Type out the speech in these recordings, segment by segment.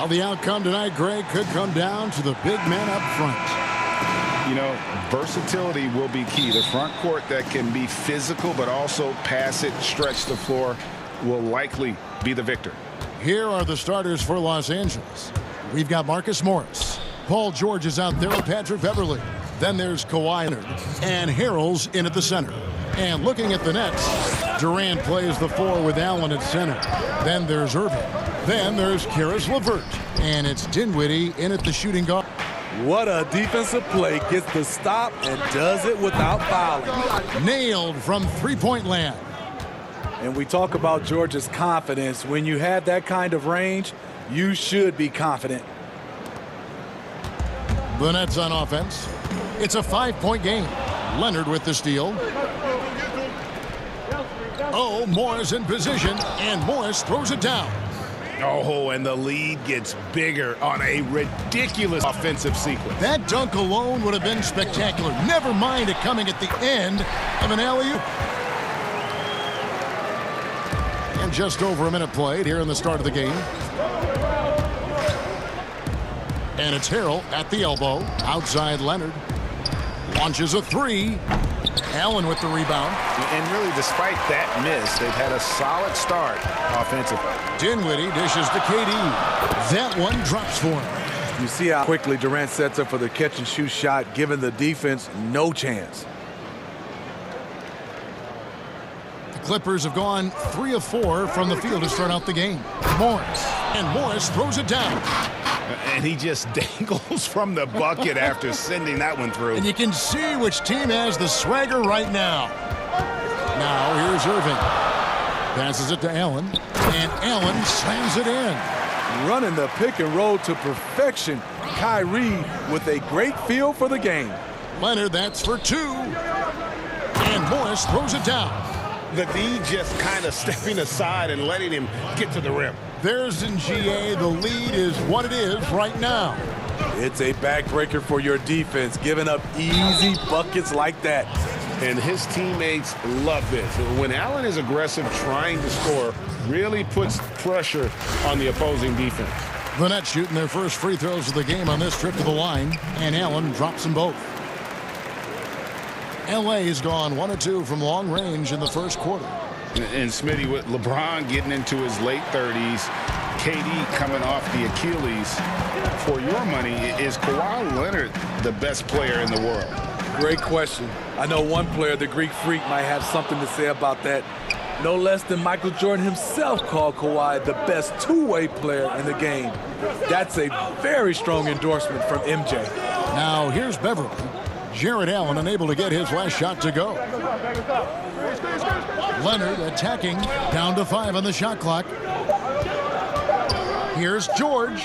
Well, the outcome tonight, Greg, could come down to the big men up front. You know, versatility will be key. The front court that can be physical but also pass it, stretch the floor will likely be the victor. Here are the starters for Los Angeles. We've got Marcus Morris. Paul George is out there with Patrick Beverley. Then there's Kawhi Leonard. And Harrell's in at the center. And looking at the Nets, Durant plays the 4 with Allen at center. Then there's Irving. Then there's Caris LeVert. And it's Dinwiddie in at the shooting guard. What a defensive play. Gets the stop and does it without fouling. Nailed from three-point land. And we talk about George's confidence. When you have that kind of range, you should be confident. The Nets on offense. It's a 5-point game. Leonard with the steal. Oh, Morris in position, and Morris throws it down. Oh, and the lead gets bigger on a ridiculous offensive sequence. That dunk alone would have been spectacular. Never mind it coming at the end of an alley-oop. And just over a minute played here in the start of the game. And it's Harrell at the elbow. Outside Leonard. Launches a 3. Allen with the rebound. And really, despite that miss, they've had a solid start offensively. Dinwiddie dishes to KD. That one drops for him. You see how quickly Durant sets up for the catch-and-shoot shot, giving the defense no chance. The Clippers have gone 3 of 4 from the field to start out the game. Morris. And Morris throws it down. And he just dangles from the bucket after sending that one through. And you can see which team has the swagger right now. Now here's Irving. Passes it to Allen. And Allen slams it in. Running the pick and roll to perfection. Kyrie with a great feel for the game. Leonard, that's for 2. And Morris throws it down. The D just kind of stepping aside and letting him get to the rim. There's in GA. The lead is what it is right now. It's a backbreaker for your defense, giving up easy buckets like that. And his teammates love this. When Allen is aggressive trying to score, really puts pressure on the opposing defense. The Nets shooting their first free throws of the game on this trip to the line, and Allen drops them both. LA has gone 1 of 2 from long range in the first quarter. And Smitty, with LeBron getting into his late 30s, KD coming off the Achilles, for your money, is Kawhi Leonard the best player in the world? Great question. I know one player, the Greek Freak, might have something to say about that. No less than Michael Jordan himself called Kawhi the best two-way player in the game. That's a very strong endorsement from MJ. Now here's Beverley. Jarrett Allen unable to get his last shot to go. Leonard attacking, down to 5 on the shot clock. Here's George.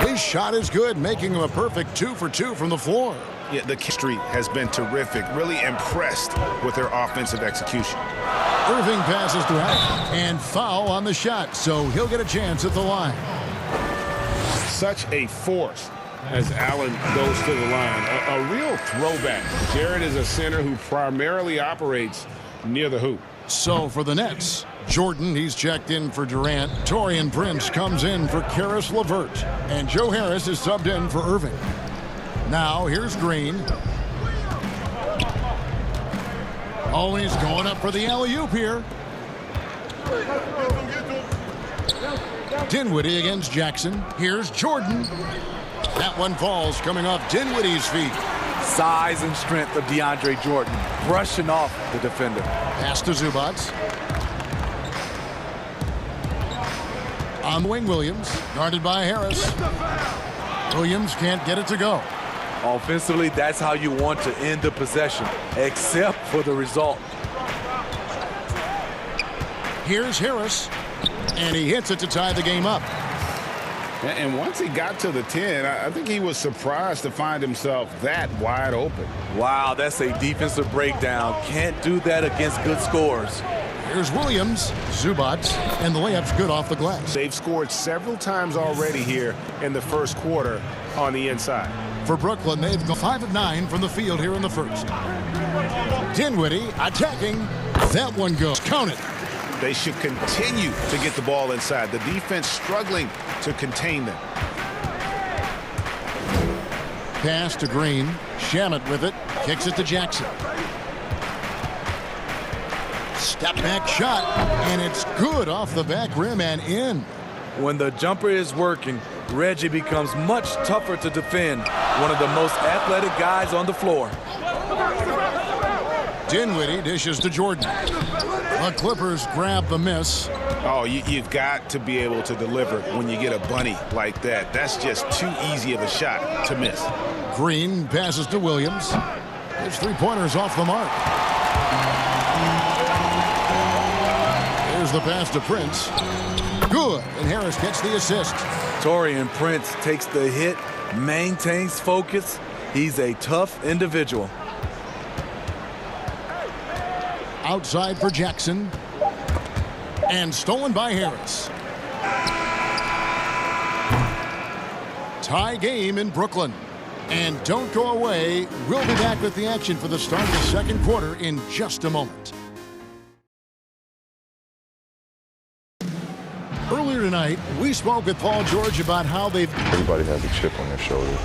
His shot is good, making him a perfect 2 for 2 from the floor. Yeah, the street has been terrific. Really impressed with their offensive execution. Irving passes to Allen, and foul on the shot, so he'll get a chance at the line. Such a force as Allen goes to the line. A real throwback. Jarrett is a center who primarily operates near the hoop. So for the Nets, Jordan, he's checked in for Durant. Taurean Prince comes in for Caris LeVert. And Joe Harris is subbed in for Irving. Now here's Green. Oh, he's going up for the alley-oop here. Dinwiddie against Jackson. Here's Jordan. That one falls, coming off Dinwiddie's feet. Size and strength of DeAndre Jordan, brushing off the defender. Pass to Zubac. On the wing, Williams, guarded by Harris. Williams can't get it to go. Offensively, that's how you want to end the possession, except for the result. Here's Harris, and he hits it to tie the game up. And once he got to the 10, I think he was surprised to find himself that wide open. Wow, that's a defensive breakdown. Can't do that against good scorers. Here's Williams, Zubac, and the layup's good off the glass. They've scored several times already here in the first quarter on the inside. For Brooklyn, they've gone 5 of 9 from the field here in the first. Dinwiddie attacking. That one goes. Count it. They should continue to get the ball inside. The defense struggling to contain them. Pass to Green. Shamet with it. Kicks it to Jackson. Step back shot, and it's good off the back rim and in. When the jumper is working, Reggie becomes much tougher to defend. One of the most athletic guys on the floor. Dinwiddie dishes to Jordan. The Clippers grab the miss. Oh, you've got to be able to deliver when you get a bunny like that. That's just too easy of a shot to miss. Green passes to Williams. His three-pointer's off the mark. Here's the pass to Prince. Good, and Harris gets the assist. Taurean Prince takes the hit, maintains focus. He's a tough individual. Outside for Jackson. And stolen by Harris. Tie game in Brooklyn. And don't go away. We'll be back with the action for the start of the second quarter in just a moment. Earlier tonight, we spoke with Paul George about how everybody has a chip on their shoulder.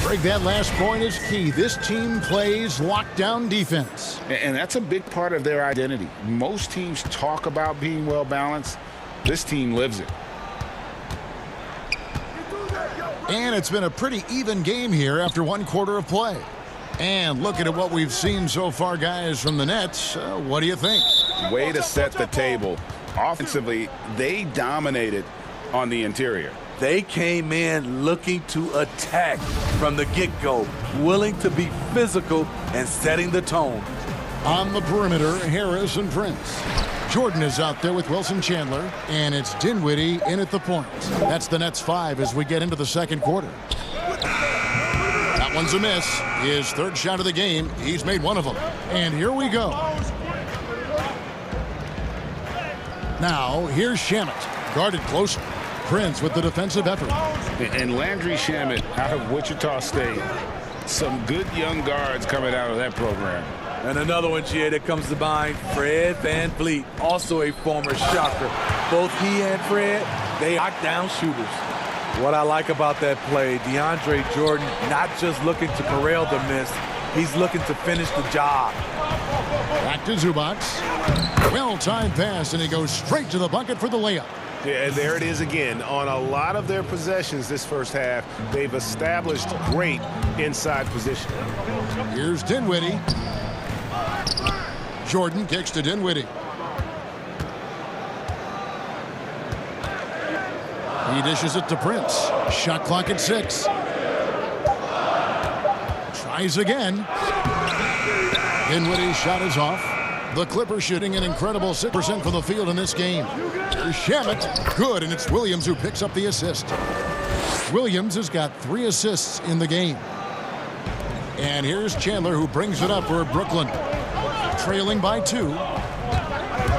Greg, that last point is key. This team plays lockdown defense. And that's a big part of their identity. Most teams talk about being well-balanced. This team lives it. And it's been a pretty even game here after one quarter of play. And looking at what we've seen so far, guys, from the Nets, what do you think? Way to set the table. Offensively, they dominated on the interior. They came in looking to attack from the get-go, willing to be physical and setting the tone. On the perimeter, Harris and Prince. Jordan is out there with Wilson Chandler, and it's Dinwiddie in at the point. That's the Nets 5 as we get into the second quarter. That one's a miss. His third shot of the game. He's made one of them. And here we go. Now, here's Shamet, guarded closer. Prince with the defensive effort. And Landry Shamet out of Wichita State. Some good young guards coming out of that program. And another one, GA, that comes to mind, Fred VanVleet, also a former Shocker. Both he and Fred, they knock down shooters. What I like about that play, DeAndre Jordan not just looking to corral the miss, he's looking to finish the job. Back to Zubac. Well-timed pass, and he goes straight to the bucket for the layup. Yeah, and there it is again. On a lot of their possessions this first half, they've established great inside position. Here's Dinwiddie. Jordan kicks to Dinwiddie. He dishes it to Prince. Shot clock at 6. Tries again. Dinwiddie's shot is off. The Clippers shooting an incredible 6% from the field in this game. Shamet, good, and it's Williams who picks up the assist. Williams has got 3 assists in the game. And here's Chandler who brings it up for Brooklyn. Trailing by 2.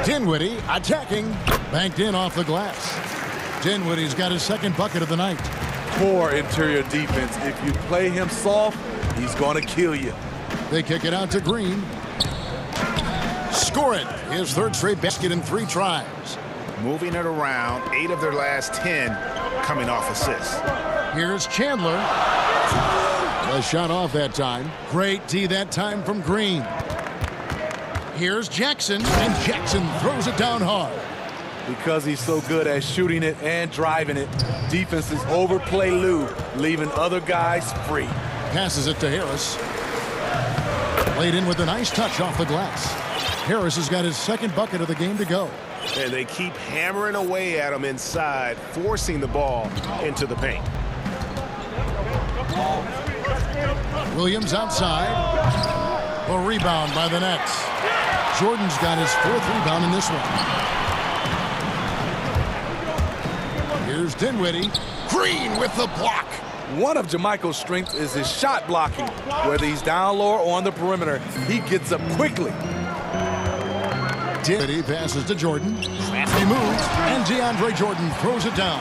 Dinwiddie attacking. Banked in off the glass. Dinwiddie's got his second bucket of the night. Poor interior defense. If you play him soft, he's going to kill you. They kick it out to Green. Score it. His third straight basket in 3 tries. Moving it around, 8 of their last 10 coming off assists. Here's Chandler. A shot off that time. Great D that time from Green. Here's Jackson, and Jackson throws it down hard. Because he's so good at shooting it and driving it, defenses overplay Lou, leaving other guys free. Passes it to Harris. Laid in with a nice touch off the glass. Harris has got his second bucket of the game to go. And they keep hammering away at him inside, forcing the ball into the paint. Williams outside. A rebound by the Nets. Jordan's got his 4th rebound in this one. Here's Dinwiddie. Green with the block. One of JaMychal's strengths is his shot blocking. Whether he's down low or on the perimeter, he gets up quickly. Dinwiddie passes to Jordan. He moves, and DeAndre Jordan throws it down.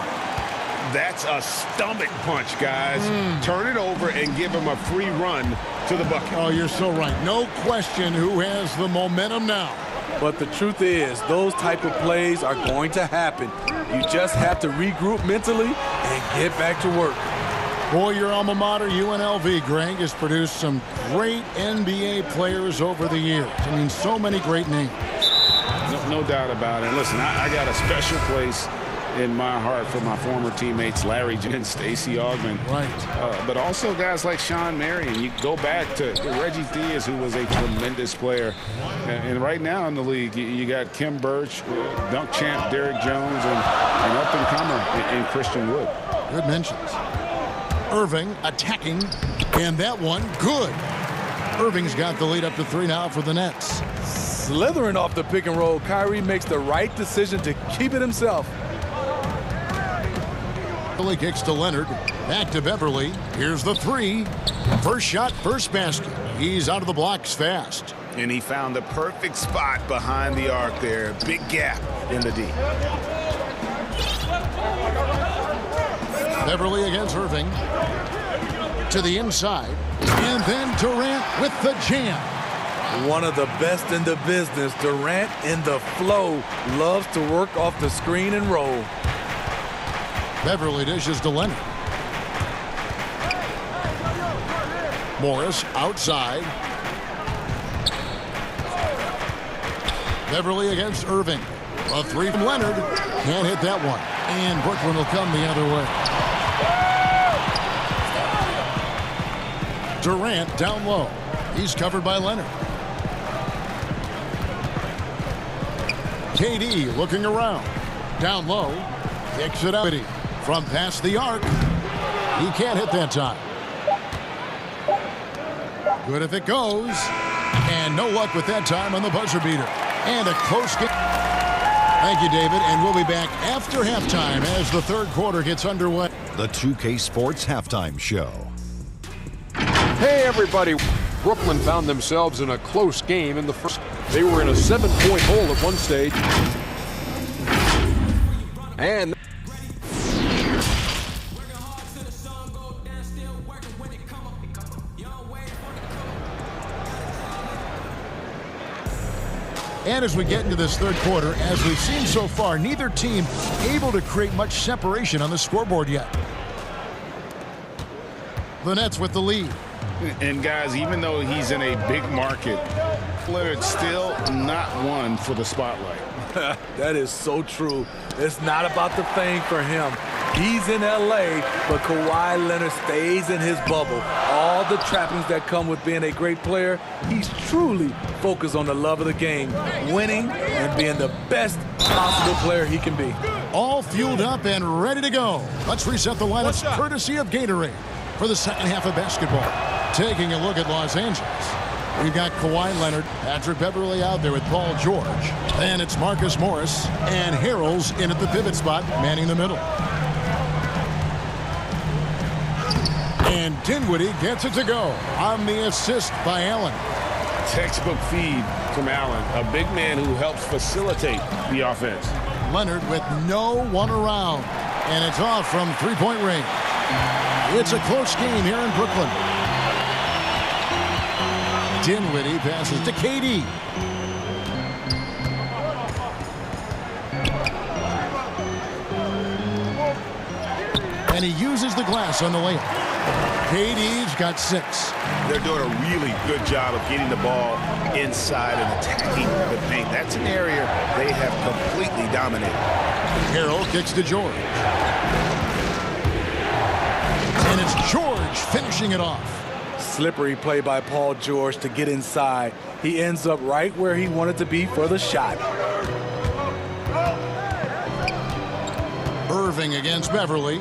That's a stomach punch, guys. Turn it over and give him a free run to the bucket. Oh, you're so right. No question who has the momentum now. But the truth is, those type of plays are going to happen. You just have to regroup mentally and get back to work. Boy, your alma mater, UNLV, Greg, has produced some great NBA players over the years. I mean, so many great names. No doubt about it. Listen, I got a special place in my heart for my former teammates Larry Johnson, Stacey Augmon. Right. But also guys like Sean Marion. You go back to Reggie Theus, who was a tremendous player. And right now in the league, you got Kim Birch, dunk champ Derrick Jones, and up-and-comer in Christian Wood. Good mentions. Irving attacking, and that one good. Irving's got the lead up to 3 now for the Nets. Slithering off the pick and roll, Kyrie makes the right decision to keep it himself. Beverly kicks to Leonard. Back to Beverly. Here's the 3. First shot, first basket. He's out of the blocks fast. And he found the perfect spot behind the arc there. Big gap in the D. Beverly against Irving. To the inside. And then Durant with the jam. One of the best in the business, Durant in the flow, loves to work off the screen and roll. Beverly dishes to Leonard. Morris outside. Beverly against Irving. A 3 from Leonard. Can't hit that one. And Brooklyn will come the other way. Durant down low. He's covered by Leonard. KD looking around. Down low. Kicks it up. From past the arc. He can't hit that time. Good if it goes. And no luck with that time on the buzzer beater. And a close game. Thank you, David. And we'll be back after halftime as the third quarter gets underway. The 2K Sports Halftime Show. Hey, everybody. Brooklyn found themselves in a close game in the first. They were in a 7-point hole at one stage. And as we get into this third quarter, as we've seen so far, neither team able to create much separation on the scoreboard yet. The Nets with the lead. And guys, even though he's in a big market, Leonard's still not one for the spotlight. That is so true. It's not about the fame for him. He's in L.A., but Kawhi Leonard stays in his bubble. All the trappings that come with being a great player, he's truly focused on the love of the game, winning and being the best possible player he can be. All fueled up and ready to go. Let's reset the lineups courtesy of Gatorade for the second half of basketball. Taking a look at Los Angeles. We've got Kawhi Leonard, Patrick Beverly out there with Paul George. And it's Marcus Morris and Harrell's in at the pivot spot, manning the middle. And Dinwiddie gets it to go on the assist by Allen. Textbook feed from Allen, a big man who helps facilitate the offense. Leonard with no one around. And it's off from three-point range. It's a close game here in Brooklyn. Dinwiddie passes to KD. And he uses the glass on the layup. KD's got 6. They're doing a really good job of getting the ball inside and attacking the paint. That's an area they have completely dominated. Harrell kicks to George. And it's George finishing it off. Slippery play by Paul George to get inside. He ends up right where he wanted to be for the shot. Irving against Beverly.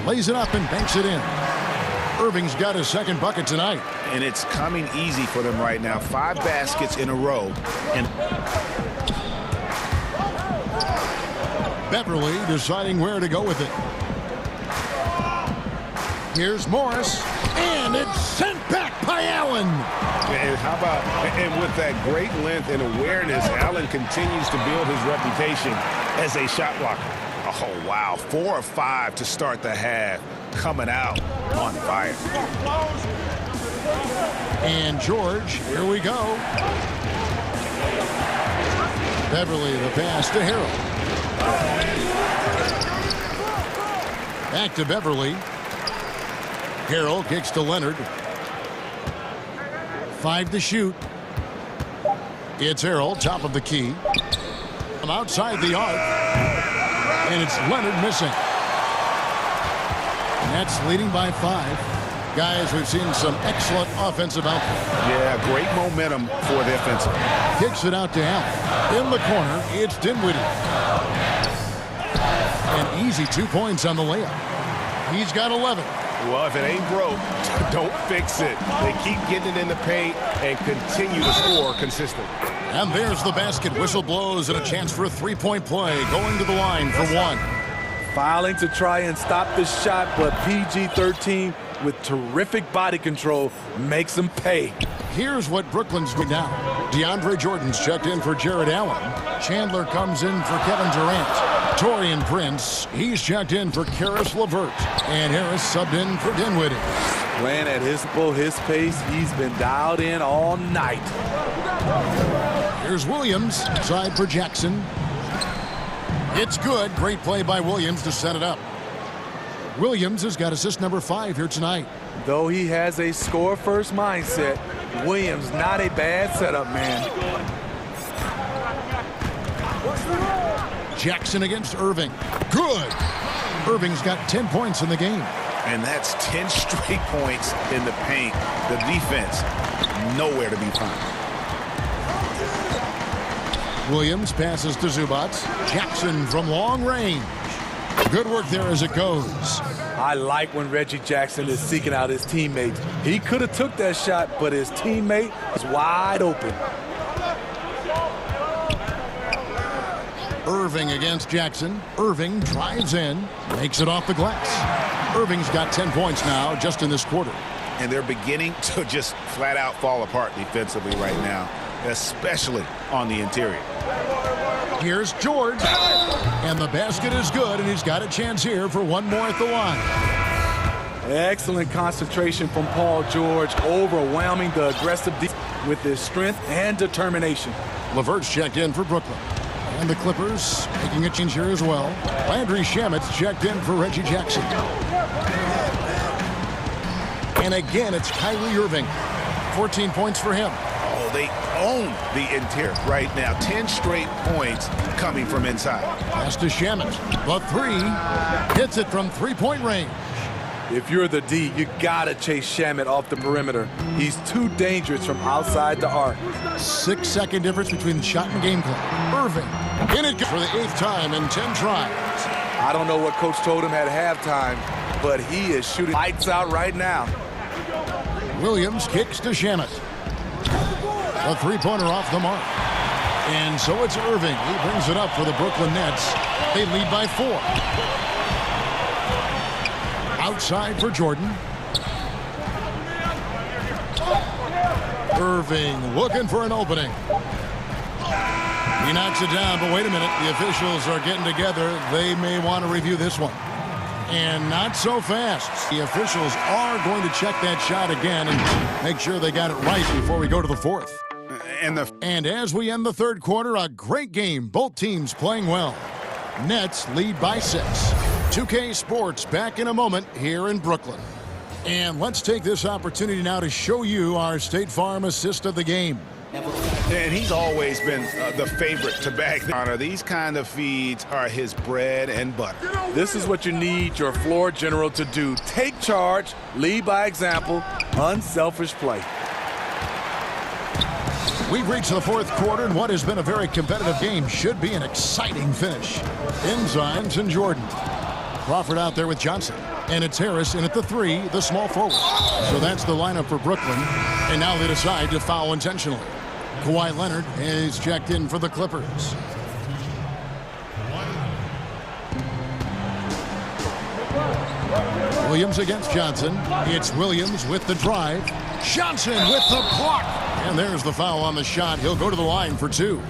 Lays it up and banks it in. Irving's got his second bucket tonight. And it's coming easy for them right now. 5 baskets in a row. And Beverly deciding where to go with it. Here's Morris, and it's sent back by Allen. And how about, and with that great length and awareness, Allen continues to build his reputation as a shot blocker. Oh, wow. 4 of 5 to start the half. Coming out on fire. And George, here we go. Beverly, the pass to Harrell. Back to Beverly. Harrell kicks to Leonard. 5 to shoot. It's Harrell, top of the key. From outside the arc. And it's Leonard missing. Nets leading by 5. Guys, we've seen some excellent offensive output. Yeah, great momentum for the offensive. Kicks it out to Allen. In the corner, it's Dinwiddie. An easy 2 points on the layup. He's got 11. Well, if it ain't broke, don't fix it. They keep getting it in the paint and continue to score consistently. And there's the basket. Whistle blows and a chance for a three-point play. Going to the line for 1. Fouling to try and stop the shot, but PG-13 with terrific body control makes him pay. Here's what Brooklyn's doing now. DeAndre Jordan's checked in for Jared Allen. Chandler comes in for Kevin Durant. Taurean Prince, he's checked in for Karis LeVert. And Harris subbed in for Dinwiddie. Playing at his pace, he's been dialed in all night. Here's Williams, side for Jackson. It's good. Great play by Williams to set it up. Williams has got assist number 5 here tonight. Though he has a score-first mindset, Williams not a bad setup man. Jackson against Irving. Good. Irving's got 10 points in the game. And that's 10 straight points in the paint. The defense, nowhere to be found. Williams passes to Zubac. Jackson from long range. Good work there as it goes. I like when Reggie Jackson is seeking out his teammates. He could have took that shot, but his teammate is wide open. Irving against Jackson. Irving drives in, makes it off the glass. Irving's got 10 points now just in this quarter. And they're beginning to just flat out fall apart defensively right now, especially on the interior. Here's George. And the basket is good, and he's got a chance here for one more at the line. Excellent concentration from Paul George, overwhelming the aggressive defense with his strength and determination. LeVert's checked in for Brooklyn. And the Clippers making a change here as well. Landry Shamet's checked in for Reggie Jackson. And again, it's Kyrie Irving. 14 points for him. Oh, they own the interior right now. 10 straight points coming from inside. Pass to Shamet. The 3 hits it from three-point range. If you're the D, you gotta chase Shamet off the perimeter. He's too dangerous from outside the arc. 6-second difference between the shot and game clock. Irving in it for the 8th time in 10 tries. I don't know what coach told him at halftime, but he is shooting lights out right now. Williams kicks to Shamet. A three-pointer off the mark. And so it's Irving. He brings it up for the Brooklyn Nets. They lead by 4. Outside for Jordan. Irving looking for an opening. He knocks it down, but wait a minute. The officials are getting together. They may want to review this one. And not so fast. The officials are going to check that shot again and make sure they got it right before we go to the 4th. And as we end the 3rd quarter, a great game. Both teams playing well. Nets lead by 6. 2K Sports back in a moment here in Brooklyn. And let's take this opportunity now to show you our State Farm assist of the game. And he's always been the favorite to bag the honor. These kind of feeds are his bread and butter. This is what you need your floor general to do. Take charge, lead by example, unselfish play. We've reached the 4th quarter, and what has been a very competitive game should be an exciting finish. Enzymes and Jordan. Crawford out there with Johnson. And it's Harris in at the 3, the small forward. So that's the lineup for Brooklyn. And now they decide to foul intentionally. Kawhi Leonard is checked in for the Clippers. Williams against Johnson. It's Williams with the drive. Johnson with the block. And there's the foul on the shot. He'll go to the line for 2.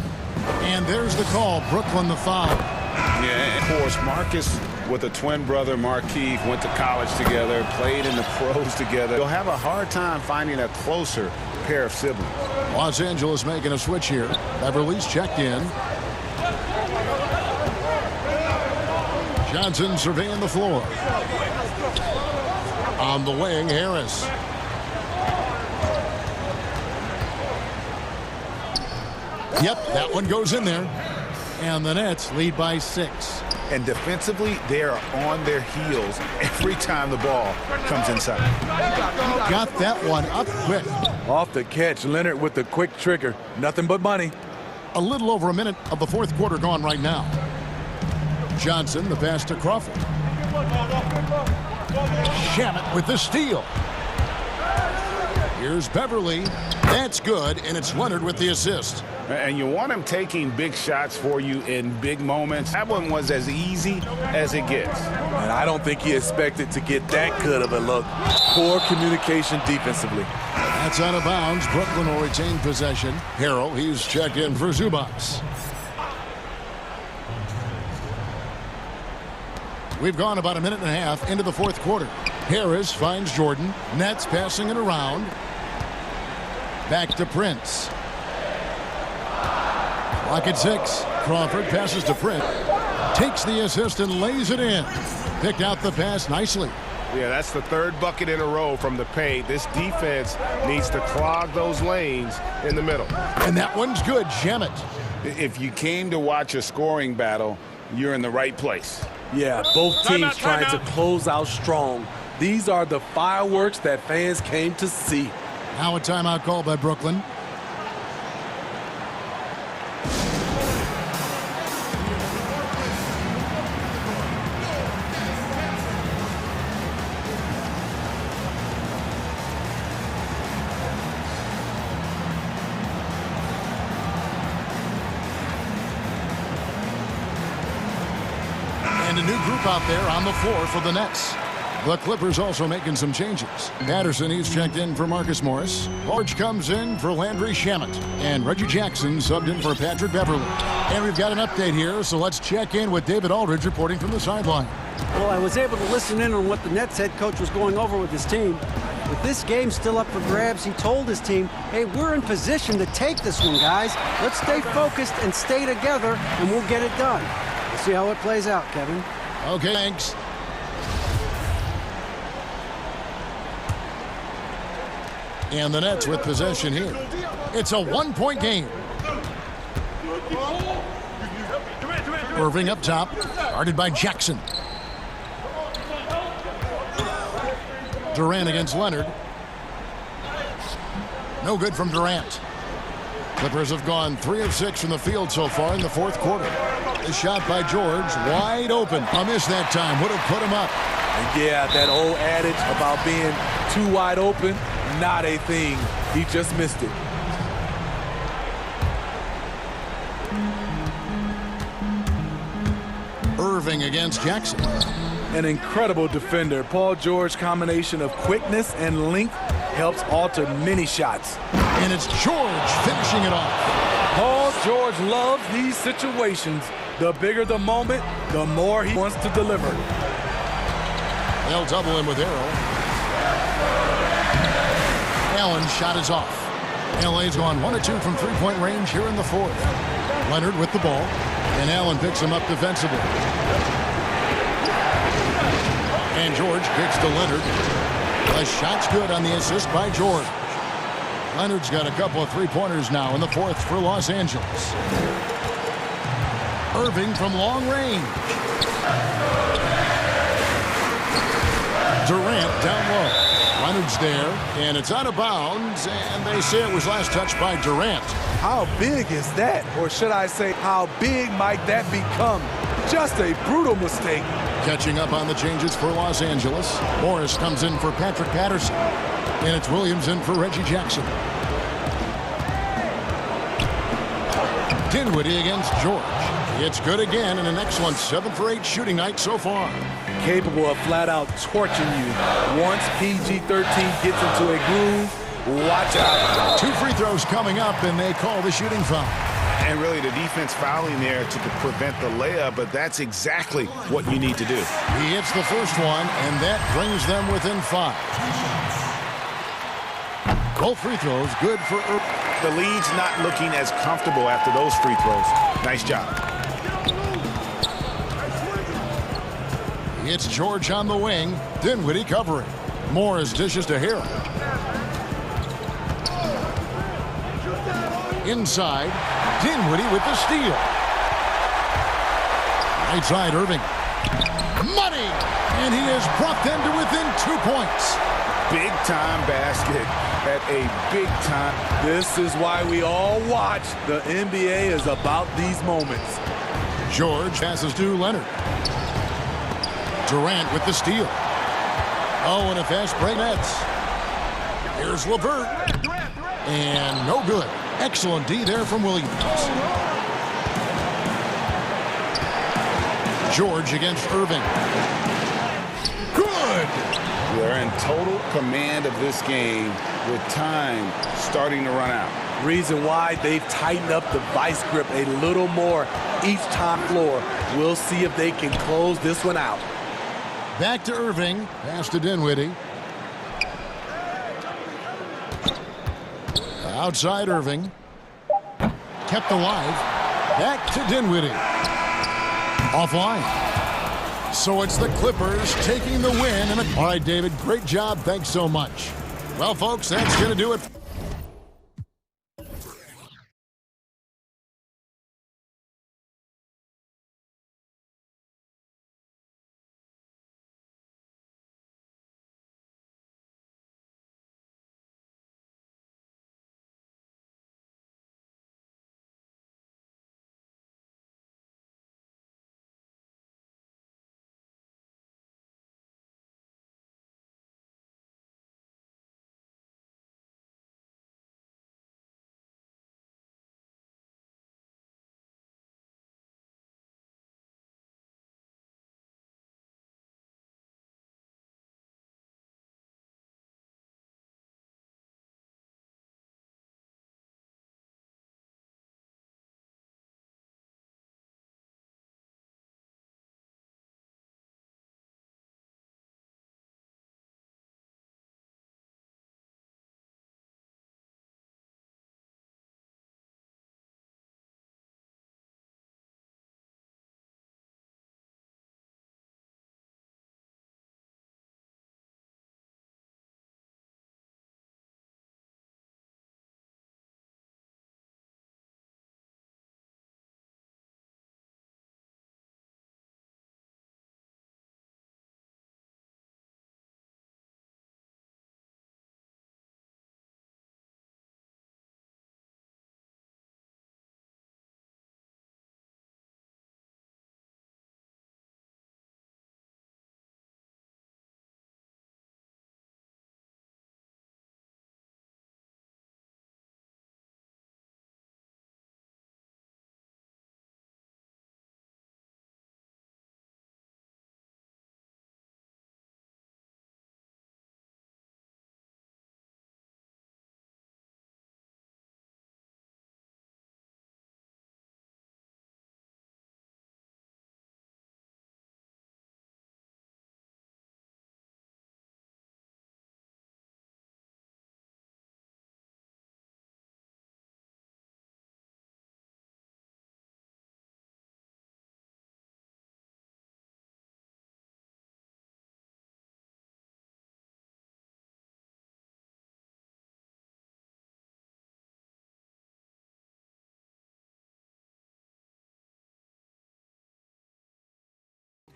And there's the call. Brooklyn the foul. Yeah, of course, Marcus with a twin brother, Markieff, went to college together, played in the pros together. You'll have a hard time finding a closer pair of siblings. Los Angeles making a switch here. Beverly's checked in. Johnson surveying the floor. On the wing, Harris. Yep, that one goes in there. And the Nets lead by 6. And defensively, they are on their heels every time the ball comes inside. Got that one up quick. Off the catch, Leonard with the quick trigger. Nothing but money. A little over a minute of the fourth quarter gone right now. Johnson, the pass to Crawford. Shamet with the steal. Here's Beverly. That's good, and it's Leonard with the assist. And you want him taking big shots for you in big moments. That one was as easy as it gets. And I don't think he expected to get that good of a look. Poor communication defensively. That's out of bounds. Brooklyn will retain possession. Harrell, he's checked in for Zubats. We've gone about a minute and a half into the fourth quarter. Harris finds Jordan. Nets passing it around. Back to Prince. Clock at 6. Crawford passes to Prince. Takes the assist and lays it in. Picked out the pass nicely. Yeah, that's the third bucket in a row from the paint. This defense needs to clog those lanes in the middle. And that one's good. Shamet. If you came to watch a scoring battle, you're in the right place. Yeah, both teams trying to close out strong. These are the fireworks that fans came to see. Now a timeout called by Brooklyn. And a new group out there on the floor for the Nets. The Clippers also making some changes. Patterson, he's checked in for Marcus Morris. George comes in for Landry Shamet. And Reggie Jackson subbed in for Patrick Beverly. And we've got an update here, so let's check in with David Aldridge reporting from the sideline. Well, I was able to listen in on what the Nets head coach was going over with his team. With this game still up for grabs, he told his team, hey, we're in position to take this one, guys. Let's stay focused and stay together, and we'll get it done. We'll see how it plays out, Kevin. Okay, thanks. And the Nets with possession here. It's a one-point game. Irving up top, guarded by Jackson. Durant against Leonard. No good from Durant. Clippers have gone 3 of 6 from the field so far in the fourth quarter. The shot by George, wide open. A miss that time, would have put him up. And yeah, that old adage about being too wide open, not a thing. He just missed it. Irving against Jackson. An incredible defender. Paul George combination of quickness and length helps alter many shots. And it's George finishing it off. Paul George loves these situations. The bigger the moment, the more he wants to deliver. They'll double him with Harrell. Allen's shot is off. LA's gone 1 of 2 from three-point range here in the fourth. Leonard with the ball, and Allen picks him up defensively. And George kicks to Leonard. The shot's good on the assist by George. Leonard's got a couple of three-pointers now in the fourth for Los Angeles. Irving from long range. Durant down low. Leonard's there, and it's out of bounds, and they say it was last touched by Durant. How big is that? Or should I say, how big might that become? Just a brutal mistake. Catching up on the changes for Los Angeles. Morris comes in for Patrick Patterson, and it's Williams in for Reggie Jackson. Dinwiddie against George. It's good again, and an excellent 7 for 8 shooting night so far. Capable of flat-out torching you. Once PG-13 gets into a groove, watch out. 2 free throws coming up, and they call the shooting foul. And really the defense fouling there to prevent the layup, but that's exactly what you need to do. He hits the first one, and that brings them within 5. Both free throws good for Irving. The lead's not looking as comfortable after those free throws. Nice job. It's George on the wing. Dinwiddie covering. Morris dishes to Harrell. Inside, Dinwiddie with the steal. Right side, Irving. Money! And he has brought them to within 2 points. Big-time basket at a big-time. This is why we all watch. The NBA is about these moments. George passes to Leonard. Durant with the steal. Oh, and a fast break nets. Here's LeVert. And no good. Excellent D there from Williams. George against Irving. Good! They're in total command of this game with time starting to run out. Reason why they've tightened up the vice grip a little more each time floor. We'll see if they can close this one out. Back to Irving. Pass to Dinwiddie. Outside Irving. Kept alive. Back to Dinwiddie. Offline. So it's the Clippers taking the win. All right, David, great job. Thanks so much. Well, folks, that's going to do it.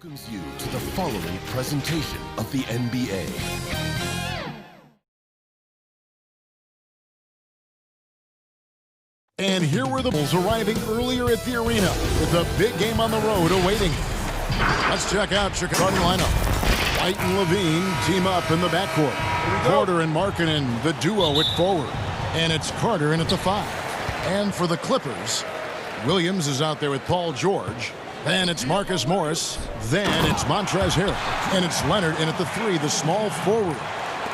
Welcomes you to the following presentation of the NBA. And here were the Bulls arriving earlier at the arena with a big game on the road awaiting. Let's check out Chicago's starting lineup. White and Levine team up in the backcourt. Carter and Markkanen, the duo at forward. And it's Carter in at the 5. And for the Clippers, Williams is out there with Paul George. Then it's Marcus Morris. Then it's Montrezl Harrell. And it's Leonard in at the 3, the small forward.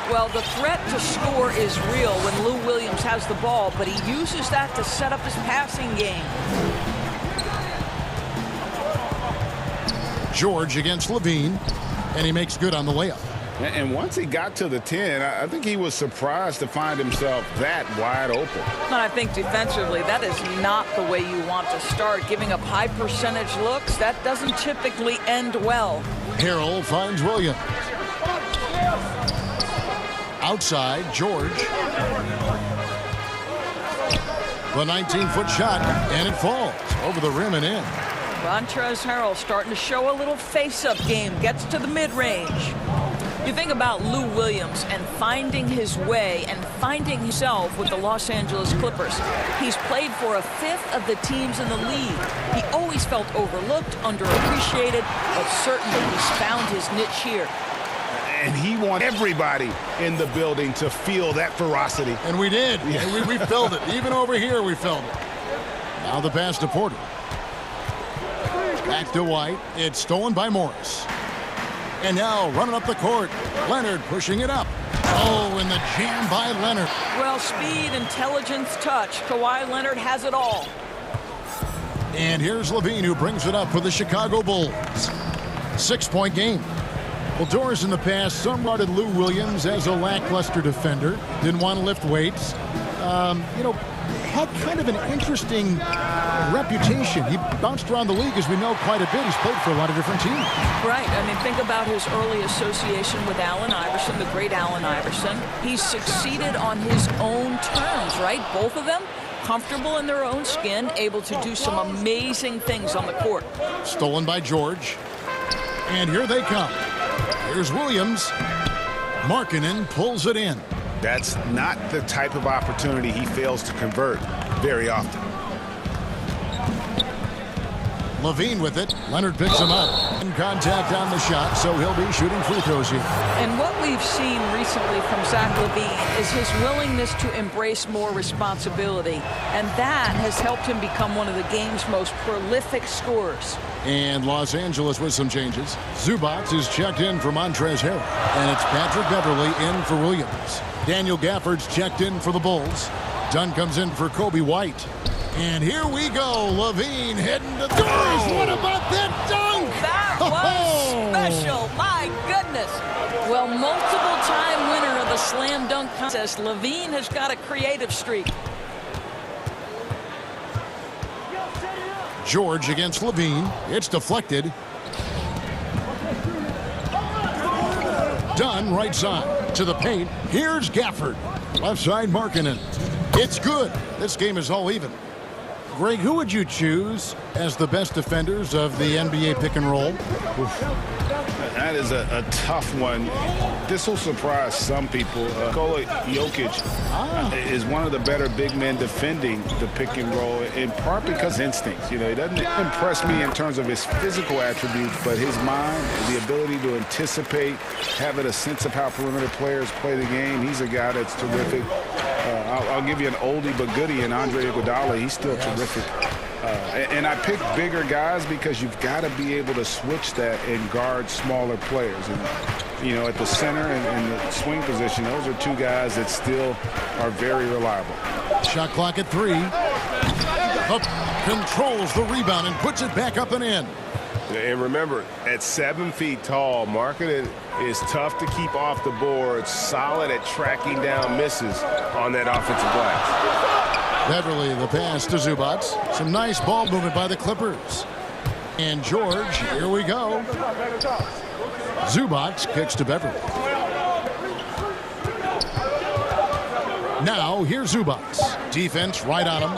Well, the threat to score is real when Lou Williams has the ball, but he uses that to set up his passing game. George against Levine, and he makes good on the layup. And once he got to the 10, I think he was surprised to find himself that wide open. And I think defensively, that is not the way you want to start. Giving up high percentage looks, that doesn't typically end well. Harrell finds Williams. Outside, George. The 19-foot shot, and it falls over the rim and in. Montrezl Harrell starting to show a little face-up game, gets to the mid-range. You think about Lou Williams and finding his way and finding himself with the Los Angeles Clippers. He's played for a fifth of the teams in the league. He always felt overlooked, underappreciated, but certainly he's found his niche here. And he wants everybody in the building to feel that ferocity. And we did. Yeah. We felt it. Even over here, we felt it. Now the pass to Porter. Back to White. It's stolen by Morris. And now running up the court. Leonard pushing it up. Oh, and the jam by Leonard. Well, speed, intelligence, touch. Kawhi Leonard has it all. And here's Levine, who brings it up for the Chicago Bulls. 6-point game. Well, Doris in the past, some lauded Lou Williams as a lackluster defender. Didn't want to lift weights. Had kind of an interesting reputation. He bounced around the league, as we know, quite a bit. He's played for a lot of different teams. Right. I mean, think about his early association with Allen Iverson, the great Allen Iverson. He's succeeded on his own terms, right? Both of them comfortable in their own skin, able to do some amazing things on the court. Stolen by George. And here they come. Here's Williams. Markkanen pulls it in. That's not the type of opportunity he fails to convert very often. Levine with it. Leonard picks him up. In contact on the shot, so he'll be shooting free throws here. And what we've seen recently from Zach LaVine is his willingness to embrace more responsibility. And that has helped him become one of the game's most prolific scorers. And Los Angeles with some changes. Zubac is checked in for Montrezl Harrell. And it's Patrick Beverley in for Williams. Daniel Gafford's checked in for the Bulls. Dunn comes in for Kobe White. And here we go. Levine heading to Doris. What about that dunk? That was special. My goodness. Well, multiple-time winner of the slam dunk contest. Levine has got a creative streak. George against Levine. It's deflected. Dunn right side to the paint. Here's Gafford. Left side Markkanen. It's good. This game is all even. Greg, who would you choose as the best defenders of the NBA pick and roll? That is a tough one. This will surprise some people. Nikola Jokic is one of the better big men defending the pick and roll, in part because instincts. He doesn't impress me in terms of his physical attributes, but his mind, the ability to anticipate, having a sense of how perimeter players play the game. He's a guy that's terrific. I'll give you an oldie but goodie in Andre Iguodala. He's still terrific. And I pick bigger guys because you've got to be able to switch that and guard smaller players. And, at the center and the swing position, those are two guys that still are very reliable. Shot clock at 3. Up, controls the rebound and puts it back up and in. And remember, at 7 feet tall, Markkanen is tough to keep off the board, solid at tracking down misses on that offensive glass. Beverley, the pass to Zubac. Some nice ball movement by the Clippers. And George, here we go. Zubac kicks to Beverley. Now, here's Zubac. Defense right on him.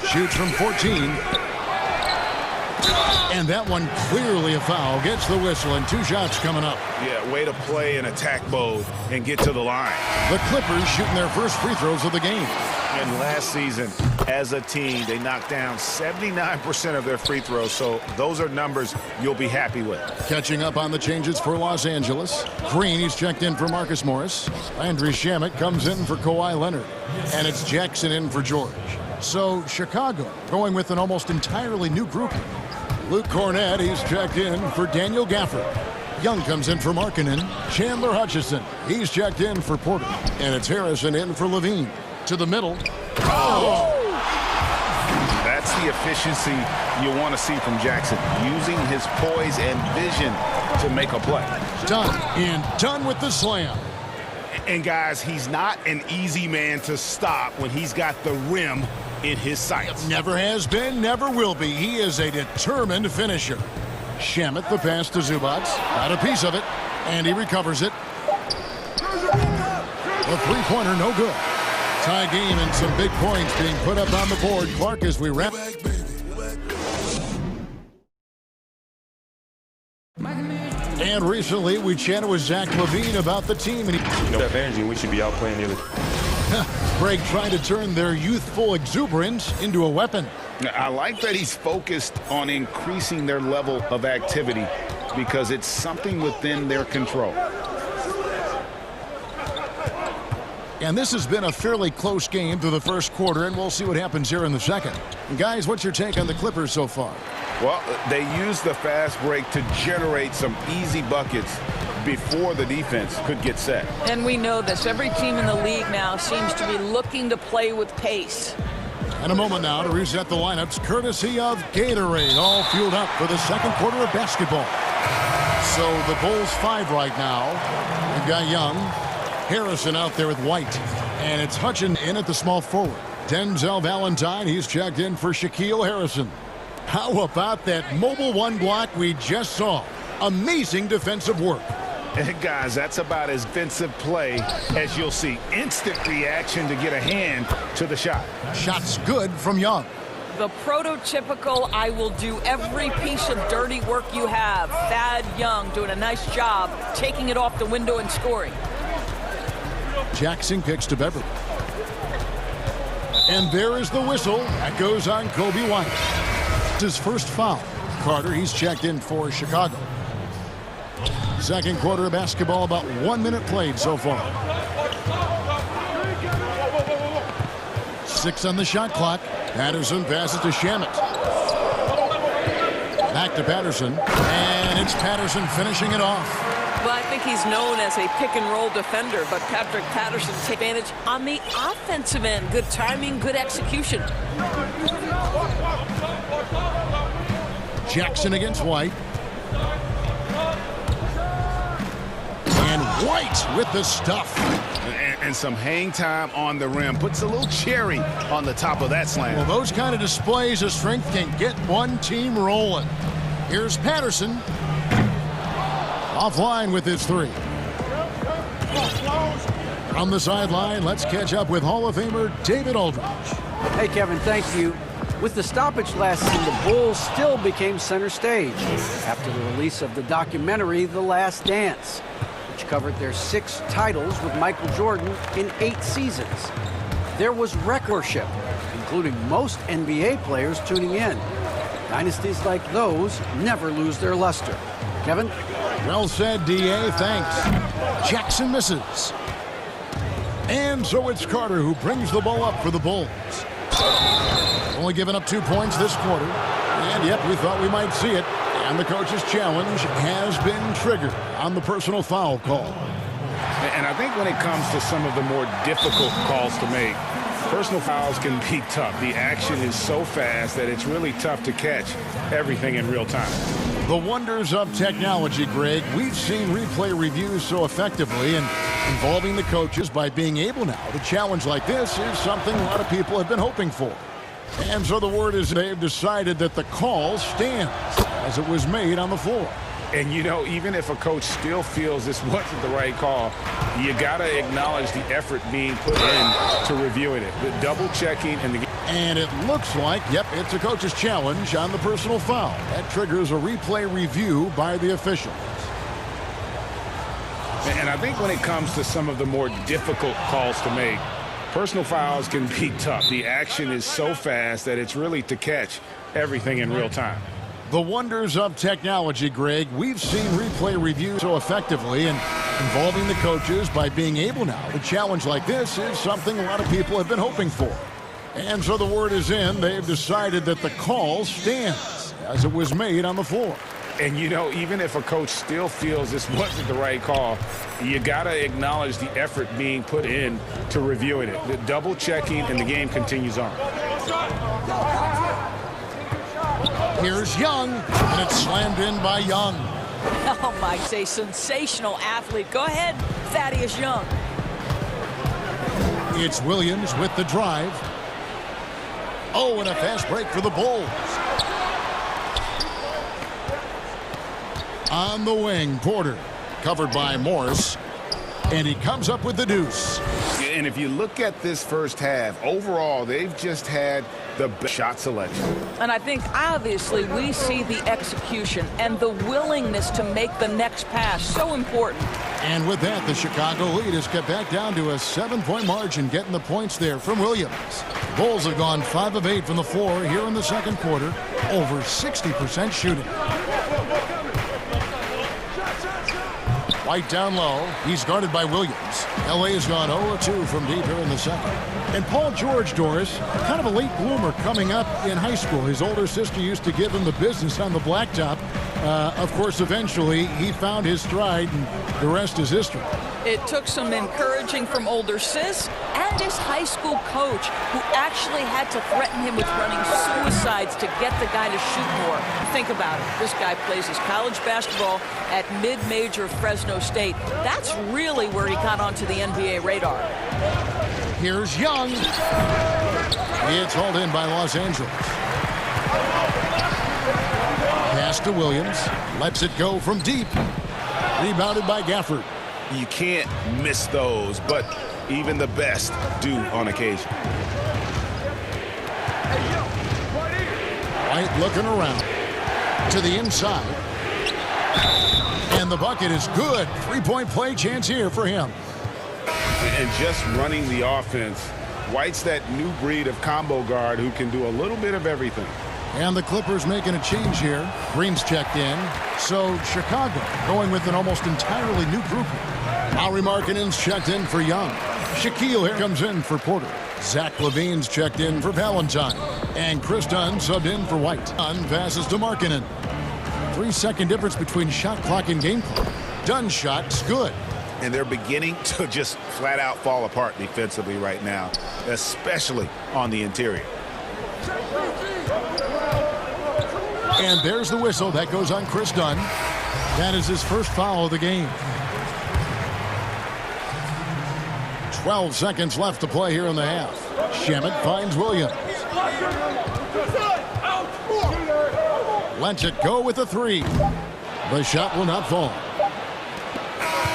Shoots from 14. And that one clearly a foul. Gets the whistle, and 2 shots coming up. Yeah, way to play in attack mode and get to the line. The Clippers shooting their first free throws of the game. And last season, as a team, they knocked down 79% of their free throws, so those are numbers you'll be happy with. Catching up on the changes for Los Angeles. Green, he's checked in for Marcus Morris. Landry Shamet comes in for Kawhi Leonard. And it's Jackson in for George. So Chicago going with an almost entirely new grouping. Luke Cornett, he's checked in for Daniel Gafford. Young comes in for Markkanen. Chandler Hutchison, he's checked in for Porter. And it's Harrison in for Levine. To the middle. Oh! That's the efficiency you want to see from Jackson, using his poise and vision to make a play. Done. And done with the slam. And guys, he's not an easy man to stop when he's got the rim in his sights. Never has been, never will be. He is a determined finisher. Shamet, the pass to Zubac. Got a piece of it, and he recovers it. A three-pointer, no good. Tie game and some big points being put up on the board. Clark, as we wrap. And recently, we chatted with Zach LaVine about the team. And that energy, we should be out playing the other. Greg trying to turn their youthful exuberance into a weapon. I like that he's focused on increasing their level of activity because it's something within their control. And this has been a fairly close game through the first quarter, and we'll see what happens here in the second. And guys, what's your take on the Clippers so far? Well, they used the fast break to generate some easy buckets before the defense could get set. And we know this. Every team in the league now seems to be looking to play with pace. And a moment now to reset the lineups, courtesy of Gatorade, all fueled up for the second quarter of basketball. So the Bulls 5 right now. We've got Young, Harrison out there with White, and it's Hutchin in at the small forward. Denzel Valentine, he's checked in for Shaquille Harrison. How about that mobile one block we just saw? Amazing defensive work. Guys, that's about as defensive play as you'll see. Instant reaction to get a hand to the shot. Shot's good from Young. The prototypical, I will do every piece of dirty work you have. Thad Young doing a nice job taking it off the window and scoring. Jackson kicks to Beverly. And there is the whistle. That goes on Kobe White. It's his first foul. Carter, he's checked in for Chicago. Second quarter of basketball, about 1 minute played so far. 6 on the shot clock. Patterson passes to Shamet. Back to Patterson. And it's Patterson finishing it off. Well, I think he's known as a pick-and-roll defender, but Patrick Patterson takes advantage on the offensive end. Good timing, good execution. Jackson against White. And White with the stuff. And some hang time on the rim. Puts a little cherry on the top of that slam. Well, those kind of displays of strength can get one team rolling. Here's Patterson. Offline with his three. From the sideline, let's catch up with Hall of Famer David Aldridge. Hey, Kevin, thank you. With the stoppage last season, the Bulls still became center stage after the release of the documentary The Last Dance, which covered their 6 titles with Michael Jordan in 8 seasons. There was recordship, including most NBA players tuning in. Dynasties like those never lose their luster. Kevin? Well said, D.A. Thanks. Jackson misses. And so it's Carter who brings the ball up for the Bulls. Only given up 2 points this quarter. And yep, we thought we might see it. And the coach's challenge has been triggered on the personal foul call. And I think when it comes to some of the more difficult calls to make, personal fouls can be tough. The action is so fast that it's really tough to catch everything in real time. The wonders of technology, Greg. We've seen replay reviews so effectively, and involving the coaches by being able now to challenge like this is something a lot of people have been hoping for. And so the word is they've decided that the call stands as it was made on the floor. And, you know, even if a coach still feels this wasn't the right call, you got to acknowledge the effort being put in to reviewing it. The double checking and the... And it looks like, yep, it's a coach's challenge on the personal foul. That triggers a replay review by the officials. And I think when it comes to some of the more difficult calls to make, personal fouls can be tough. The action is so fast that it's really to catch everything in real time. The wonders of technology, Greg. We've seen replay reviews so effectively, and involving the coaches by being able now to challenge like this is something a lot of people have been hoping for. And so the word is in. They've decided that the call stands as it was made on the floor. And, you know, even if a coach still feels this wasn't the right call, you got to acknowledge the effort being put in to reviewing it. The double checking, and the game continues on. Here's Young, and it's slammed in by Young. Oh, Mike's a sensational athlete. Go ahead, Thaddeus Young. It's Williams with the drive. Oh, and a fast break for the Bulls. On the wing, Porter. Covered by Morris. And he comes up with the deuce. And if you look at this first half, overall, they've just had the best shot selection. And I think, obviously, we see the execution and the willingness to make the next pass so important. And with that, the Chicago lead is cut back down to a 7-point margin, getting the points there from Williams. Bulls have gone 5 of 8 from the floor here in the second quarter, over 60% shooting. White down low. He's guarded by Williams. LA has gone 0-2 from deep here in the second. And Paul George, Doris, kind of a late bloomer coming up in high school. His older sister used to give him the business on the blacktop. Of course, eventually, he found his stride, and the rest is history. It took some encouraging from older sis and his high school coach, who actually had to threaten him with running suicides to get the guy to shoot more. Think about it. This guy plays his college basketball at mid-major Fresno State. That's really where he got onto the NBA radar. Here's Young. It's hauled in by Los Angeles. Pass to Williams. Lets it go from deep. Rebounded by Gafford. You can't miss those, but even the best do on occasion. White looking around. To the inside. And the bucket is good. 3-point play chance here for him. And just running the offense, White's that new breed of combo guard who can do a little bit of everything. And the Clippers making a change here. Green's checked in. So Chicago going with an almost entirely new group. Lauri Markkanen's checked in for Young. Shaquille here comes in for Porter. Zach LaVine's checked in for Valentine. And Chris Dunn subbed in for White. Dunn passes to Markkanen. 3-second difference between shot clock and game clock. Dunn's shot's good. And they're beginning to just flat out fall apart defensively right now, especially on the interior. And there's the whistle. That goes on Chris Dunn. That is his first foul of the game. 12 seconds left to play here in the half. Shamet finds Williams. Lets it go with a 3. The shot will not fall.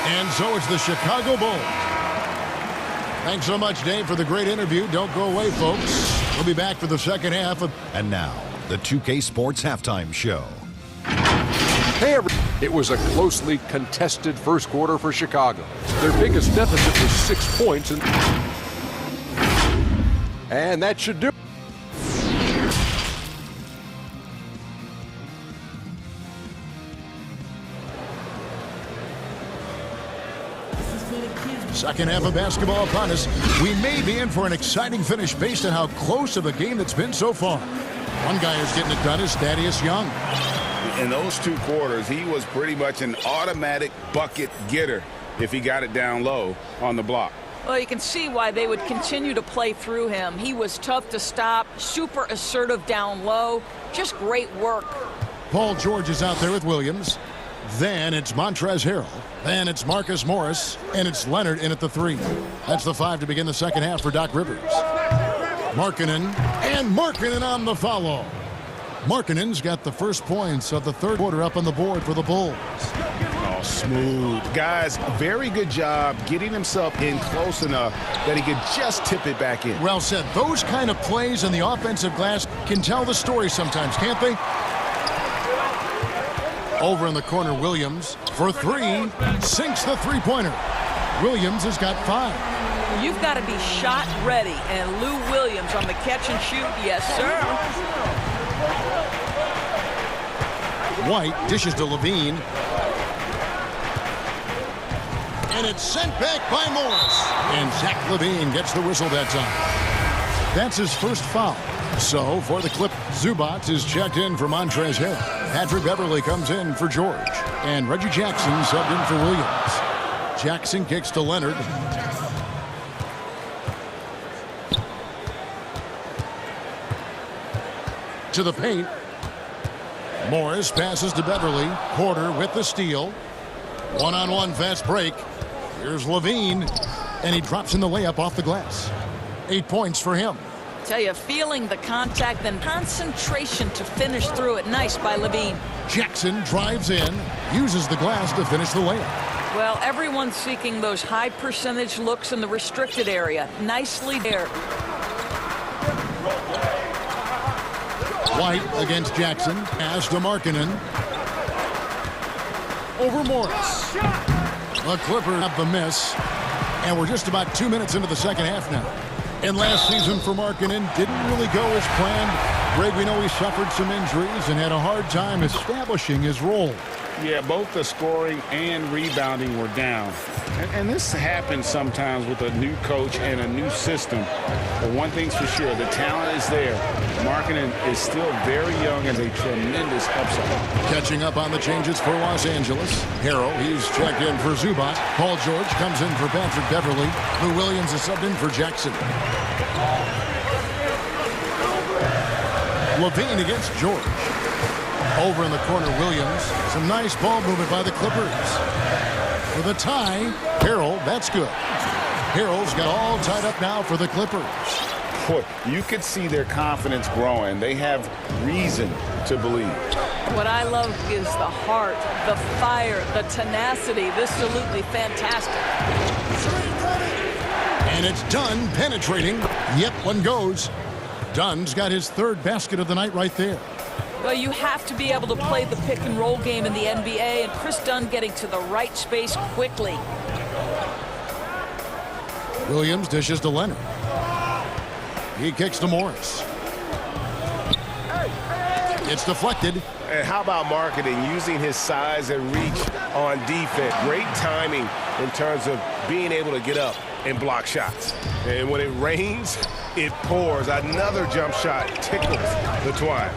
And so it's the Chicago Bulls. Thanks so much, Dave, for the great interview. Don't go away, folks. We'll be back for the second half of... And now, the 2K Sports Halftime Show. Hey, it was a closely contested first quarter for Chicago. Their biggest deficit was 6 points. And that should do it. Second half of basketball upon us. We may be in for an exciting finish based on how close of a game it's been so far. One guy who's getting it done is Thaddeus Young. In those 2 quarters, he was pretty much an automatic bucket getter if he got it down low on the block. Well, you can see why they would continue to play through him. He was tough to stop, super assertive down low. Just great work. Paul George is out there with Williams. Then it's Montrezl Harrell. Then it's Marcus Morris. And it's Leonard in at the 3. That's the 5 to begin the second half for Doc Rivers. Markkanen. And Markkanen on the follow. Markkanen's got the first points of the third quarter up on the board for the Bulls. Oh, smooth. Guys, very good job getting himself in close enough that he could just tip it back in. Well said. Those kind of plays in the offensive glass can tell the story sometimes, can't they? Over in the corner, Williams for 3. Sinks the three-pointer. Williams has got 5. You've got to be shot ready. And Lou Williams on the catch and shoot. Yes, sir. White dishes to LaVine. And it's sent back by Morris. And Zach LaVine gets the whistle that time. That's his first foul. So for the Clip, Zubac is checked in for Montrezl Harrell. Patrick Beverly comes in for George. And Reggie Jackson subbed in for Williams. Jackson kicks to Leonard. To the paint. Morris passes to Beverly. Porter with the steal. One-on-one fast break. Here's LaVine. And he drops in the layup off the glass. 8 points for him. Tell you, feeling the contact and concentration to finish through it. Nice by LaVine. Jackson drives in, uses the glass to finish the layup. Well, everyone's seeking those high percentage looks in the restricted area. Nicely there. White against Jackson. Pass to Markkanen. Over Morris. The Clippers have the miss. And we're just about 2 minutes into the second half now. And last season for Markkanen didn't really go as planned. Greg, we know he suffered some injuries and had a hard time establishing his role. Yeah, both the scoring and rebounding were down. And this happens sometimes with a new coach and a new system. But one thing's for sure, the talent is there. Markkanen is still very young and a tremendous upside. Catching up on the changes for Los Angeles. Harrell, he's checked in for Zubac. Paul George comes in for Patrick Beverly. Lou Williams is subbed in for Jackson. Levine against George. Over in the corner, Williams. Some nice ball movement by the Clippers. For the tie, Harrell, that's good. Harrell's got all tied up now for the Clippers. Boy, you could see their confidence growing. They have reason to believe. What I love is the heart, the fire, the tenacity. This is absolutely fantastic. And it's Dunn penetrating. Yep, one goes. Dunn's got his third basket of the night right there. Well, you have to be able to play the pick and roll game in the NBA, and Chris Dunn getting to the right space quickly. Williams dishes to Leonard. He kicks to Morris. It's deflected. And how about Markkanen using his size and reach on defense? Great timing in terms of being able to get up and block shots. And when it rains, it pours. Another jump shot tickles the twine.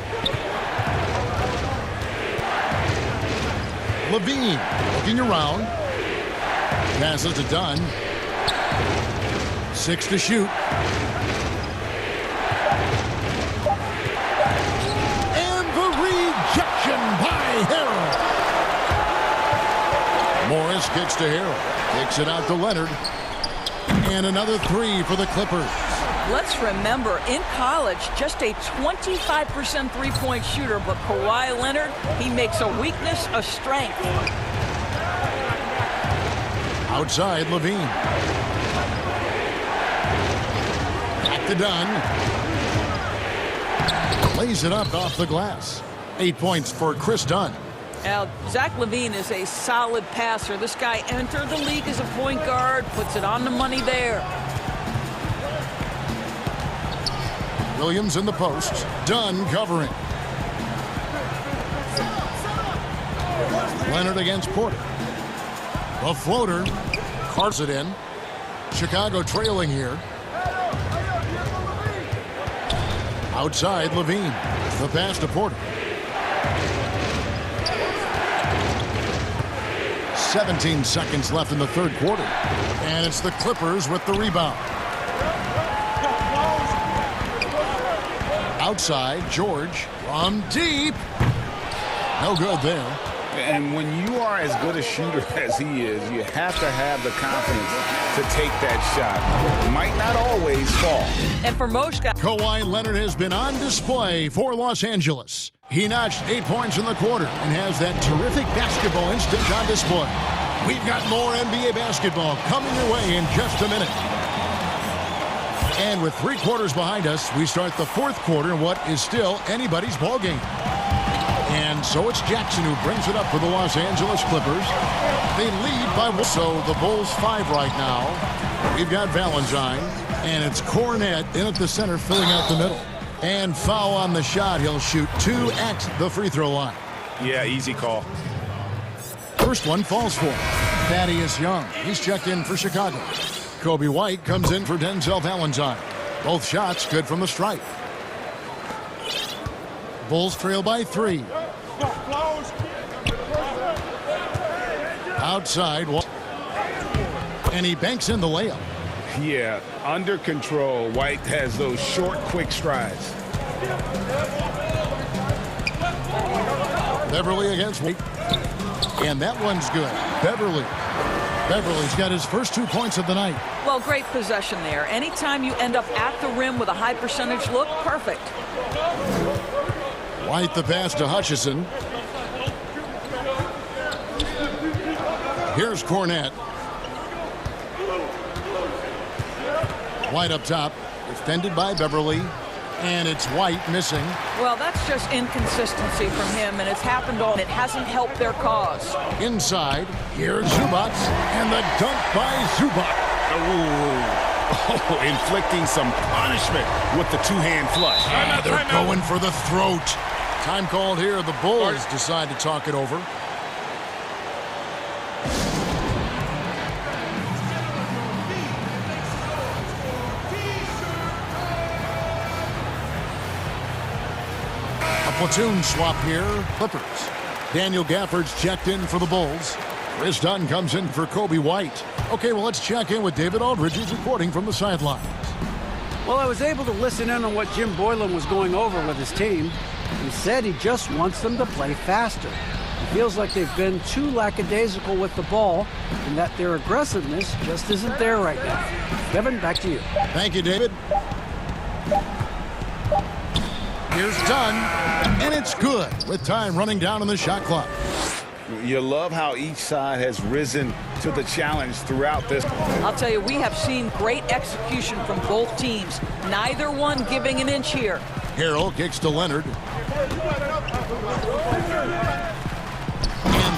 Levine looking around. Passes to Dunn. 6 to shoot. And the rejection by Harrell. Morris kicks to Harrell. Kicks it out to Leonard. And another three for the Clippers. Let's remember, in college, just a 25% three-point shooter, but Kawhi Leonard, he makes a weakness a strength. Outside, Levine. Back to Dunn. Lays it up off the glass. 8 points for Chris Dunn. Now, Zach LaVine is a solid passer. This guy entered the league as a point guard, puts it on the money there. Williams in the post. Dunn covering. Leonard against Porter. A floater. Carves it in. Chicago trailing here. Outside, Levine. The pass to Porter. 17 seconds left in the third quarter. And it's the Clippers with the rebound. Outside, George from deep. No good there. And when you are as good a shooter as he is, you have to have the confidence to take that shot. It might not always fall. And for most guys, Kawhi Leonard has been on display for Los Angeles. He notched 8 points in the quarter and has that terrific basketball instinct on display. We've got more NBA basketball coming your way in just a minute. And with 3 quarters behind us, we start the fourth quarter in what is still anybody's ball game. And so it's Jackson who brings it up for the Los Angeles Clippers. They lead by one. So the Bulls 5 right now. We've got Valentine, and it's Cornette in at the center, filling out the middle. And foul on the shot. He'll shoot 2 at the free throw line. Yeah, easy call. First one falls for Thaddeus Young. He's checked in for Chicago. Kobe White comes in for Denzel Valentine. Both shots good from the stripe. Bulls trail by 3. Outside. And he banks in the layup. Yeah, under control. White has those short, quick strides. Beverly against White. And that one's good. Beverly's got his first 2 points of the night. well, great possession there. Anytime you end up at the rim with a high percentage look, perfect. White the pass to Hutchison. Here's Cornette. White up top, defended by Beverly. And it's White missing. Well, that's just inconsistency from him, and it's happened all. It hasn't helped their cause. Inside, here's Zubac, and the dunk by Zubac. Oh, inflicting some punishment with the two-hand flush. They're going for the throat. Time called here. The Bulls decide to talk it over. Platoon swap here. Clippers. Daniel Gafford's checked in for the Bulls. Chris Dunn comes in for Kobe White. Okay, well, let's check in with David Aldridge, who's reporting from the sidelines. Well, I was able to listen in on what Jim Boylan was going over with his team. He said he just wants them to play faster. He feels like they've been too lackadaisical with the ball and that their aggressiveness just isn't there right now. Kevin, back to you. Thank you, David. Here's Dunn, and it's good with time running down on the shot clock. You love how each side has risen to the challenge throughout this. I'll tell you, we have seen great execution from both teams. Neither one giving an inch here. Harrell kicks to Leonard. And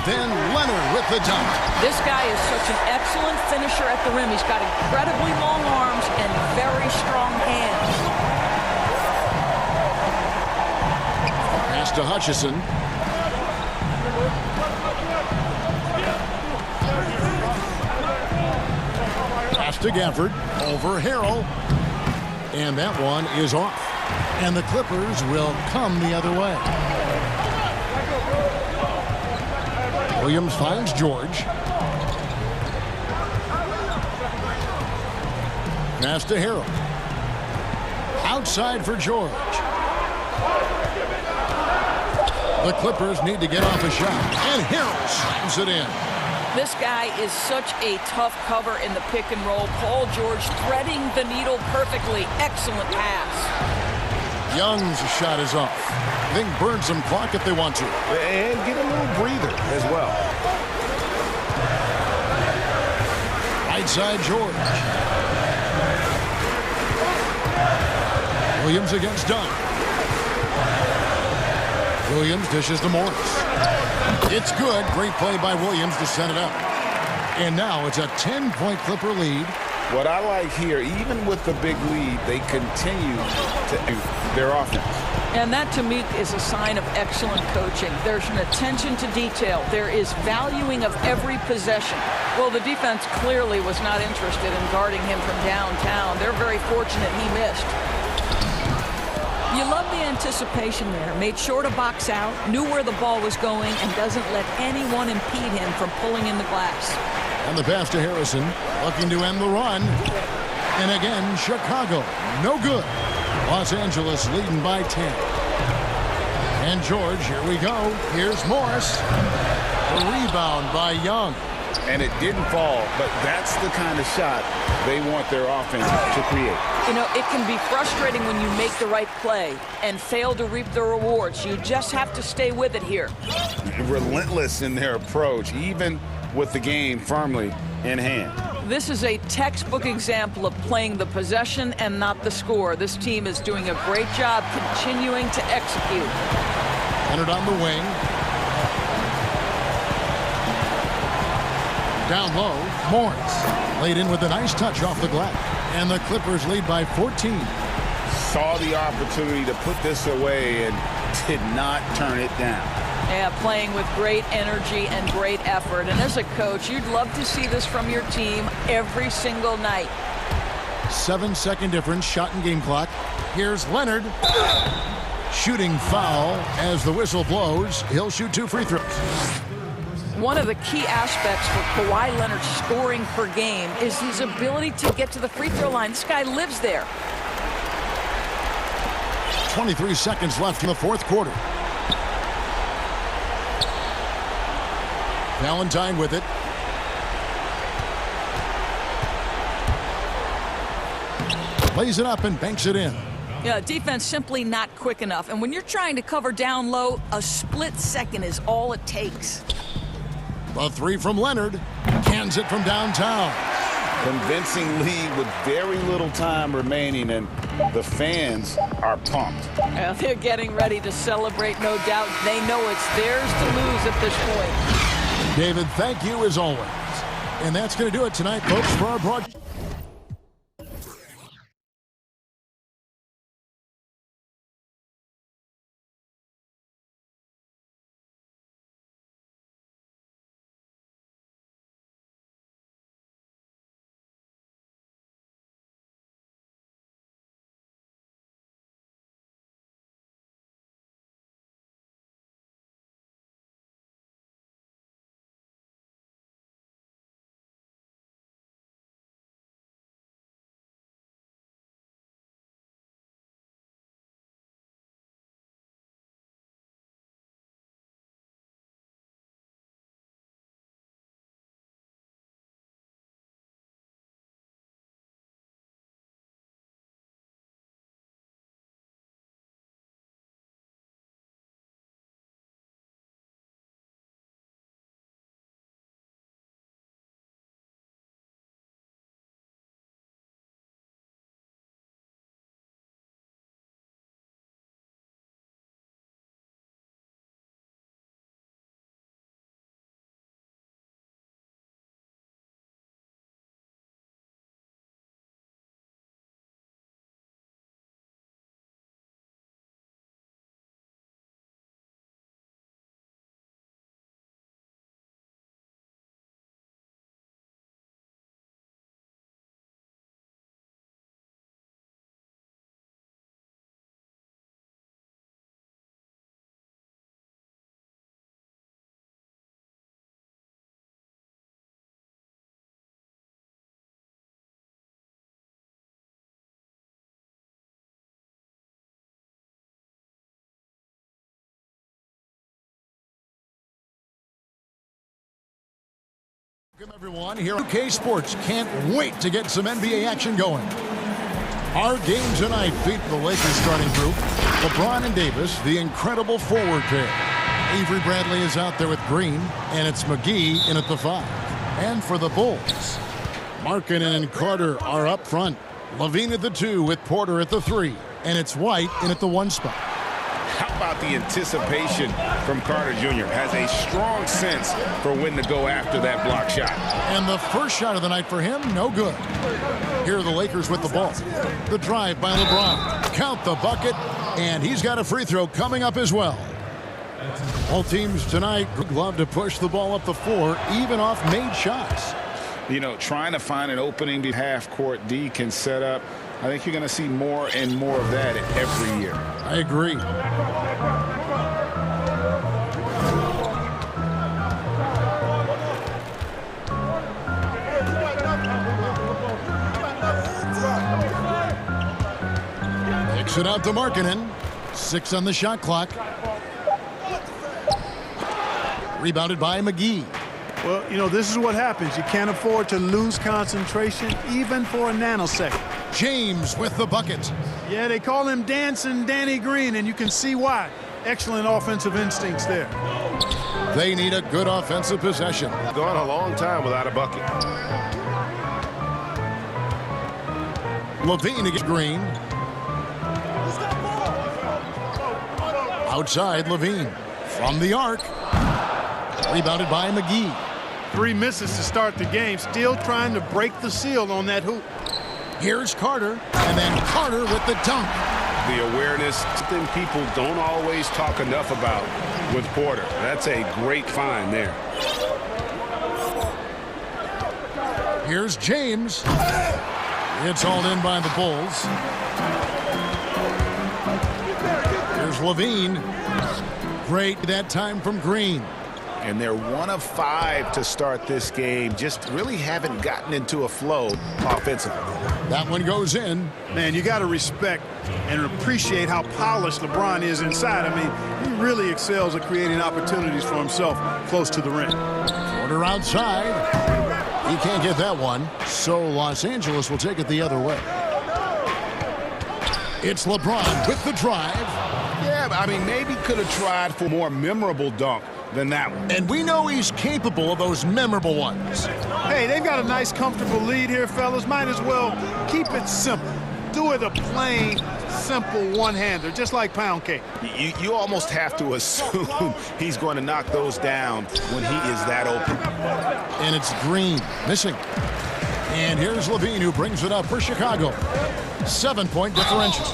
then Leonard with the dunk. This guy is such an excellent finisher at the rim. He's got incredibly long arms and very strong hands. To Hutchison. Pass to Gafford. Over Harrell. And that one is off. And the Clippers will come the other way. Williams finds George. Pass to Harrell. Outside for George. The Clippers need to get off a shot, and Harrell slams it in. This guy is such a tough cover in the pick and roll. Paul George threading the needle perfectly. Excellent pass. Young's shot is off. They can burn some clock if they want to. And get a little breather as well. Right side, George. Williams against Dunn. Williams dishes to Morris. It's good. Great play by Williams to set it up. And now it's a 10-point Clipper lead. What I like here, even with the big lead, they continue to do their offense. And that, to me, is a sign of excellent coaching. There's an attention to detail. There is valuing of every possession. Well, the defense clearly was not interested in guarding him from downtown. They're very fortunate he missed. You love the anticipation there. Made sure to box out, knew where the ball was going, and doesn't let anyone impede him from pulling in the glass. And the pass to Harrison, looking to end the run. And again, Chicago, no good. Los Angeles leading by 10. And George, here we go. Here's Morris. The rebound by Young. And it didn't fall, but that's the kind of shot they want their offense to create. You know, it can be frustrating when you make the right play and fail to reap the rewards. You just have to stay with it here. Relentless in their approach, even with the game firmly in hand. This is a textbook example of playing the possession and not the score. This team is doing a great job continuing to execute. Leonard on the wing. Down low, Morris laid in with a nice touch off the glass. And the Clippers lead by 14. Saw the opportunity to put this away and did not turn it down. Yeah, playing with great energy and great effort. And as a coach, you'd love to see this from your team every single night. 7-second difference, shot and game clock. Here's Leonard. Shooting foul as the whistle blows. He'll shoot 2 free throws. One of the key aspects for Kawhi Leonard's scoring per game is his ability to get to the free throw line. This guy lives there. 23 seconds left in the fourth quarter. Valentine with it. Lays it up and banks it in. Yeah, defense simply not quick enough. And when you're trying to cover down low, a split second is all it takes. A 3 from Leonard. Cans it from downtown. Convincing lead with very little time remaining, and the fans are pumped. Well, they're getting ready to celebrate, no doubt. They know it's theirs to lose at this point. David, thank you as always. And that's going to do it tonight, folks, for our broadcast. Welcome, everyone. Here at 2K Sports. Can't wait to get some NBA action going. Our game tonight featured the Lakers starting group. LeBron and Davis, the incredible forward pair. Avery Bradley is out there with Green, and it's McGee in at the 5. And for the Bulls, Markkanen and Carter are up front. LaVine at the 2 with Porter at the 3. And it's White in at the 1 spot. How about the anticipation from Carter Jr.? Has a strong sense for when to go after that block shot. And the first shot of the night for him, no good. Here are the Lakers with the ball. The drive by LeBron. Count the bucket, and he's got a free throw coming up as well. All teams tonight love to push the ball up the floor, even off made shots. You know, trying to find an opening to half-court D can set up. I think you're going to see more and more of that every year. I agree. Kicks it out to Markkanen. 6 on the shot clock. Rebounded by McGee. Well, you know, this is what happens. You can't afford to lose concentration even for a nanosecond. James with the bucket. Yeah, they call him Dancing Danny Green, and you can see why. Excellent offensive instincts there. They need a good offensive possession. Gone a long time without a bucket. LaVine against Green. Outside LaVine. From the arc. Rebounded by McGee. 3 misses to start the game. Still trying to break the seal on that hoop. Here's Carter, and then Carter with the dunk. The awareness, something people don't always talk enough about with Porter. That's a great find there. Here's James. It's hauled in by the Bulls. Here's LaVine. Great that time from Green. And they're 1 of 5 to start this game. Just really haven't gotten into a flow offensively. That one goes in. Man, you got to respect and appreciate how polished LeBron is inside. I mean, he really excels at creating opportunities for himself close to the rim. Porter outside. He can't get that one, so Los Angeles will take it the other way. It's LeBron with the drive. Yeah, I mean, maybe could have tried for a more memorable dunk than that one. And we know he's capable of those memorable ones. Hey, they've got a nice, comfortable lead here, fellas. Might as well keep it simple. Do it a plain, simple one-hander, just like pound cake. You almost have to assume he's going to knock those down when he is that open. And it's Green missing. And here's Levine, who brings it up for Chicago. 7-point differential.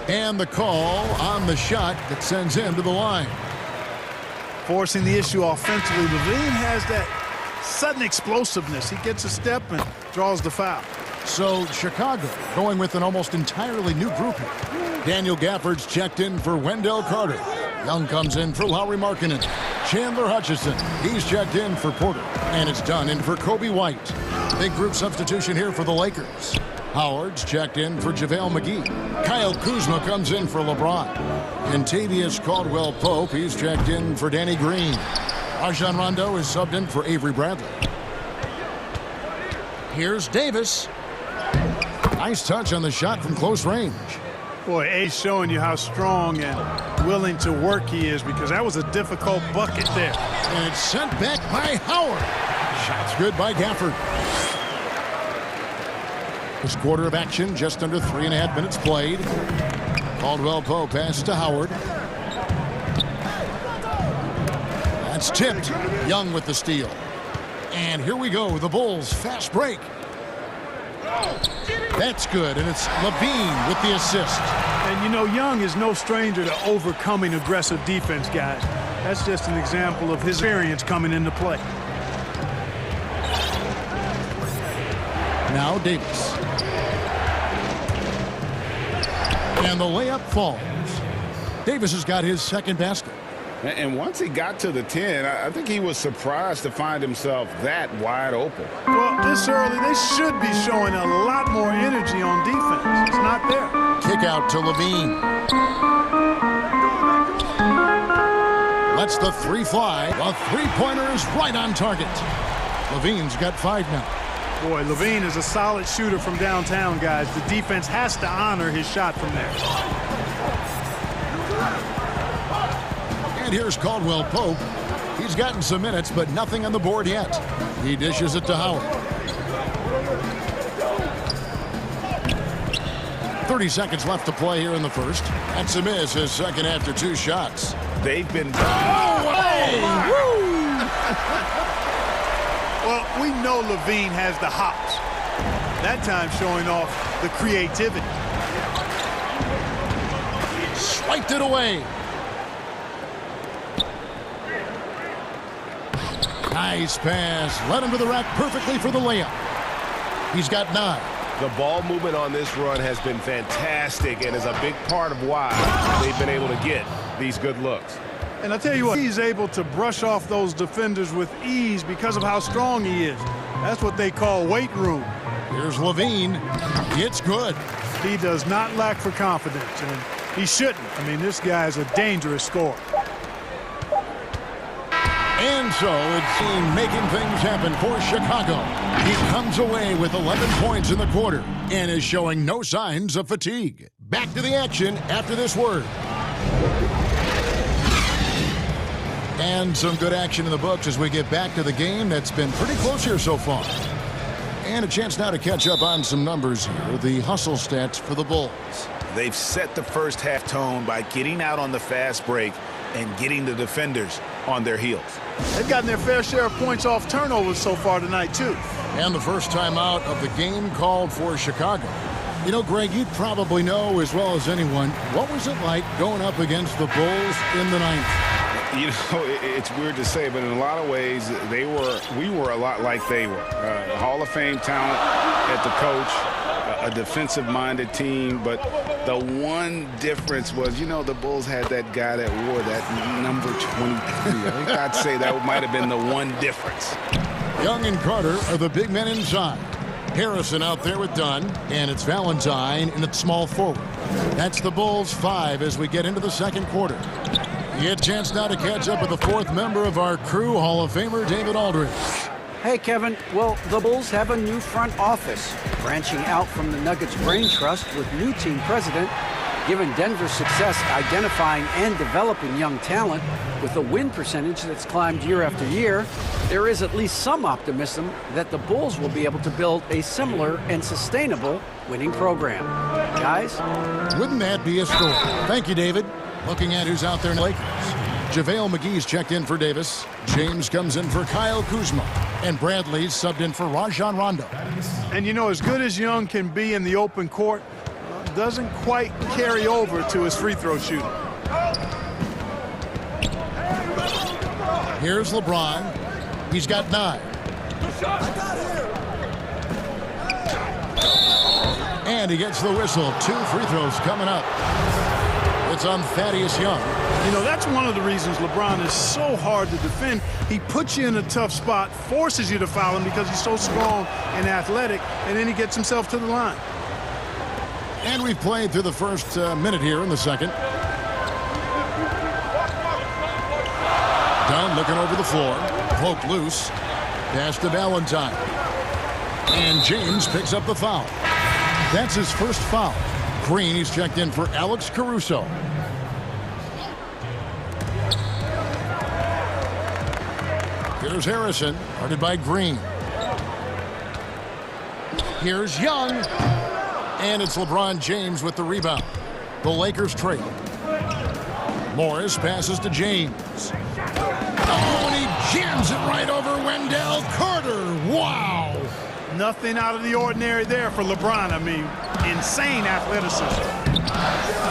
And the call on the shot that sends him to the line. Forcing the issue offensively, Levine has that sudden explosiveness. He gets a step and draws the foul. So Chicago going with an almost entirely new group here. Daniel Gafford's checked in for Wendell Carter. Young comes in for Lauri Markkanen. Chandler Hutchison, he's checked in for Porter. And it's done in for Kobe White. Big group substitution here for the Lakers. Howard's checked in for JaVale McGee. Kyle Kuzma comes in for LeBron. And Tavius Caldwell-Pope, he's checked in for Danny Green. Rajon Rondo is subbed in for Avery Bradley. Here's Davis. Nice touch on the shot from close range. Boy, A's showing you how strong and willing to work he is, because that was a difficult bucket there. And it's sent back by Howard. Shot's good by Gafford. This quarter of action, just under 3.5 minutes played. Caldwell-Pope pass to Howard. That's tipped. Young with the steal. And here we go, the Bulls fast break. That's good, and it's Levine with the assist. And you know, Young is no stranger to overcoming aggressive defense, guys. That's just an example of his experience coming into play. Now Davis. And the layup falls. Davis has got his second basket. And once he got to the 10, I think he was surprised to find himself that wide open. Well, this early, they should be showing a lot more energy on defense. It's not there. Kick out to Levine. Lets the three fly. A three-pointer is right on target. Levine's got 5 now. Boy, Levine is a solid shooter from downtown, guys. The defense has to honor his shot from there. And here's Caldwell-Pope. He's gotten some minutes, but nothing on the board yet. He dishes it to Howard. 30 seconds left to play here in the first. That's a miss, his second after 2 shots. They've been... Well, we know Levine has the hops. That time showing off the creativity. Swiped it away. Nice pass. Led him to the rack perfectly for the layup. He's got 9. The ball movement on this run has been fantastic and is a big part of why they've been able to get these good looks. And I'll tell you what, he's able to brush off those defenders with ease because of how strong he is. That's what they call weight room. Here's Levine. It's good. He does not lack for confidence, and he shouldn't. I mean, this guy's a dangerous scorer. And so it's making things happen for Chicago. He comes away with 11 points in the quarter and is showing no signs of fatigue. Back to the action after this word. And some good action in the books as we get back to the game that's been pretty close here so far. And a chance now to catch up on some numbers here. The hustle stats for the Bulls. They've set the first half tone by getting out on the fast break and getting the defenders on their heels. They've gotten their fair share of points off turnovers so far tonight, too. And the first time out of the game called for Chicago. You know, Greg, you'd probably know as well as anyone, what was it like going up against the Bulls in the 9th? You know, it's weird to say, but in a lot of ways, we were a lot like they were. Hall of Fame talent at the coach, a defensive-minded team, but the one difference was, you know, the Bulls had that guy that wore that number 23. I think I'd say that might have been the one difference. Young and Carter are the big men inside. Harrison out there with Dunn, and it's Valentine in its small forward. That's the Bulls 5 as we get into the second quarter. You get a chance now to catch up with the 4th member of our crew, Hall of Famer David Aldridge. Hey, Kevin. Well, the Bulls have a new front office, branching out from the Nuggets Brain Trust with new team president Given Denver's success identifying and developing young talent with a win percentage that's climbed year after year, there is at least some optimism that the Bulls will be able to build a similar and sustainable winning program. Guys? Wouldn't that be a story? Thank you, David. Looking at who's out there in the Lakers. JaVale McGee's checked in for Davis. James comes in for Kyle Kuzma. And Bradley's subbed in for Rajon Rondo. And you know, as good as Young can be in the open court, doesn't quite carry over to his free throw shooting. Here's LeBron. He's got 9. And he gets the whistle. 2 free throws coming up. It's on Thaddeus Young. You know, that's one of the reasons LeBron is so hard to defend. He puts you in a tough spot, forces you to foul him because he's so strong and athletic, and then he gets himself to the line. And we've played through the first minute here in the second. Dunn looking over the floor. Poked loose. Pass to Valentine. And James picks up the foul. That's his first foul. Green, he's checked in for Alex Caruso. Here's Harrison, guarded by Green. Here's Young. And it's LeBron James with the rebound. The Lakers trail. Morris passes to James. Oh, and he jams it right over Wendell Carter. Wow. Nothing out of the ordinary there for LeBron. I mean, insane athleticism.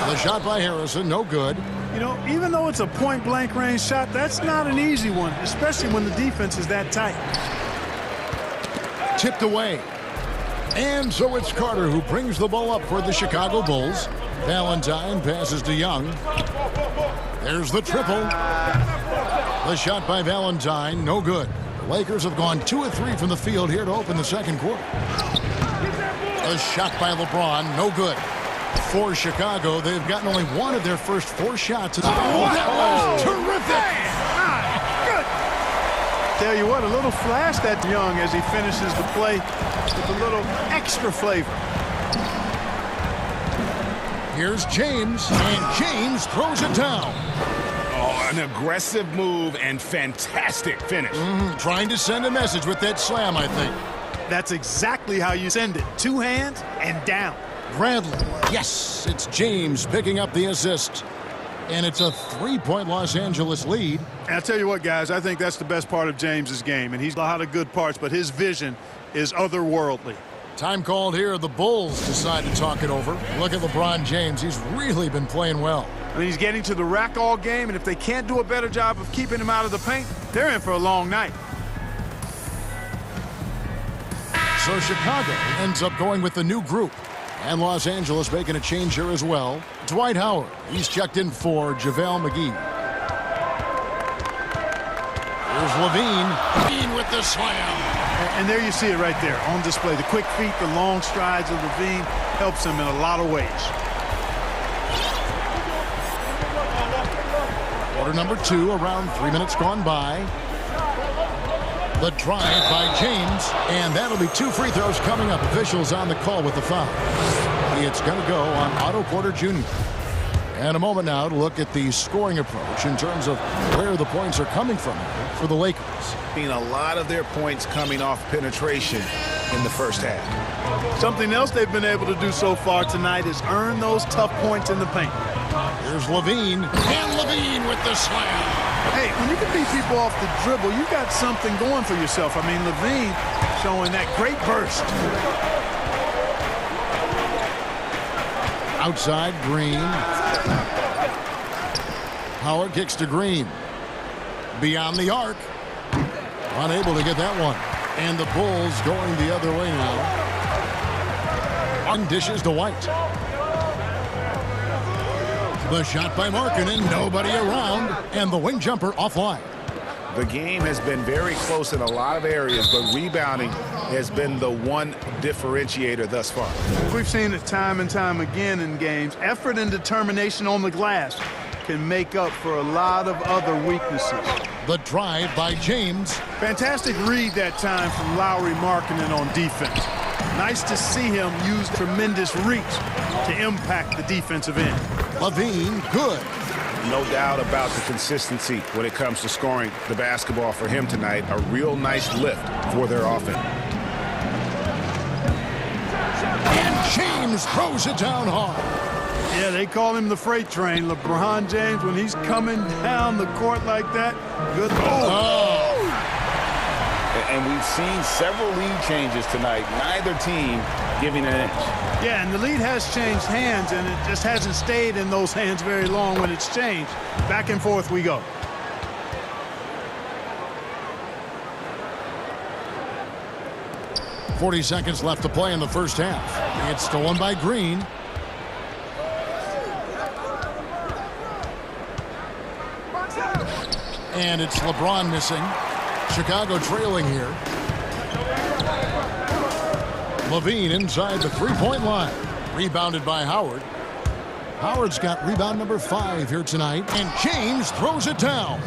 The shot by Harrison, no good. You know, even though it's a point-blank range shot, that's not an easy one, especially when the defense is that tight. Tipped away. And so it's Carter who brings the ball up for the Chicago Bulls. Valentine passes to Young. There's the triple. The shot by Valentine, no good. The Lakers have gone 2 of 3 from the field here to open the second quarter. A shot by LeBron, no good. For Chicago, they've gotten only 1 of their first 4 shots. Oh, that was terrific! Good. Tell you what, a little flash that Young as he finishes the play with a little extra flavor. Here's James, and James throws it down. Oh, an aggressive move and fantastic finish. Trying to send a message with that slam, I think. That's exactly how you send it. 2 hands and down. Bradley. Yes, it's James picking up the assist. And it's a 3-point Los Angeles lead. And I'll tell you what, guys, I think that's the best part of James's game. And he's a lot of good parts, but his vision is otherworldly. Time called here. The Bulls decide to talk it over. Look at LeBron James. He's really been playing well. I mean, he's getting to the rack all game, and if they can't do a better job of keeping him out of the paint, they're in for a long night. So Chicago ends up going with the new group. And Los Angeles making a change here as well. Dwight Howard, he's checked in for JaVale McGee. Here's Levine. Levine with the slam. And there you see it right there on display. The quick feet, the long strides of Levine helps him in a lot of ways. Quarter number 2, around 3 minutes gone by. The drive by James, and that'll be 2 free throws coming up. Officials on the call with the foul. It's going to go on Otto Porter Jr. And a moment now to look at the scoring approach in terms of where the points are coming from for the Lakers. Seeing a lot of their points coming off penetration in the first half. Something else they've been able to do so far tonight is earn those tough points in the paint. Here's Levine, and Levine with the slam. Hey, when you can beat people off the dribble, you got something going for yourself. I mean, Levine showing that great burst. Outside, Green. Howard kicks to Green. Beyond the arc. Unable to get that one. And the Bulls going the other way now. On dishes to White. The shot by Markkanen, nobody around, and the wing jumper offline. The game has been very close in a lot of areas, but rebounding has been the one differentiator thus far. We've seen it time and time again in games. Effort and determination on the glass can make up for a lot of other weaknesses. The drive by James. Fantastic read that time from Lauri Markkanen on defense. Nice to see him use tremendous reach to impact the defensive end. LaVine, good. No doubt about the consistency when it comes to scoring the basketball for him tonight. A real nice lift for their offense. And James throws it down hard. Yeah, they call him the freight train. LeBron James, when he's coming down the court like that, good. And we've seen several lead changes tonight. Neither team giving an inch. Yeah, and the lead has changed hands, and it just hasn't stayed in those hands very long when it's changed. Back and forth we go. .40 seconds left to play in the first half. It's stolen by Green. And it's LeBron missing. Chicago trailing here. LaVine inside the three-point line. Rebounded by Howard. Howard's got rebound number 5 here tonight. And James throws it down.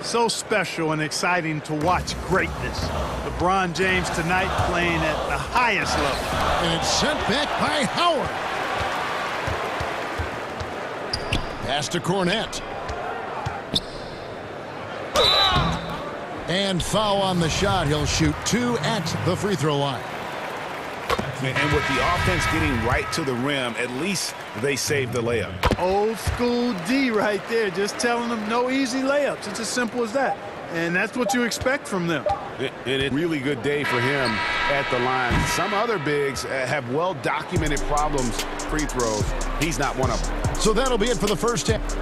So special and exciting to watch greatness. LeBron James tonight playing at the highest level. And it's sent back by Howard. Pass to Cornette. And foul on the shot. He'll shoot 2 at the free throw line. And with the offense getting right to the rim, at least they saved the layup. Old school D right there, just telling them no easy layups. It's as simple as that. And that's what you expect from them. And it's a really good day for him at the line. Some other bigs have well-documented problems, free throws. He's not one of them. So that'll be it for the first half.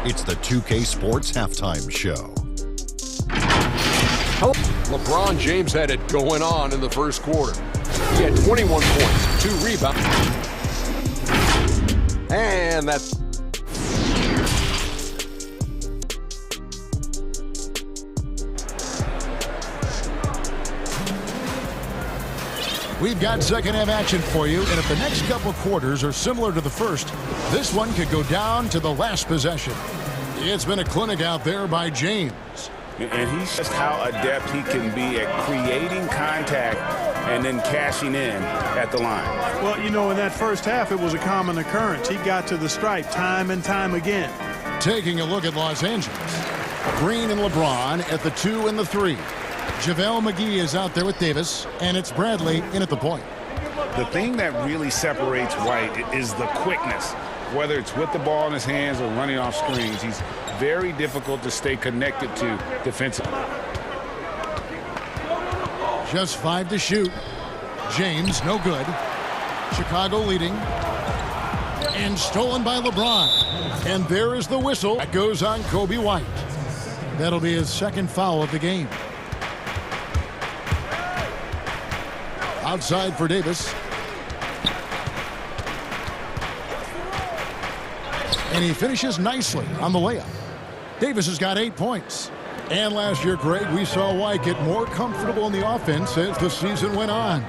It's the 2K Sports Halftime Show. LeBron James had it going on in the first quarter. He had 21 points, 2 rebounds. And that's... We've got second half action for you, and if the next couple quarters are similar to the first, this one could go down to the last possession. It's been a clinic out there by James. And he's just how adept he can be at creating contact and then cashing in at the line. Well, you know, in that first half, it was a common occurrence. He got to the stripe time and time again. Taking a look at Los Angeles. Green and LeBron at the 2 and the 3. JaVale McGee is out there with Davis, and it's Bradley in at the point. The thing that really separates White is the quickness. Whether it's with the ball in his hands or running off screens, he's very difficult to stay connected to defensively. Just 5 to shoot. James, no good. Chicago leading. And stolen by LeBron. And there is the whistle. That goes on Kobe White. That'll be his second foul of the game. Outside for Davis. And he finishes nicely on the layup. Davis has got 8 points. And last year, Greg, we saw White get more comfortable in the offense as the season went on.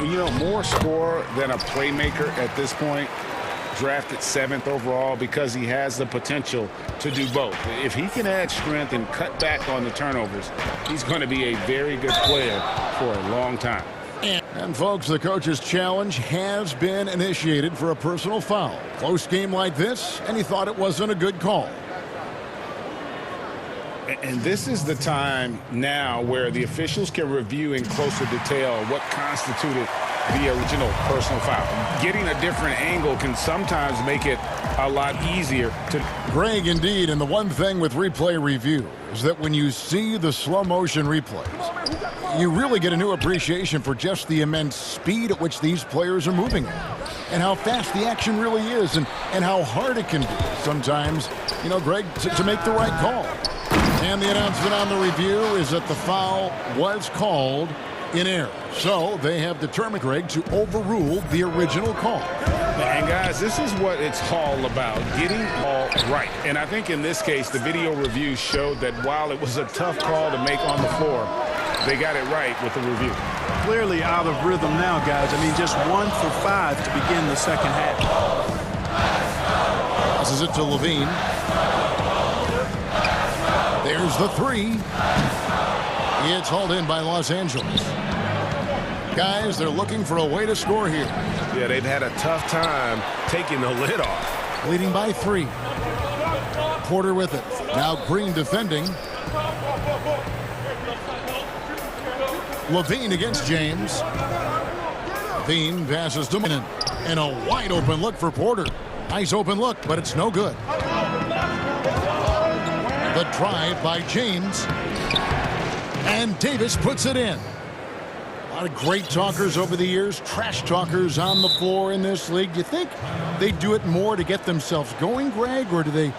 You know, more scorer than a playmaker at this point. Drafted 7th overall because he has the potential to do both. If he can add strength and cut back on the turnovers, he's going to be a very good player for a long time. And folks, the coach's challenge has been initiated for a personal foul. Close game like this, and he thought it wasn't a good call. And this is the time now where the officials can review in closer detail what constituted the original personal foul. Getting a different angle can sometimes make it a lot easier to... Greg, indeed, and the one thing with replay review is that when you see the slow motion replays, you really get a new appreciation for just the immense speed at which these players are moving at, and how fast the action really is, and how hard it can be sometimes, you know, Greg, to make the right call. And the announcement on the review is that the foul was called in error. So they have determined, Greg, to overrule the original call. And guys, this is what it's all about, getting all right. And I think in this case, the video review showed that while it was a tough call to make on the floor, they got it right with the review. Clearly out of rhythm now, guys. I mean, just 1 for 5 to begin the second half. Passes it to LaVine. There's the 3. It's hauled in by Los Angeles. Guys, they're looking for a way to score here. Yeah, they've had a tough time taking the lid off. Leading by 3. Porter with it. Now Green defending. Levine against James. Levine passes to Minen. And a wide open look for Porter. Nice open look, but it's no good. The drive by James. And Davis puts it in. A lot of great talkers over the years, trash talkers on the floor in this league. Do you think they do it more to get themselves going, Greg, or do they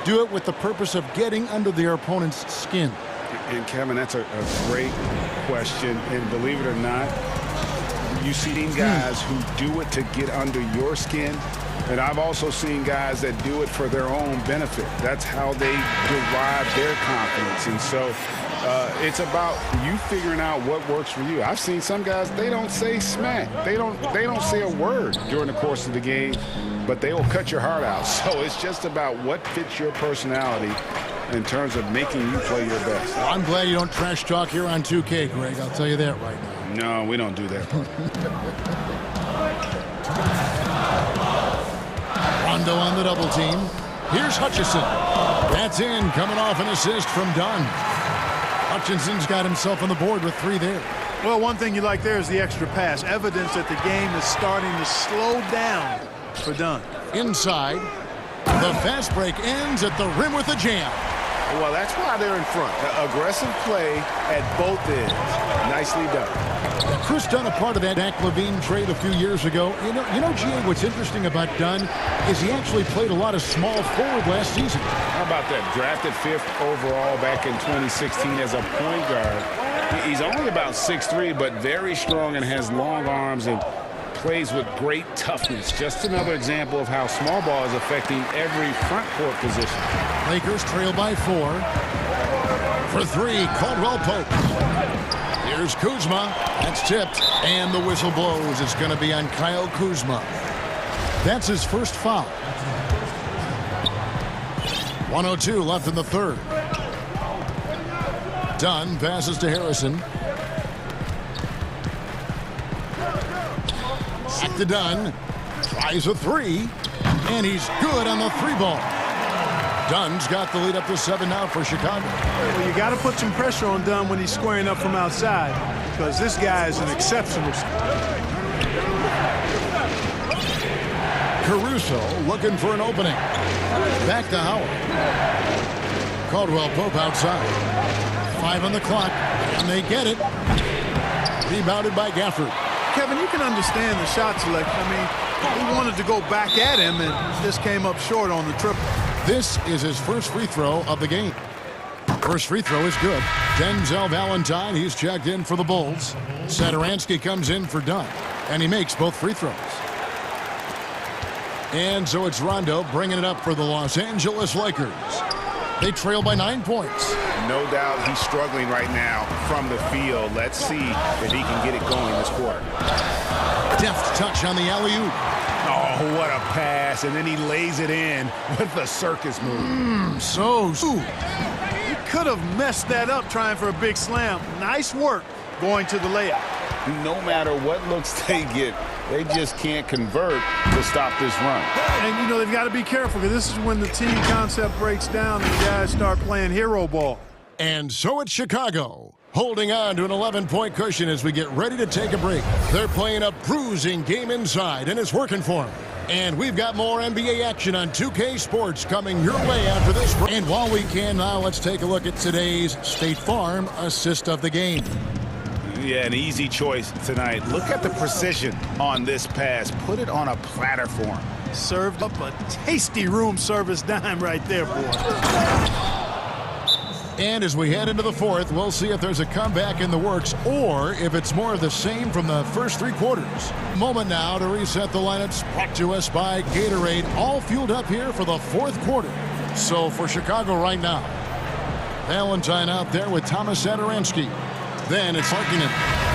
do it with the purpose of getting under their opponent's skin? And Kevin, that's a great question. And believe it or not, you see guys who do it to get under your skin. And I've also seen guys that do it for their own benefit. That's how they derive their confidence. And so it's about you figuring out what works for you. I've seen some guys, they don't say smack. They don't say a word during the course of the game, but they will cut your heart out. So it's just about what fits your personality in terms of making you play your best. Well, I'm glad you don't trash talk here on 2K, Greg. I'll tell you that right now. No, we don't do that. Rondo on the double team. Here's Hutchison. That's in, coming off an assist from Dunn. Hutchinson's got himself on the board with 3 there. Well, one thing you like there is the extra pass. Evidence that the game is starting to slow down for Dunn. Inside. The fast break ends at the rim with a jam. Well, that's why they're in front. Aggressive play at both ends. Nicely done. Chris Dunn, a part of that Zach LaVine trade a few years ago. You know, G.A., what's interesting about Dunn is he actually played a lot of small forward last season. How about that? Drafted 5th overall back in 2016 as a point guard. He's only about 6'3", but very strong and has long arms and plays with great toughness. Just another example of how small ball is affecting every front court position. Lakers trail by 4. For 3, Caldwell Pope. Here's Kuzma. That's tipped. And the whistle blows. It's going to be on Kyle Kuzma. That's his first foul. 1:02 left in the third. Dunn passes to Harrison. Back to Dunn. Tries a 3. And he's good on the 3-ball. Dunn's got the lead up to 7 now for Chicago. Well, you got to put some pressure on Dunn when he's squaring up from outside, because this guy is an exceptional. Caruso looking for an opening. Back to Howard. Caldwell Pope outside. 5 on the clock, and they get it. Rebounded by Gafford. Kevin, you can understand the shot selection. I mean, he wanted to go back at him and just came up short on the triple. This is his first free throw of the game. First free throw is good. Denzel Valentine, he's checked in for the Bulls. Satoransky comes in for Dunn, and he makes both free throws. And so it's Rondo bringing it up for the Los Angeles Lakers. They trail by 9 points. No doubt he's struggling right now from the field. Let's see if he can get it going this quarter. Deft touch on the alley-oop. Oh, what a pass. And then he lays it in with the circus move. He could have messed that up trying for a big slam. Nice work going to the layup. No matter what looks they get, they just can't convert to stop this run. And, you know, they've got to be careful, because this is when the team concept breaks down and the guys start playing hero ball. And so it's Chicago, holding on to an 11-point cushion as we get ready to take a break. They're playing a bruising game inside, and it's working for them. And we've got more NBA action on 2K Sports coming your way after this break. And while we can now, let's take a look at today's State Farm assist of the game. Yeah, an easy choice tonight. Look at the precision on this pass. Put it on a platter for him. Served up a tasty room service dime right there, boy. And as we head into the fourth, we'll see if there's a comeback in the works or if it's more of the same from the first 3 quarters. Moment now to reset the lineups, brought to us by Gatorade, all fueled up here for the 4th quarter. So for Chicago right now, Valentine out there with Thomas Satoransky. Then it's Markkanen,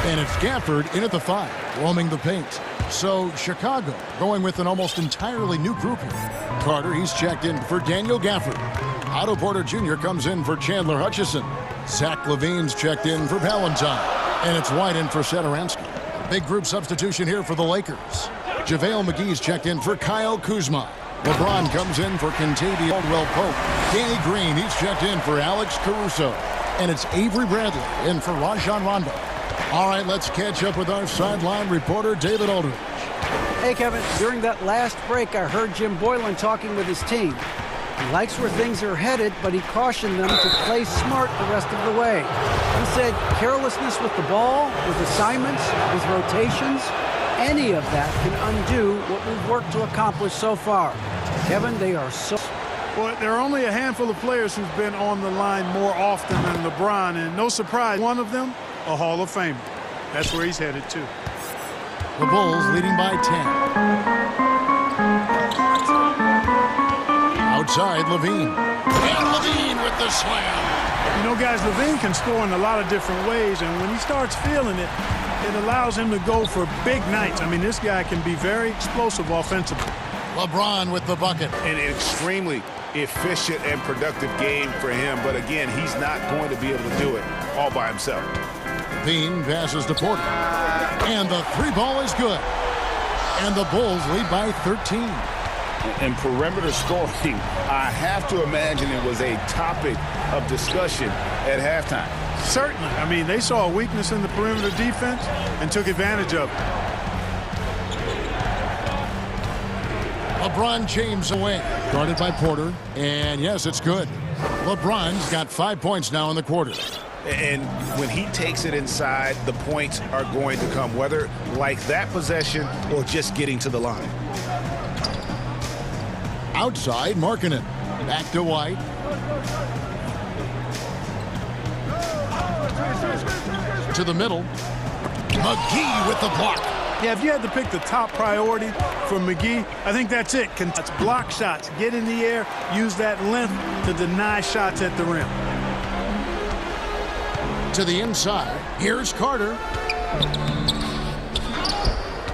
and it's Gafford in at the 5, roaming the paint. So Chicago going with an almost entirely new group here. Carter, he's checked in for Daniel Gafford. Otto Porter Jr. comes in for Chandler Hutchison. Zach LaVine's checked in for Valentine. And it's White in for Satoransky. Big group substitution here for the Lakers. JaVale McGee's checked in for Kyle Kuzma. LeBron comes in for Kentavious Caldwell-Pope. Danny Green, he's checked in for Alex Caruso. And it's Avery Bradley in for Rajon Rondo. All right, let's catch up with our sideline reporter, David Aldridge. Hey, Kevin, during that last break, I heard Jim Boylan talking with his team. He likes where things are headed, but he cautioned them to play smart the rest of the way. He said carelessness with the ball, with assignments, with rotations, any of that can undo what we've worked to accomplish so far. Kevin, they are so... Well, there are only a handful of players who've been on the line more often than LeBron, and no surprise, one of them, a Hall of Famer. That's where he's headed to. The Bulls leading by 10. Outside, LaVine. And LaVine with the slam. You know, guys, LaVine can score in a lot of different ways, and when he starts feeling it, it allows him to go for big nights. I mean, this guy can be very explosive offensively. LeBron with the bucket. An extremely efficient and productive game for him, but again, he's not going to be able to do it all by himself. Bean passes to Porter. And the three ball is good. And the Bulls lead by 13. And perimeter scoring, I have to imagine it was a topic of discussion at halftime. Certainly. I mean, they saw a weakness in the perimeter defense and took advantage of it. LeBron James away. Guarded by Porter. And yes, it's good. LeBron's got 5 points now in the quarter. And when he takes it inside, the points are going to come, whether like that possession or just getting to the line. Outside, Markkanen. Back to White. To the middle. McGee with the block. Yeah, if you had to pick the top priority for McGee, I think that's it. That's block shots. Get in the air, use that length to deny shots at the rim. To the inside. Here's Carter.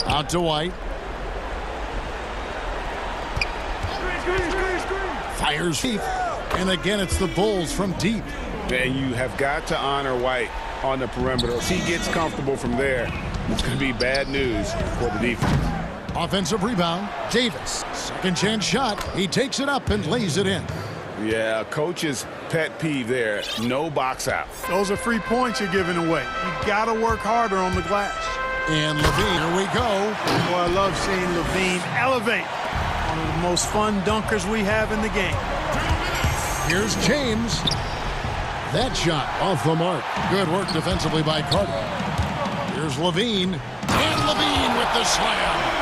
Out to White. Fires deep. And again, it's the Bulls from deep. And you have got to honor White on the perimeter. If he gets comfortable from there, it's going to be bad news for the defense. Offensive rebound. Davis. Second chance shot. He takes it up and lays it in. Yeah, coach's pet peeve there. No box out. Those are free points you're giving away. You got to work harder on the glass. And LaVine, here we go. Boy, I love seeing LaVine elevate. One of the most fun dunkers we have in the game. Here's James. That shot off the mark. Good work defensively by Carter. Here's LaVine. And LaVine with the slam.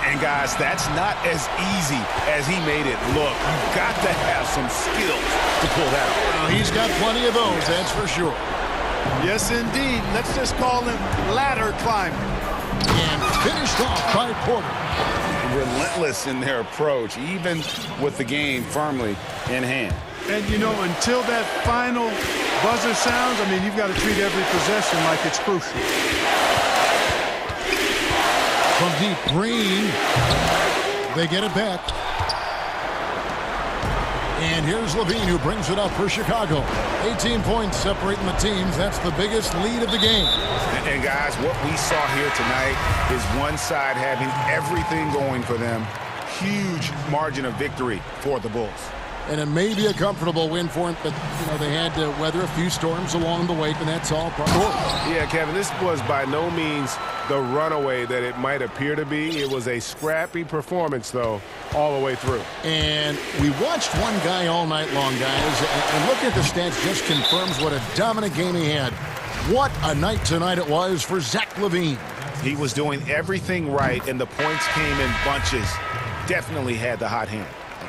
And guys, that's not as easy as he made it look. You've got to have some skills to pull that off. Well, he's got plenty of those, that's for sure. Yes, indeed. Let's just call him ladder climber. And finished off by Porter. Relentless in their approach, even with the game firmly in hand. And, you know, until that final buzzer sounds, I mean, you've got to treat every possession like it's crucial. From deep, Green. They get it back. And here's LaVine, who brings it up for Chicago. 18 points separating the teams. That's the biggest lead of the game. And guys, what we saw here tonight is one side having everything going for them. Huge margin of victory for the Bulls. And it may be a comfortable win for them, but, you know, they had to weather a few storms along the way, and that's all part of it. Yeah, Kevin, this was by no means the runaway that it might appear to be. It was a scrappy performance, though, all the way through. And we watched one guy all night long, guys, and looking at the stats just confirms what a dominant game he had. What a night tonight it was for Zach LaVine. He was doing everything right, and the points came in bunches. Definitely had the hot hand.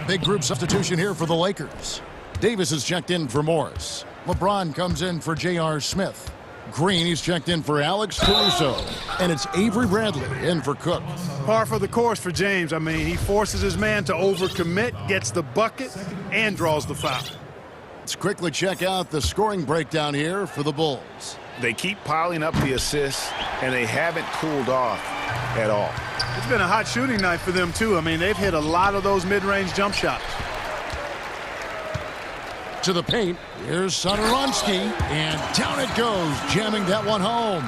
Big group substitution here for the Lakers. Davis is checked in for Morris. LeBron comes in for J.R. Smith. Green, he's checked in for Alex Caruso. And it's Avery Bradley in for Cook. Par for the course for James. I mean, he forces his man to overcommit, gets the bucket, and draws the foul. Let's quickly check out the scoring breakdown here for the Bulls. They keep piling up the assists, and they haven't cooled off at all. It's been a hot shooting night for them, too. I mean, they've hit a lot of those mid-range jump shots. To the paint. Here's Satoransky. And down it goes, jamming that one home.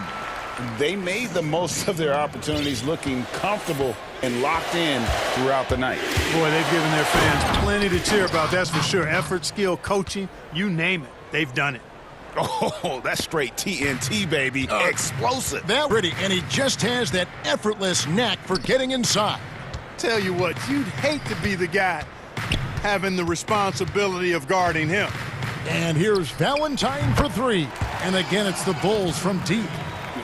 They made the most of their opportunities, looking comfortable and locked in throughout the night. Boy, they've given their fans plenty to cheer about, that's for sure. Effort, skill, coaching, you name it. They've done it. Oh, that's straight TNT, baby. Explosive. That pretty, and he just has that effortless knack for getting inside. Tell you what, you'd hate to be the guy having the responsibility of guarding him. And here's Valentine for three. And again, it's the Bulls from deep.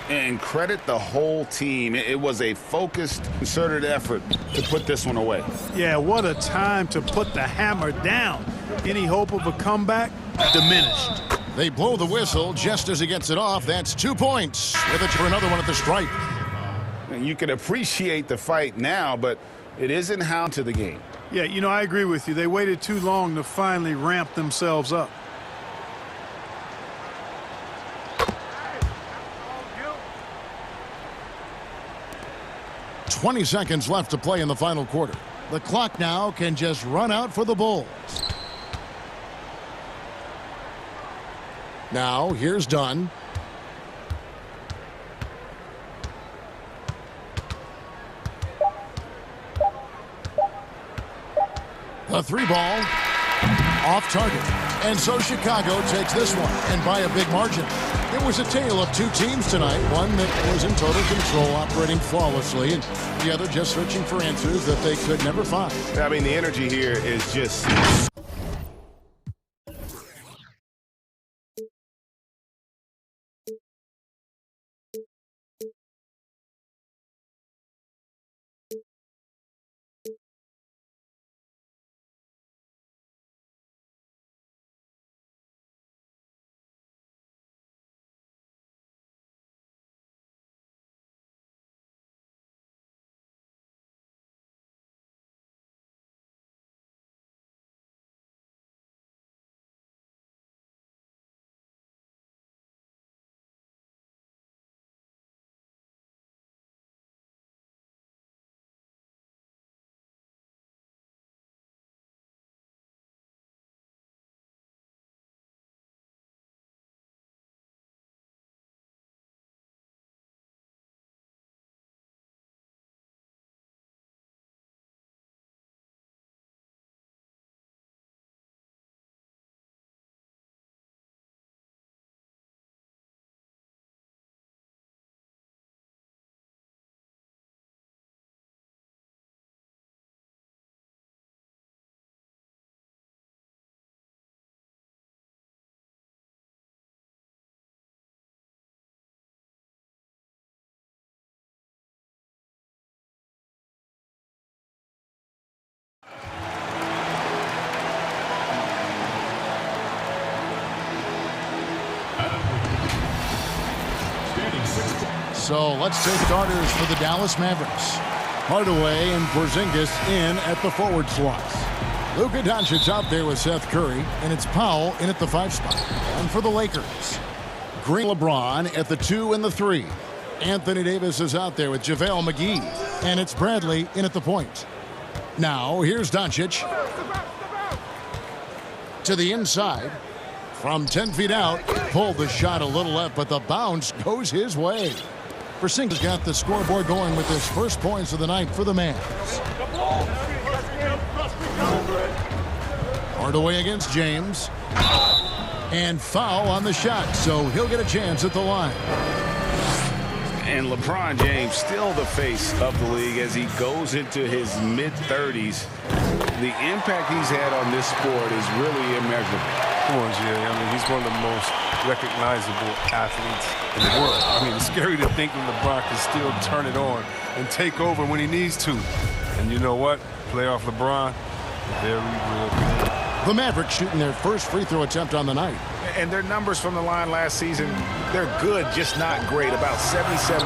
And credit the whole team. It was a focused, concerted effort to put this one away. Yeah, what a time to put the hammer down. Any hope of a comeback? Diminished. They blow the whistle just as he gets it off. That's 2 points. With it for another one at the stripe. And you can appreciate the fight now, but it isn't how to the game. Yeah, you know, I agree with you. They waited too long to finally ramp themselves up. "20 seconds left to play in the final quarter. The clock now can just run out for the Bulls. Now, here's Dunn. The three ball off target. And so Chicago takes this one, and by a big margin. It was a tale of two teams tonight, one that was in total control, operating flawlessly, and the other just searching for answers that they could never find. I mean, the energy here is just... So let's take starters for the Dallas Mavericks. Hardaway and Porzingis in at the forward slots. Luka Doncic out there with Seth Curry, and it's Powell in at the 5 spot. And for the Lakers, Green LeBron at the 2 and the 3. Anthony Davis is out there with JaVale McGee, and it's Bradley in at the point. Now here's Doncic to the inside. From 10 feet out, pulled the shot a little left, but the bounce goes his way. Porzingis got the scoreboard going with his first points of the night for the Mavs. Hardaway against James. And foul on the shot, so he'll get a chance at the line. And LeBron James still the face of the league as he goes into his mid-30s. The impact he's had on this sport is really immeasurable. Come on, Jerry. I mean, he's one of the most recognizable athletes in the world. I mean, it's scary to think that LeBron can still turn it on and take over when he needs to. And you know what? Playoff LeBron, very real. The Mavericks shooting their first free throw attempt on the night. And their numbers from the line last season, they're good, just not great. About 77%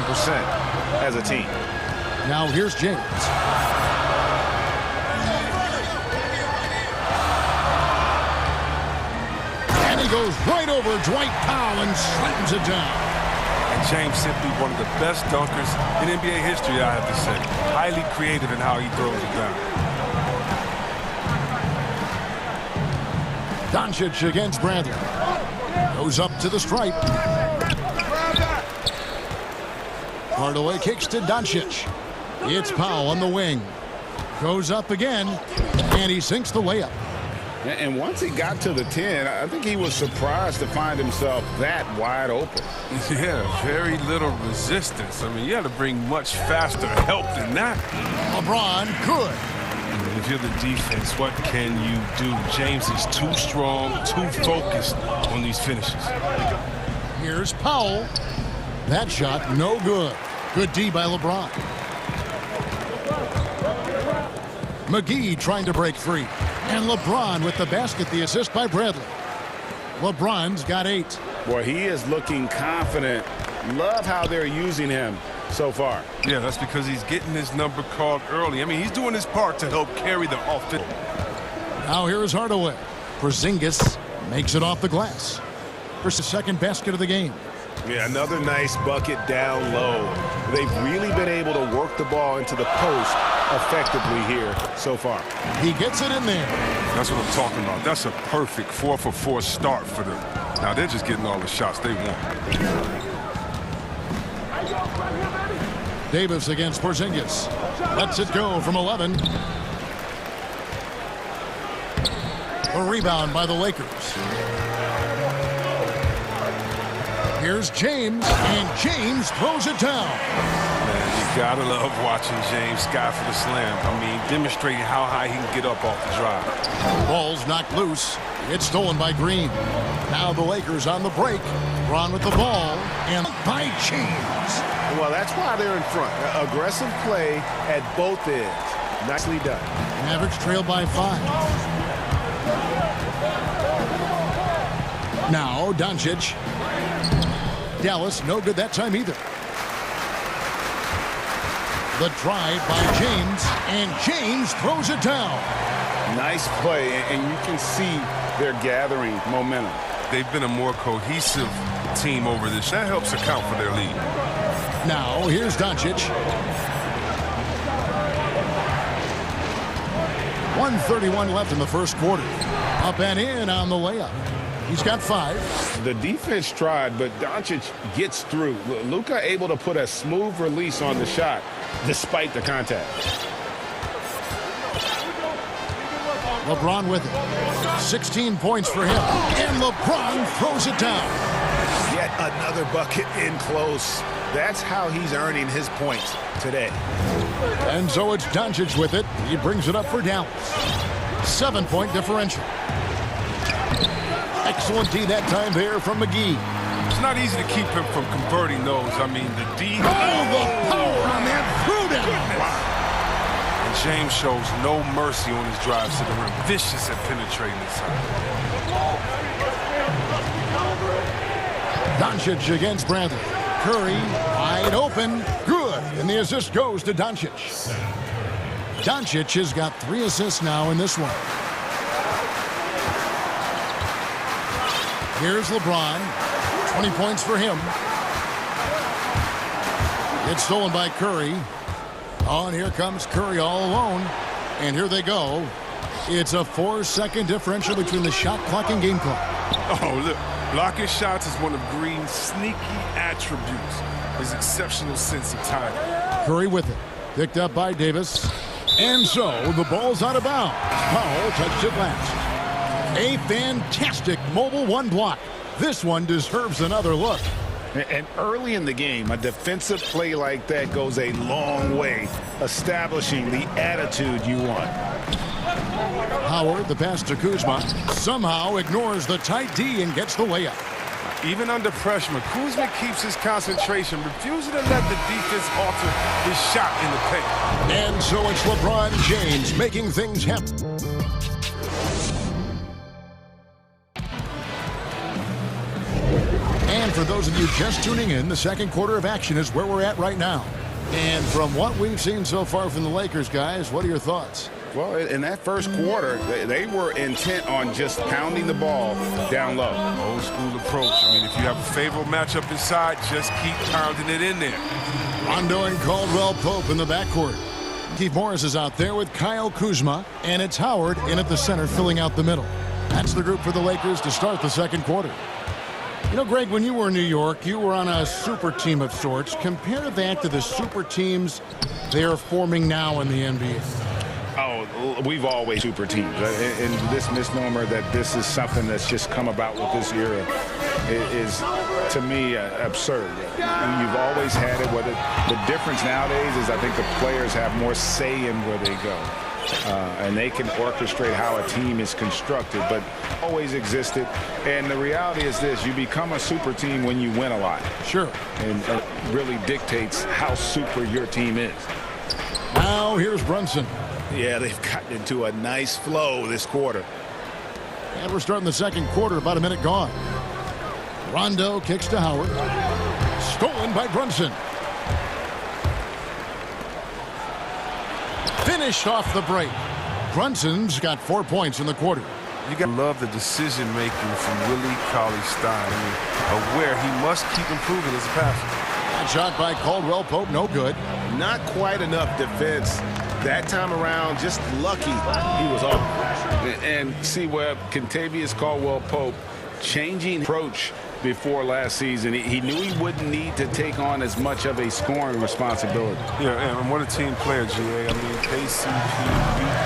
as a team. Now here's James. And he goes right over Dwight Powell and slams it down. And James simply one of the best dunkers in NBA history, I have to say. Highly creative in how he throws it down. Doncic against Bradley. Goes up to the stripe. Hardaway kicks to Doncic. It's Powell on the wing. Goes up again, and he sinks the layup. And once he got to the 10, I think he was surprised to find himself that wide open. Yeah, very little resistance. I mean, you had to bring much faster help than that. LeBron, good. If you're the defense, what can you do? James is too strong, too focused on these finishes. Here's Powell. That shot, no good. Good D by LeBron. McGee trying to break free. And LeBron with the basket, the assist by Bradley. LeBron's got 8. Boy, he is looking confident. Love how they're using him so far. Yeah, that's because he's getting his number called early. I mean, he's doing his part to help carry the offense. Now here's Hardaway. Porzingis makes it off the glass. First the second basket of the game. Yeah, another nice bucket down low. They've really been able to work the ball into the post effectively here so far. He gets it in there. That's what I'm talking about. That's a perfect 4-for-4 start for them. Now they're just getting all the shots they want. Davis against Porzingis. Lets it go from 11. A rebound by the Lakers. Here's James, and James throws it down. Man, you gotta love watching James sky for the slam. I mean, demonstrating how high he can get up off the drive. Ball's knocked loose. It's stolen by Green. Now the Lakers on the break. Ron with the ball, and by James. Well, that's why they're in front. Aggressive play at both ends. Nicely done. Mavericks trail by 5. Now Doncic. Dallas, no good that time either. The drive by James, and James throws it down. Nice play, and you can see they're gathering momentum. They've been a more cohesive team over this. That helps account for their lead. Now, here's Doncic. 1:31 left in the first quarter. Up and in on the layup. He's got 5. The defense tried, but Doncic gets through. Luka able to put a smooth release on the shot despite the contact. LeBron with it. 16 points for him. And LeBron throws it down. Yet another bucket in close. That's how he's earning his points today. And so it's Doncic with it. He brings it up for Dallas. 7-point differential. Excellent D that time there from McGee. It's not easy to keep him from converting those. I mean, the D. Oh, the power on that through down. And James shows no mercy on his drives to the rim. Vicious at penetrating inside. Doncic against Bradley. Curry wide open. Good. And the assist goes to Doncic. Doncic has got 3 assists now in this one. Here's LeBron. 20 points for him. It's stolen by Curry. Oh, and here comes Curry all alone. And here they go. It's a 4-second differential between the shot clock and game clock. Oh, look. Blocking shots is one of Green's sneaky attributes. His exceptional sense of timing. Curry with it. Picked up by Davis. And so the ball's out of bounds. Powell touched it last. A fantastic mobile 1 block. This one deserves another look. And early in the game, a defensive play like that goes a long way, establishing the attitude you want. Howard, the pass to Kuzma, somehow ignores the tight D and gets the layup. Even under pressure, Kuzma keeps his concentration, refusing to let the defense alter his shot in the paint. And so it's LeBron James making things happen. And for those of you just tuning in, the second quarter of action is where we're at right now. And from what we've seen so far from the Lakers, guys, what are your thoughts? Well, in that first quarter, they were intent on just pounding the ball down low. Old school approach. I mean, if you have a favorable matchup inside, just keep pounding it in there. Rondo and Caldwell Pope in the backcourt. Keith Morris is out there with Kyle Kuzma, and it's Howard in at the center filling out the middle. That's the group for the Lakers to start the second quarter. You know, Greg, when you were in New York, you were on a super team of sorts. Compare that to the super teams they are forming now in the NBA. Oh, we've always super teams. And this misnomer that this is something that's just come about with this era is, to me, absurd. You've always had it. Whether the difference nowadays is I think the players have more say in where they go. And they can orchestrate how a team is constructed, but always existed. And the reality is this: you become a super team when you win a lot. Sure. And it really dictates how super your team is. Now here's Brunson. Yeah, they've gotten into a nice flow this quarter. And we're starting the second quarter, about a minute gone. Rondo kicks to Howard. Stolen by Brunson. Finished off the break. Brunson's got 4 points in the quarter. You got to love the decision-making from Willie Cauley-Stein. Aware he must keep improving as a passer. That shot by Caldwell Pope, no good. Not quite enough defense. That time around, just lucky he was off. And see where Kentavious Caldwell-Pope changing approach before last season. He knew he wouldn't need to take on as much of a scoring responsibility. Yeah, and what a team player, G.A. I mean, KCP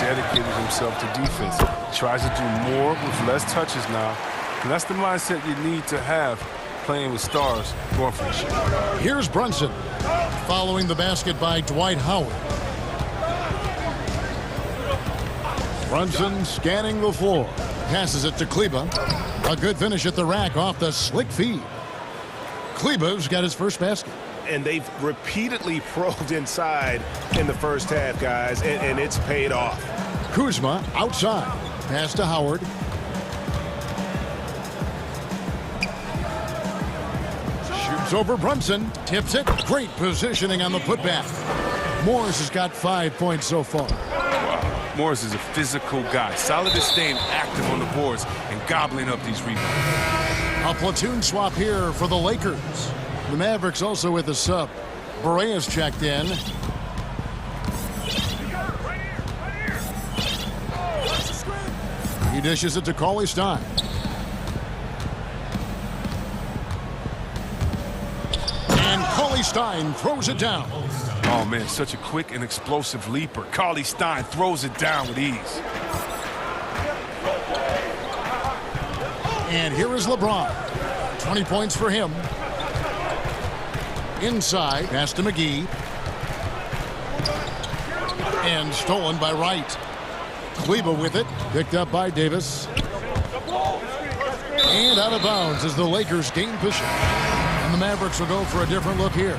rededicated himself to defense. Tries to do more with less touches now. And that's the mindset you need to have playing with stars going for the shot. Here's Brunson following the basket by Dwight Howard. Brunson scanning the floor. Passes it to Kleber. A good finish at the rack off the slick feed. Kleber's got his first basket. And they've repeatedly probed inside in the first half, guys, and it's paid off. Kuzma outside. Pass to Howard. Shoots over Brunson. Tips it. Great positioning on the putback. Morris has got 5 points so far. Morris is a physical guy, solid at staying active on the boards and gobbling up these rebounds. A platoon swap here for the Lakers. The Mavericks also with a sub. Barea checked in. He dishes it to Cauley-Stein. And Cauley-Stein throws it down. Oh, man, such a quick and explosive leaper. Cauley-Stein throws it down with ease. And here is LeBron. 20 points for him. Inside, pass to McGee. And stolen by Wright. Kleber with it, picked up by Davis. And out of bounds as the Lakers gain position. And the Mavericks will go for a different look here.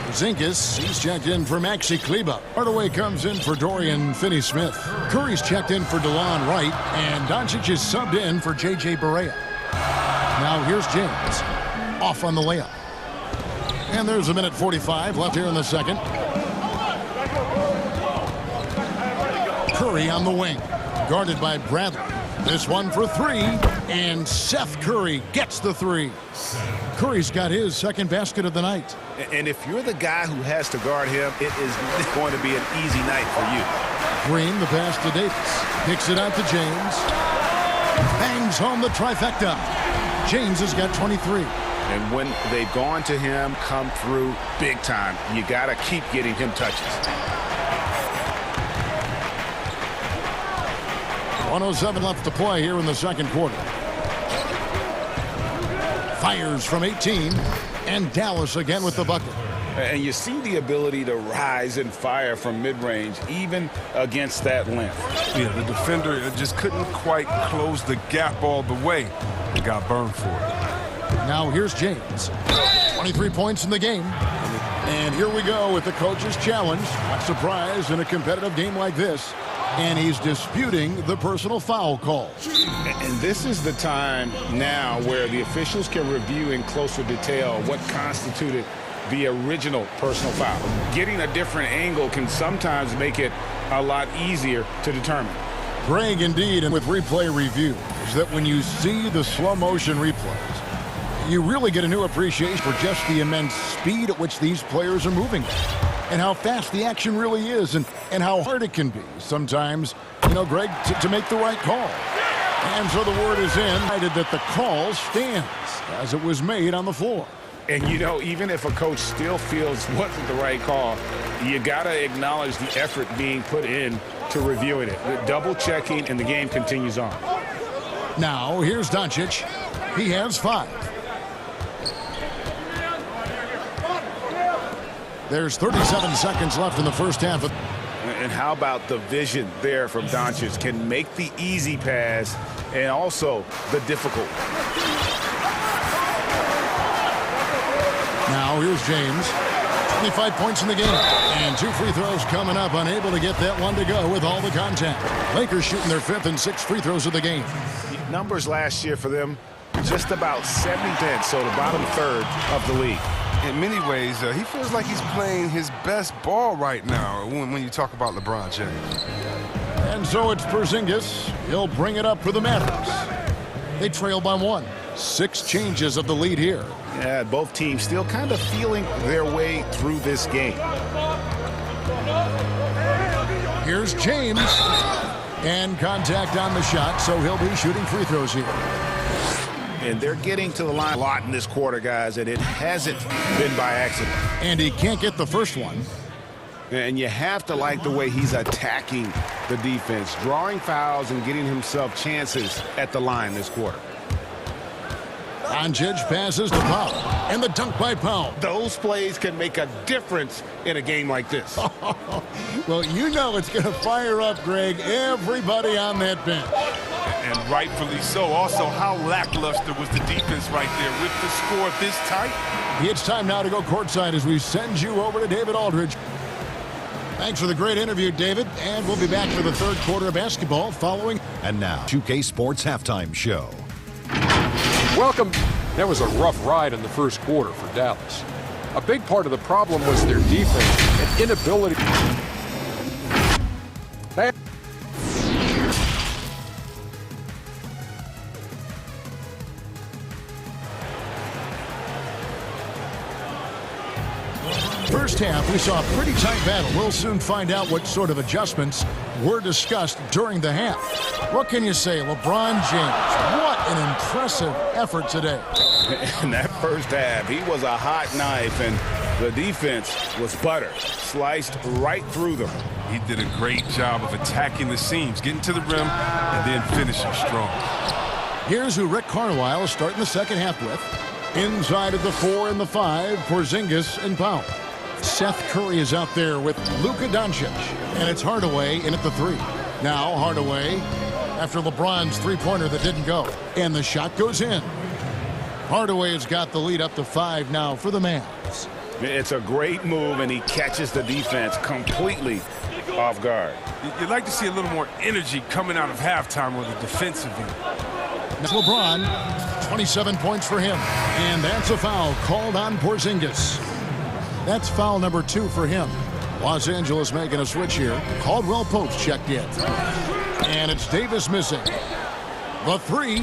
Zinkas, he's checked in for Maxi Kleber. Hardaway comes in for Dorian Finney-Smith. Curry's checked in for DeLon Wright. And Doncic is subbed in for J.J. Barea. Now here's James. Off on the layup. And there's a minute 45 left here in the second. Curry on the wing. Guarded by Bradley. This one for three. And Seth Curry gets the three. Curry's got his second basket of the night. And if you're the guy who has to guard him, it is going to be an easy night for you. Green, the pass to Davis. Kicks it out to James. Bangs home the trifecta. James has got 23. And when they've gone to him, come through big time. You got to keep getting him touches. 1:07 left to play here in the second quarter. Fires from 18, and Dallas again with the bucket. And you see the ability to rise and fire from mid-range, even against that length. Yeah, the defender just couldn't quite close the gap all the way. He got burned for it. Now here's James. 23 points in the game. And here we go with the coach's challenge. Not surprised in a competitive game like this. And he's disputing the personal foul call. And this is the time now where the officials can review in closer detail what constituted the original personal foul. Getting a different angle can sometimes make it a lot easier to determine. Greg, indeed, and with replay review, is that when you see the slow motion replays, you really get a new appreciation for just the immense speed at which these players are moving and how fast the action really is and how hard it can be sometimes, you know, Greg, to make the right call. And so the word is in that the call stands as it was made on the floor. And, you know, even if a coach still feels wasn't the right call, you got to acknowledge the effort being put in to reviewing it. Double checking, and the game continues on. Now, here's Doncic. He has 5. There's 37 seconds left in the first half. And how about the vision there from Doncic? Can make the easy pass and also the difficult. Now here's James. 25 points in the game. And 2 free throws coming up. Unable to get that one to go with all the contact. Lakers shooting their 5th and 6th free throws of the game. Numbers last year for them, just about 70%, so the bottom third of the league. In many ways, he feels like he's playing his best ball right now when you talk about LeBron James. And so it's Porzingis. He'll bring it up for the Mavericks. They trail by 1. 6 changes of the lead here. Yeah, both teams still kind of feeling their way through this game. Here's James. And contact on the shot, so he'll be shooting free throws here. And they're getting to the line a lot in this quarter, guys, and it hasn't been by accident. And he can't get the first one. And you have to like the way he's attacking the defense, drawing fouls and getting himself chances at the line this quarter. Doncic passes to Powell, and the dunk by Powell. Those plays can make a difference in a game like this. Well, you know it's going to fire up, Greg, everybody on that bench. And rightfully so. Also, how lackluster was the defense right there with the score this tight? It's time now to go courtside as we send you over to David Aldridge. Thanks for the great interview, David. And we'll be back for the third quarter of basketball following. And now, 2K Sports Halftime Show. Welcome. That was a rough ride in the first quarter for Dallas. A big part of the problem was their defense and inability. First half, we saw a pretty tight battle. We'll soon find out what sort of adjustments were discussed during the half. What can you say, LeBron James? What an impressive effort today. In that first half, he was a hot knife, and the defense was butter, sliced right through them. He did a great job of attacking the seams, getting to the rim, and then finishing strong. Here's who Rick Carlisle is starting the second half with. Inside of the 4 and the 5, Porzingis and Powell. Seth Curry is out there with Luka Doncic, and it's Hardaway in at the 3. Now Hardaway after LeBron's three-pointer that didn't go, and the shot goes in. Hardaway has got the lead up to 5 now for the Mavs. It's a great move, and he catches the defense completely off guard. You'd like to see a little more energy coming out of halftime with a defensive end. That's LeBron, 27 points for him, and that's a foul called on Porzingis. That's foul number 2 for him. Los Angeles making a switch here. Caldwell Pope checked in. And it's Davis missing. The 3.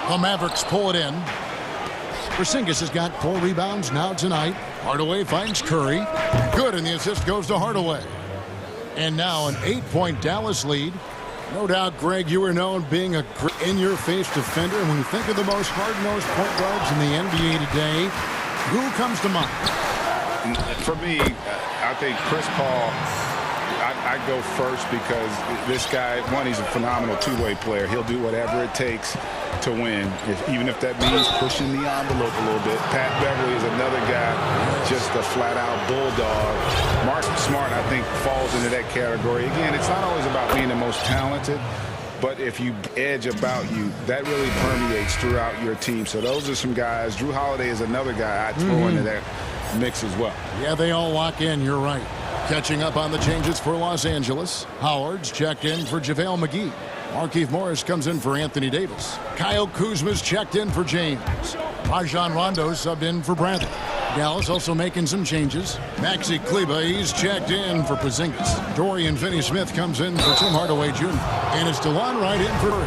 The Mavericks pull it in. Porzingis has got 4 rebounds now tonight. Hardaway finds Curry. Good, and the assist goes to Hardaway. And now an 8-point Dallas lead. No doubt, Greg, you were known being a in-your-face defender. And when you think of the most hard-nosed point guards in the NBA today, who comes to mind? For me, I think Chris Paul, I go first because this guy, one, he's a phenomenal two-way player. He'll do whatever it takes to win, even if that means pushing the envelope a little bit. Pat Beverly is another guy, just a flat-out bulldog. Mark Smart, I think, falls into that category. Again, it's not always about being the most talented, but if you edge about you, that really permeates throughout your team. So those are some guys. Drew Holiday is another guy I'd throw into that mix as well. Yeah, they all lock in. You're right. Catching up on the changes for Los Angeles. Howard's checked in for JaVale McGee. Markieff Morris comes in for Anthony Davis. Kyle Kuzma's checked in for James. Rajon Rondo subbed in for Bradley. Dallas also making some changes. Maxi Kleber, he's checked in for Porzingis. Dorian Finney-Smith comes in for Tim Hardaway Jr. And it's DeLon Wright in for Curry.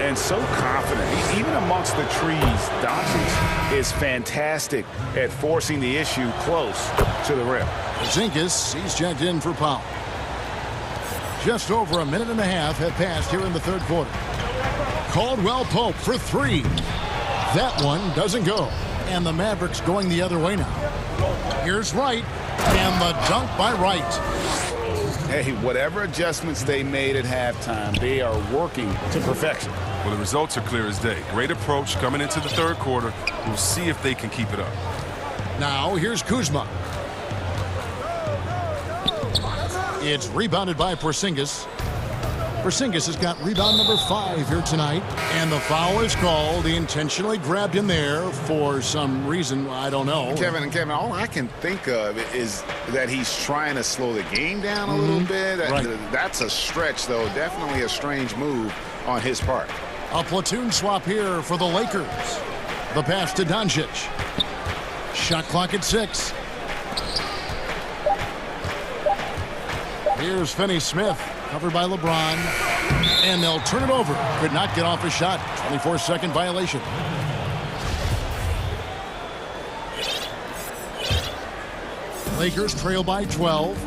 And so confident. Even amongst the trees, Doncic is fantastic at forcing the issue close to the rim. Porzingis, he's checked in for Powell. Just over a minute and a half have passed here in the third quarter. Caldwell Pope for three. That one doesn't go. And the Mavericks going the other way now. Here's Wright. And the dunk by Wright. Hey, whatever adjustments they made at halftime, they are working to perfection. Well, the results are clear as day. Great approach coming into the third quarter. We'll see if they can keep it up. Now, here's Kuzma. It's rebounded by Porzingis. Porzingis has got rebound number 5 here tonight. And the foul is called. He intentionally grabbed him there for some reason. I don't know. Kevin, all I can think of is that he's trying to slow the game down a little bit. Right. That's a stretch, though. Definitely a strange move on his part. A platoon swap here for the Lakers. The pass to Doncic. Shot clock at 6. Here's Finney-Smith, covered by LeBron. And they'll turn it over. Could not get off a shot. 24-second violation. Lakers trail by 12.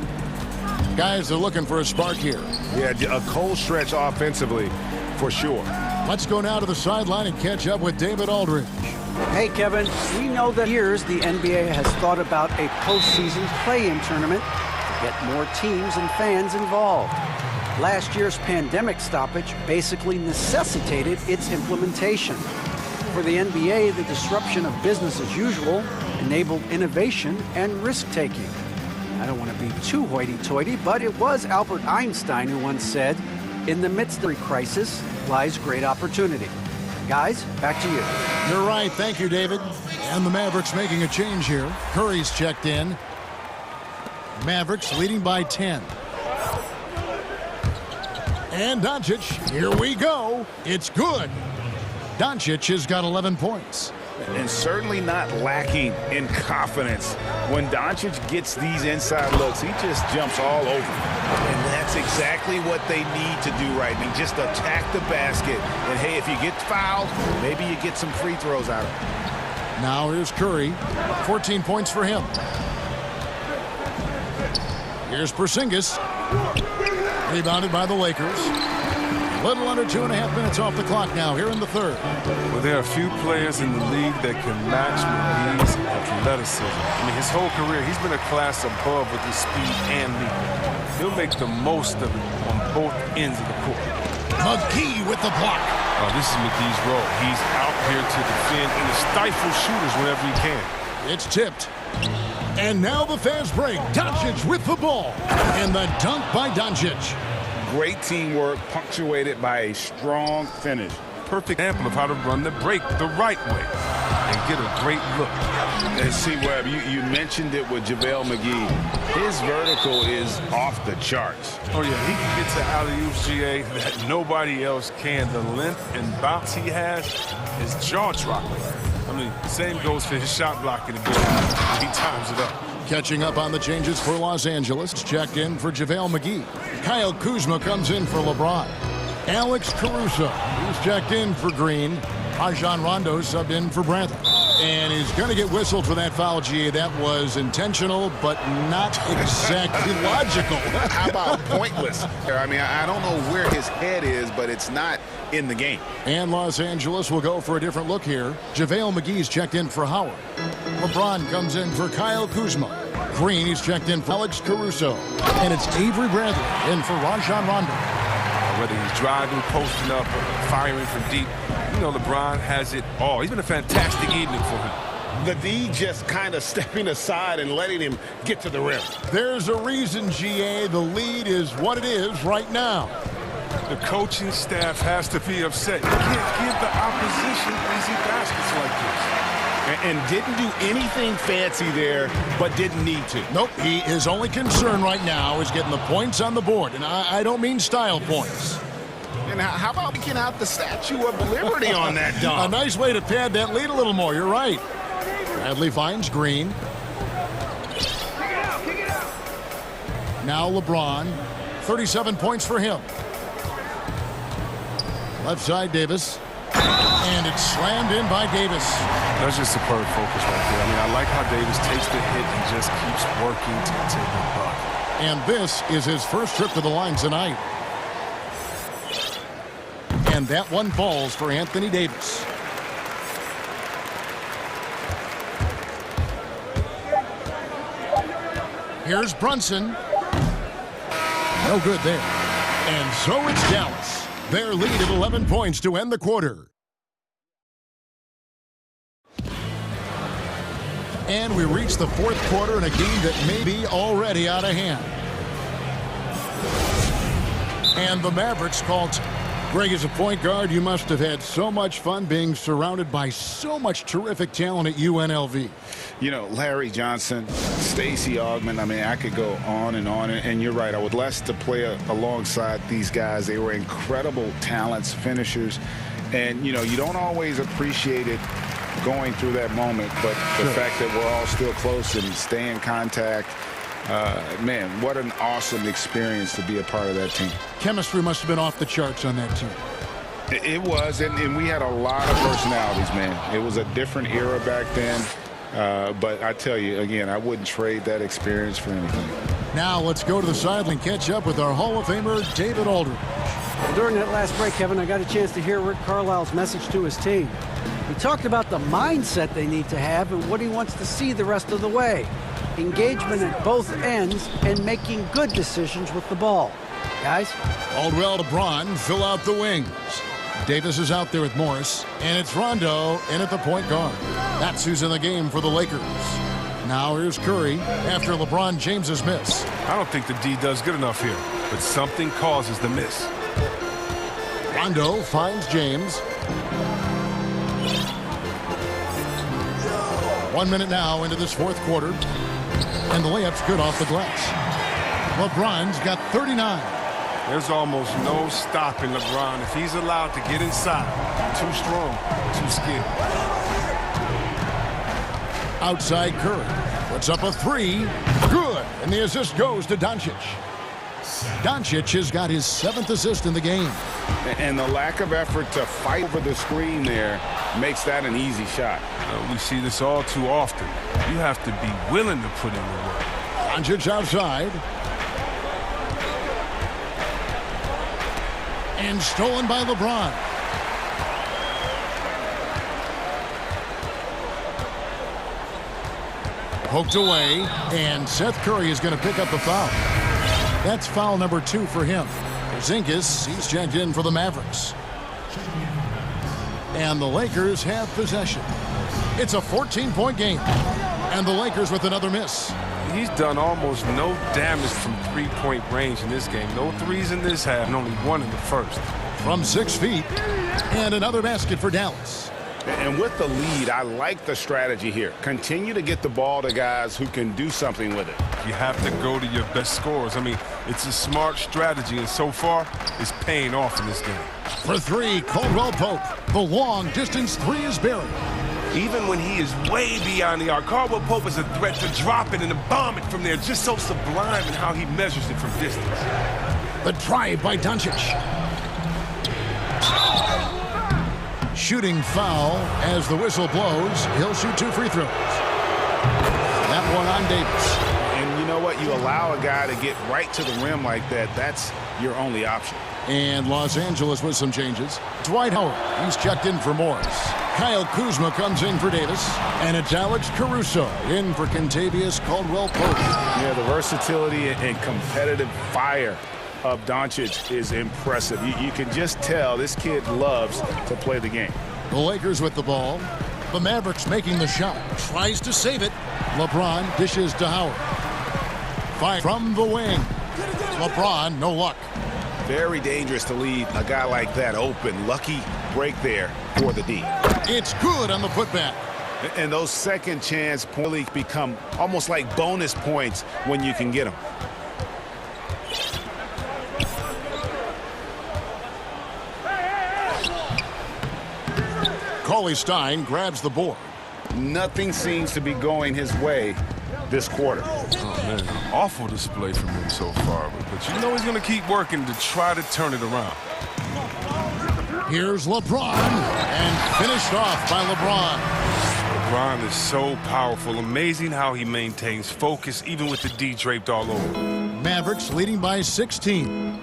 Guys, they're looking for a spark here. Yeah, a cold stretch offensively, for sure. Let's go now to the sideline and catch up with David Aldridge. Hey, Kevin, we know that years the NBA has thought about a postseason play-in tournament to get more teams and fans involved. Last year's pandemic stoppage basically necessitated its implementation. For the NBA, the disruption of business as usual enabled innovation and risk-taking. I don't want to be too hoity-toity, but it was Albert Einstein who once said, "In the midst of a crisis lies great opportunity." Guys, back to you. You're right. Thank you, David. And the Mavericks making a change here. Curry's checked in. Mavericks leading by 10. And Doncic, here we go. It's good. Doncic has got 11 points. And certainly not lacking in confidence. When Doncic gets these inside looks, he just jumps all over. And that's exactly what they need to do right now. Just attack the basket. And, hey, if you get fouled, maybe you get some free throws out of it. Now here's Curry. 14 points for him. Here's Porzingis. Rebounded by the Lakers. Little under 2.5 minutes off the clock now here in the third. Well, there are a few players in the league that can match McGee's athleticism. I mean, his whole career, he's been a class above with his speed and lead. He'll make the most of it on both ends of the court. McGee with the block. Oh, this is McGee's role. He's out here to defend and to stifle shooters whenever he can. It's tipped. And now the fast break. Doncic with the ball. And the dunk by Doncic. Great teamwork punctuated by a strong finish. Perfect example of how to run the break the right way and get a great look. And see, Webb, you mentioned it with JaVale McGee. His vertical is off the charts. Oh, yeah, he can get to alley-oops, GA, that nobody else can. The length and bounce he has is jaw-dropping. I mean, same goes for his shot blocking ability. He times it up. Catching up on the changes for Los Angeles. Checked in for JaVale McGee. Kyle Kuzma comes in for LeBron. Alex Caruso, he's checked in for Green. Rajon Rondo subbed in for Bradley. And he's going to get whistled for that foul, GA. That was intentional, but not exactly logical. How about pointless? I mean, I don't know where his head is, but it's not in the game. And Los Angeles will go for a different look here. JaVale McGee's checked in for Howard. LeBron comes in for Kyle Kuzma. Green, he's checked in for Alex Caruso. And it's Avery Bradley in for Rajon Rondo. Whether he's driving, posting up, or firing from deep, you know LeBron has it all. He's been a fantastic evening for him. The D just kind of stepping aside and letting him get to the rim. There's a reason, GA, the lead is what it is right now. The coaching staff has to be upset. You can't give the opposition easy baskets like this. And didn't do anything fancy there, but didn't need to. Nope, his only concern right now is getting the points on the board. And I don't mean style points. And how about picking out the Statue of Liberty on that dunk? A nice way to pad that lead a little more. You're right. Bradley finds Green. Now LeBron. 37 points for him. Left side, Davis. And it's slammed in by Davis. That's just superb focus right there. I mean, I like how Davis takes the hit and just keeps working to take the buck. And this is his first trip to the line tonight. And that one falls for Anthony Davis. Here's Brunson. No good there. And so it's Dallas. Their lead at 11 points to end the quarter. And we reach the fourth quarter in a game that may be already out of hand. And the Mavericks called. Greg, as a point guard, you must have had so much fun being surrounded by so much terrific talent at UNLV. You know, Larry Johnson, Stacey Augmon, I mean, I could go on. And you're right, I was blessed to play alongside these guys. They were incredible talents, finishers. And, you know, you don't always appreciate it going through that moment, but the fact that we're all still close and stay in contact, man, what an awesome experience to be a part of that team. Chemistry must have been off the charts on that team. It was, and we had a lot of personalities, man. It was a different era back then, but I tell you, again, I wouldn't trade that experience for anything. Now let's go to the sideline and catch up with our Hall of Famer, David Aldridge. Well, during that last break, Kevin, I got a chance to hear Rick Carlisle's message to his team. He talked about the mindset they need to have and what he wants to see the rest of the way. Engagement at both ends and making good decisions with the ball. Guys? Caldwell to Braun, fill out the wings. Davis is out there with Morris, and it's Rondo in at the point guard. That's who's in the game for the Lakers. Now here's Curry after LeBron James's miss. I don't think the D does good enough here, but something causes the miss. Rondo finds James. 1 minute now into this fourth quarter. And the layup's good off the glass. LeBron's got 39. There's almost no stopping LeBron if he's allowed to get inside. Too strong, too skilled. Outside Curry. Puts up a three. Good. And the assist goes to Doncic. Doncic has got his 7th assist in the game. And the lack of effort to fight over the screen there makes that an easy shot. We see this all too often. You have to be willing to put in the work. Doncic outside. And stolen by LeBron. Poked away, and Seth Curry is going to pick up the foul. That's foul number 2 for him. Porzingis, he's checked in for the Mavericks. And the Lakers have possession. It's a 14-point game. And the Lakers with another miss. He's done almost no damage from three-point range in this game. No threes in this half, and only one in the first. From 6 feet, and another basket for Dallas. And with the lead, I like the strategy here. Continue to get the ball to guys who can do something with it. You have to go to your best scorers. I mean, it's a smart strategy, and so far, it's paying off in this game. For 3, Caldwell Pope. The long-distance 3 is buried. Even when he is way beyond the arc, Caldwell Pope is a threat to drop it and to bomb it from there. Just so sublime in how he measures it from distance. The drive by Doncic. Shooting foul as the whistle blows. He'll shoot 2 free throws. That one on Davis. And you know what? You allow a guy to get right to the rim like that. That's your only option. And Los Angeles with some changes. Dwight Howard, he's checked in for Morris. Kyle Kuzma comes in for Davis. And it's Alex Caruso in for Kentavious Caldwell-Pope. Yeah, the versatility and competitive fire of Doncic is impressive. You can just tell this kid loves to play the game. The Lakers with the ball. The Mavericks making the shot. Tries to save it. LeBron dishes to Howard. Fire from the wing. LeBron, no luck. Very dangerous to leave a guy like that open. Lucky break there for the D. It's good on the putback. And those second chance points become almost like bonus points when you can get them. Cauley-Stein grabs the board. Nothing seems to be going his way this quarter. Oh, man. Awful display from him so far. But you know he's going to keep working to try to turn it around. Here's LeBron. And finished off by LeBron. LeBron is so powerful. Amazing how he maintains focus even with the D draped all over. Mavericks leading by 16.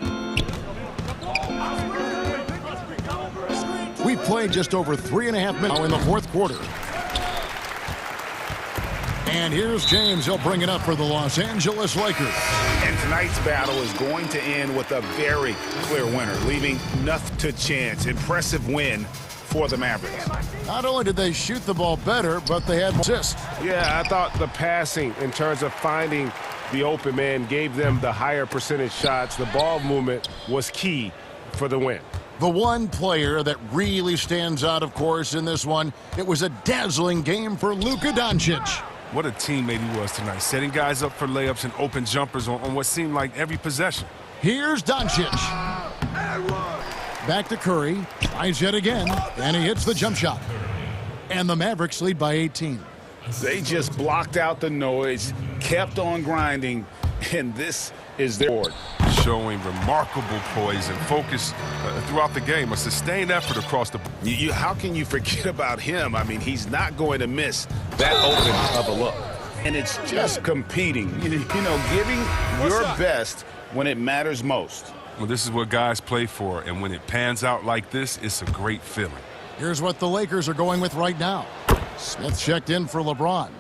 We played just over 3.5 minutes in the fourth quarter. And here's James. He'll bring it up for the Los Angeles Lakers. And tonight's battle is going to end with a very clear winner, leaving nothing to chance. Impressive win for the Mavericks. Not only did they shoot the ball better, but they had assists. Yeah, I thought the passing in terms of finding the open man gave them the higher percentage shots. The ball movement was key for the win. The one player that really stands out, of course, in this one, it was a dazzling game for Luka Doncic. What a teammate he was tonight, setting guys up for layups and open jumpers on what seemed like every possession. Here's Doncic. Back to Curry. Tries yet again, and he hits the jump shot. And the Mavericks lead by 18. They just blocked out the noise, kept on grinding, and this is their board. Showing remarkable poise and focus throughout the game, a sustained effort across the board. How can you forget about him? I mean, he's not going to miss that open of a look. And it's just competing, giving your best when it matters most. Well, this is what guys play for, and when it pans out like this, it's a great feeling. Here's what the Lakers are going with right now. Smith checked in for LeBron.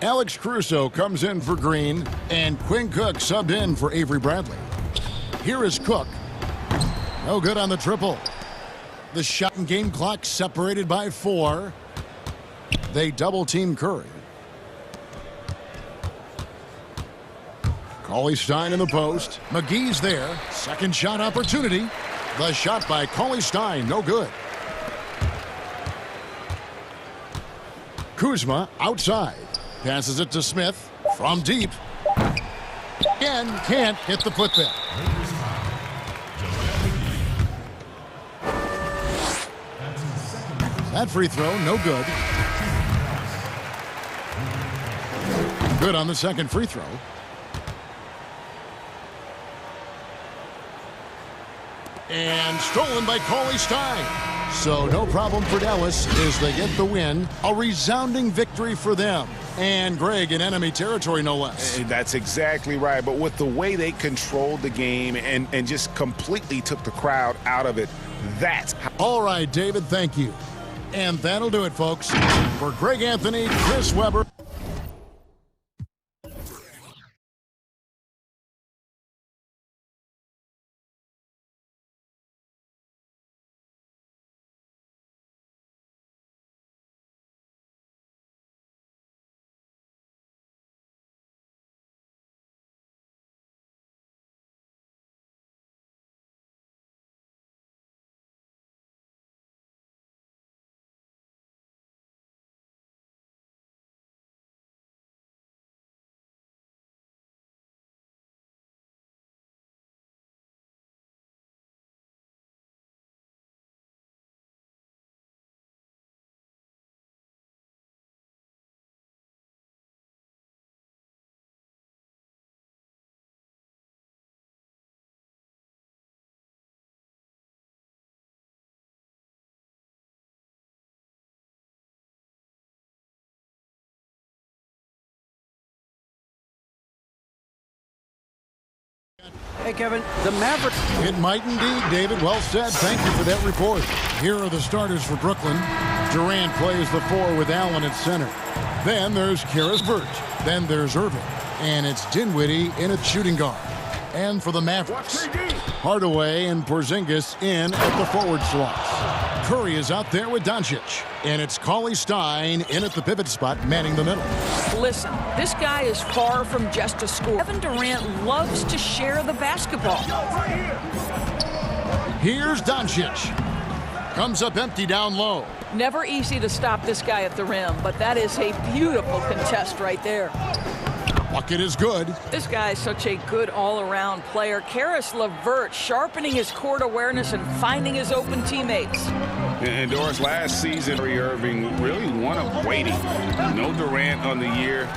Alex Caruso comes in for Green, and Quinn Cook subbed in for Avery Bradley. Here is Cook. No good on the triple. The shot and game clock separated by 4. They double-team Curry. Cauley-Stein in the post. McGee's there. Second shot opportunity. The shot by Cauley-Stein, no good. Kuzma outside. Passes it to Smith from deep. Again, can't hit the putback. That free throw, no good. Good on the second free throw. And stolen by Cauley-Stein. So no problem for Dallas as they get the win. A resounding victory for them. And Greg in enemy territory, no less. That's exactly right. But with the way they controlled the game and just completely took the crowd out of it, that's... All right, David, thank you. And that'll do it, folks. For Greg Anthony, Chris Webber. Hey, Kevin, the Mavericks. It might indeed, David. Well said. Thank you for that report. Here are the starters for Brooklyn. Durant plays the 4 with Allen at center. Then there's Karis LeVert. Then there's Irving. And it's Dinwiddie in at shooting guard. And for the Mavericks, Hardaway and Porzingis in at the forward slots. Curry is out there with Doncic. And it's Cauley-Stein in at the pivot spot, manning the middle. Listen, this guy is far from just a scorer. Kevin Durant loves to share the basketball. Here's Doncic. Comes up empty down low. Never easy to stop this guy at the rim, but that is a beautiful contest right there. Bucket is good. This guy is such a good all-around player. Karis LeVert sharpening his court awareness and finding his open teammates. And Doris, last season, Kyrie Irving really one of waiting. No Durant on the year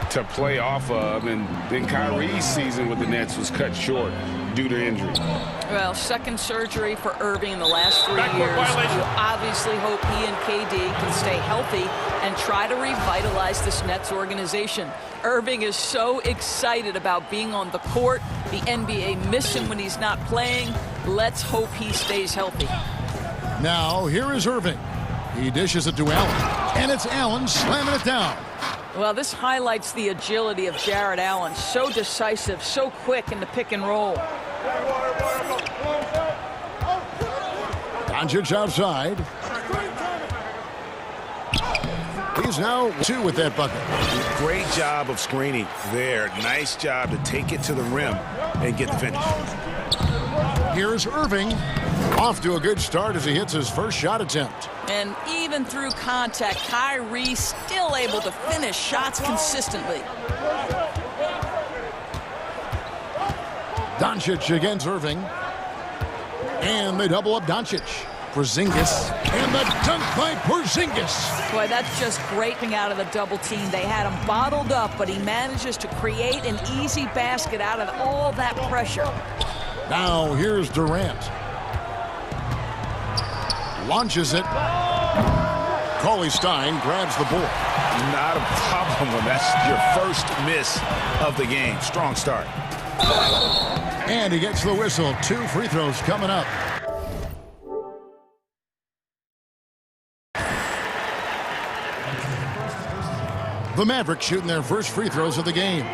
to play off of, and then Kyrie's season with the Nets was cut short. due to injury. Well, second surgery for Irving in the last 3 years. You obviously hope he and KD can stay healthy and try to revitalize this Nets organization. Irving is so excited about being on the court. The NBA miss him when he's not playing. Let's hope he stays healthy. Now, here is Irving. He dishes it to Allen, and it's Allen slamming it down. Well, this highlights the agility of Jarrett Allen. So decisive, so quick in the pick and roll. Doncic outside. He's now 2 with that bucket. Great job of screening there. Nice job to take it to the rim and get the finish. Here's Irving. Off to a good start as he hits his first shot attempt. And even through contact, Kyrie still able to finish shots consistently. Doncic against Irving. And they double up Doncic. Porzingis. And the dunk by Porzingis. Boy, that's just graping out of the double team. They had him bottled up, but he manages to create an easy basket out of all that pressure. Now here's Durant. Launches it. Cauley-Stein grabs the ball. Not a problem when that's your first miss of the game. Strong start. And he gets the whistle. 2 free throws coming up. The Mavericks shooting their first free throws of the game.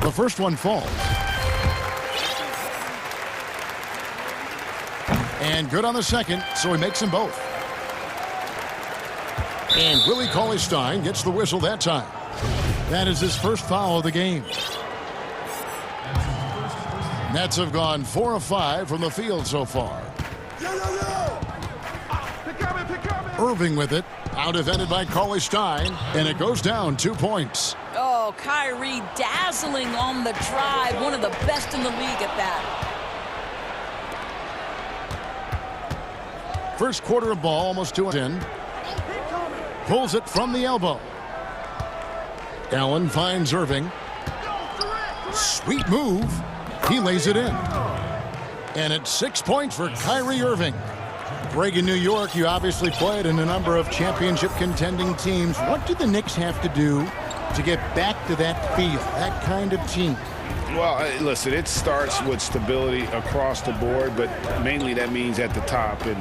The first one falls. And good on the second, so he makes them both. And Willie Cauley-Stein gets the whistle that time. That is his first foul of the game. Nets have gone 4 of 5 from the field so far. Irving with it. Out defended by Cauley-Stein. And it goes down 2 points. Oh, Kyrie dazzling on the drive. One of the best in the league at that. First quarter of ball, almost 2 in. Pulls it from the elbow. Allen finds Irving. Sweet move. He lays it in. And it's 6 points for Kyrie Irving. Greg, in New York, you obviously played in a number of championship contending teams. What do the Knicks have to do to get back to that feel, that kind of team? Well, listen, it starts with stability across the board, but mainly that means at the top. And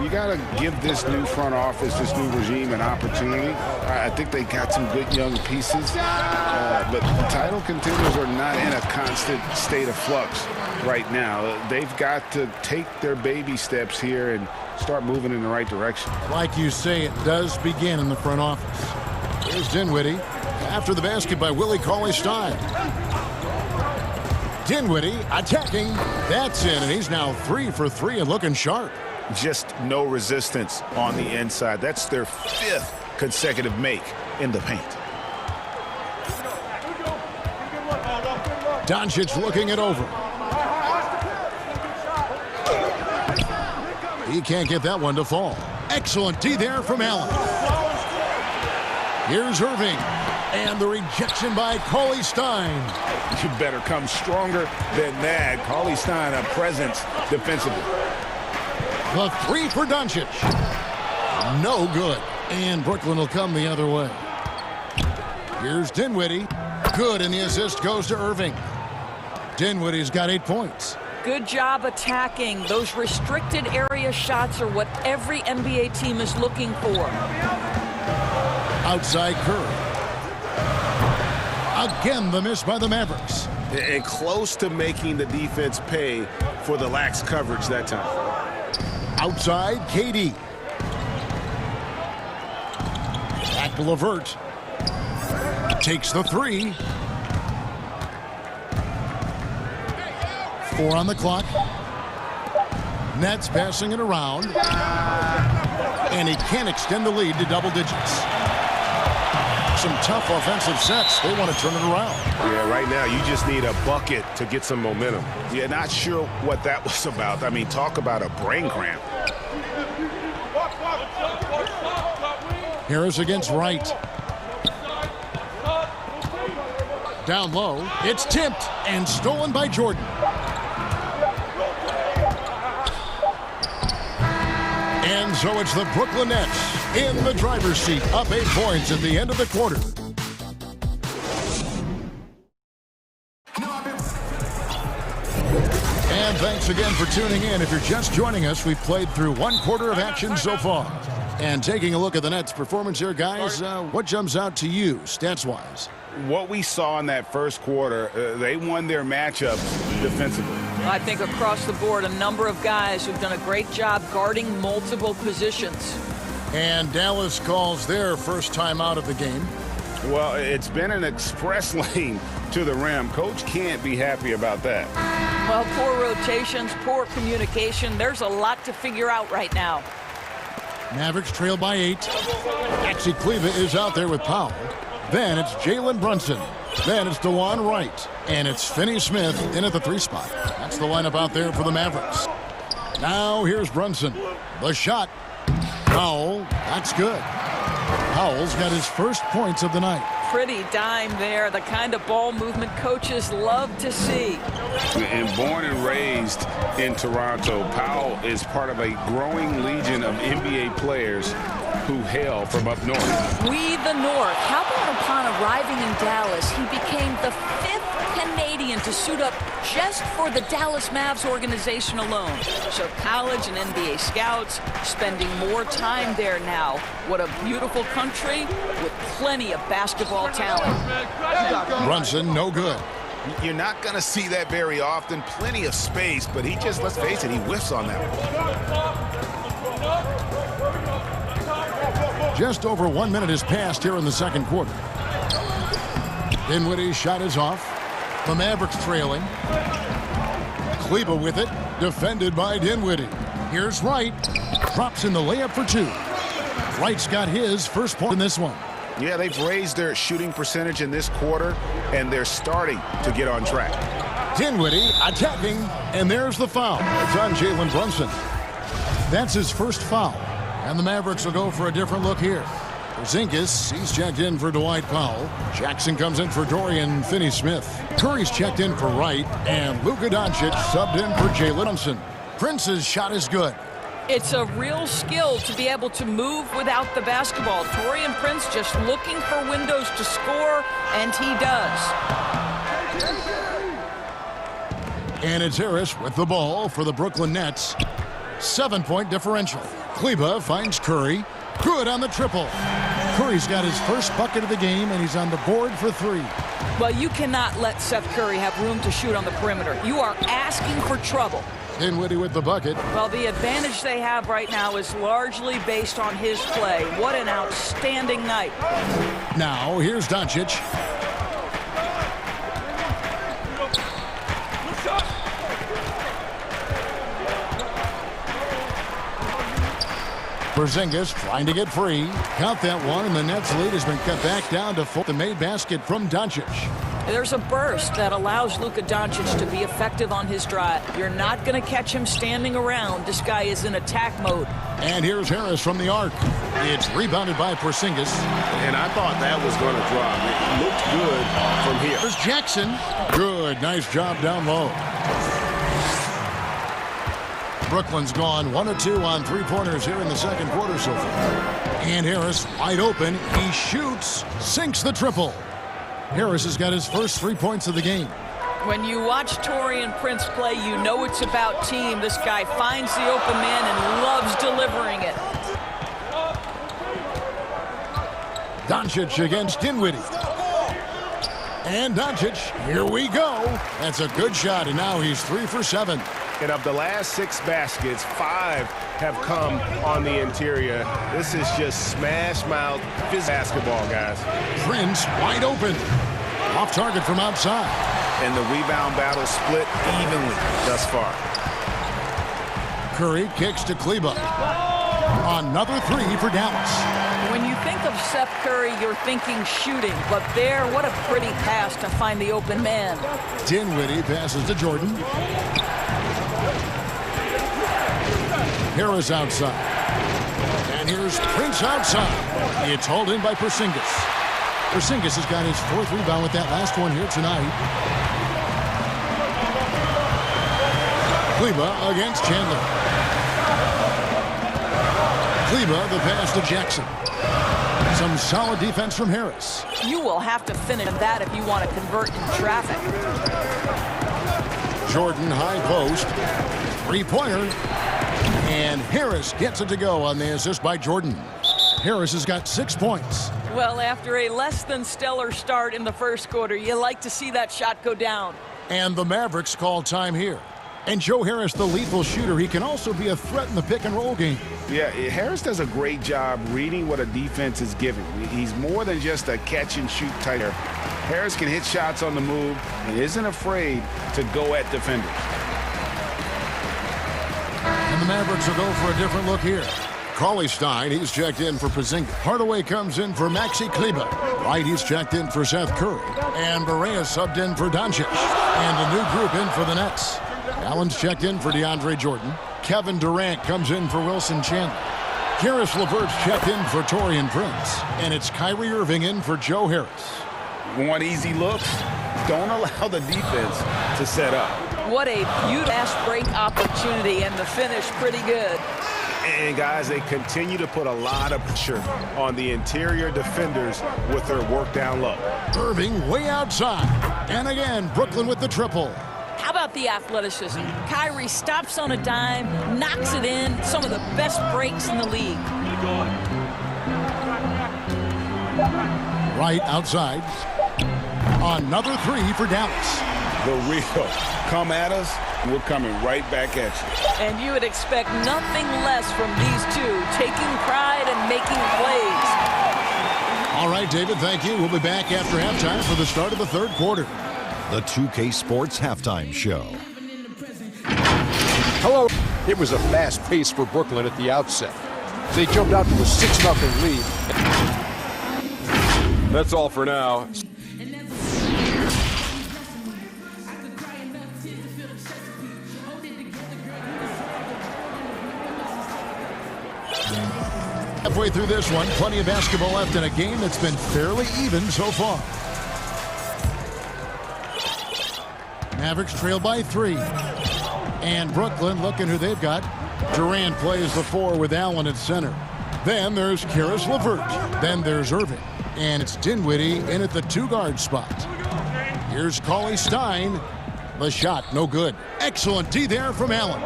you got to give this new front office, this new regime, an opportunity. I think they got some good young pieces, but title contenders are not in a constant state of flux right now. They've got to take their baby steps here and start moving in the right direction. Like you say, it does begin in the front office. Here's Dinwiddie. After the basket by Willie Cauley-Stein. Dinwiddie attacking. That's in, and he's now 3 for 3 and looking sharp. Just no resistance on the inside. That's their 5th consecutive make in the paint. Doncic looking it over. He can't get that one to fall. Excellent D there from Allen. Here's Irving. And the rejection by Cauley-Stein. You better come stronger than that. Cauley-Stein, a presence defensively. The 3 for Doncic. No good. And Brooklyn will come the other way. Here's Dinwiddie. Good, and the assist goes to Irving. Dinwiddie's got 8 points. Good job attacking. Those restricted area shots are what every NBA team is looking for. Outside Curry. Again, the miss by the Mavericks. And close to making the defense pay for the lax coverage that time. Outside, KD. Back to LeVert. Takes the 3. 4 on the clock. Nets passing it around. And he can't extend the lead to double digits. Some tough offensive sets. They want to turn it around. Yeah, right now you just need a bucket to get some momentum. Yeah, not sure what that was about. I mean, talk about a brain cramp. Harris against Wright. Down low, it's tipped and stolen by Jordan. And so it's the Brooklyn Nets in the driver's seat, up 8 points at the end of the quarter. And thanks again for tuning in. If you're just joining us, we've played through 1 quarter of action so far. And taking a look at the Nets' performance here, guys, what jumps out to you, stats-wise? What we saw in that first quarter, they won their matchups defensively. I think across the board, a number of guys who've done a great job guarding multiple positions. And Dallas calls their first time out of the game. Well, it's been an express lane to the rim. Coach can't be happy about that. Well, poor rotations, poor communication. There's a lot to figure out right now. Mavericks trail by 8. Maxi Kleber is out there with Powell. Then it's Jalen Brunson. Then it's DeJuan Wright. And it's Finney Smith in at the 3 spot. That's the lineup out there for the Mavericks. Now here's Brunson. The shot. Powell. That's good. Powell's got his first points of the night. Pretty dime there. The kind of ball movement coaches love to see. And born and raised in Toronto, Powell is part of a growing legion of NBA players who hail from up north. We the North. How about upon arriving in Dallas, he became the 5th Canadian to suit up just for the Dallas Mavs organization alone. So college and NBA scouts spending more time there now. What a beautiful country with plenty of basketball talent. Brunson, no good. You're not going to see that very often. Plenty of space, but he just, let's face it, he whiffs on that one. Just over 1 minute has passed here in the second quarter. Dinwiddie's shot is off. The Mavericks trailing. Kleber with it. Defended by Dinwiddie. Here's Wright. Drops in the layup for 2. Wright's got his first point in this one. Yeah, they've raised their shooting percentage in this quarter, and they're starting to get on track. Dinwiddie attacking, and there's the foul. It's on Jalen Brunson. That's his first foul. And the Mavericks will go for a different look here. Porzingis, he's checked in for Dwight Powell. Jackson comes in for Dorian Finney-Smith. Curry's checked in for Wright. And Luka Doncic subbed in for Jalen Brunson. Prince's shot is good. It's a real skill to be able to move without the basketball. Taurean Prince just looking for windows to score, and he does. And it's Harris with the ball for the Brooklyn Nets. 7-point differential. Kleber finds Curry. Good on the triple. Curry's got his first bucket of the game, and he's on the board for 3. Well, you cannot let Seth Curry have room to shoot on the perimeter. You are asking for trouble. Dinwiddie with the bucket. Well, the advantage they have right now is largely based on his play. What an outstanding night. Now, here's Doncic. Porzingis trying to get free. Count that one, and the Nets lead has been cut back down to 4. The made basket from Doncic. There's a burst that allows Luka Doncic to be effective on his drive. You're not going to catch him standing around. This guy is in attack mode. And here's Harris from the arc. It's rebounded by Porzingis. And I thought that was going to drop. It looked good from here. There's Jackson. Good. Nice job down low. Brooklyn's gone 1 of 2 on 3-pointers here in the second quarter so far. And Harris wide open. He shoots, sinks the triple. Harris has got his first 3 points of the game. When you watch Taurean Prince play, you know it's about team. This guy finds the open man and loves delivering it. Doncic against Dinwiddie. And Doncic, here we go. That's a good shot, and now he's 3 for 7. And of the last 6 baskets, 5 have come on the interior. This is just smash-mouth basketball, guys. Prince wide open. Off target from outside. And the rebound battle split evenly thus far. Curry kicks to Kleber. Another 3 for Dallas. When you think of Seth Curry, you're thinking shooting. But there, what a pretty pass to find the open man. Dinwiddie passes to Jordan. Harris outside. And And here's Prince outside. It's hauled in by Porzingis. Porzingis has got his 4th rebound with that last one here tonight. Kleber against Chandler. Kleber, the pass to Jackson. Some solid defense from Harris. You will have to finish that if you want to convert in traffic. Jordan high post. 3-pointer. And Harris gets it to go on the assist by Jordan. Harris has got 6 points. Well, after a less than stellar start in the first quarter, you like to see that shot go down. And the Mavericks call time here. And Joe Harris, the lethal shooter, he can also be a threat in the pick-and-roll game. Yeah, Harris does a great job reading what a defense is giving. He's more than just a catch-and-shoot type. Harris can hit shots on the move and isn't afraid to go at defenders. And the Mavericks will go for a different look here. Cauley-Stein, he's checked in for Porzingis. Hardaway comes in for Maxi Kleber. Wright, he's checked in for Seth Curry. And Barea subbed in for Doncic. And a new group in for the Nets. Allen's checked in for DeAndre Jordan. Kevin Durant comes in for Wilson Chandler. Karis LeVert's checked in for Taurean Prince. And it's Kyrie Irving in for Joe Harris. Want easy looks? Don't allow the defense to set up. What a beautiful fast break opportunity, and the finish pretty good. And guys, they continue to put a lot of pressure on the interior defenders with their work down low. Irving way outside. And again, Brooklyn with the triple. How about the athleticism? Kyrie stops on a dime, knocks it in. Some of the best breaks in the league. Right outside. Another 3 for Dallas. The real come at us, we're coming right back at you. And you would expect nothing less from these two, taking pride and making plays. All right, David, thank you. We'll be back after halftime for the start of the 3rd quarter. The 2K Sports Halftime Show. Hello. It was a fast pace for Brooklyn at the outset. They jumped out to a 6-0 lead. That's all for now. Halfway through this one, plenty of basketball left in a game that's been fairly even so far. Mavericks trail by 3. And Brooklyn, looking who they've got. Durant plays the 4 with Allen at center. Then there's Karis LeVert. Then there's Irving. And it's Dinwiddie in at the 2-guard spot. Here's Cauley-Stein. The shot, no good. Excellent D there from Allen.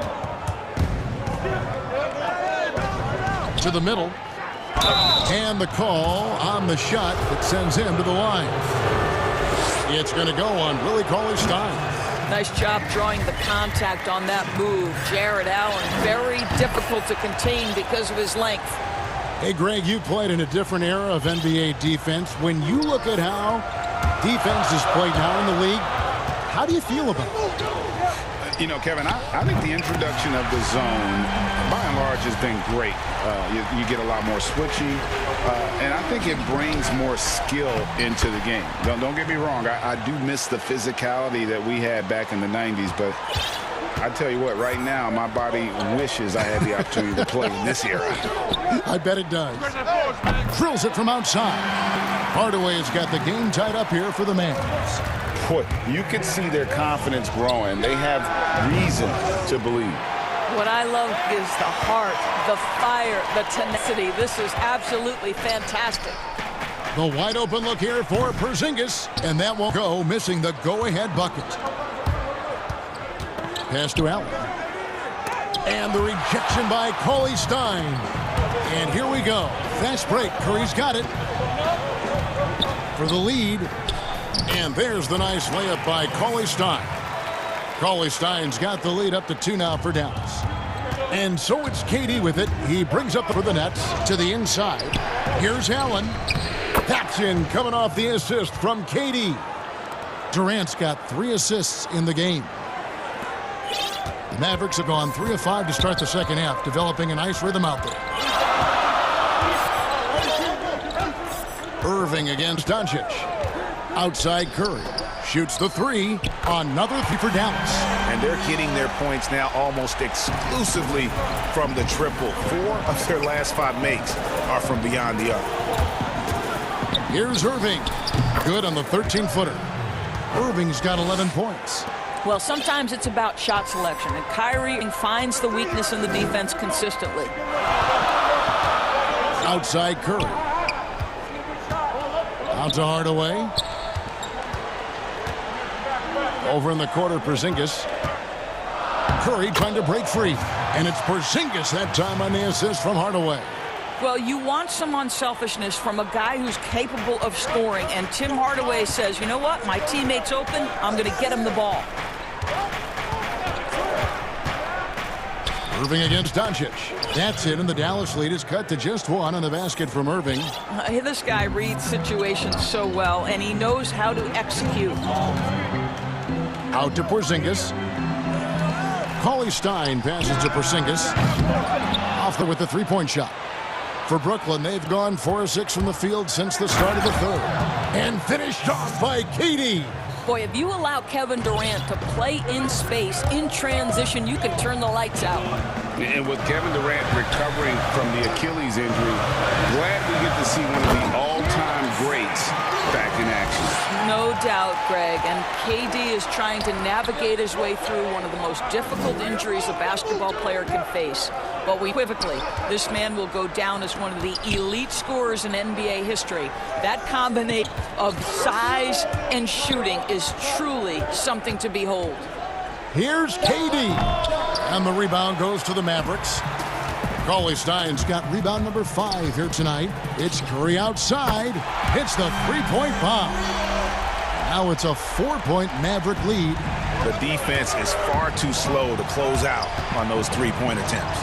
To the middle. And the call on the shot that sends him to the line. It's going to go on Willie Cauley-Stein. Nice job drawing the contact on that move. Jared Allen, very difficult to contain because of his length. Hey, Greg, you played in a different era of NBA defense. When you look at how defense is played now in the league, how do you feel about it? You know, Kevin, I think the introduction of the zone, by and large, has been great. You get a lot more switching, and I think it brings more skill into the game. Don't get me wrong. I do miss the physicality that we had back in the 90s, but I tell you what, right now, my body wishes I had the opportunity to play in this era. I bet it does. Drills it from outside. Hardaway's got the game tied up here for the Mavs. Boy, you can see their confidence growing. They have reason to believe. What I love is the heart, the fire, the tenacity. This is absolutely fantastic. The wide open look here for Porzingis, and that won't go, missing the go-ahead bucket. Pass to Allen. And the rejection by Cauley-Stein. And here we go. Fast break. Curry's got it for the lead. And there's the nice layup by Cauley-Stein. Cauley-Stein's got the lead up to 2 now for Dallas. And so it's KD with it. He brings up for the Nets to the inside. Here's Allen. That's in, coming off the assist from KD. Durant's got 3 assists in the game. The Mavericks have gone 3 of 5 to start the second half, developing a nice rhythm out there. Irving against Doncic. Outside Curry. shoots the three. Another three for Dallas. And they're getting their points now almost exclusively from the triple. 4 of their last 5 makes are from beyond the arc. Here's Irving. Good on the 13-footer. Irving's got 11 points. Well, sometimes it's about shot selection, and Kyrie finds the weakness in the defense consistently. Outside Curry. Out to Hardaway. Over in the corner, Porzingis. Curry trying to break free. And it's Porzingis that time on the assist from Hardaway. Well, you want some unselfishness from a guy who's capable of scoring. And Tim Hardaway says, you know what? My teammate's open. I'm going to get him the ball. Irving against Doncic. That's it, and the Dallas lead is cut to just 1 on the basket from Irving. This guy reads situations so well, and he knows how to execute. Out to Porzingis. Cauley Stein passes to Porzingis. Off with the three-point shot. For Brooklyn, they've gone 4 of 6 from the field since the start of the third. And finished off by KD. Boy, if you allow Kevin Durant to play in space, in transition, you can turn the lights out. And with Kevin Durant recovering from the Achilles injury, glad we get to see one of the all-time greats back in action. No doubt, Greg. And KD is trying to navigate his way through one of the most difficult injuries a basketball player can face. But unequivocally, this man will go down as one of the elite scorers in NBA history. That combination of size and shooting is truly something to behold. Here's KD. And the rebound goes to the Mavericks. Cauley Stein's got rebound number 5 here tonight. It's Curry outside. Hits the three-point bomb. Now it's a 4-point Maverick lead. The defense is far too slow to close out on those three-point attempts.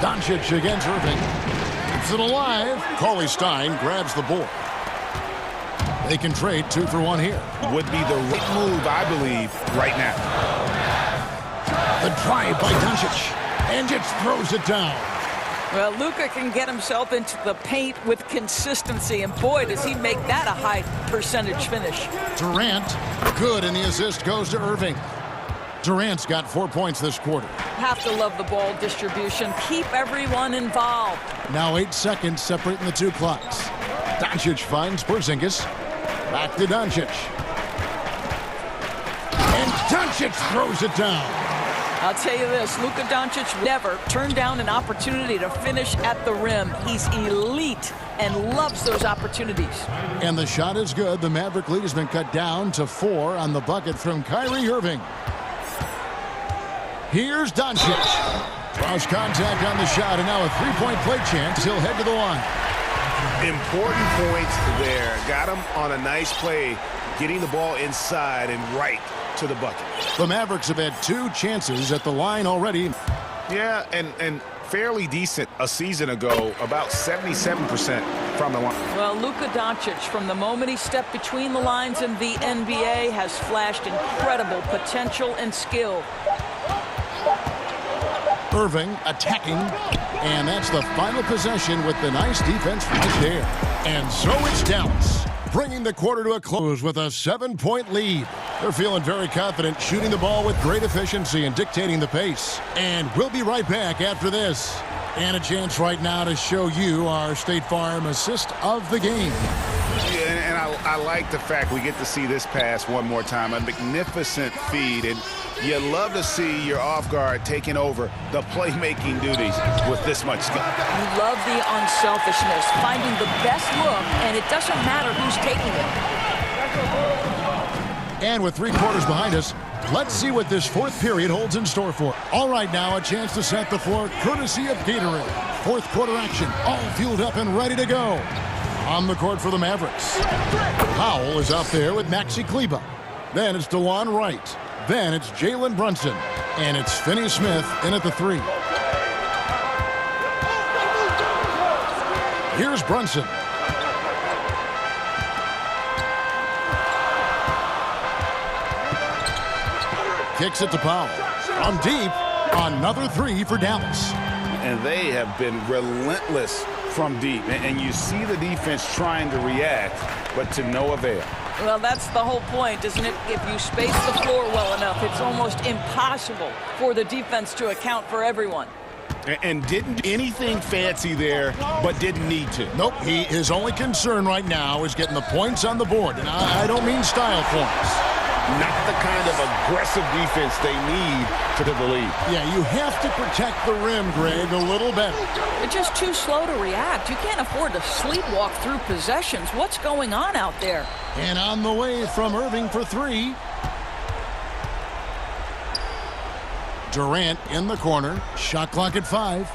Doncic against Irving. Keeps it alive. Cauley Stein grabs the board. They can trade 2 for 1 here. Would be the right move, I believe, right now. The drive by Doncic. And just throws it down. Well, Luka can get himself into the paint with consistency, and boy, does he make that a high percentage finish. Durant, good, and the assist goes to Irving. Durant's got 4 points this quarter. Have to love the ball distribution. Keep everyone involved. Now 8 seconds separating the 2 clocks. Doncic finds Porzingis. Back to Doncic. And Doncic throws it down. I'll tell you this, Luka Doncic never turned down an opportunity to finish at the rim. He's elite and loves those opportunities. And the shot is good. The Maverick lead has been cut down to 4 on the bucket from Kyrie Irving. Here's Doncic. Cross contact on the shot, and now a three-point play chance. He'll head to the line. Important points there. Got him on a nice play, getting the ball inside and right to the bucket. The Mavericks have had 2 chances at the line already. Yeah, and fairly decent a season ago, about 77% from the line. Well, Luka Doncic, from the moment he stepped between the lines in the NBA, has flashed incredible potential and skill. Irving attacking, and that's the final possession with the nice defense right there. And so it's Dallas, bringing the quarter to a close with a 7-point lead. They're feeling very confident, shooting the ball with great efficiency and dictating the pace. And we'll be right back after this. And a chance right now to show you our State Farm assist of the game. Yeah, and I like the fact we get to see this pass one more time. A magnificent feed, and you love to see your off guard taking over the playmaking duties with this much skill. You love the unselfishness, finding the best look, and it doesn't matter who's taking it. And with 3 quarters behind us, let's see what this 4th period holds in store for. All right, now a chance to set the floor courtesy of Gatorade. 4th quarter action, all fueled up and ready to go. On the court for the Mavericks. Powell is out there with Maxi Kleber. Then it's DeJuan Wright. Then it's Jalen Brunson. And it's Finney Smith in at the 3. Here's Brunson. Kicks it to Powell. From deep, another 3 for Dallas. and they have been relentless from deep. And you see the defense trying to react, but to no avail. Well, that's the whole point, isn't it? If you space the floor well enough, it's almost impossible for the defense to account for everyone. And didn't do anything fancy there, but didn't need to. Nope, his only concern right now is getting the points on the board. And I don't mean style points. Not the kind of aggressive defense they need to the lead. Yeah, you have to protect the rim, Greg, a little better. They're just too slow to react. You can't afford to sleepwalk through possessions. What's going on out there? And on the way from Irving for three. Durant in the corner. Shot clock at 5.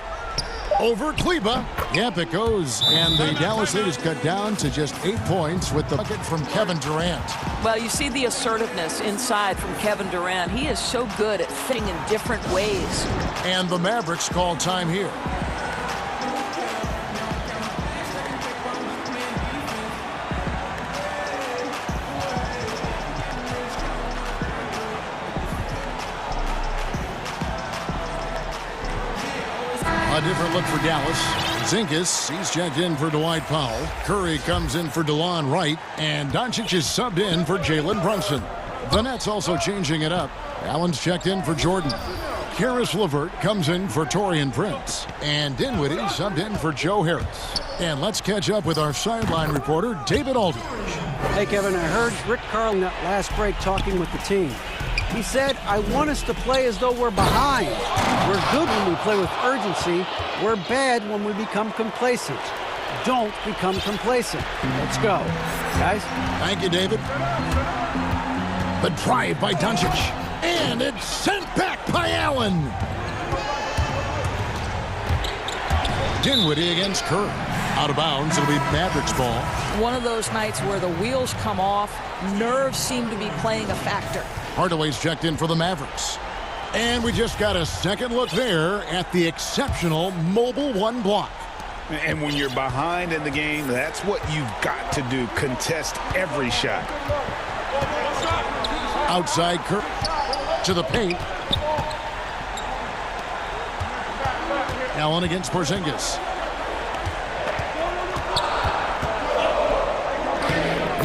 Over Kleber. Yep, it goes. And the Dallas lead is cut down to just 8 points with the bucket from Kevin Durant. Well, you see the assertiveness inside from Kevin Durant. He is so good at fitting in different ways. And the Mavericks call time here. A different look for Dallas. Zingas, he's checked in for Dwight Powell. Curry comes in for DeLon Wright. And Doncic is subbed in for Jalen Brunson. The Nets also changing it up. Allen's checked in for Jordan. Karis LeVert comes in for Taurean Prince. And Dinwiddie subbed in for Joe Harris. And let's catch up with our sideline reporter, David Aldridge. Hey, Kevin, I heard Rick Carlisle that last break talking with the team. He said, I want us to play as though we're behind. We're good when we play with urgency. We're bad when we become complacent. Don't become complacent. Let's go. Guys? Thank you, David. The drive by Doncic. And it's sent back by Allen. Dinwiddie against Curry. Out of bounds, it'll be Mavericks ball. One of those nights where the wheels come off, nerves seem to be playing a factor. Hardaway's checked in for the Mavericks. And we just got a second look there at the exceptional Mobile One block. And when you're behind in the game, that's what you've got to do. Contest every shot. Outside Curry to the paint. Allen against Porzingis.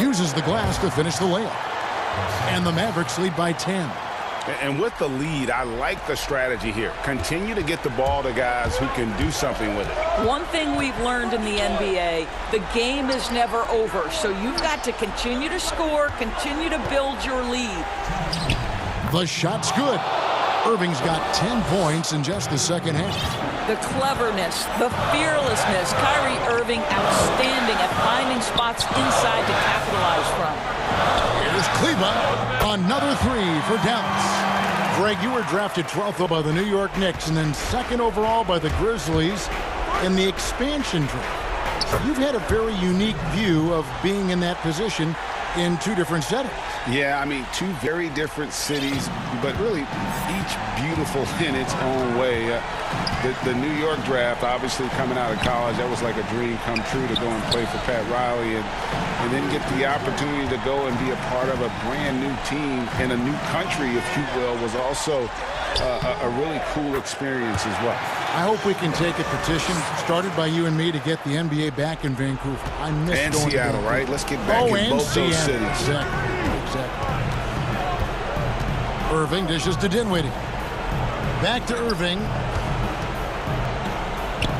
Uses the glass to finish the layup. And the Mavericks lead by 10. And with the lead, I like the strategy here. Continue to get the ball to guys who can do something with it. One thing we've learned in the NBA, the game is never over. So you've got to continue to score, continue to build your lead. The shot's good. Irving's got 10 points in just the second half. The cleverness, the fearlessness. Kyrie Irving outstanding at finding spots inside to capitalize from. Here's Kleber. Another three for Dallas. Greg, you were drafted 12th by the New York Knicks and then second overall by the Grizzlies in the expansion draft. So you've had a very unique view of being in that position in two different settings. Yeah, I mean, two very different cities, but really each beautiful in its own way. The New York draft, obviously coming out of college, that was like a dream come true to go and play for Pat Riley and then get the opportunity to go and be a part of a brand new team in a new country, if you will, was also a really cool experience as well. I hope we can take a petition started by you and me to get the NBA back in Vancouver. I miss and going Seattle, to right? Let's get back in both Seattle. those cities. Exactly. Irving dishes to Dinwiddie. Back to Irving.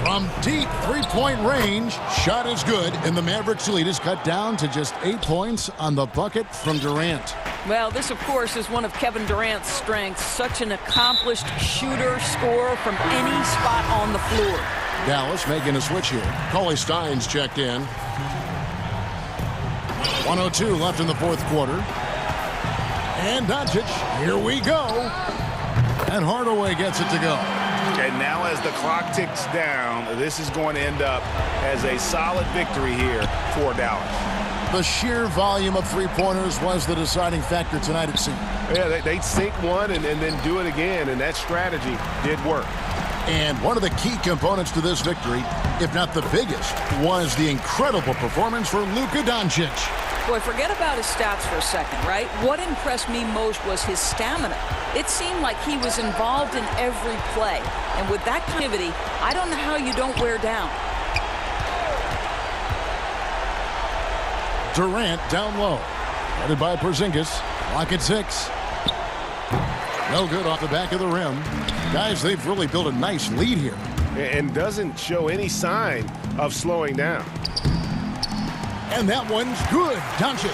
From deep three-point range, shot is good, and the Mavericks lead is cut down to just 8 points on the bucket from Durant. Well, this, of course, is one of Kevin Durant's strengths. Such an accomplished shooter, scorer from any spot on the floor. Dallas making a switch here. Cauley Stein's checked in. 1:02 left in the fourth quarter. And Doncic, here we go. And Hardaway gets it to go. And now as the clock ticks down, this is going to end up as a solid victory here for Dallas. The sheer volume of three-pointers was the deciding factor tonight, it seemed. Yeah, they sink one and then do it again, and that strategy did work. And one of the key components to this victory, if not the biggest, was the incredible performance for Luka Doncic. Boy, forget about his stats for a second, right? What impressed me most was his stamina. It seemed like he was involved in every play. And with that activity, I don't know how you don't wear down. Durant down low. Headed by Porzingis. Clock at 6. No good off the back of the rim. Guys, they've really built a nice lead here. And doesn't show any sign of slowing down. And that one's good. Doncic.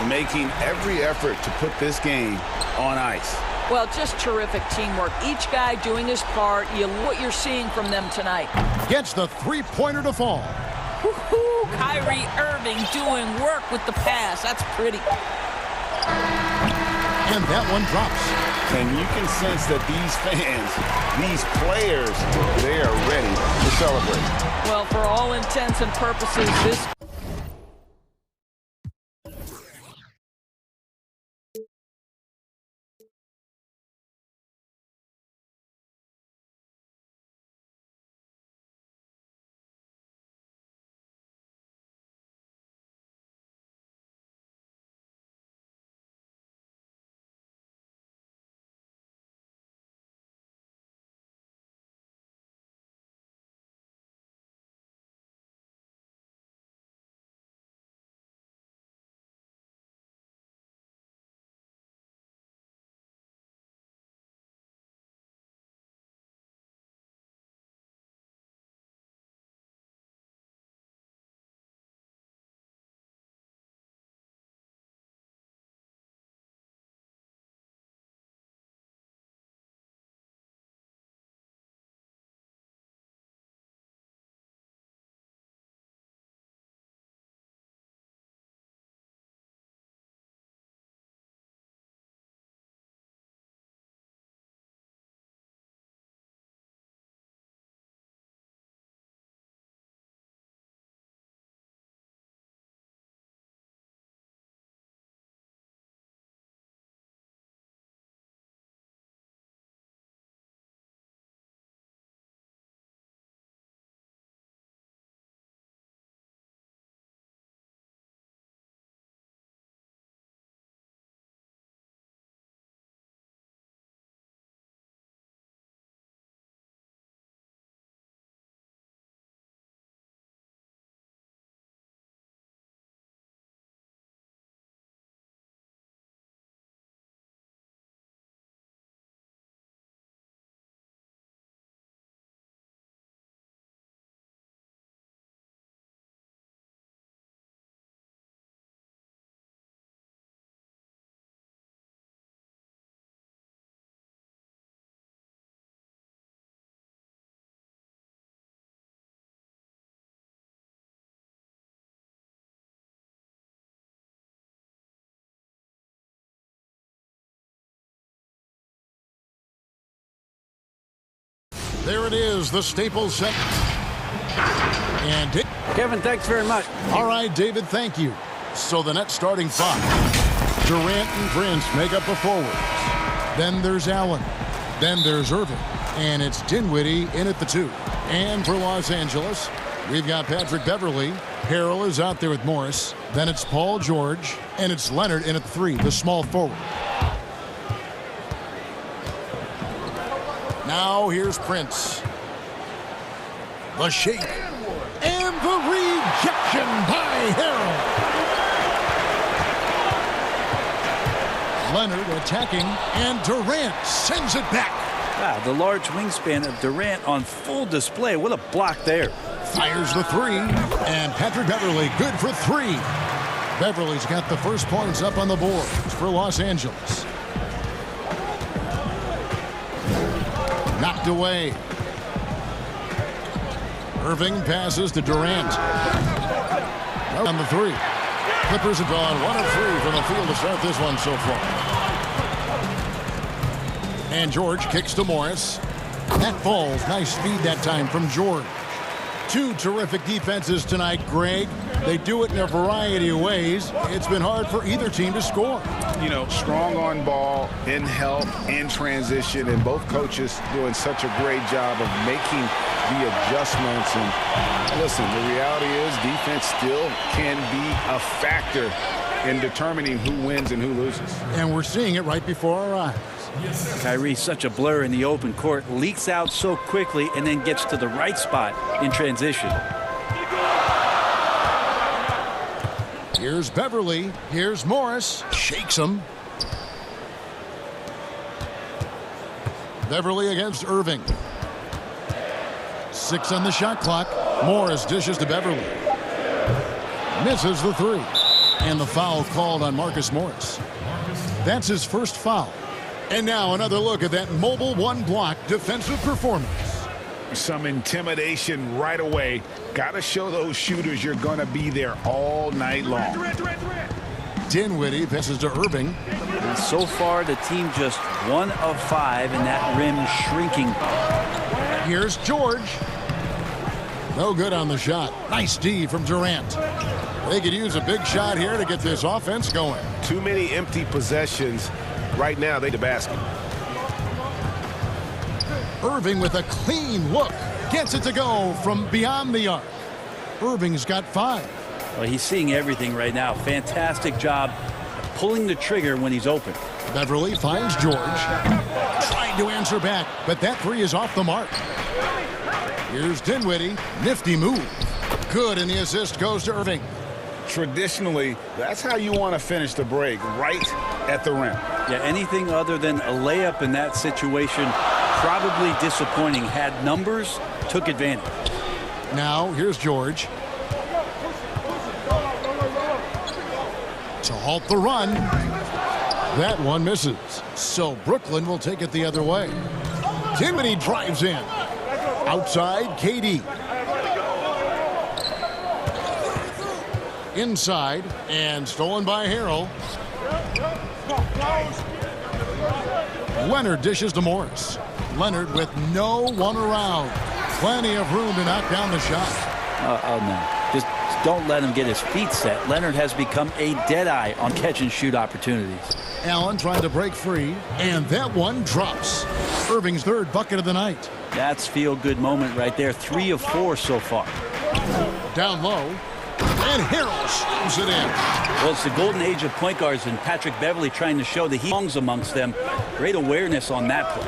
Making every effort to put this game on ice. Well, just terrific teamwork. Each guy doing his part. What you're seeing from them tonight. Gets the three-pointer to fall. Woo-hoo! Kyrie Irving doing work with the pass. That's pretty. And that one drops. And you can sense that these fans, these players, they are ready to celebrate. Well, for all intents and purposes, this... There it is, the Staples Center. And Kevin, thanks very much. All right, David, thank you. So the net starting 5. Durant and Prince make up the forwards. Then there's Allen. Then there's Irving. And it's Dinwiddie in at the 2. And for Los Angeles, we've got Patrick Beverley. Harrell is out there with Morris. Then it's Paul George. And it's Leonard in at the 3, the small forward. Now here's Prince. The shake. And the rejection by Harrell. Leonard attacking, and Durant sends it back. Wow, the large wingspan of Durant on full display. What a block there. Fires the 3, and Patrick Beverley good for 3. Beverley's got the first points up on the board for Los Angeles. Knocked away. Irving passes to Durant. On the 3. Clippers have gone 1 of 3 from the field to start this one so far. And George kicks to Morris. That falls. Nice speed that time from George. 2 terrific defenses tonight, Greg. They do it in a variety of ways. It's been hard for either team to score. You know, strong on ball, in help, in transition, and both coaches doing such a great job of making the adjustments. And listen, the reality is defense still can be a factor in determining who wins and who loses. And we're seeing it right before our eyes. Kyrie, such a blur in the open court, leaks out so quickly and then gets to the right spot in transition. Here's Beverly. Here's Morris. Shakes him. Beverly against Irving. 6 on the shot clock. Morris dishes to Beverly. Misses the 3. And the foul called on Marcus Morris. That's his first foul. And now another look at that mobile one-block defensive performance. Some intimidation right away. Got to show those shooters you're going to be there all night long. Dinwiddie passes to Irving. And so far, the team just 1 of 5 and that rim shrinking. Here's George. No good on the shot. Nice D from Durant. They could use a big shot here to get this offense going. Too many empty possessions. Right now, they the basket. Irving with a clean look. Gets it to go from beyond the arc. Irving's got 5. Well, he's seeing everything right now. Fantastic job pulling the trigger when he's open. Beverly finds George. Trying to answer back, but that 3 is off the mark. Here's Dinwiddie. Nifty move. Good, and the assist goes to Irving. Traditionally, that's how you want to finish the break, right at the rim. Yeah, anything other than a layup in that situation, probably disappointing. Had numbers, took advantage. Now, here's George. To halt the run. That one misses. So Brooklyn will take it the other way. Dinwiddie drives in. Outside, KD. Inside, and stolen by Harrell. Leonard dishes to Morris. Leonard with no one around. Plenty of room to knock down the shot. Oh, no. Just don't let him get his feet set. Leonard has become a deadeye on catch-and-shoot opportunities. Allen trying to break free, and that one drops. Irving's 3rd bucket of the night. That's feel-good moment right there. 3 of 4 so far. Down low, and Harrell slams it in. Well, it's the golden age of point guards, and Patrick Beverly trying to show that he belongs amongst them. Great awareness on that play.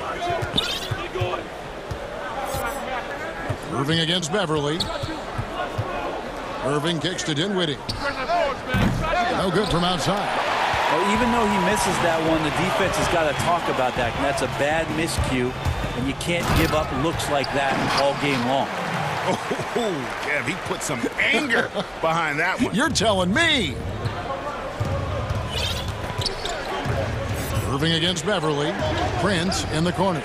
Irving against Beverly. Irving kicks to Dinwiddie. No good from outside. Well, even though he misses that one, the defense has got to talk about that. And that's a bad miscue, and you can't give up looks like that all game long. Oh, Kev, he put some anger behind that one. You're telling me. Irving against Beverly. Prince in the corner.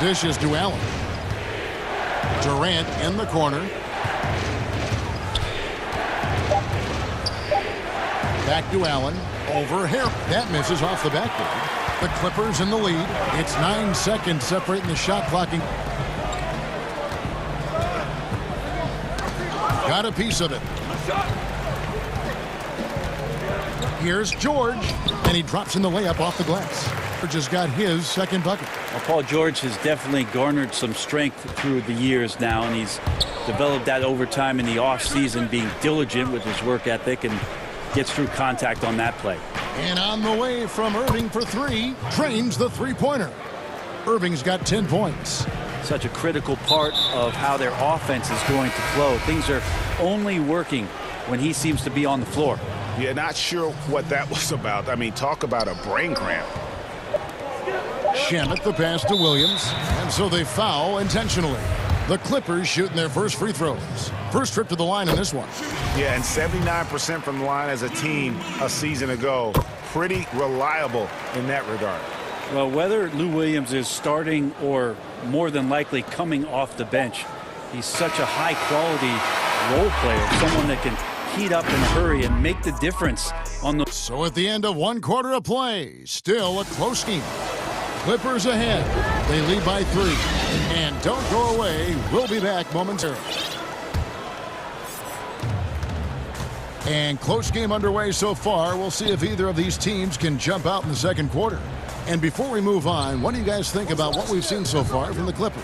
Dishes to Allen. Durant in the corner. Back to Allen. Over here. That misses off the backboard. The Clippers in the lead. It's 9 seconds separating the shot clocking. Got a piece of it. Here's George, and he drops in the layup off the glass. George has got his 2nd bucket. Well, Paul George has definitely garnered some strength through the years now, and he's developed that over time in the offseason, being diligent with his work ethic and gets through contact on that play. And on the way from Irving for 3, drains the 3-pointer. Irving's got 10 points. Such a critical part of how their offense is going to flow. Things are only working when he seems to be on the floor. Yeah, not sure what that was about. I mean, talk about a brain cramp. Shamet the pass to Williams, and so they foul intentionally. The Clippers shooting their first free throws. First trip to the line in this one. Yeah, and 79% from the line as a team a season ago. Pretty reliable in that regard. Well, whether Lou Williams is starting or more than likely coming off the bench, he's such a high-quality role player, someone that can heat up in a hurry and make the difference on the... So at the end of 1 quarter of play, still a close game. Clippers ahead. They lead by 3. And don't go away. We'll be back momentarily. And close game underway so far. We'll see if either of these teams can jump out in the 2nd quarter. And before we move on, what do you guys think about what we've seen so far from the Clippers?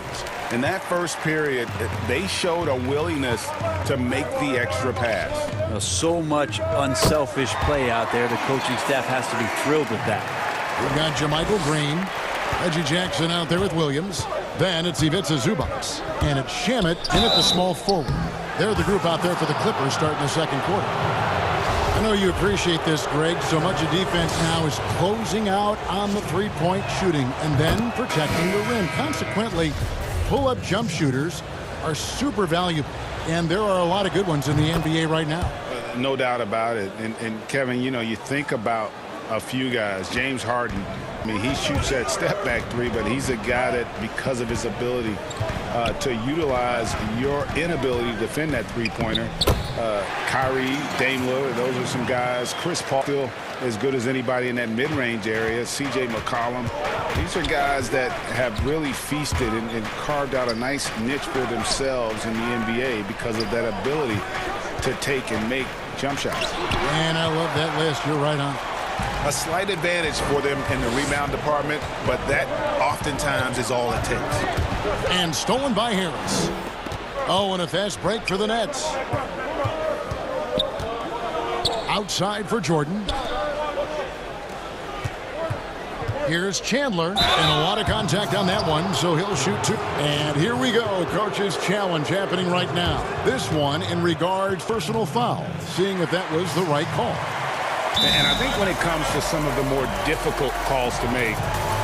In that first period, they showed a willingness to make the extra pass. So much unselfish play out there. The coaching staff has to be thrilled with that. We've got JaMychal Green, Reggie Jackson out there with Williams. Then it's Ivica Zubac. And it's Shamet in at the small forward. They're the group out there for the Clippers starting the second quarter. I know you appreciate this, Greg. So much of defense now is closing out on the three-point shooting and then protecting the rim. Consequently, pull-up jump shooters are super valuable. And there are a lot of good ones in the NBA right now. No doubt about it. And Kevin, you know, you think about a few guys. James Harden, I mean, he shoots that step-back three, but he's a guy that, because of his ability to utilize your inability to defend that three-pointer, Kyrie, Dame Lillard, those are some guys. Chris Paul, still as good as anybody in that mid-range area. C.J. McCollum. These are guys that have really feasted and carved out a nice niche for themselves in the NBA because of that ability to take and make jump shots. And I love that list. You're right on. A slight advantage for them in the rebound department, but that oftentimes is all it takes. And stolen by Harris. Oh, and a fast break for the Nets. Outside for Jordan. Here's Chandler, and a lot of contact on that one, so he'll shoot two. And here we go, coach's challenge happening right now. This one in regards personal foul, seeing if that was the right call. And I think when it comes to some of the more difficult calls to make,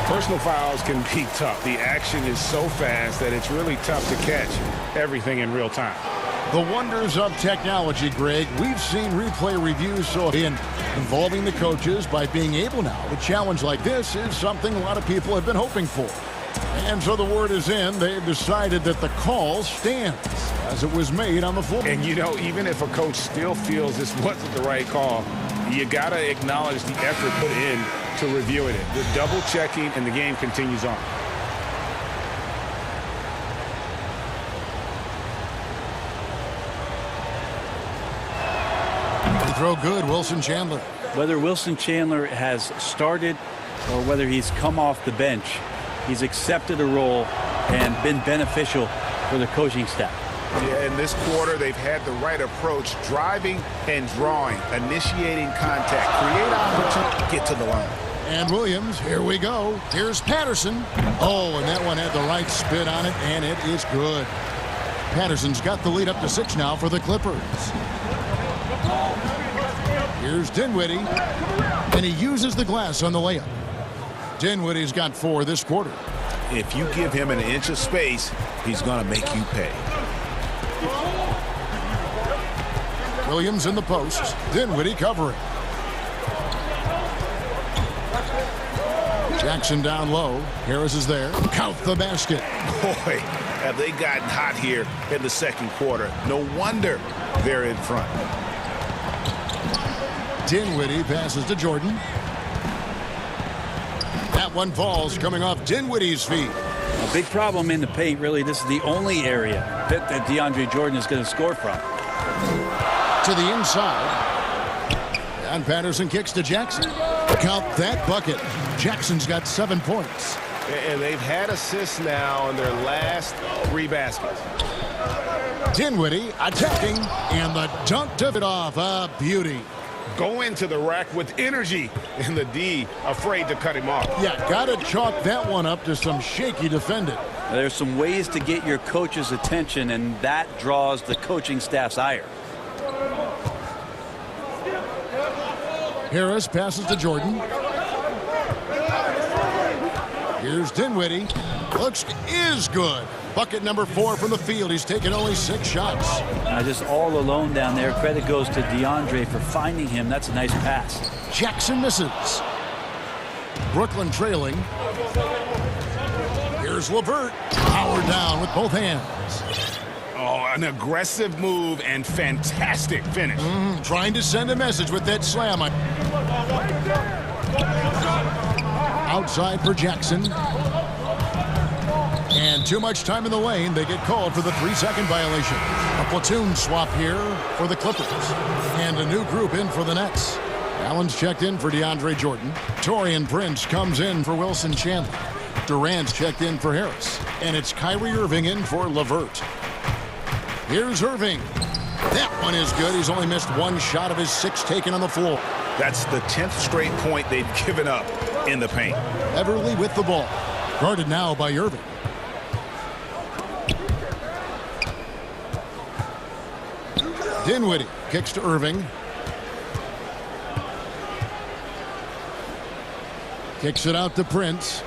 personal fouls can be tough. The action is so fast that it's really tough to catch everything in real time. The wonders of technology, Greg. We've seen replay reviews so involving the coaches by being able now. A challenge like this is something a lot of people have been hoping for. And so the word is in. They've decided that the call stands as it was made on the floor. And, you know, even if a coach still feels this wasn't the right call, you got to acknowledge the effort put in to reviewing it. The double checking, and the game continues on. Throw good, Wilson Chandler. Whether Wilson Chandler has started or whether he's come off the bench, he's accepted a role and been beneficial for the coaching staff. Yeah, in this quarter, they've had the right approach, driving and drawing, initiating contact, create opportunity, get to the line. And Williams, here we go. Here's Patterson. Oh, and that one had the right spin on it, and it is good. Patterson's got the lead up to 6 now for the Clippers. Here's Dinwiddie, and he uses the glass on the layup. Dinwiddie's got 4 this quarter. If you give him an inch of space, he's going to make you pay. Williams in the post. Dinwiddie covering. Jackson down low. Harris is there. Count the basket. Boy, have they gotten hot here in the second quarter. No wonder they're in front. Dinwiddie passes to Jordan. That one falls coming off Dinwiddie's feet. A big problem in the paint, really. This is the only area that DeAndre Jordan is going to score from. To the inside. And Patterson kicks to Jackson. Count that bucket. Jackson's got 7 points. And they've had assists now on their last 3 baskets. Dinwiddie attacking, and the dunk took it off. A beauty. Go into the rack with energy, and the D afraid to cut him off. Yeah, got to chalk that one up to some shaky defending. There's some ways to get your coach's attention, and that draws the coaching staff's ire. Harris passes to Jordan. Here's Dinwiddie. Is good. Bucket number 4 from the field. He's taken only 6 shots. Just all alone down there. Credit goes to DeAndre for finding him. That's a nice pass. Jackson misses. Brooklyn trailing. Here's LeVert. Powered down with both hands. Oh, an aggressive move and fantastic finish. Trying to send a message with that slam. Outside for Jackson. And too much time in the lane. They get called for the 3-second violation. A platoon swap here for the Clippers. And a new group in for the Nets. Allen's checked in for DeAndre Jordan. Taurean Prince comes in for Wilson Chandler. Durant's checked in for Harris. And it's Kyrie Irving in for LeVert. Here's Irving. That one is good. He's only missed one shot of his 6 taken on the floor. That's the 10th straight point they've given up in the paint. Everly with the ball. Guarded now by Irving. Dinwiddie kicks to Irving. Kicks it out to Prince.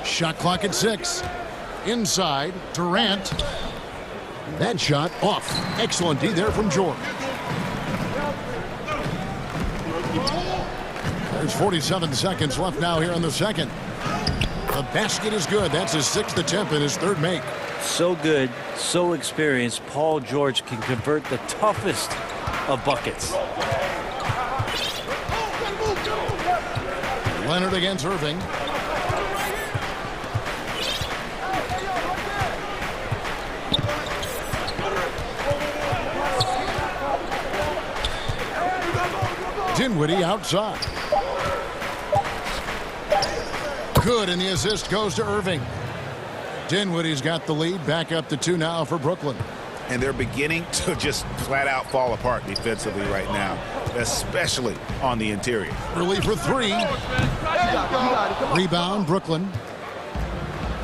Shot clock at 6. Inside, Durant. That shot off. Excellent D there from George. There's 47 seconds left now here in the second. The basket is good. That's his 6th attempt and his 3rd make. So good, so experienced. Paul George can convert the toughest of buckets. Leonard against Irving. Dinwiddie outside. Good, and the assist goes to Irving. Dinwiddie's got the lead, back up to 2 now for Brooklyn. And they're beginning to just flat out fall apart defensively right now, especially on the interior. Relief for 3. Rebound, Brooklyn.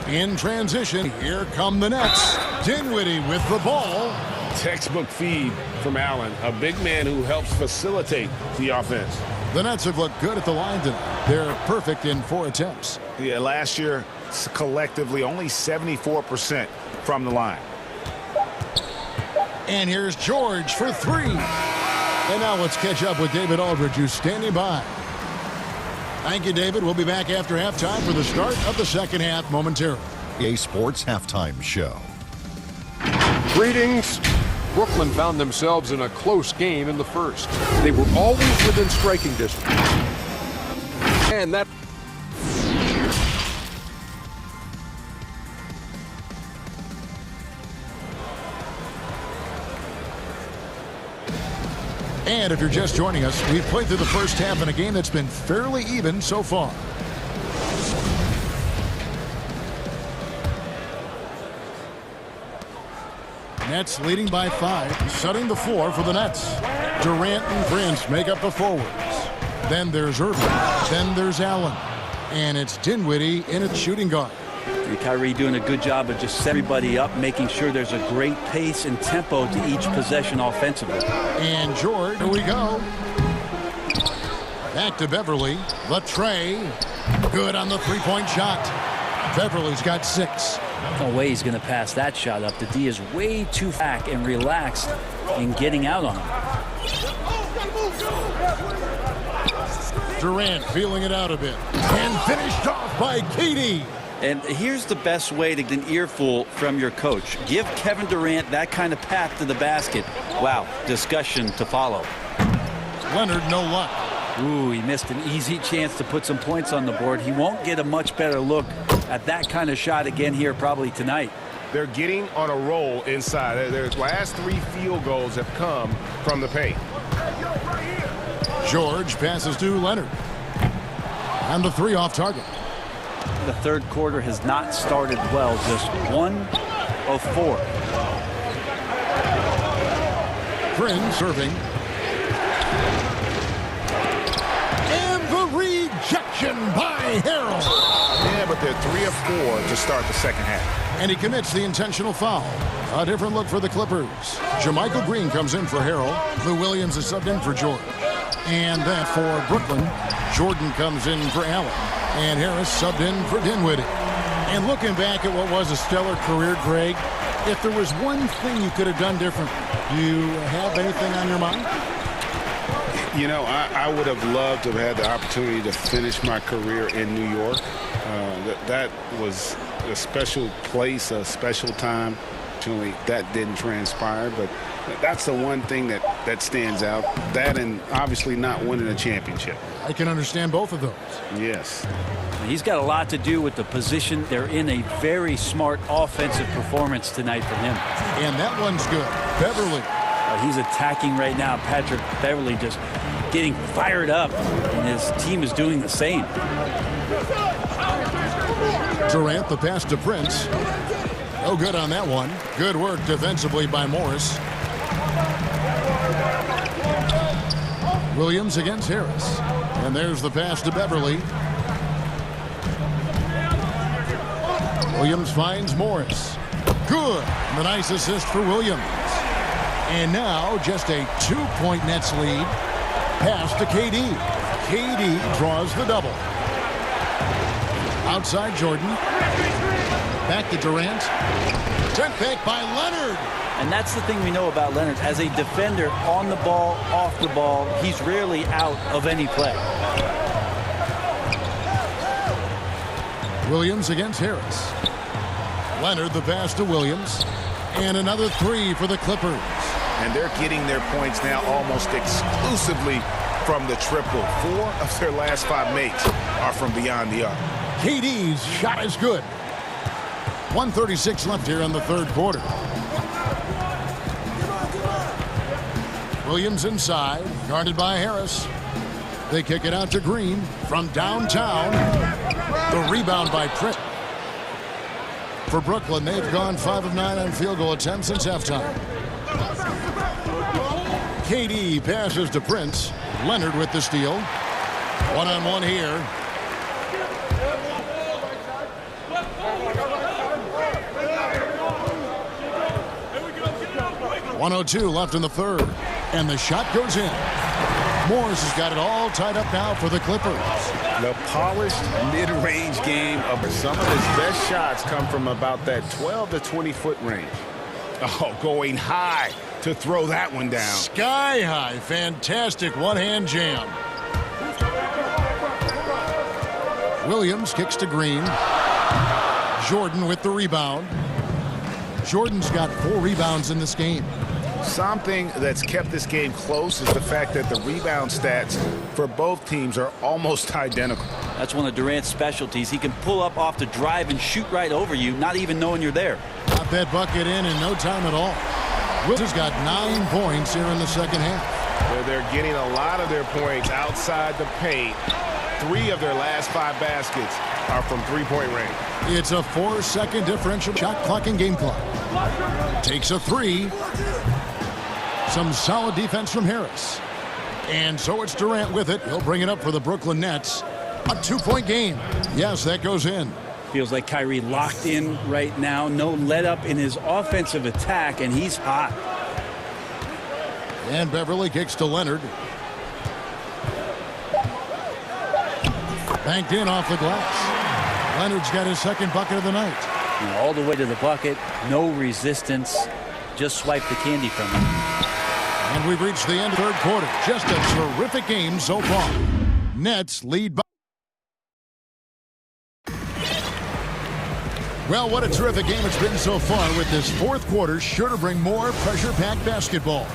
In transition, here come the Nets. Dinwiddie with the ball. Textbook feed from Allen, a big man who helps facilitate the offense. The Nets have looked good at the line tonight. They're perfect in 4 attempts. Yeah, last year, collectively, only 74% from the line. And here's George for 3. And now let's catch up with David Aldridge, who's standing by. Thank you, David. We'll be back after halftime for the start of the second half momentarily. A Sports Halftime Show. Greetings. Brooklyn found themselves in a close game in the first. They were always within striking distance. And that... And if you're just joining us, we've played through the first half in a game that's been fairly even so far. Nets leading by 5, setting the floor for the Nets. Durant and Prince make up the forwards. Then there's Irving. Then there's Allen. And it's Dinwiddie in its shooting guard. Kyrie doing a good job of just setting everybody up, making sure there's a great pace and tempo to each possession offensively. And George, here we go. Back to Beverly. The tray. Good on the 3-point shot. Beverly's got 6. No way he's going to pass that shot up. The D is way too back and relaxed in getting out on him. Durant feeling it out a bit. And finished off by Katie. And here's the best way to get an earful from your coach. Give Kevin Durant that kind of path to the basket. Wow, discussion to follow. Leonard, no luck. Ooh, he missed an easy chance to put some points on the board. He won't get a much better look at that kind of shot again here probably tonight. They're getting on a roll inside. Their last 3 field goals have come from the paint. George passes to Leonard. And the 3 off target. The third quarter has not started well. Just 1 of 4. Prince serving. And the rejection by Harrell. Yeah, but they're 3 of 4 to start the second half. And he commits the intentional foul. A different look for the Clippers. JaMychal Green comes in for Harrell. Lou Williams is subbed in for George. And then for Brooklyn, Jordan comes in for Allen. And Harris subbed in for Dinwiddie. And looking back at what was a stellar career, Greg, if there was one thing you could have done different, do you have anything on your mind? You know, I would have loved to have had the opportunity to finish my career in New York. That was a special place, a special time. Unfortunately, that didn't transpire, but that's the one thing that stands out. That and obviously not winning a championship. I can understand both of those. Yes. He's got a lot to do with the position. They're in a very smart offensive performance tonight for him. And that one's good. Beverly. He's attacking right now. Patrick Beverly just getting fired up, and his team is doing the same. Durant, the pass to Prince. No good on that one. Good work defensively by Morris. Williams against Harris. And there's the pass to Beverly. Williams finds Morris. Good. The nice assist for Williams. And now just a 2-point Nets lead. Pass to KD. KD draws the double. Outside Jordan. Back to Durant. Sent back by Leonard. And that's the thing we know about Leonard. As a defender, on the ball, off the ball, he's rarely out of any play. Williams against Harris. Leonard the pass to Williams. And another three for the Clippers. And they're getting their points now almost exclusively from the triple. 4 of their last 5 makes are from beyond the arc. KD's shot is good. 1:36 left here in the third quarter. Williams inside, guarded by Harris. They kick it out to Green from downtown. The rebound by Pritt. For Brooklyn, they've gone 5 of 9 on field goal attempts since halftime. KD passes to Prince. Leonard with the steal. One-on-one here. .102 left in the third. And the shot goes in. Morris has got it all tied up now for the Clippers. The polished mid-range game of some of his best shots come from about that 12 to 20-foot range. Oh, going high to throw that one down. Sky high. Fantastic one-hand jam. Williams kicks to Green. Jordan with the rebound. Jordan's got 4 rebounds in this game. Something that's kept this game close is the fact that the rebound stats for both teams are almost identical. That's one of Durant's specialties. He can pull up off the drive and shoot right over you, not even knowing you're there. Got that bucket in no time at all. Williams has got 9 points here in the second half. They're getting a lot of their points outside the paint. 3 of their last 5 baskets are from three-point range. It's a 4-second differential shot clock and game clock. Takes a 3. Some solid defense from Harris. And so it's Durant with it. He'll bring it up for the Brooklyn Nets. A 2-point game. Yes, that goes in. Feels like Kyrie locked in right now. No let up in his offensive attack, and he's hot. And Beverly kicks to Leonard. Banked in off the glass. Leonard's got his second bucket of the night. And all the way to the bucket. No resistance. Just swipe the candy from him. And we've reached the end of the third quarter. Just a terrific game so far. Nets lead by. Well, what a terrific game it's been so far, with this fourth quarter sure to bring more pressure-packed basketball.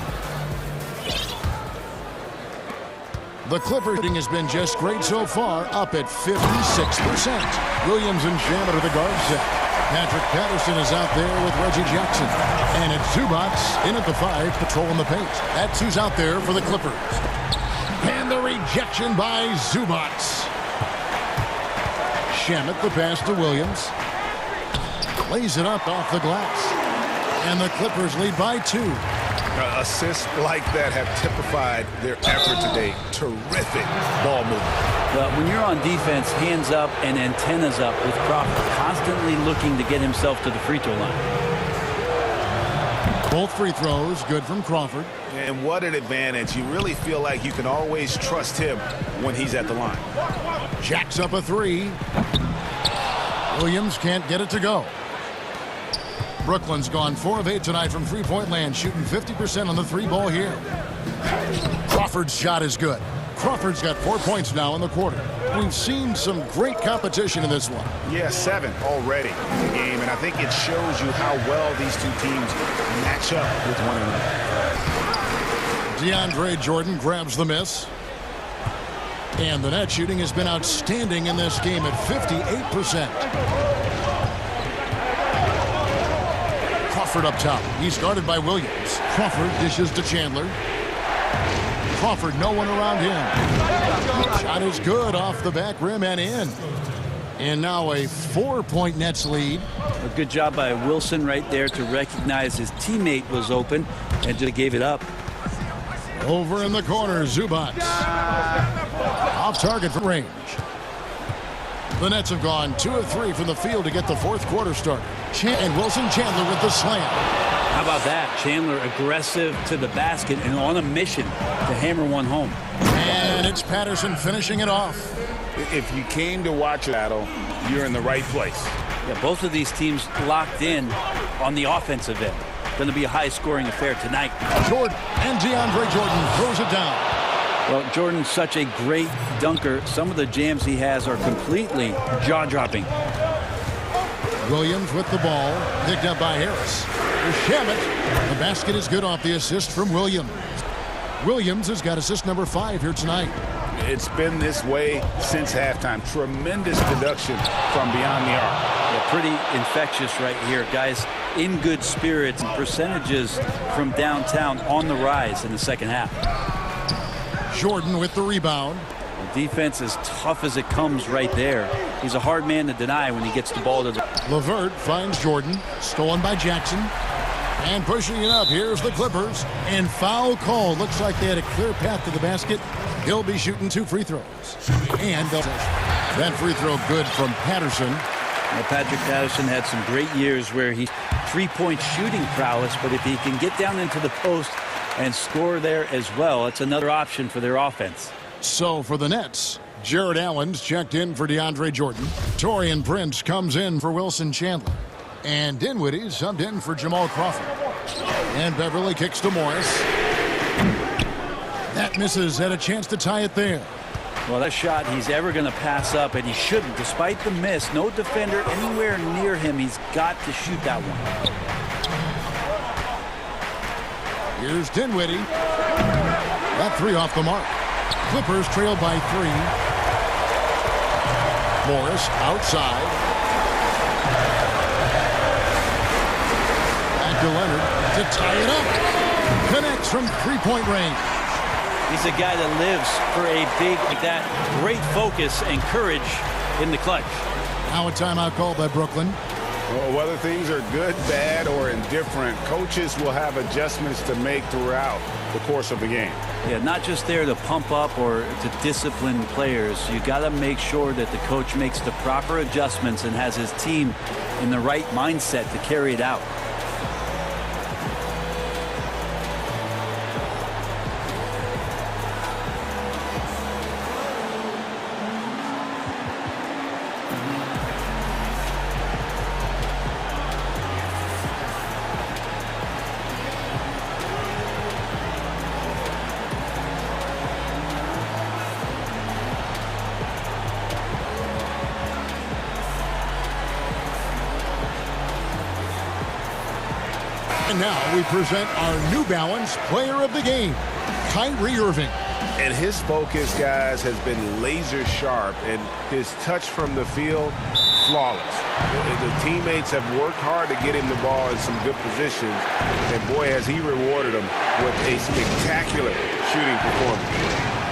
The Clippers has been just great so far, up at 56%. Williams and Shamet are the guard set. Patrick Patterson is out there with Reggie Jackson. And it's Zubac in at the 5, patrolling the paint. That's who's out there for the Clippers. And the rejection by Zubac. Shamet the pass to Williams. Lays it up off the glass. And the Clippers lead by 2. Assists like that have typified their effort today. Terrific ball movement. Well, when you're on defense, hands up and antennas up with Crawford, constantly looking to get himself to the free throw line. Both free throws good from Crawford. And what an advantage. You really feel like you can always trust him when he's at the line. Jacks up a 3. Williams can't get it to go. Brooklyn's gone 4 of 8 tonight from three-point land, shooting 50% on the 3-ball here. Crawford's shot is good. Crawford's got 4 points now in the quarter. We've seen some great competition in this one. Yeah, 7 already in the game, and I think it shows you how well these two teams match up with one another. DeAndre Jordan grabs the miss. And the net shooting has been outstanding in this game at 58%. Crawford up top. He's guarded by Williams. Crawford dishes to Chandler. Crawford, no one around him. Shot is good off the back rim and in. And now a 4-point Nets lead. A good job by Wilson right there to recognize his teammate was open and just gave it up. Over in the corner, Zubac. Off target for range. The Nets have gone 2 of 3 from the field to get the fourth quarter started. And Wilson Chandler with the slam. How about that? Chandler aggressive to the basket and on a mission to hammer one home. And it's Patterson finishing it off. If you came to watch a battle, you're in the right place. Yeah, both of these teams locked in on the offensive end. Going to be a high-scoring affair tonight. Jordan and DeAndre Jordan throws it down. Well, Jordan's such a great dunker. Some of the jams he has are completely jaw-dropping. Williams with the ball, picked up by Harris. Shamet, the basket is good off the assist from Williams. Williams has got assist number 5 here tonight. It's been this way since halftime. Tremendous production from beyond the arc. Yeah, pretty infectious right here. Guys in good spirits and percentages from downtown on the rise in the second half. Jordan with the rebound. The defense is tough as it comes right there. He's a hard man to deny when he gets the ball to the... LeVert finds Jordan. Stolen by Jackson. And pushing it up. Here's the Clippers. And foul call. Looks like they had a clear path to the basket. He'll be shooting 2 free throws. And that free throw good from Patterson. Well, Patrick Patterson had some great years where he three-point shooting prowess, but if he can get down into the post and score there as well, it's another option for their offense. So for the Nets, Jared Allen's checked in for DeAndre Jordan. Taurean Prince comes in for Wilson Chandler. And Dinwiddie subbed in for Jamal Crawford. And Beverly kicks to Morris. That misses, had a chance to tie it there. Well, that shot he's ever going to pass up, and he shouldn't. Despite the miss, no defender anywhere near him. He's got to shoot that one. Here's Dinwiddie. That 3 off the mark. Clippers trail by 3. Morris outside. Back to Leonard to tie it up. Connects from 3-point range. He's a guy that lives for a big like that. Great focus and courage in the clutch. Now a timeout called by Brooklyn. Well, whether things are good, bad, or indifferent, coaches will have adjustments to make throughout the course of the game. Yeah, not just there to pump up or to discipline players. You got to make sure that the coach makes the proper adjustments and has his team in the right mindset to carry it out. And now we present our New Balance Player of the Game, Kyrie Irving. And his focus, guys, has been laser sharp, and his touch from the field, flawless. The teammates have worked hard to get him the ball in some good positions, and boy, has he rewarded them with a spectacular shooting performance.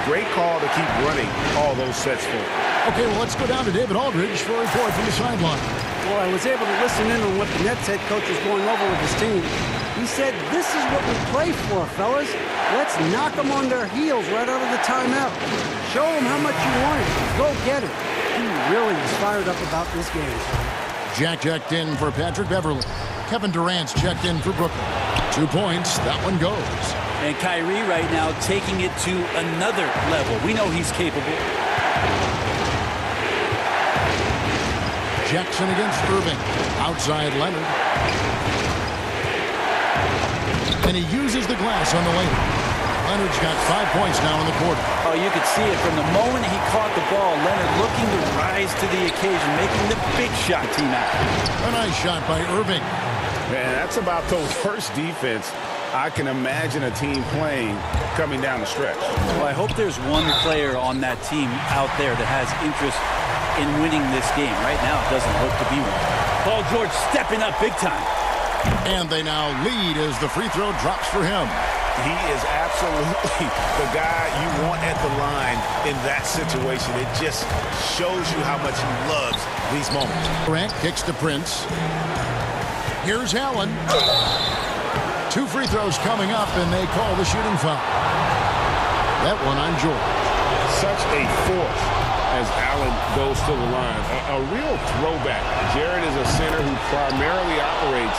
Great call to keep running all those sets for him. Okay, well, let's go down to David Aldridge for a report from the sideline. Well, I was able to listen in on what the Nets head coach was going over with his team. He said, this is what we play for, fellas. Let's knock them on their heels right out of the timeout. Show them how much you want it. Go get it. He really is fired up about this game. Jack checked in for Patrick Beverly. Kevin Durant's checked in for Brooklyn. 2 points. That one goes. And Kyrie right now taking it to another level. We know he's capable. Jackson against Irving. Outside Leonard. And he uses the glass on the lane. Leonard's got 5 points now in the quarter. Oh, you could see it from the moment he caught the ball. Leonard looking to rise to the occasion, making the big shot team out. A nice shot by Irving. Man, that's about the worst defense I can imagine a team playing coming down the stretch. Well, I hope there's one player on that team out there that has interest in winning this game. Right now, it doesn't look to be one. Paul George stepping up big time. And they now lead as the free throw drops for him. He is absolutely the guy you want at the line in that situation. It just shows you how much he loves these moments. Durant kicks to Prince. Here's Allen. 2 free throws coming up, and they call the shooting foul. That one on George. Such a force as Allen goes to the line. A real throwback. Jared is a center who primarily operates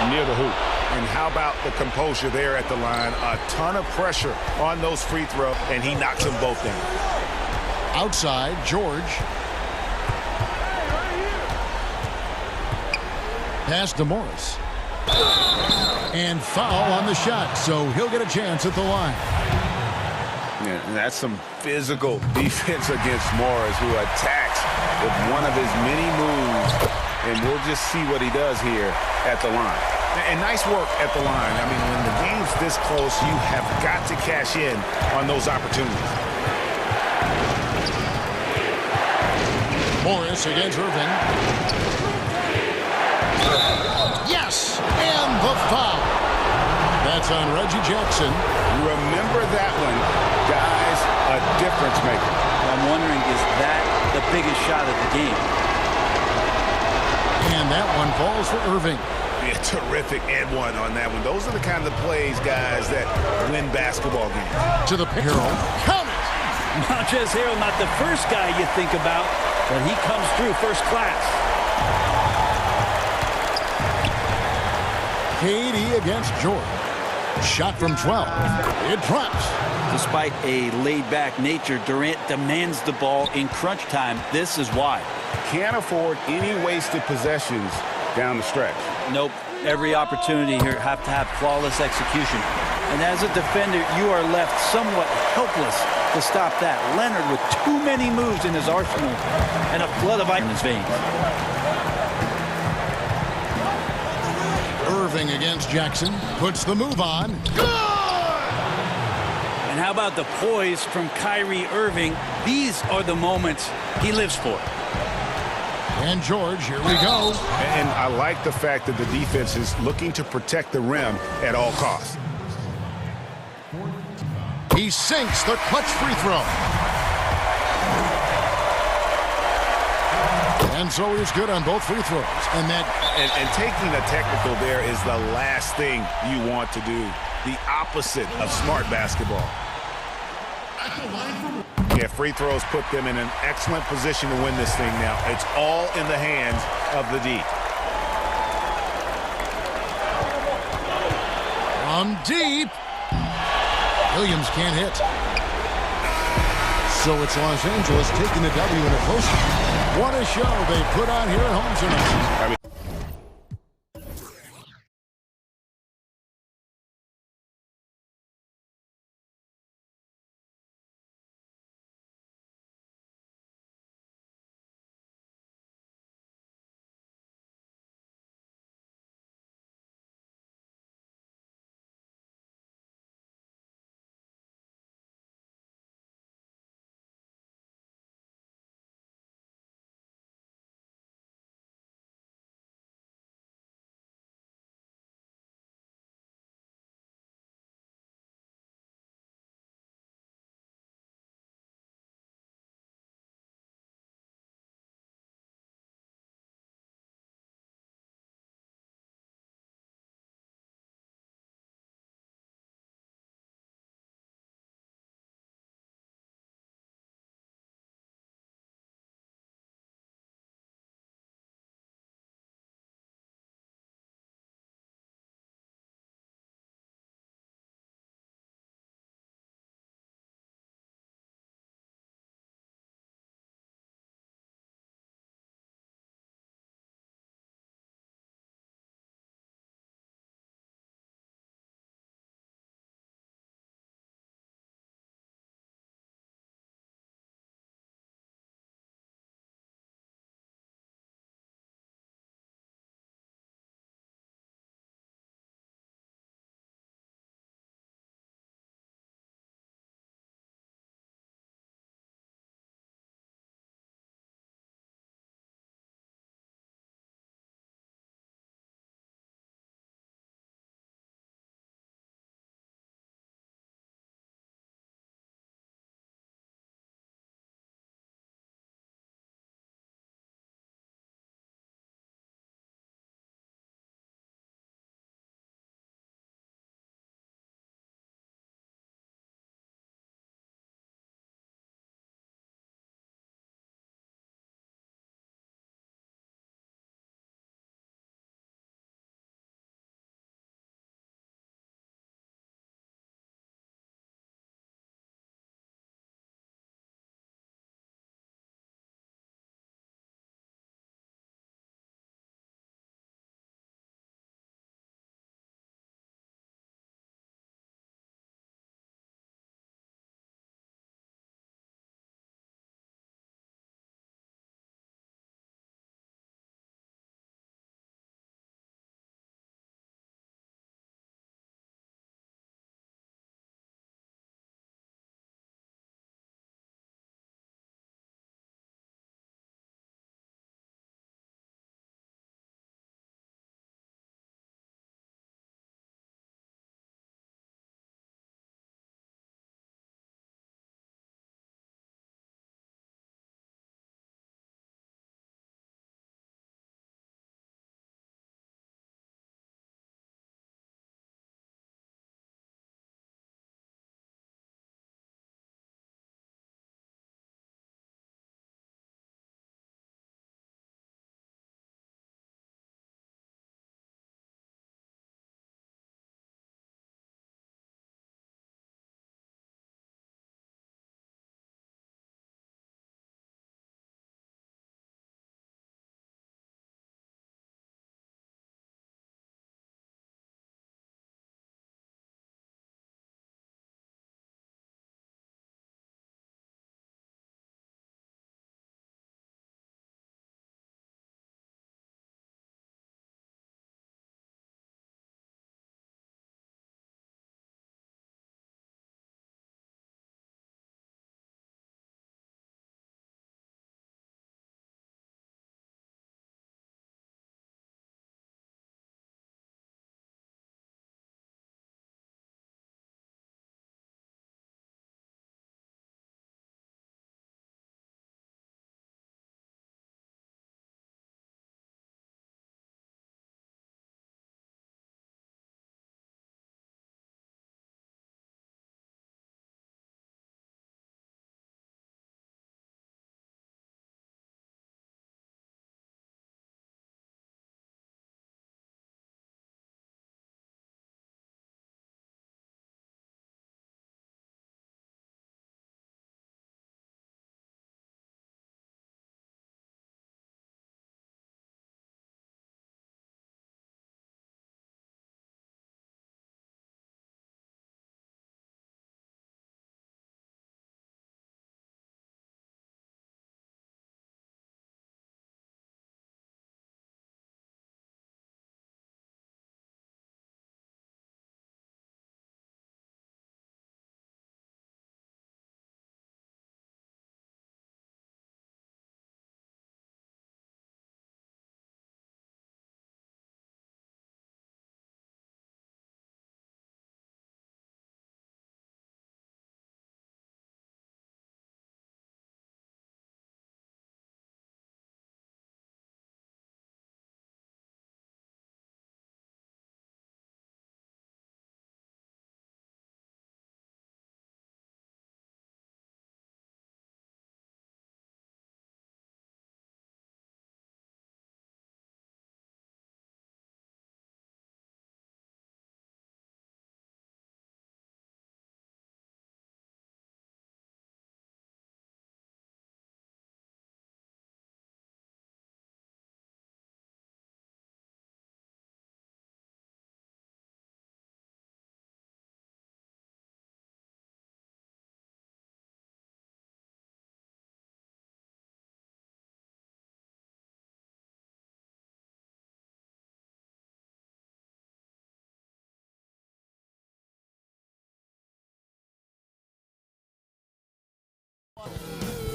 near the hoop. And how about the composure there at the line? A ton of pressure on those free throws, and he knocks them both down. Outside, George. Pass to Morris. And foul on the shot, so he'll get a chance at the line. Yeah, and that's some physical defense against Morris, who attacks with one of his many moves. And we'll just see what he does here at the line. And nice work at the line. I mean, when the game's this close, you have got to cash in on those opportunities. Morris against Irving. Yes! And the foul. That's on Reggie Jackson. Remember that one, guys, a difference maker. I'm wondering, is that the biggest shot of the game? And that one falls for Irving. Yeah, terrific and one on that one. Those are the kind of plays, guys, that win basketball games. To the Harrell. Count it! Montrezl Harrell, not the first guy you think about, but he comes through first class. KD against George. Shot from 12. It drops. Despite a laid-back nature, Durant demands the ball in crunch time. This is why. Can't afford any wasted possessions down the stretch. Nope. Every opportunity here have to have flawless execution. And as a defender, you are left somewhat helpless to stop that. Leonard with too many moves in his arsenal and a flood of ice in his veins. Irving against Jackson. Puts the move on. Good! And how about the poise from Kyrie Irving? These are the moments he lives for. And George, here we go. And I like the fact that the defense is looking to protect the rim at all costs. He sinks the clutch free throw. And so he's good on both free throws. And taking a technical there is the last thing you want to do. The opposite of smart basketball. Yeah, free throws put them in an excellent position to win this thing now. It's all in the hands of the D. From deep. Williams can't hit. So it's Los Angeles taking the W in a close one. What a show they put on here at home tonight.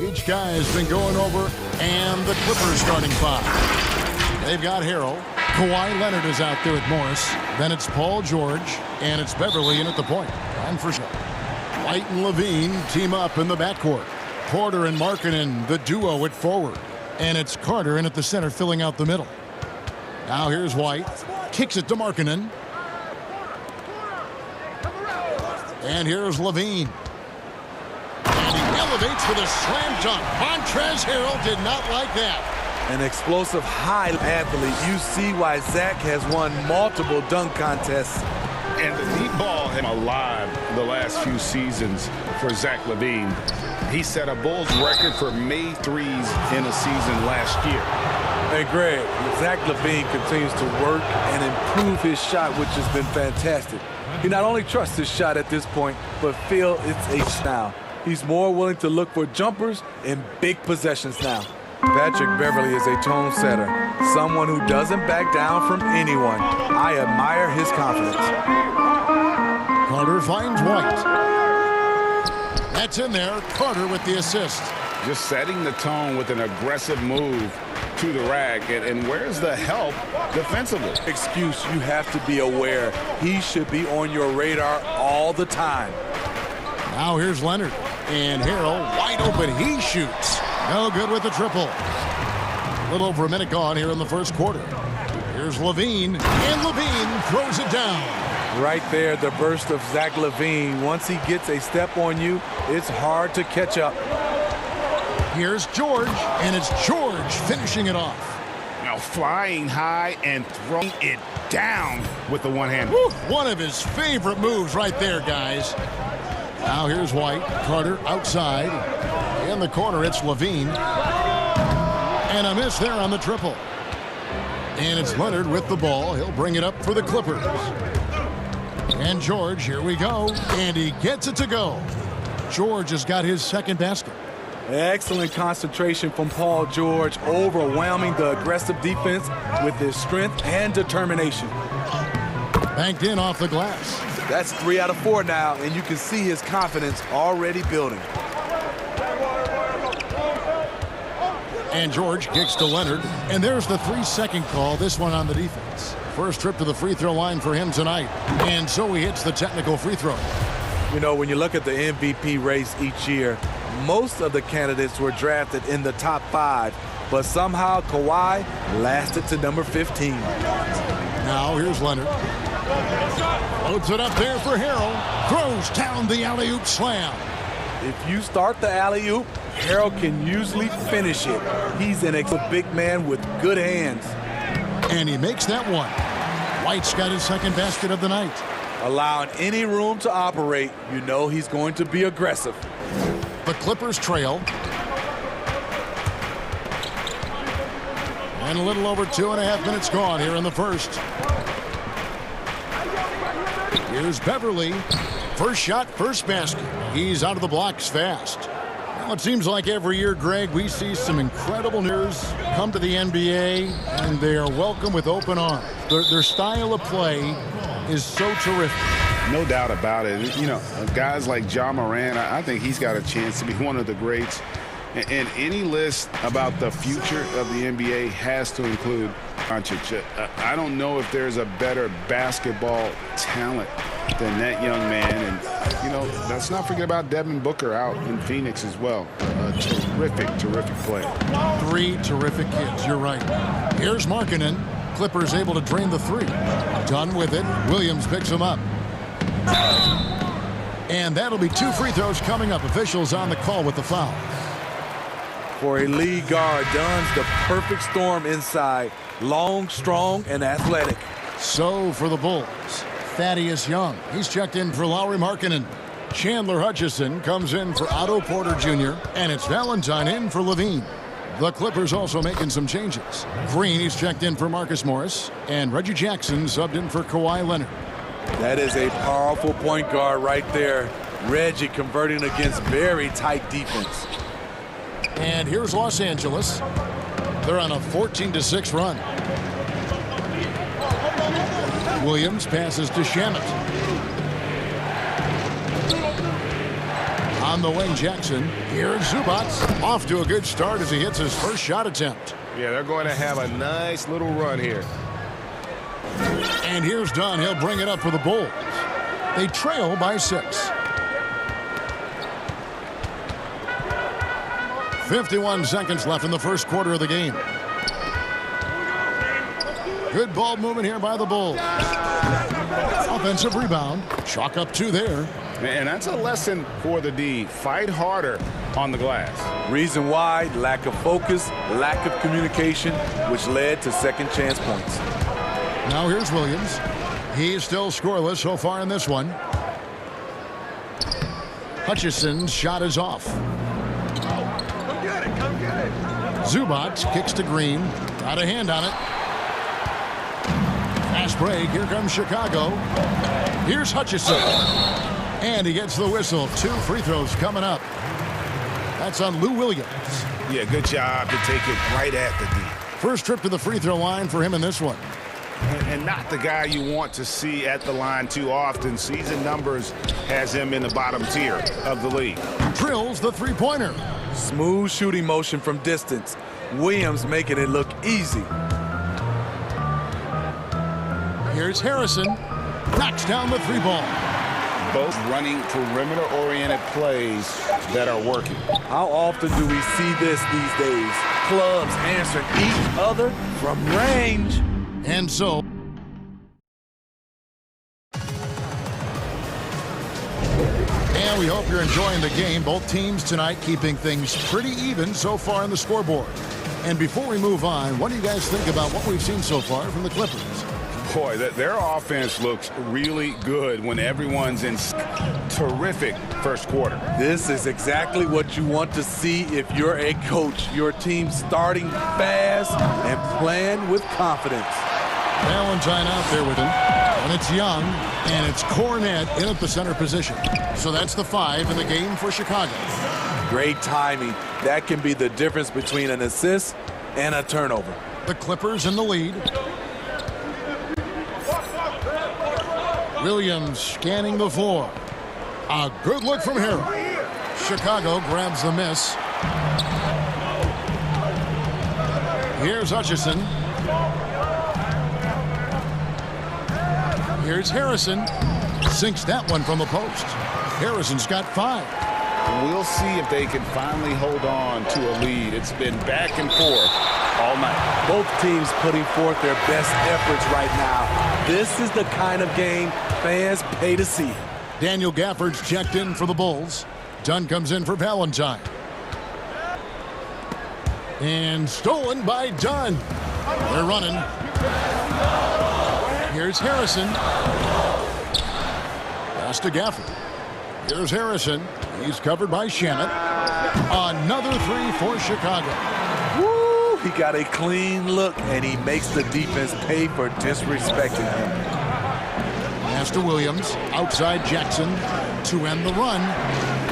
Each guy has been going over, and the Clippers starting five. They've got Harrell. Kawhi Leonard is out there with Morris. Then it's Paul George, and it's Beverly in at the point. And for sure, White and Levine team up in the backcourt. Porter and Markkanen, the duo at forward. And it's Carter in at the center, filling out the middle. Now here's White. Kicks it to Markkanen. And here's Levine. And he elevates with a slam dunk. Montrezl Harrell did not like that. An explosive high athlete. You see why Zach has won multiple dunk contests. And the deep ball him alive the last few seasons for Zach LaVine. He set a Bulls record for made threes in a season last year. Hey, Greg, Zach LaVine continues to work and improve his shot, which has been fantastic. He not only trusts his shot at this point, but feel it's a now. He's more willing to look for jumpers in big possessions now. Patrick Beverly is a tone setter, someone who doesn't back down from anyone. I admire his confidence. Carter finds White. That's in there. Carter with the assist. Just setting the tone with an aggressive move to the rack. And where's the help defensively? Excuse, you have to be aware. He should be on your radar all the time. Now here's Leonard. And Harrell wide open. He shoots. No good with the triple. A little over a minute gone here in the first quarter. Here's Levine. And Levine throws it down. Right there, the burst of Zach LaVine. Once he gets a step on you, it's hard to catch up. Here's George, and it's George finishing it off. Now flying high and throwing it down with the one hand. One of his favorite moves right there, guys. Now here's White. Carter outside. In the corner, it's Levine. And a miss there on the triple. And it's Leonard with the ball. He'll bring it up for the Clippers. And George, here we go. And he gets it to go. George has got his second basket. Excellent concentration from Paul George, overwhelming the aggressive defense with his strength and determination. Banked in off the glass. That's 3 out of 4 now, and you can see his confidence already building. And George kicks to Leonard. And there's the 3-second call, this one on the defense. First trip to the free throw line for him tonight. And so he hits the technical free throw. You know, when you look at the MVP race each year, most of the candidates were drafted in the top 5, but somehow Kawhi lasted to number 15. Now here's Leonard. Loads it up there for Harrell. Throws down the alley-oop slam. If you start the alley-oop, Harrell can usually finish it. He's an excellent big man with good hands. And he makes that one. White's got his second basket of the night. Allowing any room to operate, you know he's going to be aggressive. The Clippers trail. And a little over 2.5 minutes gone here in the first. Here's Beverly. First shot, first basket. He's out of the blocks fast. Well, it seems like every year, Greg, we see some incredible news come to the NBA, and they are welcome with open arms. Their style of play is so terrific. No doubt about it. You know, guys like Ja Morant, I think he's got a chance to be one of the greats. And any list about the future of the NBA has to include Doncic. I don't know if there's a better basketball talent than that young man. And, you know, let's not forget about Devin Booker out in Phoenix as well. A terrific, terrific player. 3 terrific kids, you're right. Here's Markkanen. Clippers able to drain the 3. Done with it. Williams picks him up. And that'll be 2 free throws coming up. Officials on the call with the foul. For a lead guard, Dunn's the perfect storm inside. Long, strong, and athletic. So for the Bulls, Thaddeus Young. He's checked in for Lauri Markkanen. Chandler Hutchison comes in for Otto Porter Jr. And it's Valentine in for Levine. The Clippers also making some changes. Green, he's checked in for Marcus Morris. And Reggie Jackson subbed in for Kawhi Leonard. That is a powerful point guard right there. Reggie converting against very tight defense. And here's Los Angeles. They're on a 14-6 run. Williams passes to Shamet. On the wing, Jackson. Here's Zubac. Off to a good start as he hits his first shot attempt. Yeah, they're going to have a nice little run here. And here's Dunn. He'll bring it up for the Bulls. They trail by 6. 51 seconds left in the first quarter of the game. Good ball movement here by the Bulls. Offensive rebound. Chalk up 2 there. And that's a lesson for the D. Fight harder on the glass. Reason why, lack of focus, lack of communication, which led to second chance points. Now here's Williams. He's still scoreless so far in this one. Hutchison's shot is off. Come get it. Zubac kicks to Green. Got a hand on it. Fast break. Here comes Chicago. Here's Hutchison. And he gets the whistle. 2 free throws coming up. That's on Lou Williams. Yeah, good job to take it right at the D. First trip to the free throw line for him in this one. And not the guy you want to see at the line too often. Season numbers has him in the bottom tier of the league. Drills the three-pointer. Smooth shooting motion from distance. Williams making it look easy. Here's Harrison. Knocks down the 3-ball. Both running perimeter-oriented plays that are working. How often do we see this these days? Clubs answering each other from range. And so, and we hope you're enjoying the game. Both teams tonight keeping things pretty even so far on the scoreboard. And before we move on, what do you guys think about what we've seen so far from the Clippers? Boy, their offense looks really good when everyone's in terrific first quarter. This is exactly what you want to see if you're a coach. Your team starting fast and playing with confidence. Valentine out there with him. And it's Young, and it's Cornette in at the center position. So that's the 5 in the game for Chicago. Great timing. That can be the difference between an assist and a turnover. The Clippers in the lead. Williams scanning the floor. A good look from Harrell. Chicago grabs the miss. Here's Hutchison. Here's Harrison. Sinks that one from the post. Harrison's got 5. We'll see if they can finally hold on to a lead. It's been back and forth all night. Both teams putting forth their best efforts right now. This is the kind of game fans pay to see. Daniel Gafford's checked in for the Bulls. Dunn comes in for Valentine. And stolen by Dunn. They're running. Here's Harrison. Pass to Gafford. Here's Harrison. He's covered by Shamet. Another 3 for Chicago. Woo! He got a clean look, and he makes the defense pay for disrespecting him. Pass to Williams. Outside Jackson to end the run.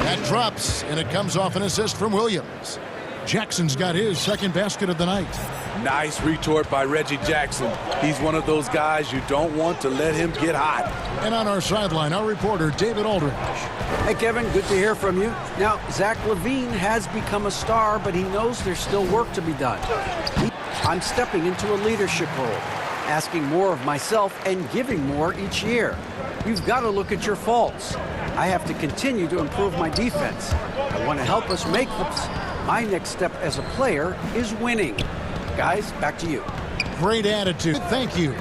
That drops, and it comes off an assist from Williams. Jackson's got his second basket of the night. Nice retort by Reggie Jackson. He's one of those guys you don't want to let him get hot. And on our sideline, our reporter, David Aldridge. Hey, Kevin, good to hear from you. Now, Zach LaVine has become a star, but he knows there's still work to be done. I'm stepping into a leadership role, asking more of myself and giving more each year. You've got to look at your faults. I have to continue to improve my defense. I want to help us make this. My next step as a player is winning. Guys, back to you. Great attitude. Thank you.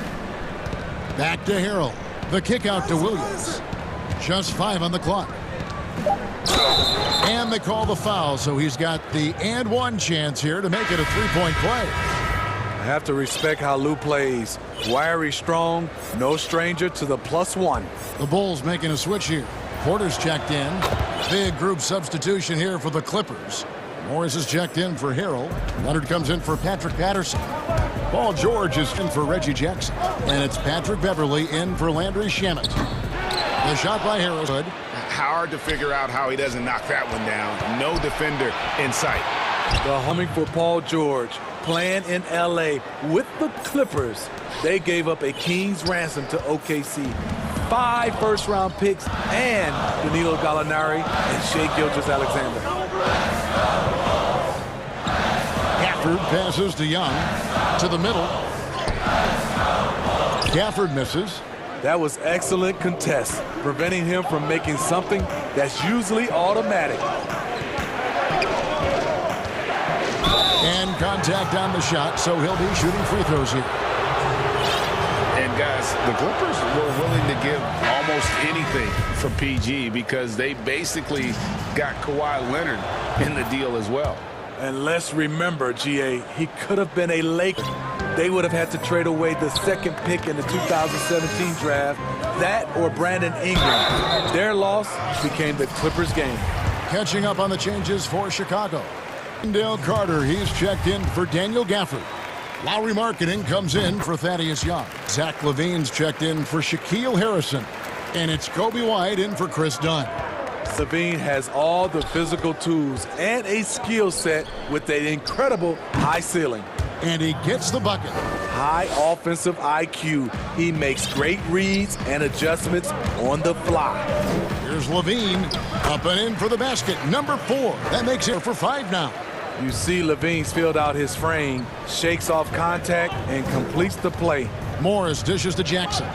Back to Harrell. The kick out to Williams. Just 5 on the clock. And they call the foul, so he's got the and 1 chance here to make it a 3-point play. I have to respect how Lou plays. Wiry, strong, no stranger to the +1. The Bulls making a switch here. Porter's checked in. Big group substitution here for the Clippers. Morris is checked in for Harrell. Leonard comes in for Patrick Patterson. Paul George is in for Reggie Jackson. And it's Patrick Beverly in for Landry Shamet. The shot by Harrell. Good. Hard to figure out how he doesn't knock that one down. No defender in sight. The humming for Paul George. Playing in L.A. with the Clippers. They gave up a king's ransom to OKC. 5 first-round picks and Danilo Gallinari and Shai Gilgeous-Alexander. Gafford passes to Young. To the middle. Gafford misses. That was excellent contest, preventing him from making something that's usually automatic. And contact on the shot, so he'll be shooting free throws here. And guys, the Clippers were willing to give almost anything for PG because they basically got Kawhi Leonard in the deal as well. And let's remember, GA, he could have been a Laker. They would have had to trade away the 2nd pick in the 2017 draft, that or Brandon Ingram. Their loss became the Clippers' game. Catching up on the changes for Chicago. Wendell Carter, he's checked in for Daniel Gafford. Lowry Markkanen comes in for Thaddeus Young. Zach LaVine's checked in for Shaquille Harrison. And it's Kobe White in for Chris Dunn. LaVine has all the physical tools and a skill set with an incredible high ceiling. And he gets the bucket. High offensive IQ. He makes great reads and adjustments on the fly. Here's LaVine up and in for the basket. Number 4. That makes it for 5 now. You see LaVine's filled out his frame, shakes off contact, and completes the play. Morris dishes to Jackson.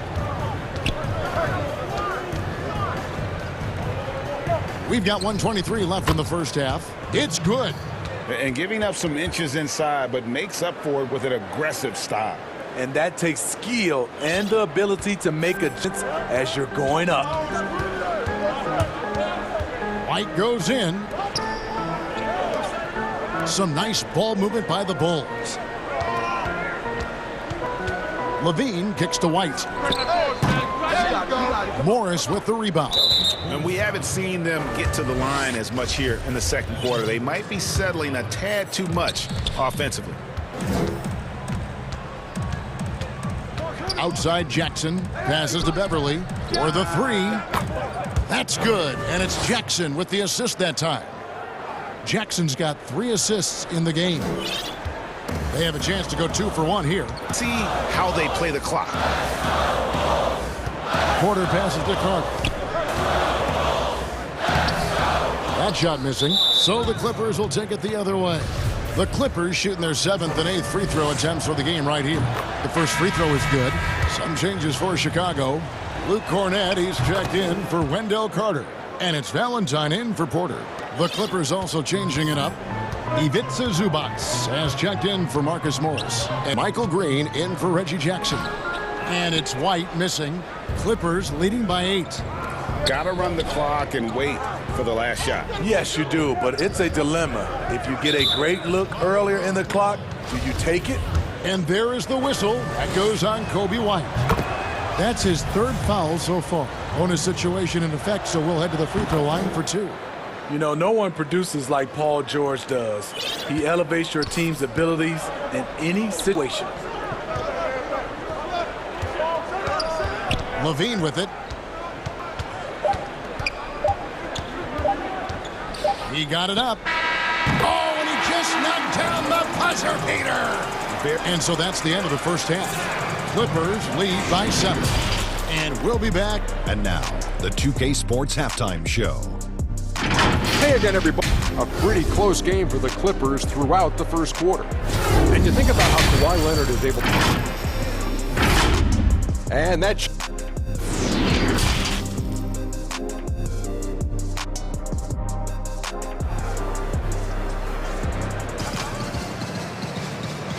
We've got 1:23 left in the first half. It's good. And giving up some inches inside, but makes up for it with an aggressive stop. And that takes skill and the ability to make adjustments as you're going up. White goes in. Some nice ball movement by the Bulls. LaVine kicks to White. Morris with the rebound. And we haven't seen them get to the line as much here in the second quarter. They might be settling a tad too much offensively. Outside Jackson passes to Beverly for the 3. That's good, and it's Jackson with the assist that time. Jackson's got 3 assists in the game. They have a chance to go 2 for 1 here. See how they play the clock. Porter passes to Carter. That shot missing, so the Clippers will take it the other way. The Clippers shooting their 7th and 8th free throw attempts for the game right here. The first free throw is good. Some changes for Chicago. Luke Cornett, he's checked in for Wendell Carter. And it's Valentine in for Porter. The Clippers also changing it up. Ivica Zubac has checked in for Marcus Morris. And Michael Green in for Reggie Jackson. And it's White missing. Clippers leading by 8. Gotta run the clock and wait for the last shot. Yes, you do, but it's a dilemma. If you get a great look earlier in the clock, do you take it? And there is the whistle. That goes on Kobe White. That's his 3rd foul so far. Bonus situation in effect, so we'll head to the free throw line for 2. You know, no one produces like Paul George does. He elevates your team's abilities in any situation. LaVine with it. He got it up. Oh, and he just knocked down the buzzer beater. And so that's the end of the first half. Clippers lead by 7. And we'll be back. And now, the 2K Sports Halftime Show. Hey again, everybody. A pretty close game for the Clippers throughout the first quarter. And you think about how Kawhi Leonard is able to... And that...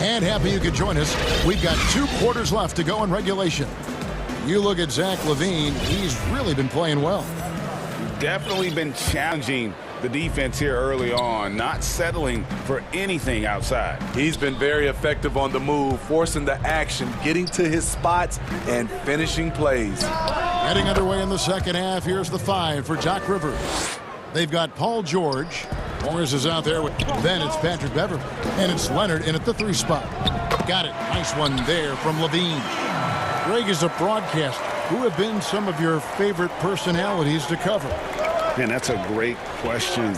And happy you could join us. We've got 2 quarters left to go in regulation. You look at Zach LaVine, he's really been playing well. Definitely been challenging the defense here early on, not settling for anything outside. He's been very effective on the move, forcing the action, getting to his spots, and finishing plays. Heading underway in the second half, here's the 5 for Doc Rivers. They've got Paul George. Morris is out there. Then it's Patrick Beverly. And it's Leonard in at the 3 spot. Got it. Nice one there from LaVine. Greg is a broadcaster. Who have been some of your favorite personalities to cover? Man, that's a great question.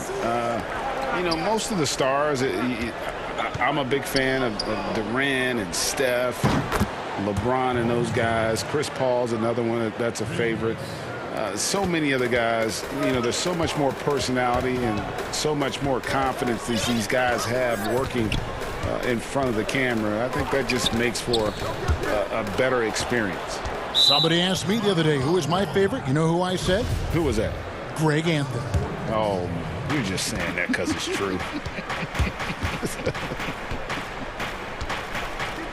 You know, most of the stars, I'm a big fan of Durant and Steph. LeBron and those guys. Chris Paul's another one that's a favorite. So many of the guys, you know, there's so much more personality and so much more confidence these guys have working in front of the camera. I think that just makes for a better experience. Somebody asked me the other day, who is my favorite? You know who I said? Who was that? Greg Anthony. Oh, you're just saying that because it's true.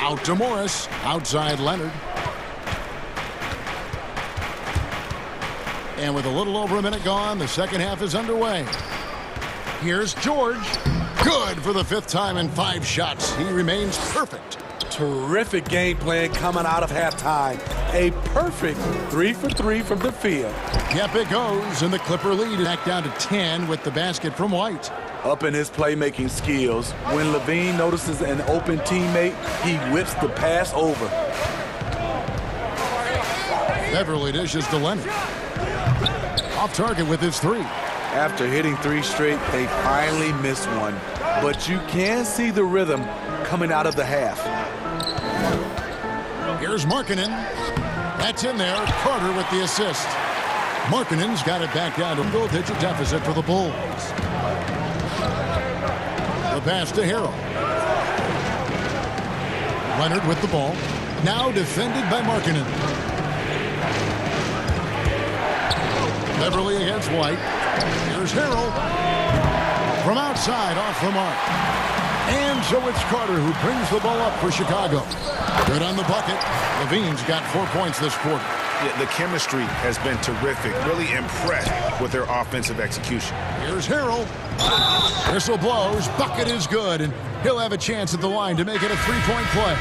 Out to Morris. Outside Leonard. And with a little over a minute gone, the second half is underway. Here's George. Good for the 5th time in 5 shots. He remains perfect. Terrific game plan coming out of halftime. A perfect 3 for 3 from the field. Yep, it goes, and the Clipper lead back down to 10 with the basket from White. Up in his playmaking skills, when Levine notices an open teammate, he whips the pass over. Beverly dishes to Leonard. Off target with his 3. After hitting 3 straight, they finally missed one. But you can see the rhythm coming out of the half. Here's Markkanen. That's in there. Carter with the assist. Markkanen's got it back down to a double-digit deficit for the Bulls. The pass to Harrell. Leonard with the ball. Now defended by Markkanen. Beverly against White. Here's Harrell. From outside, off the mark. And so it's Carter who brings the ball up for Chicago. Good on the bucket. Levine's got 4 points this quarter. Yeah, the chemistry has been terrific. Really impressed with their offensive execution. Here's Harrell. Whistle blows. Bucket is good, and he'll have a chance at the line to make it a 3-point play.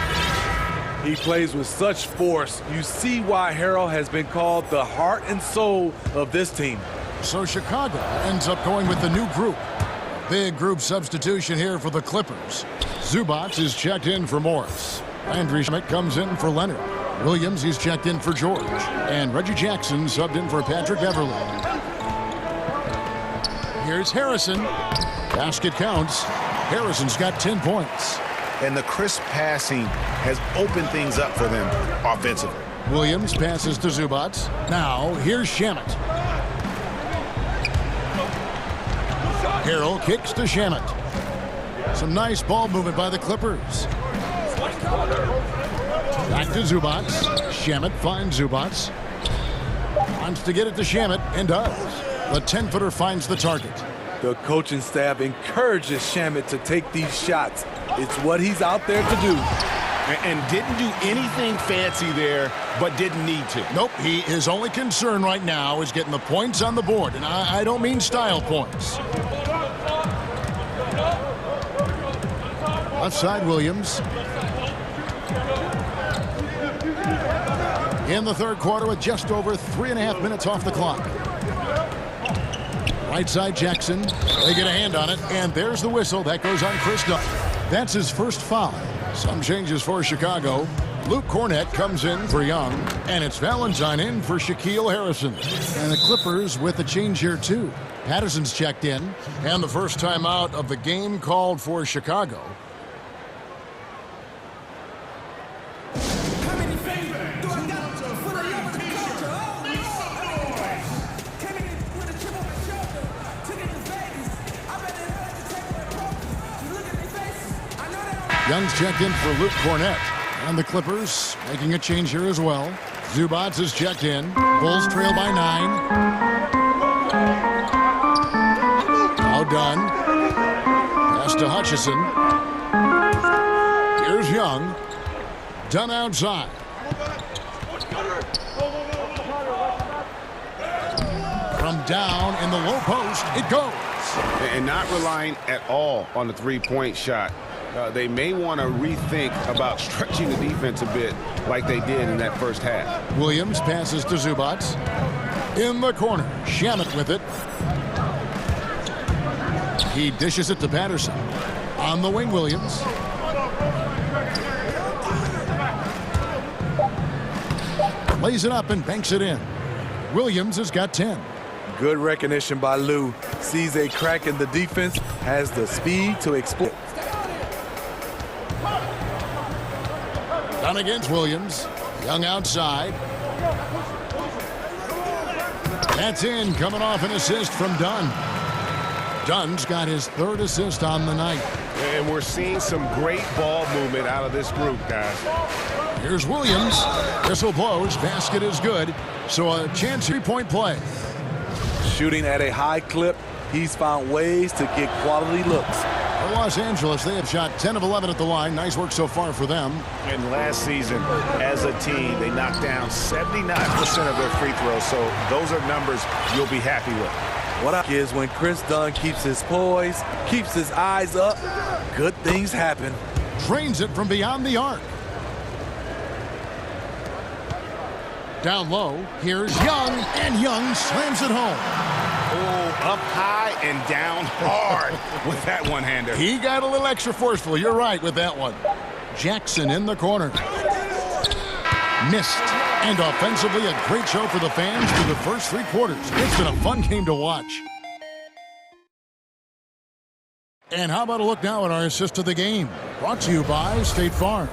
He plays with such force. You see why Harrell has been called the heart and soul of this team. So Chicago ends up going with the new group. Big group substitution here for the Clippers. Zubac is checked in for Morris. Landry Schmidt comes in for Leonard. Williams, he's checked in for George. And Reggie Jackson subbed in for Patrick Beverly. Here's Harrison. Basket counts. Harrison's got 10 points. And the crisp passing has opened things up for them offensively. Williams passes to Zubac. Now, here's Shamet. Harrell kicks to Shamet. Some nice ball movement by the Clippers. Back to Zubac. Shamet finds Zubac. Wants to get it to Shamet, and does. The 10-footer finds the target. The coaching staff encourages Shamet to take these shots. It's what he's out there to do. And didn't do anything fancy there, but didn't need to. Nope, his only concern right now is getting the points on the board, and I don't mean style points. Left side, Williams. In the third quarter with just over 3.5 minutes off the clock. Right side, Jackson. They get a hand on it, and there's the whistle. That goes on Chris Dunn. That's his first foul. Some changes for Chicago. Luke Cornett comes in for Young, and it's Valentine in for Shaquille Harrison. And the Clippers with a change here, too. Patterson's checked in, and the first timeout of the game called for Chicago. Young's checked in for Luke Cornett. And the Clippers making a change here as well. Zubac is checked in. Bulls trail by 9. Now done. Pass to Hutchison. Here's Young. Done outside. From down in the low post, it goes. And not relying at all on the three-point shot. They may want to rethink about stretching the defense a bit like they did in that first half. Williams passes to Zubac. In the corner, Shamet with it. He dishes it to Patterson. On the wing, Williams. Lays it up and banks it in. Williams has got 10. Good recognition by Lou. Sees a crack in the defense, has the speed to exploit. Dunn against Williams. Young outside. That's in, coming off an assist from Dunn. Dunn's got his 3rd assist on the night. And we're seeing some great ball movement out of this group, guys. Here's Williams. Whistle blows. Basket is good. So a chance 3-point play. Shooting at a high clip, he's found ways to get quality looks. For Los Angeles, they have shot 10 of 11 at the line. Nice work so far for them. And last season, as a team, they knocked down 79% of their free throws. So those are numbers you'll be happy with. What I is when Chris Dunn keeps his poise, keeps his eyes up, good things happen. Drains it from beyond the arc. Down low, here's Young, and Young slams it home. Oh, up high and down hard with that one-hander. He got a little extra forceful. You're right with that one. Jackson in the corner. Missed. And offensively, a great show for the fans through the first 3 quarters. It's been a fun game to watch. And how about a look now at our assist of the game? Brought to you by State Farm.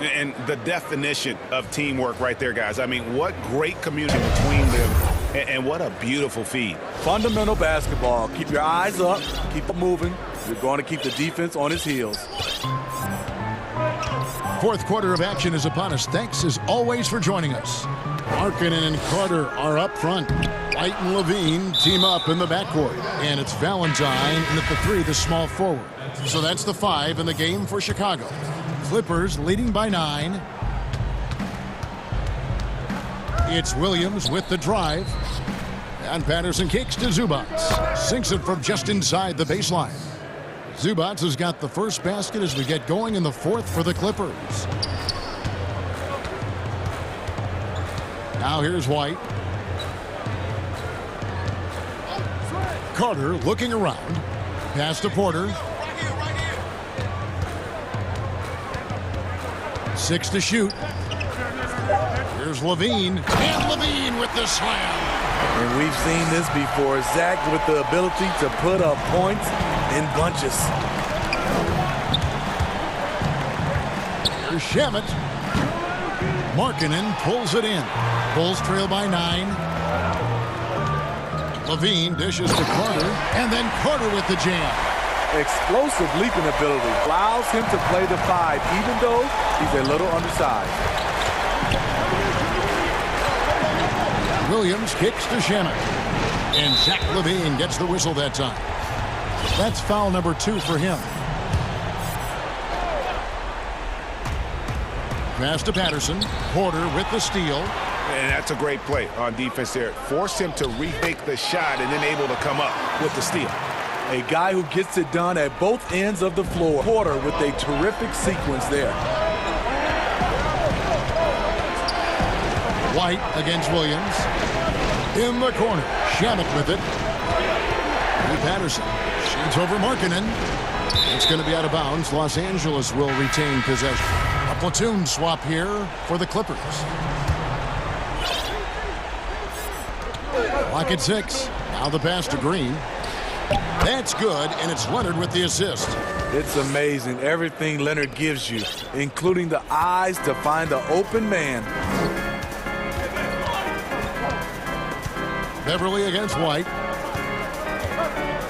And the definition of teamwork right there, guys. I mean, what great communication between them, and what a beautiful feed. Fundamental basketball. Keep your eyes up, keep it moving. You're going to keep the defense on his heels. 4th quarter of action is upon us. Thanks as always for joining us. Markkanen and Carter are up front. White and Levine team up in the backcourt. And it's Valentine, and at the 3, the small forward. So that's the 5 in the game for Chicago. Clippers leading by 9. It's Williams with the drive. And Patterson kicks to Zubats. Sinks it from just inside the baseline. Zubats has got the first basket as we get going in the 4th for the Clippers. Now here's White. Carter looking around. Pass to Porter. 6 to shoot. Here's Levine. And Levine with the slam. And we've seen this before. Zach with the ability to put up points in bunches. Here's Shamet. Markkanen pulls it in. Bulls trail by 9. Levine dishes to Carter. And then Carter with the jam. Explosive leaping ability. Allows him to play the 5, even though he's a little undersized. Williams kicks to Shamet. And Zach Levine gets the whistle that time. That's foul number 2 for him. Pass to Patterson. Porter with the steal. And that's a great play on defense there. Forced him to rethink the shot and then able to come up with the steal. A guy who gets it done at both ends of the floor. Porter with a terrific sequence there. White against Williams. In the corner. Shamet with it. Patterson shoots over Markkanen. It's going to be out of bounds. Los Angeles will retain possession. A platoon swap here for the Clippers. Clock at 6. Now the pass to Green. That's good, and it's Leonard with the assist. It's amazing everything Leonard gives you, including the eyes to find the open man. Beverly against White.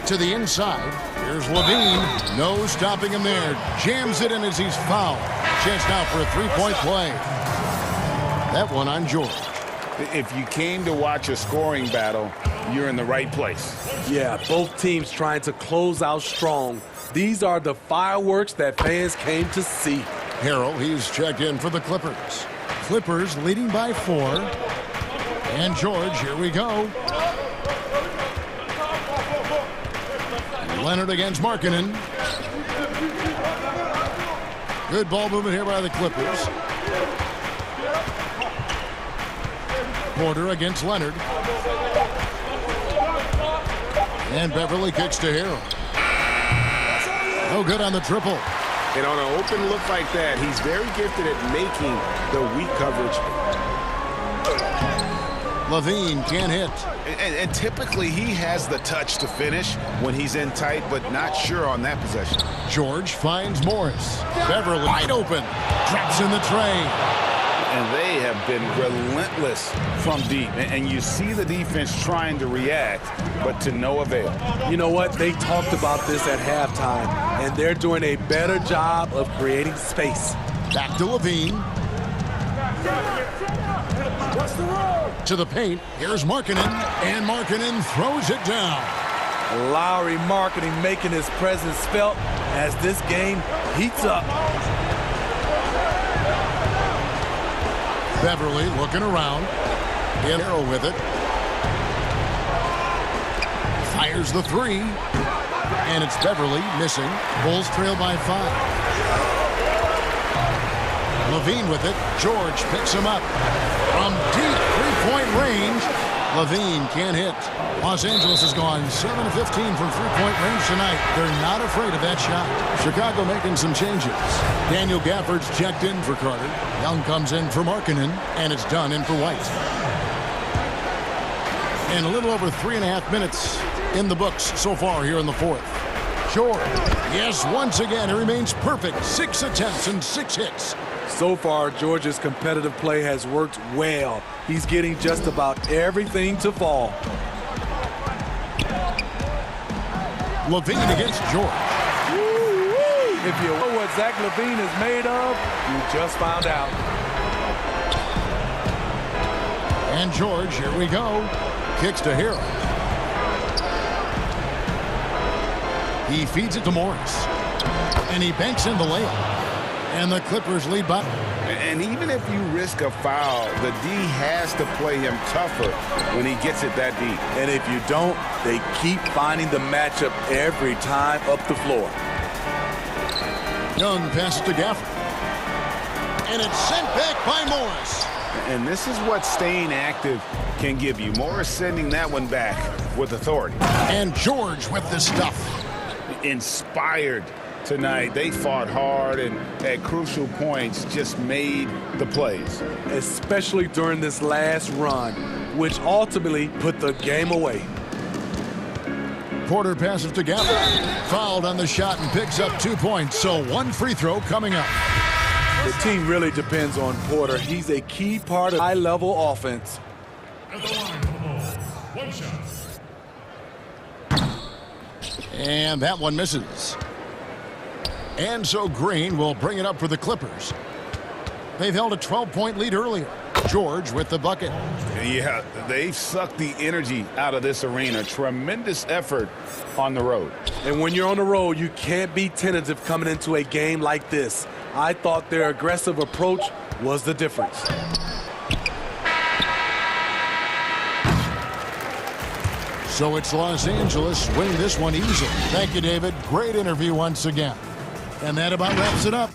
To the inside. Here's Levine. No stopping him there. Jams it in as he's fouled. Chance now for a 3-point play. That one on George. If you came to watch a scoring battle, you're in the right place. Yeah, both teams trying to close out strong. These are the fireworks that fans came to see. Harrell, he's checked in for the Clippers. Clippers leading by 4. And George, here we go. Leonard against Markkanen. Good ball movement here by the Clippers. Porter against Leonard. And Beverly kicks to Harrell. No good on the triple. And on an open look like that, he's very gifted at making the weak coverage. Levine can't hit. And typically he has the touch to finish when he's in tight, but not sure on that possession. George finds Morris. Beverly wide open. Drops in the tray. And they have been relentless from deep. And you see the defense trying to react, but to no avail. You know what? They talked about this at halftime, and they're doing a better job of creating space. Back to Levine. To the paint. Here's Markkanen. And Markkanen throws it down. Lauri Markkanen making his presence felt as this game heats up. Beverly looking around. Harrell with it. Fires the three. And it's Beverly missing. Bulls trail by 5. Levine with it. George picks him up. From deep three-point range, Levine can't hit. Los Angeles has gone 7 of 15 from three-point range tonight. They're not afraid of that shot. Chicago making some changes. Daniel Gafford's checked in for Carter. Young comes in for Markkanen, and it's done in for White. And a little over 3.5 minutes in the books so far here in the fourth. George, yes, once again, he remains perfect. 6 attempts and 6 hits. So far, George's competitive play has worked well. He's getting just about everything to fall. Levine against George. If you know what Zach Levine is made of, you just found out. And George, here we go. Kicks to Harrell. He feeds it to Morris. And he banks in the layup. And the Clippers lead by. And even if you risk a foul, the D has to play him tougher when he gets it that deep. And if you don't, they keep finding the matchup every time up the floor. Young passes to Gafford. And it's sent back by Morris. And this is what staying active can give you. Morris sending that one back with authority. And George with the stuff. Inspired tonight. They fought hard and at crucial points just made the plays. Especially during this last run, which ultimately put the game away. Porter passes to Gafford. Fouled on the shot and picks up 2 points. So 1 free throw coming up. The team really depends on Porter. He's a key part of high-level offense. And that one misses. And so Green will bring it up for the Clippers. They've held a 12-point lead earlier. George with the bucket. Yeah, they've sucked the energy out of this arena. Tremendous effort on the road. And when you're on the road, you can't be tentative coming into a game like this. I thought their aggressive approach was the difference. So it's Los Angeles winning this one easily. Thank you, David. Great interview once again. And that about wraps it up.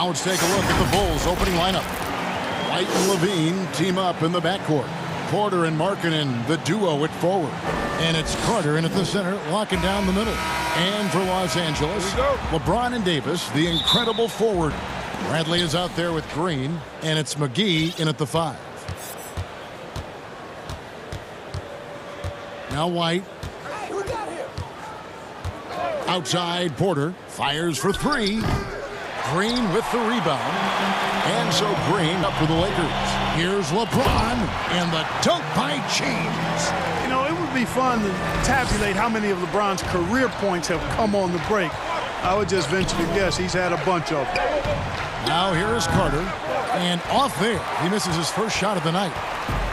Now let's take a look at the Bulls' opening lineup. White and Levine team up in the backcourt. Porter and Markkanen, the duo at forward. And it's Carter in at the center, locking down the middle. And for Los Angeles, LeBron and Davis, the incredible forward. Bradley is out there with Green, and it's McGee in at the 5. Now White. Outside, Porter fires for 3. Green with the rebound. And so Green up for the Lakers. Here's LeBron and the dunk by James. You know, it would be fun to tabulate how many of LeBron's career points have come on the break. I would just venture to guess he's had a bunch of them. Now here is Carter. And off there, he misses his first shot of the night.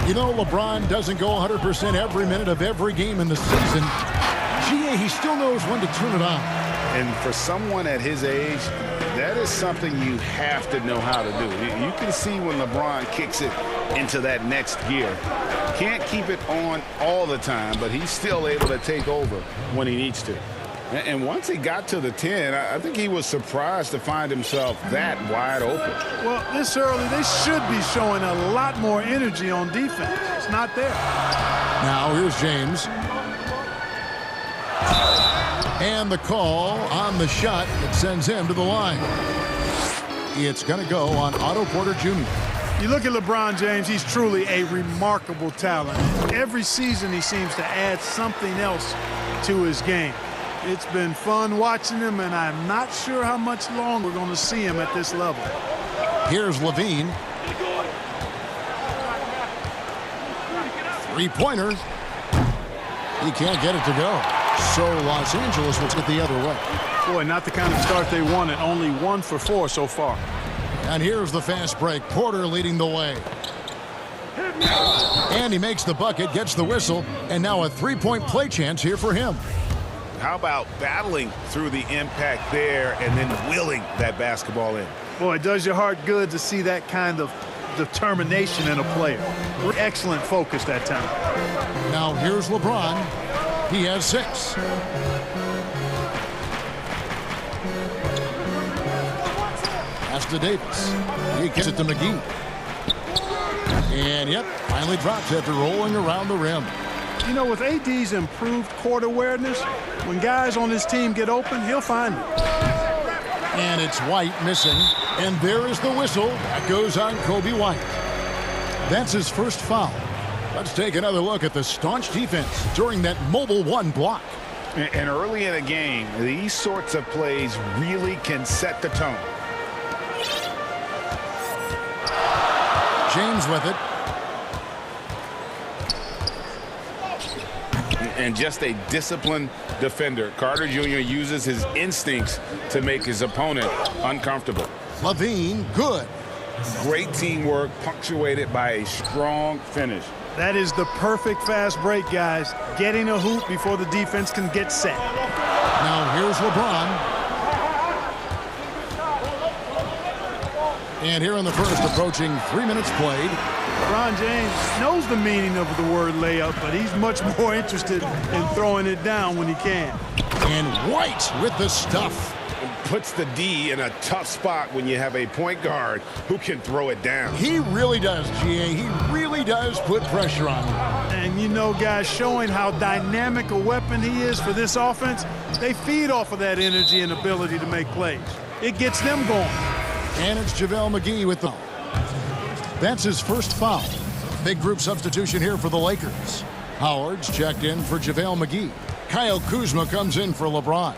You know, LeBron doesn't go 100% every minute of every game in the season. GA, he still knows when to turn it on. And for someone at his age, that is something you have to know how to do. You can see when LeBron kicks it into that next gear. Can't keep it on all the time, but he's still able to take over when he needs to. And once he got to the 10, I think he was surprised to find himself that wide open. Well, this early, they should be showing a lot more energy on defense. It's not there. Now here's James. And the call on the shot that sends him to the line. It's going to go on Otto Porter Jr. You look at LeBron James, he's truly a remarkable talent. Every season he seems to add something else to his game. It's been fun watching him, and I'm not sure how much longer we're going to see him at this level. Here's Levine. Three-pointer. He can't get it to go. So Los Angeles will get the other way. Boy, not the kind of start they wanted. Only 1 for 4 so far. And here's the fast break. Porter leading the way. And he makes the bucket, gets the whistle, and now a three-point play chance here for him. How about battling through the impact there and then willing that basketball in? Boy, it does your heart good to see that kind of determination in a player. Excellent focus that time. Now here's LeBron. He has 6. Pass to Davis. He gets it to McGee. And, yep, finally drops after rolling around the rim. You know, with AD's improved court awareness, when guys on his team get open, he'll find it. And it's White missing. And there is the whistle. That goes on Kobe White. That's his first foul. Let's take another look at the staunch defense during that mobile 1 block. And early in a game, these sorts of plays really can set the tone. James with it. And just a disciplined defender. Carter Jr. uses his instincts to make his opponent uncomfortable. Levine, good. Great teamwork, punctuated by a strong finish. That is the perfect fast break, guys. Getting a hoop before the defense can get set. Now here's LeBron. And here in the first, approaching 3 minutes played. LeBron James knows the meaning of the word layup, but he's much more interested in throwing it down when he can. And White with the stuff. Puts the D in a tough spot when you have a point guard who can throw it down. He really does, GA. He really does put pressure on him. And you know, guys, showing how dynamic a weapon he is for this offense, they feed off of that energy and ability to make plays. It gets them going. And it's JaVale McGee with the... That's his first foul. Big group substitution here for the Lakers. Howard's checked in for JaVale McGee. Kyle Kuzma comes in for LeBron.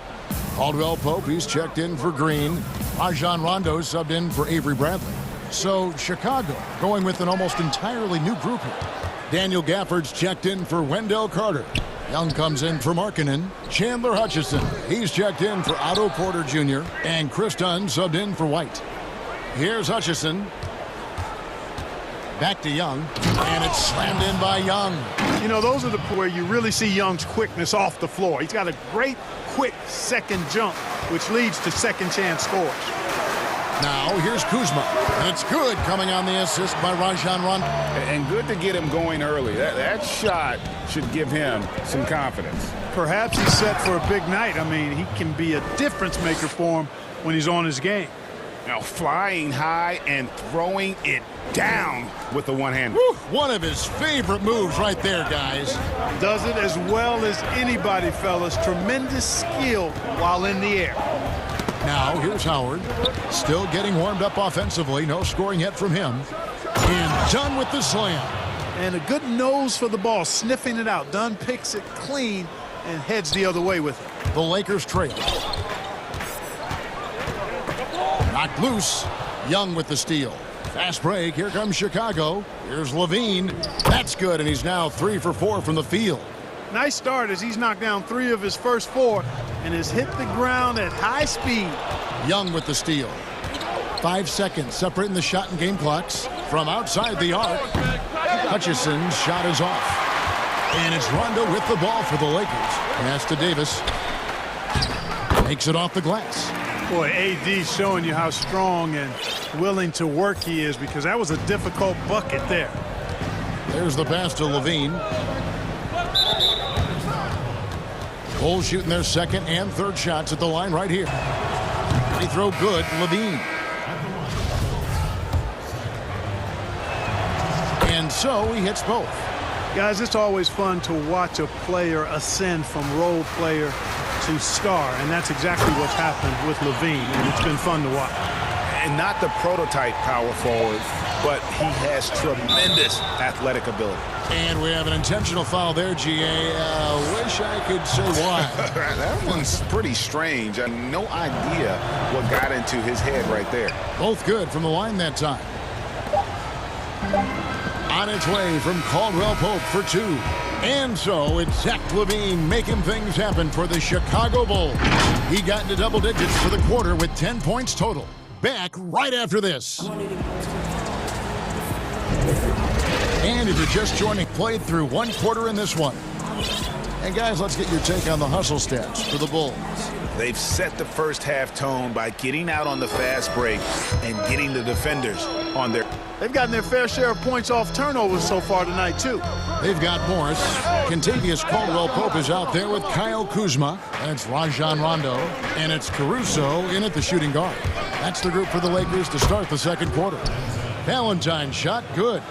Caldwell Pope, he's checked in for Green. Rajon Rondo subbed in for Avery Bradley. So Chicago going with an almost entirely new group here. Daniel Gafford's checked in for Wendell Carter. Young comes in for Markkanen. Chandler Hutchison, he's checked in for Otto Porter Jr. And Chris Dunn subbed in for White. Here's Hutchison. Back to Young, and it's slammed in by Young. You know, those are the where you really see Young's quickness off the floor. He's got a great, quick second jump, which leads to second chance scores. Now, here's Kuzma, and it's good coming on the assist by Rajon Rondo. And good to get him going early. That shot should give him some confidence. Perhaps he's set for a big night. I mean, he can be a difference maker for him when he's on his game. Now flying high and throwing it down with the one-hander. One of his favorite moves right there, guys. Does it as well as anybody, fellas. Tremendous skill while in the air. Now, here's Howard. Still getting warmed up offensively. No scoring yet from him. And Dunn with the slam. And a good nose for the ball, sniffing it out. Dunn picks it clean and heads the other way with it. The Lakers trail. Knocked loose. Young with the steal. Fast break. Here comes Chicago. Here's Levine. That's good, and he's now 3 for 4 from the field. Nice start as he's knocked down 3 of his first 4 and has hit the ground at high speed. Young with the steal. 5 seconds separating the shot and game clocks. From outside the arc, Hutchison's shot is off. And it's Rondo with the ball for the Lakers. Pass to Davis. Makes it off the glass. Boy, AD showing you how strong and willing to work he is, because that was a difficult bucket there. There's the pass to Levine. Bulls shooting their second and third shots at the line right here. They throw good. Levine. And so he hits both. Guys, it's always fun to watch a player ascend from role player to star, and that's exactly what's happened with Levine, and it's been fun to watch. And not the prototype power forward, but he has tremendous athletic ability. And we have an intentional foul there, GA. Wish I could say why. That one's pretty strange. I have no idea what got into his head right there. Both good from the line that time. On its way from Caldwell Pope for 2. And so it's Zach LaVine making things happen for the Chicago Bulls. He got into double digits for the quarter with 10 points total. Back right after this. And if you're just joining, played through 1 quarter in this one. And guys, let's get your take on the hustle stats for the Bulls. They've set the first half tone by getting out on the fast break and getting the defenders on their... They've gotten their fair share of points off turnovers so far tonight, too. They've got Morris. Contavious Caldwell-Pope is out there with Kyle Kuzma. And it's Rajon Rondo. And it's Caruso in at the shooting guard. That's the group for the Lakers to start the second quarter. Valentine shot good.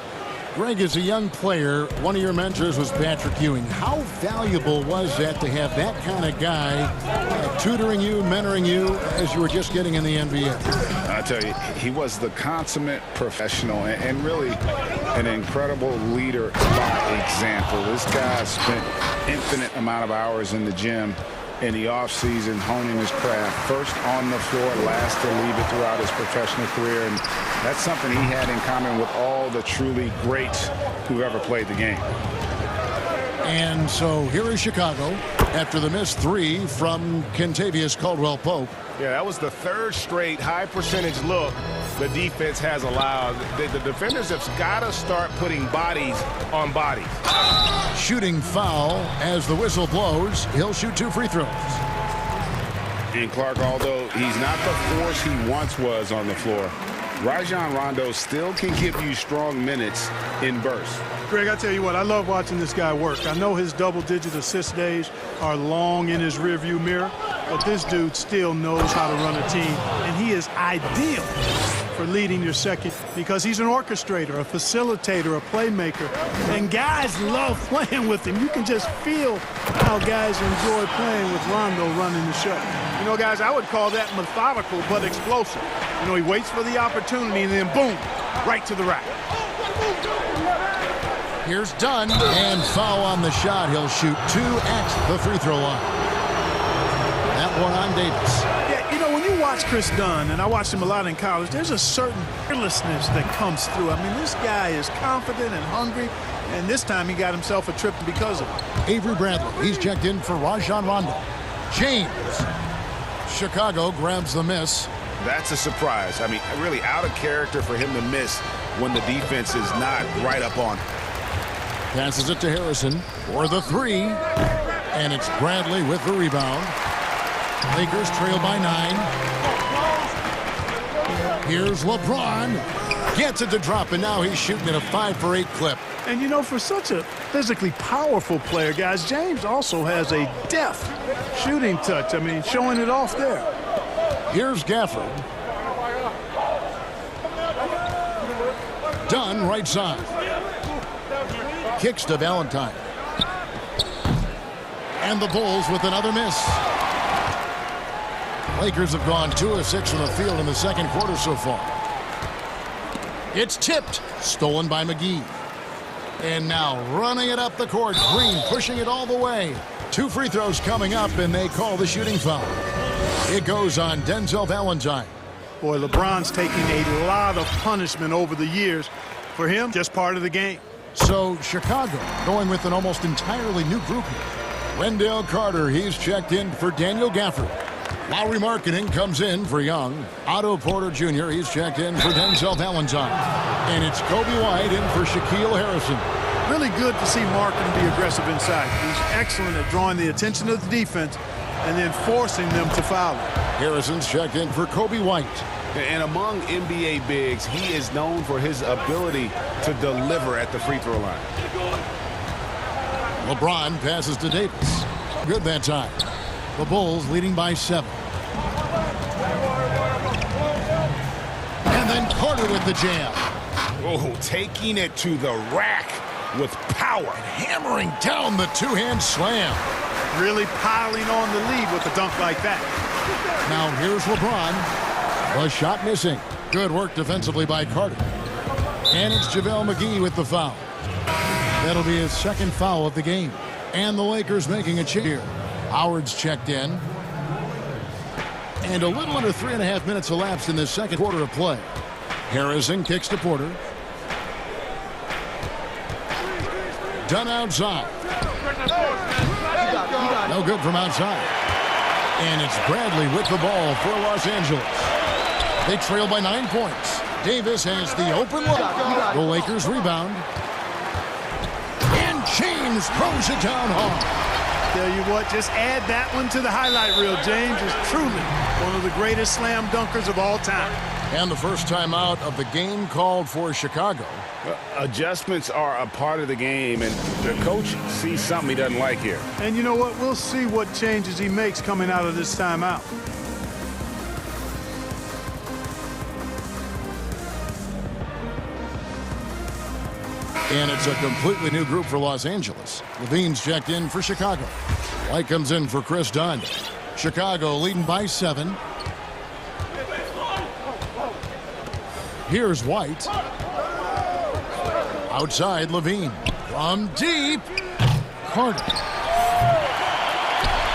Greg, as a young player, one of your mentors was Patrick Ewing. How valuable was that to have that kind of guy tutoring you, mentoring you as you were just getting in the NBA? I tell you, he was the consummate professional and really an incredible leader by example. This guy spent infinite amount of hours in the gym in the offseason honing his craft. First on the floor, last to leave it throughout his professional career. And that's something he had in common with all the truly greats who ever played the game. And so here is Chicago after the missed 3 from Contavious Caldwell-Pope. Yeah, that was the 3rd straight high percentage look the defense has allowed. The defenders have got to start putting bodies on bodies. Shooting foul as the whistle blows. He'll shoot 2 free throws. And Clark, although he's not the force he once was on the floor, Rajon Rondo still can give you strong minutes in bursts. Greg, I tell you what, I love watching this guy work. I know his double-digit assist days are long in his rearview mirror, but this dude still knows how to run a team, and he is ideal for leading your second because he's an orchestrator, a facilitator, a playmaker, and guys love playing with him. You can just feel how guys enjoy playing with Rondo running the show. You know, guys, I would call that methodical but explosive. You know, he waits for the opportunity and then boom, right to the rack. Here's Dunn, and foul on the shot. He'll shoot 2 at the free throw line. That one on Davis. Yeah, you know, when you watch Chris Dunn, and I watched him a lot in college, there's a certain fearlessness that comes through. I mean, this guy is confident and hungry, and this time he got himself a trip because of it. Avery Bradley, he's checked in for Rajon Rondo. James. Chicago grabs the miss. That's a surprise. I mean, really out of character for him to miss when the defense is not right up on him. Passes it to Harrison for the 3. And it's Bradley with the rebound. Lakers trail by 9. Here's LeBron. Gets it to drop, and now he's shooting at a 5 for 8 clip. And, you know, for such a physically powerful player, guys, James also has a deft shooting touch. I mean, showing it off there. Here's Gafford. Dunn right side. Kicks to Valentine. And the Bulls with another miss. Lakers have gone 2 of 6 from the field in the second quarter so far. It's tipped. Stolen by McGee. And now running it up the court. Green pushing it all the way. 2 free throws coming up, and they call the shooting foul. It goes on Denzel Valentine. Boy, LeBron's taking a lot of punishment over the years. For him, just part of the game. So Chicago going with an almost entirely new group here. Wendell Carter, he's checked in for Daniel Gafford. Lauri Markkanen comes in for Young. Otto Porter Jr., he's checked in for Denzel Valentine. And it's Kobe White in for Shaquille Harrison. Really good to see Markkanen be aggressive inside. He's excellent at drawing the attention of the defense and then forcing them to foul him. Harrison's checked in for Kobe White. And among NBA bigs, he is known for his ability to deliver at the free throw line. LeBron passes to Davis. Good that time. The Bulls leading by 7. And then Carter with the jam. Oh, taking it to the rack with power. And hammering down the two-hand slam. Really piling on the lead with a dunk like that. Now here's LeBron. The shot missing. Good work defensively by Carter. And it's JaVale McGee with the foul. That'll be his second foul of the game. And the Lakers making a change here. Howard's checked in. And a little under 3.5 minutes elapsed in this second quarter of play. Harrison kicks to Porter. Dunn outside. No good from outside. And it's Bradley with the ball for Los Angeles. They trail by 9 points. Davis has the open look. The Lakers rebound. And James throws it down hard. Tell you what, just add that one to the highlight reel. James is truly one of the greatest slam dunkers of all time. And the first time out of the game called for Chicago. Adjustments are a part of the game, and the coach sees something he doesn't like here. And you know what? We'll see what changes he makes coming out of this timeout. And it's a completely new group for Los Angeles. Levine's checked in for Chicago. White comes in for Chris Dunn. Chicago leading by 7. Here's White. Outside, Levine. From deep, Carter.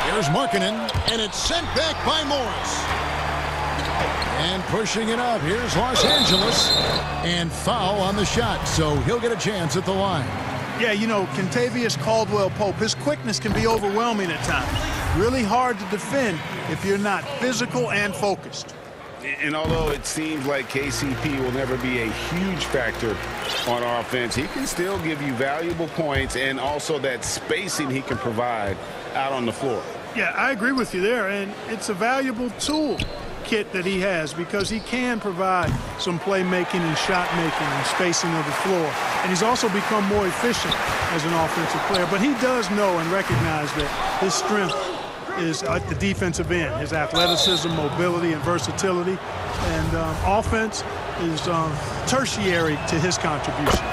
Here's Markkanen, and it's sent back by Morris. And pushing it up, here's Los Angeles. And foul on the shot, so he'll get a chance at the line. Yeah, you know, Kentavious Caldwell-Pope, his quickness can be overwhelming at times. Really hard to defend if you're not physical and focused. And although it seems like KCP will never be a huge factor on offense, he can still give you valuable points and also that spacing he can provide out on the floor. Yeah, I agree with you there, and it's a valuable tool kit that he has because he can provide some playmaking and shot making and spacing of the floor. And he's also become more efficient as an offensive player. But he does know and recognize that his strength is at the defensive end, his athleticism, mobility, and versatility. And offense is tertiary to his contribution.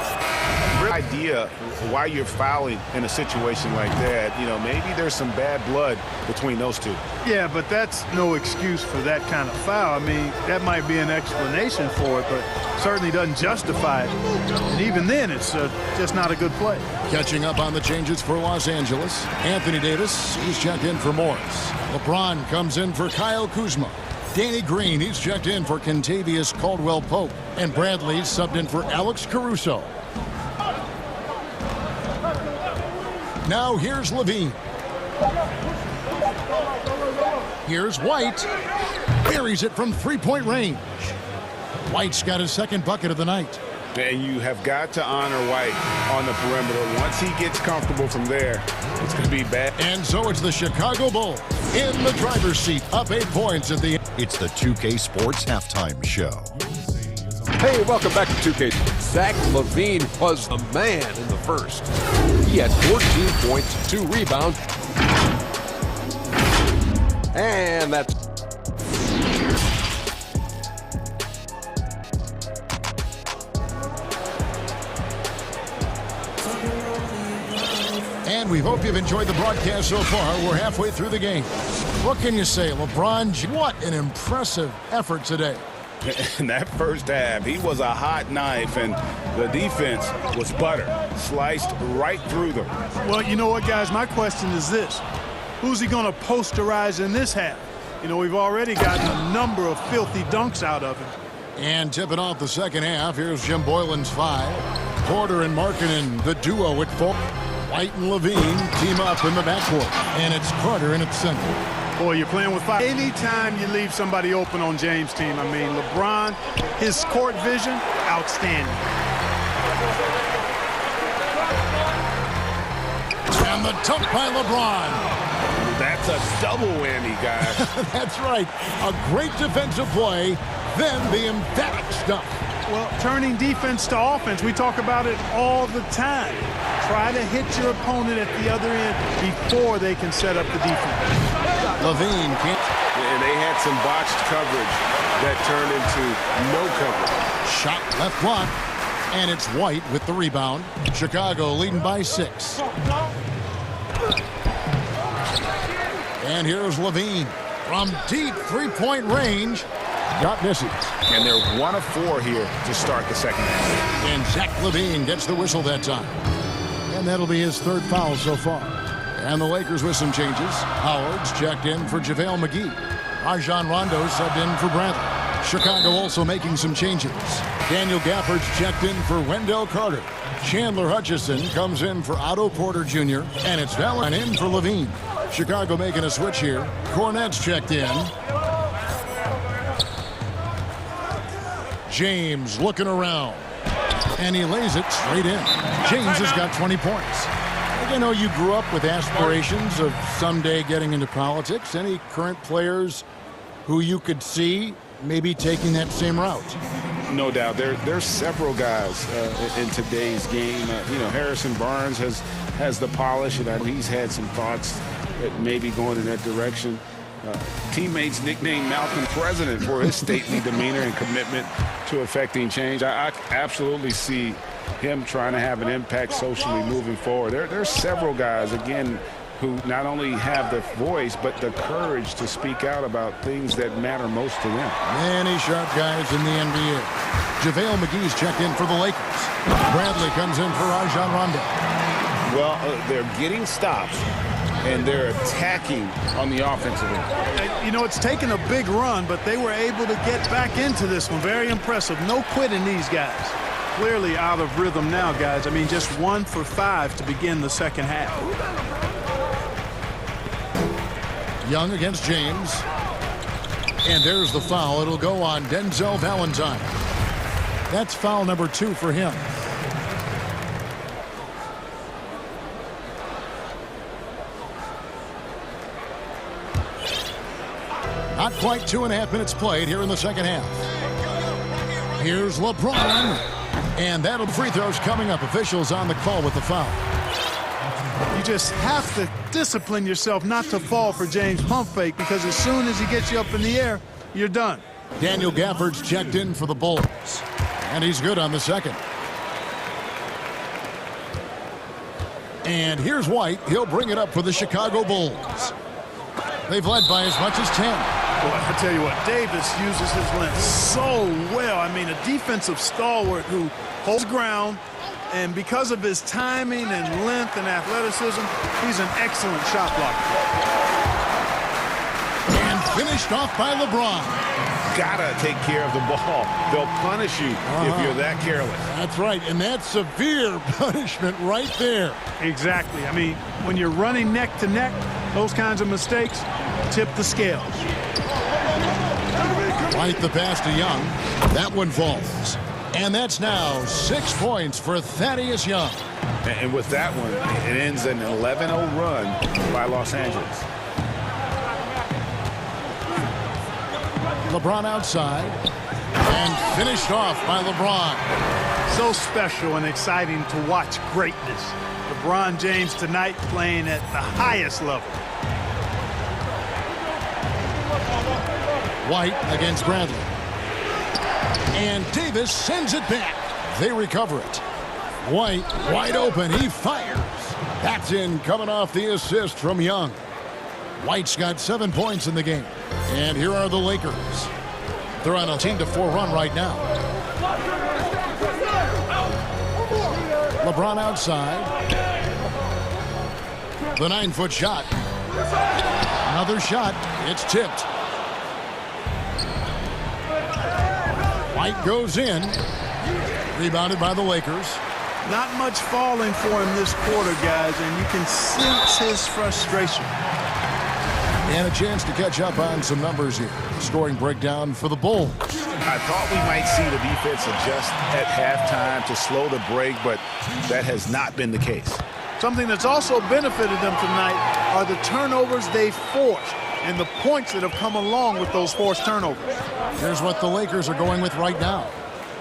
Real idea why you're fouling in a situation like that, you know, maybe there's some bad blood between those two. Yeah, but that's no excuse for that kind of foul. I mean, that might be an explanation for it, but certainly doesn't justify it. And even then, it's just not a good play. Catching up on the changes for Los Angeles. Anthony Davis, he's checked in for Morris. LeBron comes in for Kyle Kuzma. Danny Green, he's checked in for Kentavious Caldwell-Pope. And Bradley subbed in for Alex Caruso. Now here's Levine. Here's White. Buries it from three-point range. White's got his second bucket of the night. And you have got to honor White on the perimeter. Once he gets comfortable from there, it's going to be bad. And so it's the Chicago Bulls in the driver's seat, up 8 points at the end. It's the 2K Sports Halftime Show. Hey, welcome back to 2K. Zach LaVine was the man in the first. He had 14 points, 2 rebounds. And that's... And we hope you've enjoyed the broadcast so far. We're halfway through the game. What can you say, LeBron? What an impressive effort today. In that first half, he was a hot knife, and the defense was butter, sliced right through them. Well, you know what, guys? My question is this. Who's he going to posterize in this half? You know, we've already gotten a number of filthy dunks out of him. And tipping off the second half, here's Jim Boylan's 5. Porter and Markkanen, the duo at 4. White and Levine team up in the backcourt. And it's Carter in its center. Boy, you're playing with 5. Anytime you leave somebody open on James' team, I mean, LeBron, his court vision, outstanding. And the dunk by LeBron. That's a double whammy, guys. That's right. A great defensive play, then the emphatic stuff. Well, turning defense to offense, we talk about it all the time. Try to hit your opponent at the other end before they can set up the defense. Levine can't. And they had some botched coverage that turned into no coverage. Shot left block. And it's White with the rebound. Chicago leading by 6. And here's Levine from deep three-point range. Got misses. And they're 1 of 4 here to start the second half. And Zach Levine gets the whistle that time. And that'll be his 3rd foul so far. And the Lakers with some changes. Howard's checked in for JaVale McGee. Rajon Rondo subbed in for Bradley. Chicago also making some changes. Daniel Gafford's checked in for Wendell Carter. Chandler Hutchison comes in for Otto Porter Jr. And it's Valen in for Levine. Chicago making a switch here. Cornette's checked in. James looking around. And he lays it straight in. James has got 20 points. I know you grew up with aspirations of someday getting into politics. Any current players who you could see maybe taking that same route? No doubt. There's several guys in today's game. Harrison Barnes has the polish, and he's had some thoughts that maybe going in that direction. Teammates nicknamed Malcolm President for his stately demeanor and commitment to affecting change. I absolutely see him trying to have an impact socially moving forward. There's several guys, again, who not only have the voice, but the courage to speak out about things that matter most to them. Many sharp guys in the NBA. JaVale McGee's checked in for the Lakers. Bradley comes in for Rajon Rondo. Well, they're getting stops, and they're attacking on the offensive end. You know, it's taken a big run, but they were able to get back into this one. Very impressive. No quitting these guys. Clearly out of rhythm now, guys. I mean, just 1 for 5 to begin the second half. Young against James. And there's the foul. It'll go on Denzel Valentine. That's foul number 2 for him. Not quite 2.5 minutes played here in the second half. Here's LeBron. And that'll free throws coming up. Officials on the call with the foul. You just have to discipline yourself not to fall for James' pump fake, because as soon as he gets you up in the air, you're done. Daniel Gafford's checked in for the Bulls. And he's good on the second. And here's White. He'll bring it up for the Chicago Bulls. They've led by as much as 10. Boy, I tell you what, Davis uses his length so well. I mean, a defensive stalwart who holds ground, and because of his timing and length and athleticism, he's an excellent shot blocker. And finished off by LeBron. Gotta take care of the ball. They'll punish you if you're that careless. That's right, and that's severe punishment right there. Exactly. I mean, when you're running neck to neck, those kinds of mistakes tip the scales. White the pass to Young. That one falls. And that's now 6 points for Thaddeus Young. And with that one, it ends an 11-0 run by Los Angeles. LeBron outside. And finished off by LeBron. So special and exciting to watch greatness. LeBron James tonight playing at the highest level. White against Bradley. And Davis sends it back. They recover it. White, wide open. He fires. That's in, coming off the assist from Young. White's got 7 points in the game. And here are the Lakers. They're on a 10-4 run right now. LeBron outside. The 9-foot shot. Another shot. It's tipped. White goes in. Rebounded by the Lakers. Not much falling for him this quarter, guys, and you can sense his frustration. And a chance to catch up on some numbers here. Scoring breakdown for the Bulls. I thought we might see the defense adjust at halftime to slow the break, but that has not been the case. Something that's also benefited them tonight are the turnovers they forced and the points that have come along with those forced turnovers. Here's what the Lakers are going with right now.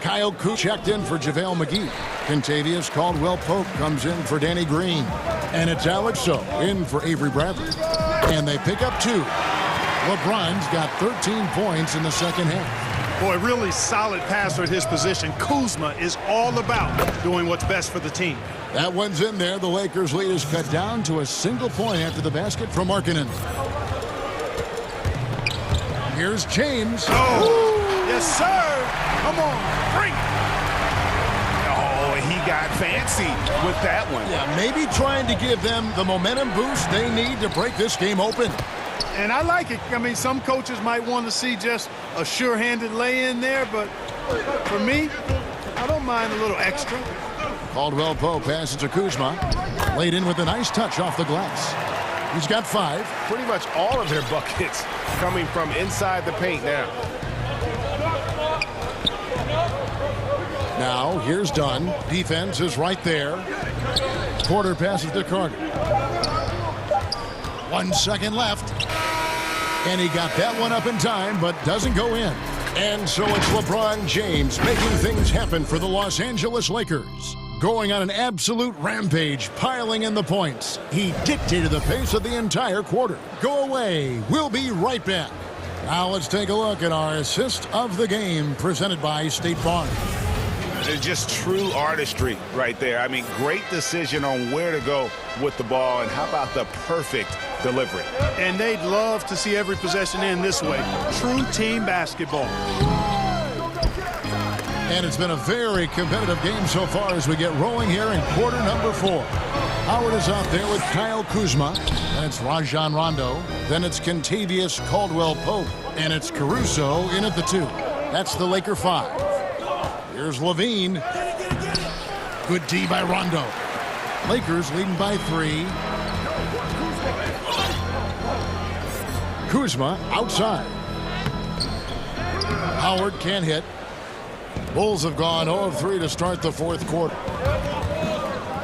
Kyle Kuzma checked in for JaVale McGee. Kentavious Caldwell-Pope comes in for Danny Green. And it's Alex So in for Avery Bradley. And they pick up 2. LeBron's got 13 points in the second half. Boy, really solid passer at his position. Kuzma is all about doing what's best for the team. That one's in there. The Lakers' lead is cut down to a single point after the basket from Markkanen. Here's James. Oh, yes, sir. Come on, bring it. Oh, he got fancy with that one. Yeah, maybe trying to give them the momentum boost they need to break this game open. And I like it. I mean, some coaches might want to see just a sure-handed lay-in there, but for me, I don't mind a little extra. Caldwell-Pope passes to Kuzma. Laid in with a nice touch off the glass. He's got 5. Pretty much all of their buckets coming from inside the paint now. Now, here's Dunn. Defense is right there. Porter passes to Carter. 1 second left. And he got that one up in time, but doesn't go in. And so it's LeBron James making things happen for the Los Angeles Lakers. Going on an absolute rampage, piling in the points. He dictated the pace of the entire quarter. Go away. We'll be right back. Now let's take a look at our assist of the game presented by State Farm. It's just true artistry right there. I mean, great decision on where to go with the ball, and how about the perfect delivery. And they'd love to see every possession end this way. True team basketball. And it's been a very competitive game so far as we get rolling here in quarter number 4. Howard is out there with Kyle Kuzma. Then it's Rajon Rondo. Then it's Kentavious Caldwell-Pope. And it's Caruso in at the 2. That's the Laker 5. Here's Levine. Good D by Rondo. Lakers leading by 3. Kuzma outside. Howard can't hit. Bulls have gone 0 of 3 to start the 4th quarter.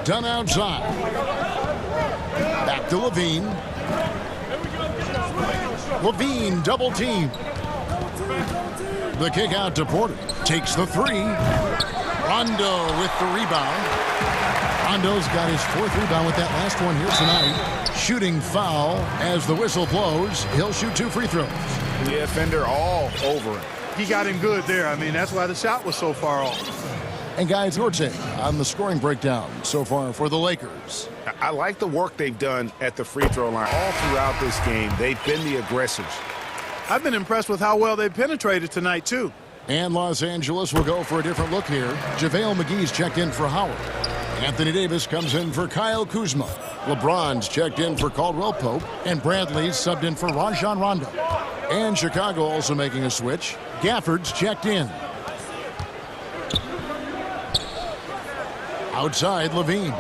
Dunn outside. Back to Levine. Levine double team. The kick out to Porter. Takes the 3. Rondo with the rebound. Rondo's got his 4th rebound with that last one here tonight. Shooting foul as the whistle blows. He'll shoot 2 free throws. Yeah, Fender all over him. He got him good there. I mean, that's why the shot was so far off. And guys, your take on the scoring breakdown so far for the Lakers. I like the work they've done at the free throw line. All throughout this game, they've been the aggressors. I've been impressed with how well they penetrated tonight, too. And Los Angeles will go for a different look here. JaVale McGee's checked in for Howard. Anthony Davis comes in for Kyle Kuzma. LeBron's checked in for Caldwell-Pope. And Bradley's subbed in for Rajon Rondo. And Chicago also making a switch. Gafford's checked in. Outside, Levine.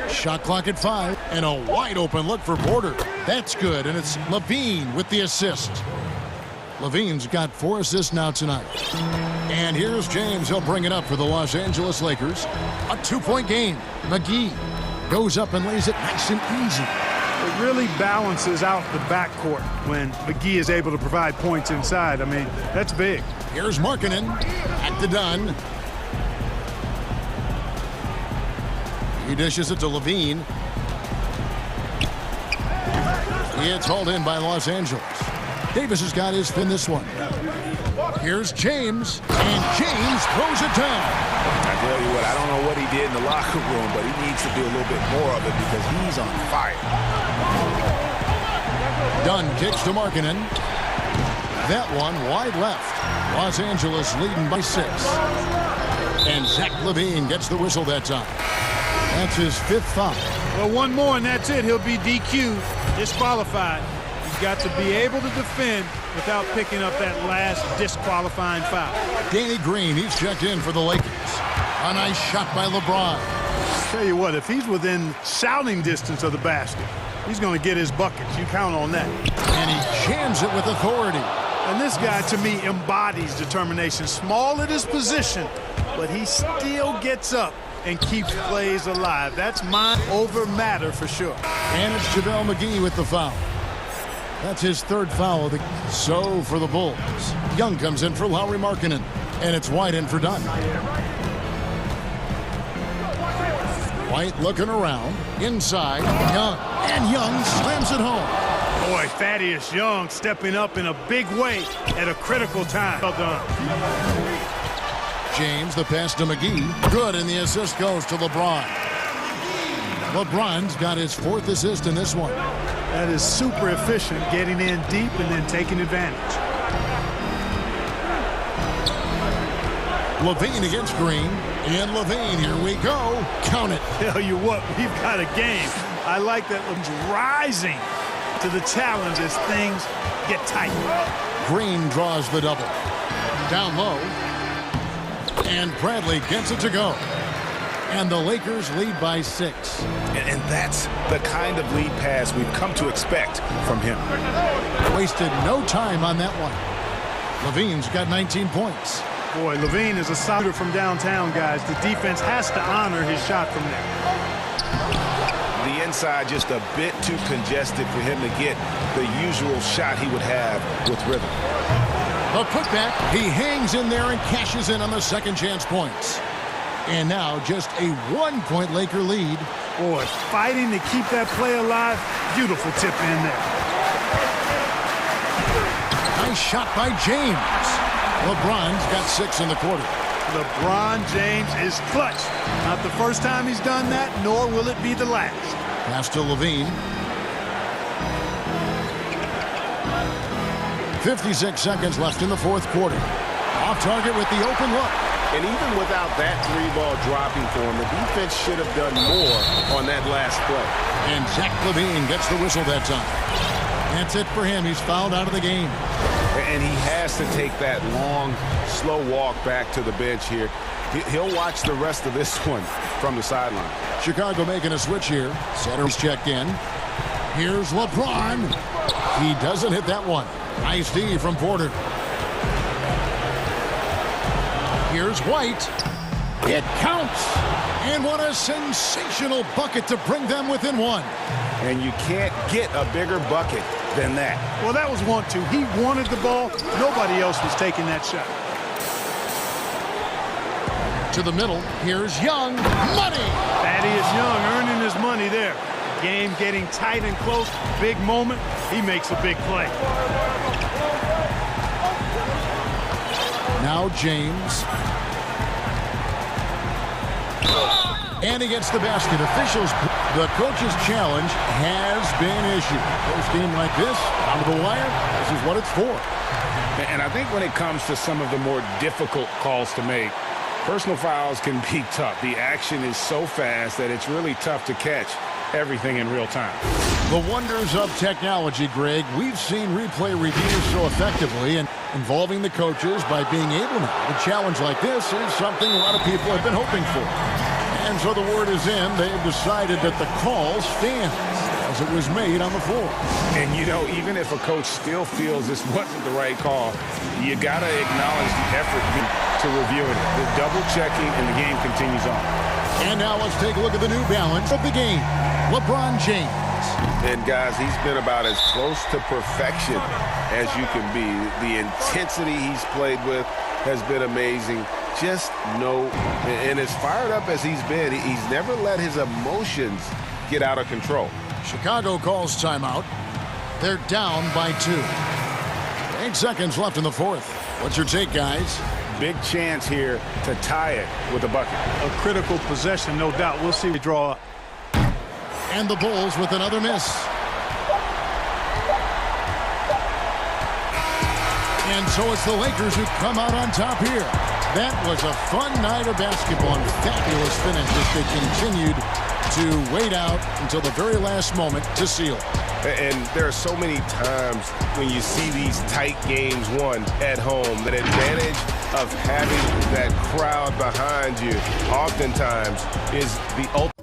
Shot clock at 5. And a wide open look for Porter. That's good, and it's Levine with the assist. Levine's got 4 assists now tonight. And here's James. He'll bring it up for the Los Angeles Lakers. A 2-point game. McGee goes up and lays it nice and easy. It really balances out the backcourt when McGee is able to provide points inside. I mean, that's big. Here's Markkanen at the Dunn. He dishes it to Levine. It's hauled in by Los Angeles. Davis has got his fin this one. Here's James, and James throws it down. I don't know what he did in the locker room, but he needs to do a little bit more of it because he's on fire. Dunn kicks to Markkanen. That one wide left. Los Angeles leading by 6. And Zach LaVine gets the whistle that time. That's his 5th foul. Well, one more and that's it. He'll be DQ'd, disqualified. You've got to be able to defend without picking up that last disqualifying foul. Danny Green, he's checked in for the Lakers. A nice shot by LeBron. Tell you what, if he's within shouting distance of the basket, he's going to get his buckets. You count on that. And he jams it with authority. And this guy, to me, embodies determination. Small at his position, but he still gets up and keeps plays alive. That's mind over matter for sure. And it's JaVale McGee with the foul. That's his 3rd foul of the game. So for the Bulls, Young comes in for Lauri Markkanen, and it's White in for Dunn. White looking around, inside, Young, and Young slams it home. Boy, Thaddeus Young stepping up in a big way at a critical time. Well done. James, the pass to McGee. Good, and the assist goes to LeBron. LeBron's got his 4th assist in this one. That is super efficient, getting in deep and then taking advantage. LaVine against Green. And LaVine, here we go. Count it. Tell you what, we've got a game. I like that LeBron's rising to the challenge as things get tight. Green draws the double. Down low. And Bradley gets it to go. And the Lakers lead by 6. And that's the kind of lead pass we've come to expect from him. Wasted no time on that one. LaVine's got 19 points. Boy, LaVine is a solid from downtown, guys. The defense has to honor his shot from there. The inside just a bit too congested for him to get the usual shot he would have with rhythm. A putback. He hangs in there and cashes in on the second chance points. And now just a 1-point Laker lead. Boy, fighting to keep that play alive. Beautiful tip in there. Nice shot by James. LeBron's got 6 in the quarter. LeBron James is clutch. Not the first time he's done that, nor will it be the last. Pass to LaVine. 56 seconds left in the 4th quarter. Off target with the open look. And even without that 3-ball dropping for him, the defense should have done more on that last play. And Zach LaVine gets the whistle that time. That's it for him. He's fouled out of the game. And he has to take that long, slow walk back to the bench here. He'll watch the rest of this one from the sideline. Chicago making a switch here. Setter's checked in. Here's LeBron. He doesn't hit that one. Nice D from Porter. Here's White. It counts. And what a sensational bucket to bring them within 1. And you can't get a bigger bucket than that. Well, that was 1-2. He wanted the ball. Nobody else was taking that shot. To the middle. Here's Young. Money. Thaddeus Young earning his money there. Game getting tight and close. Big moment. He makes a big play. Now James. And he gets the basket. Officials, the coach's challenge has been issued. Post game like this, down to the wire, this is what it's for. And I think when it comes to some of the more difficult calls to make, personal fouls can be tough. The action is so fast that it's really tough to catch everything in real time. The wonders of technology, Greg. We've seen replay reviews so effectively and involving the coaches by being able to challenge like this is something a lot of people have been hoping for. And so the word is in. They've decided that the call stands as it was made on the floor. And, you know, even if a coach still feels this wasn't the right call, you got to acknowledge the effort to reviewing it. The double checking and the game continues on. And now let's take a look at the new balance of the game. LeBron James. And, guys, he's been about as close to perfection as you can be. The intensity he's played with has been amazing. Just no, and as fired up as he's been, he's never let his emotions get out of control. Chicago calls timeout. They're down by 2. 8 seconds left in the 4th. What's your take, guys? big chance here to tie it with a bucket. A critical possession, no doubt. We'll see if they draw up. And the Bulls with another miss. And so it's the Lakers who come out on top here. That was a fun night of basketball and fabulous finish as they continued to wait out until the very last moment to seal it. And there are so many times when you see these tight games won at home, that advantage of having that crowd behind you oftentimes is the ultimate.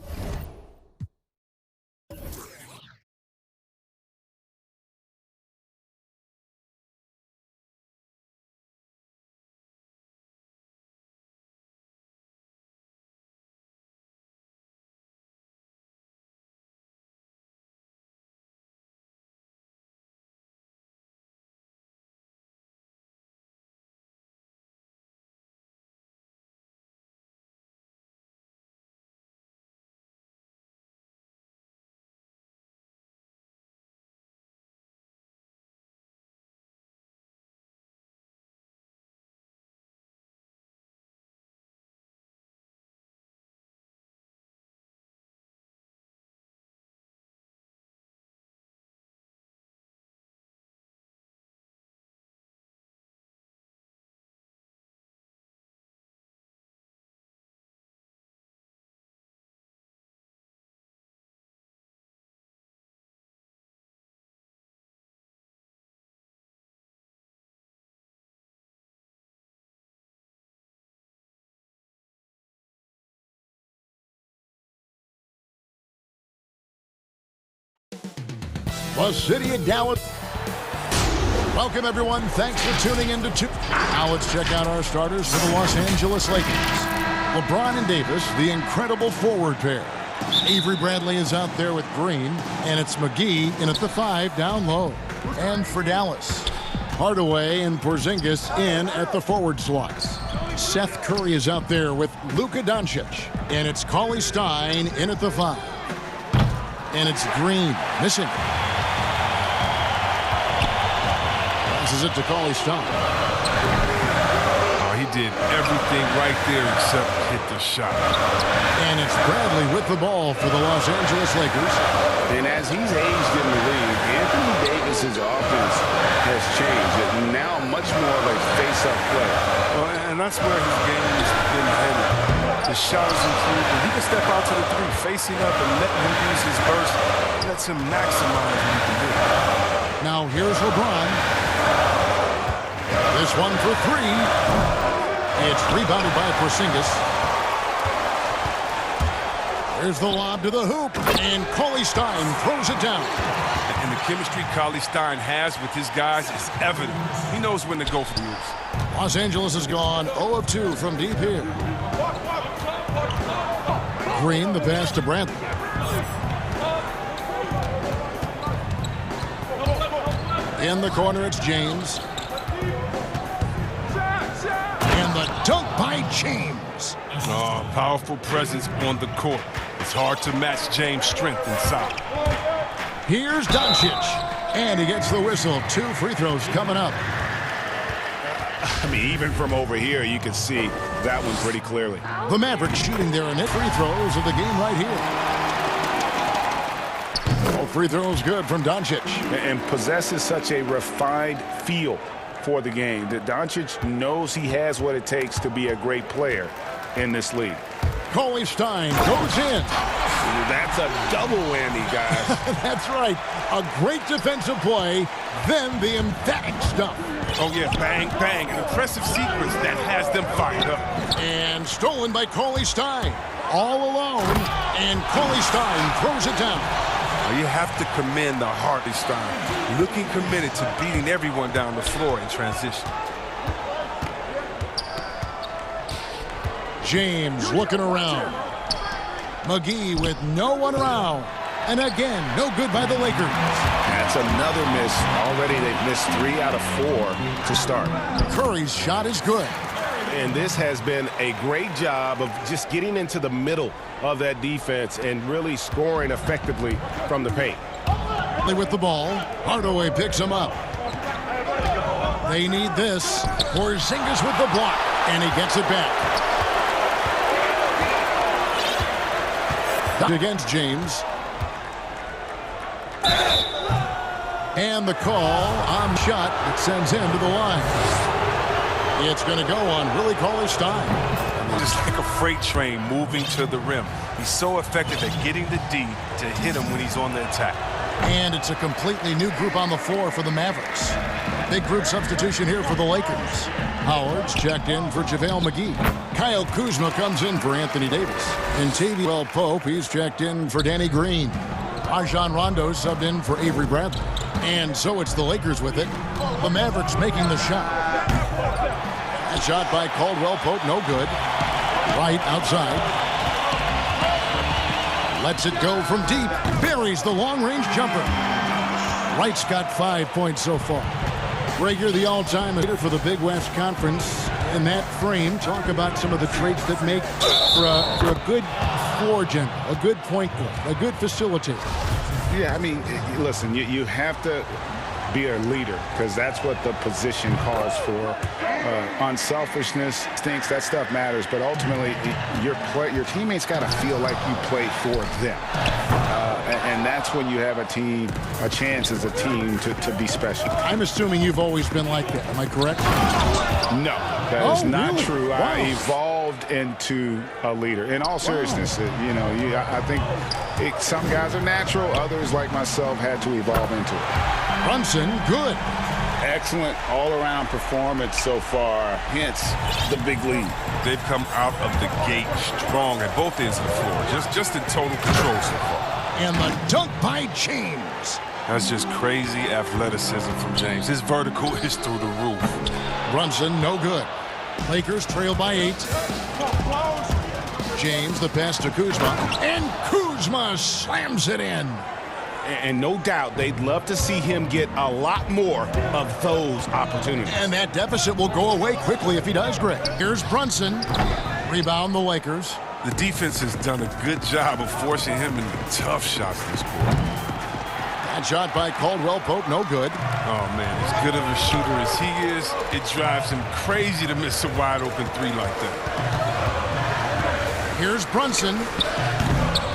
The city of Dallas. Welcome, everyone. Thanks for tuning in to Now let's check out our starters for the Los Angeles Lakers. LeBron and Davis, the incredible forward pair. Avery Bradley is out there with Green, and it's McGee in at the 5 down low. And for Dallas, Hardaway and Porzingis in at the forward slots. Seth Curry is out there with Luka Doncic, and it's Cauley Stein in at the 5. And it's Green missing. Passes it to Cauley Stein. Oh, he did everything right there except hit the shot. And it's Bradley with the ball for the Los Angeles Lakers. And as he's aged in the league, Anthony Davis's offense has changed. It's now much more of a face-up play. Well, and that's where his game has been headed. The shot is improved, and he can step out to the 3, facing up and letting him use his burst. It lets him maximize what he can do. Now here's LeBron. This one for 3. It's rebounded by Porzingis. There's the lob to the hoop, and Cauley Stein throws it down. And the chemistry Cauley Stein has with his guys is evident. He knows when to go for the moves. Los Angeles has gone 0 of 2 from deep here. Green, the pass to Bradley. In the corner, it's James. And the dunk by James. Oh, powerful presence on the court. It's hard to match James' strength inside. Here's Doncic. And he gets the whistle. 2 free throws coming up. I mean, even from over here, you can see that one pretty clearly. The Mavericks shooting their net free throws of the game right here. All free throws good from Doncic. And possesses such a refined feel for the game that Doncic knows he has what it takes to be a great player in this league. Cauley Stein goes in. That's a double whammy, guys. That's right. A great defensive play, then the emphatic stuff. Oh, yeah, bang, bang. An impressive sequence that has them fired up. And stolen by Cauley Stein. All alone, and Cauley Stein throws it down. You have to commend the Hardy Stein, looking committed to beating everyone down the floor in transition. James looking around. McGee with no one around. And again, no good by the Lakers. That's another miss. Already they've missed 3 out of 4 to start. Curry's shot is good. And this has been a great job of just getting into the middle of that defense and really scoring effectively from the paint. With the ball, Hardaway picks him up. They need this. Porzingis with the block, and he gets it back. Against James. And the call on shot that sends him to the line. It's going to go on Willie Cauley-Stein. Just like a freight train moving to the rim. He's so effective at getting the D to hit him when he's on the attack. And it's a completely new group on the floor for the Mavericks. Big group substitution here for the Lakers. Howard's checked in for JaVale McGee. Kyle Kuzma comes in for Anthony Davis. And Taviel Pope, he's checked in for Danny Green. Rajon Rondo subbed in for Avery Bradley. And so it's the Lakers with it. The Mavericks making the shot. A shot by Caldwell Pope, no good. Right outside. Lets it go from deep. Buries the long-range jumper. Wright's got 5 points so far. Greg, you're the all-time leader for the Big West Conference. In that frame, talk about some of the traits that make for a good floor general, a good point guard, a good facilitator. Yeah, I mean, listen, you have to be a leader because that's what the position calls for. Unselfishness, stinks, that stuff matters, but ultimately your teammates got to feel like you play for them. And that's when you have a chance as a team to be special. I'm assuming you've always been like that. Am I correct? No, that is not really? true. Wow. I evolved into a leader. In all seriousness, I think some guys are natural. Others, like myself, had to evolve into it. Brunson, good. Excellent all-around performance so far, hence the big lead. They've come out of the gate strong at both ends of the floor, just in total control so far. And the dunk by James. That's just crazy athleticism from James. His vertical is through the roof. Brunson, no good. Lakers trail by 8. James, the pass to Kuzma. And Kuzma slams it in. And no doubt they'd love to see him get a lot more of those opportunities. And that deficit will go away quickly if he does, Greg. Here's Brunson. Rebound the Lakers. The defense has done a good job of forcing him into tough shots this quarter. That shot by Caldwell Pope, no good. Oh, man, as good of a shooter as he is, it drives him crazy to miss a wide-open three like that. Here's Brunson.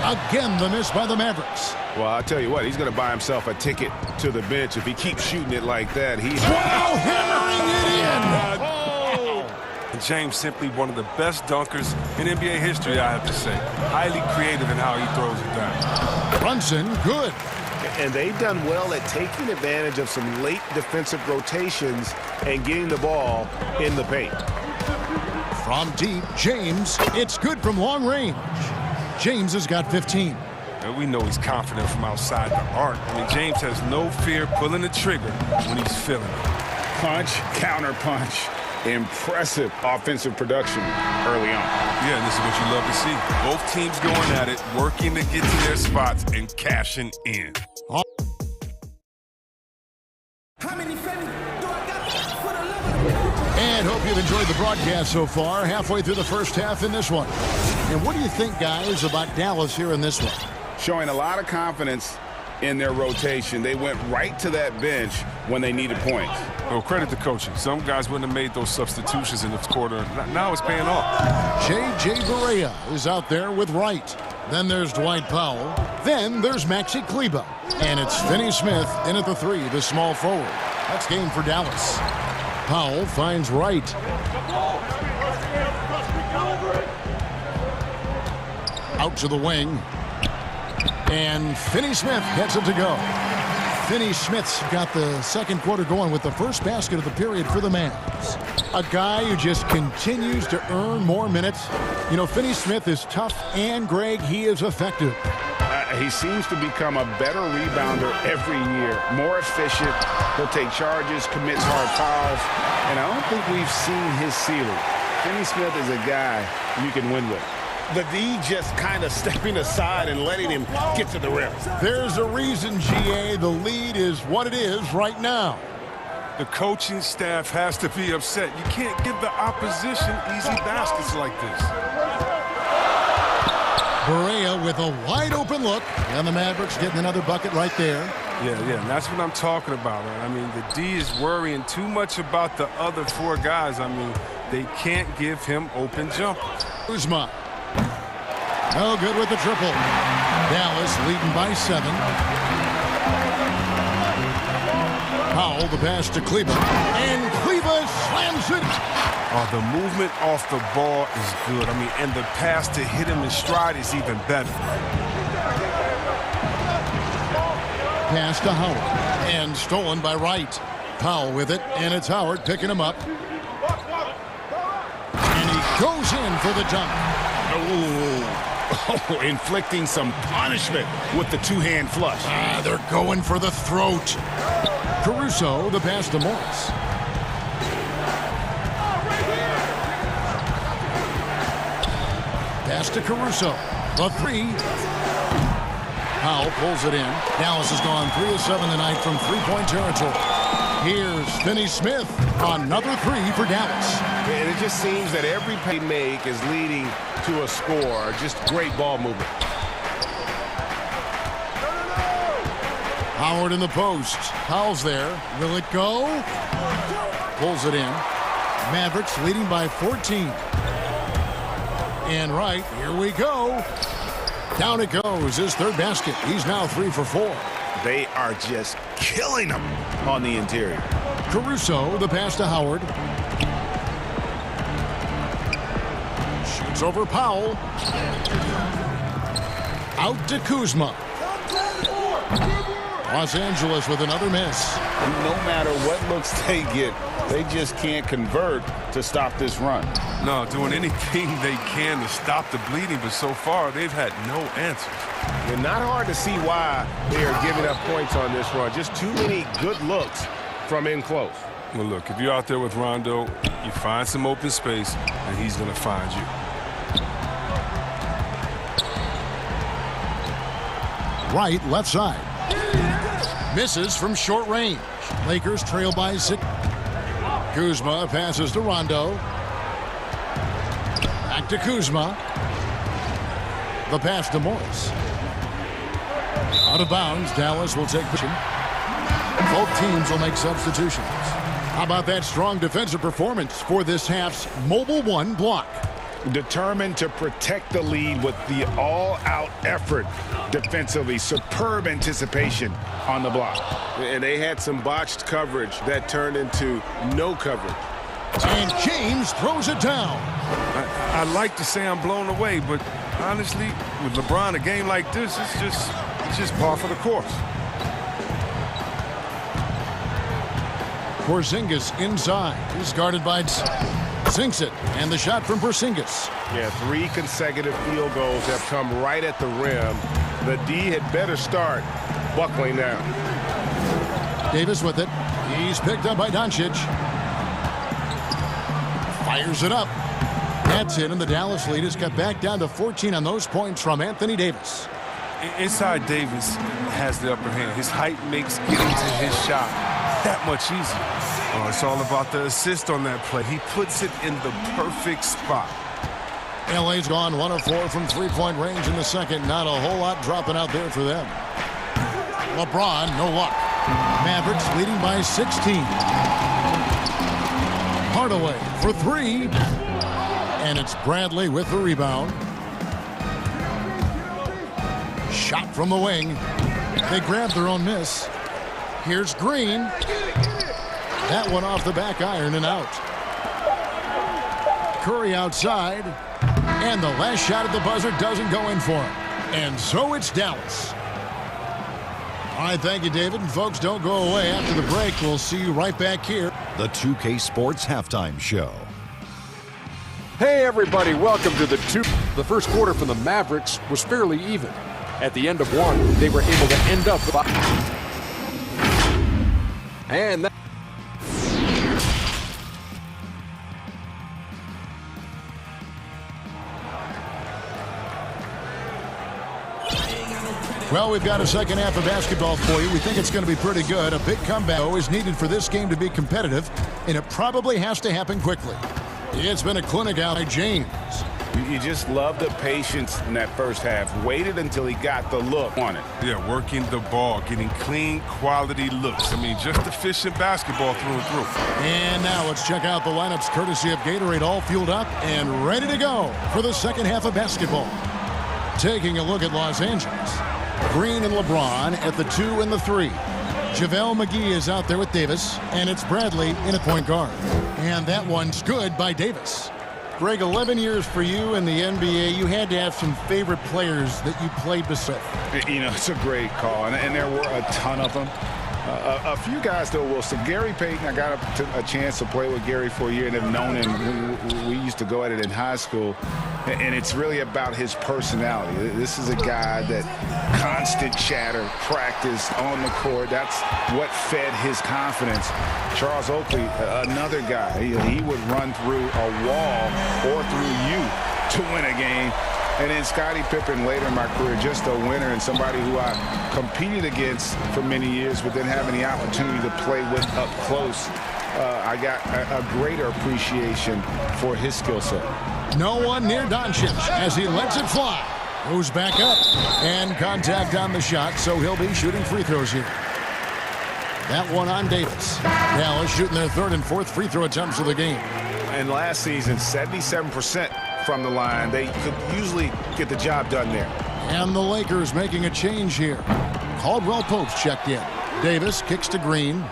Again, the miss by the Mavericks. Well, I'll tell you what, he's going to buy himself a ticket to the bench if he keeps shooting it like that. Wow, hammering it in! And James simply one of the best dunkers in NBA history, I have to say. Highly creative in how he throws it down. Brunson, good. And they've done well at taking advantage of some late defensive rotations and getting the ball in the paint. From deep, James, it's good from long range. James has got 15. And we know he's confident from outside the arc. I mean, James has no fear pulling the trigger when he's feeling it. Punch, counter punch. Impressive offensive production early on. Yeah, and this is what you love to see. Both teams going at it, working to get to their spots and cashing in. And hope you've enjoyed the broadcast so far. Halfway through the first half in this one. And what do you think, guys, about Dallas here in this one? Showing a lot of confidence in their rotation. They went right to that bench when they needed points. Well, credit to coaching. Some guys wouldn't have made those substitutions in this quarter. Now it's paying off. J.J. Barea is out there with Wright. Then there's Dwight Powell. Then there's Maxi Kleber. And it's Finney Smith in at the 3, the small forward. That's game for Dallas. Powell finds Wright. Out to the wing. And Finney Smith gets it to go. Finney Smith's got the second quarter going with the first basket of the period for the Mavs. A guy who just continues to earn more minutes. You know, Finney Smith is tough, and, Greg, he is effective. He seems to become a better rebounder every year. More efficient. He'll take charges, commits hard fouls. And I don't think we've seen his ceiling. Finney Smith is a guy you can win with. The D just kind of stepping aside and letting him get to the rim. There's a reason, GA, the lead is what it is right now. The coaching staff has to be upset. You can't give the opposition easy baskets like this. Barea with a wide open look, and the Mavericks getting another bucket right there. Yeah, and that's what I'm talking about. Man. I mean, the D is worrying too much about the other 4 guys. I mean, they can't give him open jumpers. Kuzma. No good with the triple. Dallas leading by 7. Powell, the pass to Kleber. And Kleber slams it. Oh, the movement off the ball is good. I mean, and the pass to hit him in stride is even better. Pass to Howard. And stolen by Wright. Powell with it, and it's Howard picking him up. And he goes in for the dunk. Oh, inflicting some punishment with the 2-hand flush. They're going for the throat. Caruso, the pass to Morris. Pass to Caruso. The 3. Powell pulls it in. Dallas has gone 3 of 7 tonight from 3-point territory. Here's Finney Smith. Another 3 for Dallas. And it just seems that every play make is leading to a score. Just great ball movement. Howard in the post. Powell's there. Will it go? Pulls it in. Mavericks leading by 14. And right, here we go. Down it goes. His 3rd basket. He's now 3 for 4. They are just killing them on the interior. Caruso, the pass to Howard. Shoots over Powell. Out to Kuzma. Los Angeles with another miss. No matter what looks they get, they just can't convert to stop this run. No, doing anything they can to stop the bleeding, but so far they've had no answers. And not hard to see why they are giving up points on this run. Just too many good looks from in close. Well, look, if you're out there with Rondo, you find some open space, and he's going to find you. Right, left side. Misses from short range. Lakers trail by 6. Kuzma passes to Rondo. Back to Kuzma. The pass to Morris. Out of bounds, Dallas will take position. Both teams will make substitutions. How about that strong defensive performance for this half's Mobile One block? Determined to protect the lead with the all-out effort defensively. Superb anticipation on the block. And they had some botched coverage that turned into no coverage. And James throws it down. I'd like to say I'm blown away, but honestly, with LeBron, a game like this, it's just par for the course. Porzingis inside. He's guarded by sinks it. And the shot from Porzingis. Yeah, 3 consecutive field goals have come right at the rim. The D had better start buckling down. Davis with it. He's picked up by Doncic. Fires it up. That's it, and the Dallas lead is cut back down to 14 on those points from Anthony Davis. Inside Davis has the upper hand. His height makes getting to his shot that much easier. Oh, it's all about the assist on that play. He puts it in the perfect spot. LA's gone 1 of 4 from 3-point range in the second. Not a whole lot dropping out there for them. LeBron, no luck. Mavericks leading by 16. Hardaway for 3. And it's Bradley with the rebound. Shot from the wing. They grab their own miss. Here's Green. That one off the back iron and out. Curry outside. And the last shot at the buzzer doesn't go in for him. And so it's Dallas. All right, thank you, David. And folks, don't go away. After the break, we'll see you right back here. The 2K Sports Halftime Show. Hey, everybody. Welcome to the first quarter for the Mavericks was fairly even. At the end of one, they were able to end up. And that. Well, we've got a second half of basketball for you. We think it's going to be pretty good. A big comeback is needed for this game to be competitive, and it probably has to happen quickly. It's been a clinic out by James. You just love the patience in that first half. Waited until he got the look on it. Yeah, working the ball, getting clean, quality looks. I mean, just efficient basketball through and through. And now let's check out the lineups courtesy of Gatorade, all fueled up and ready to go for the second half of basketball. Taking a look at Los Angeles. Green and LeBron at the 2 and the 3. JaVale McGee is out there with Davis, and it's Bradley in at point guard. And that one's good by Davis. Greg, 11 years for you in the NBA. You had to have some favorite players that you played beside. You know, it's a great call, and there were a ton of them. A few guys, though, Wilson. Gary Payton, I got a chance to play with Gary for a year and have known him. We used to go at it in high school, and it's really about his personality. This is a guy that constant chatter, practice on the court. That's what fed his confidence. Charles Oakley, another guy. He would run through a wall or through you to win a game. And then Scottie Pippen later in my career, just a winner and somebody who I competed against for many years, but then having the opportunity to play with up close, I got a greater appreciation for his skill set. No one near Doncic as he lets it fly. Goes back up and contact on the shot, so he'll be shooting free throws here. That one on Davis. Dallas shooting their third and fourth free throw attempts of the game. And last season, 77% from the line. They could usually get the job done there. And the Lakers making a change here. Caldwell Pope's checked in. Davis kicks to Green.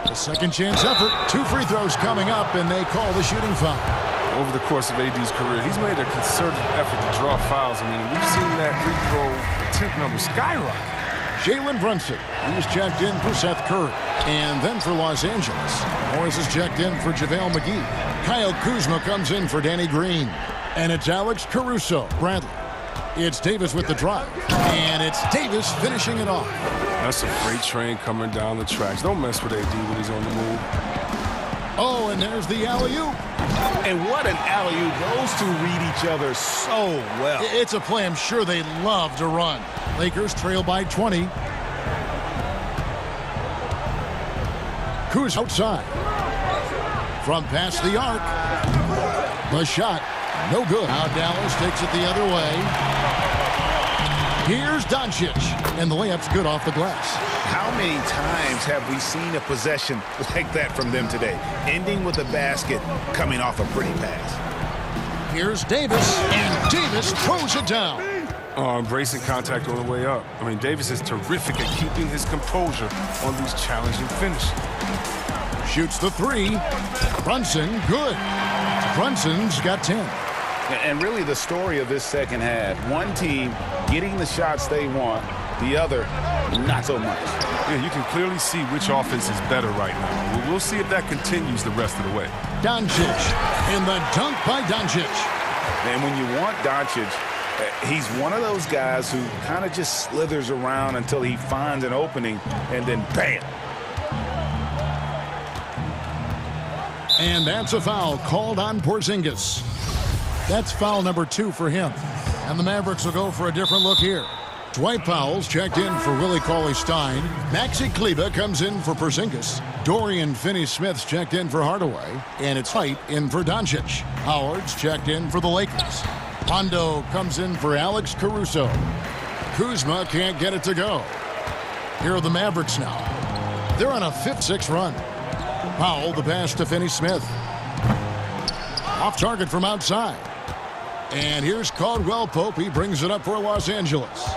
The second chance effort. 2 free throws coming up, and they call the shooting foul. Over the course of AD's career, he's made a concerted effort to draw fouls. I mean, we've seen that free throw attempt number skyrocket. Jalen Brunson, he's checked in for Seth Curry. And then for Los Angeles, Morris is checked in for JaVale McGee. Kyle Kuzma comes in for Danny Green. And it's Alex Caruso. Bradley. It's Davis with the drive. And it's Davis finishing it off. That's a freight train coming down the tracks. Don't mess with AD when he's on the move. Oh, and there's the alley-oop. And what an alley-oop. Those two read each other so well. It's a play I'm sure they love to run. Lakers trail by 20. Kuz outside. From past the arc. The shot, no good. Now Dallas takes it the other way. Here's Doncic. And the layup's good off the glass. How many times have we seen a possession like that from them today? Ending with a basket, coming off a pretty pass. Here's Davis. And Davis throws it down. Embracing contact on the way up. I mean, Davis is terrific at keeping his composure on these challenging finishes. Shoots the 3. Brunson, good. Brunson's got 10. And really the story of this second half, one team getting the shots they want, the other not so much. Yeah, you can clearly see which offense is better right now. We'll see if that continues the rest of the way. Doncic, and the dunk by Doncic. And when you want Doncic, he's one of those guys who kind of just slithers around until he finds an opening, and then bam. And that's a foul called on Porzingis. That's foul number 2 for him. And the Mavericks will go for a different look here. Dwight Powell's checked in for Willie Cauley-Stein. Maxi Kleber comes in for Porzingis. Dorian Finney-Smith's checked in for Hardaway. And it's White in for Doncic. Howard's checked in for the Lakers. Rondo comes in for Alex Caruso. Kuzma can't get it to go. Here are the Mavericks now. They're on a 5-6 run. Powell, the pass to Finney-Smith. Off target from outside. And here's Caldwell Pope. He brings it up for Los Angeles.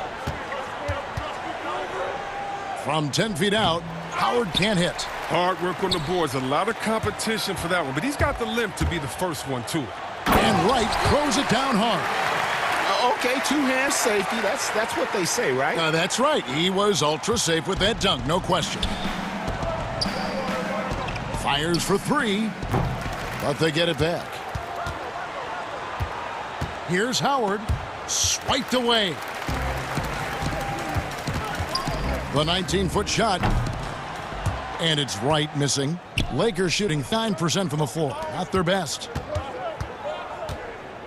From 10 feet out, Howard can't hit. Hard work on the boards. A lot of competition for that one, but he's got the limp to be the first one to it. And Wright throws it down hard. Okay, two-hand safety. That's what they say, right? That's right. He was ultra safe with that dunk, no question. Fires for 3, but they get it back. Here's Howard, swiped away. The 19-foot shot, and it's Wright missing. Lakers shooting 9% from the floor, not their best.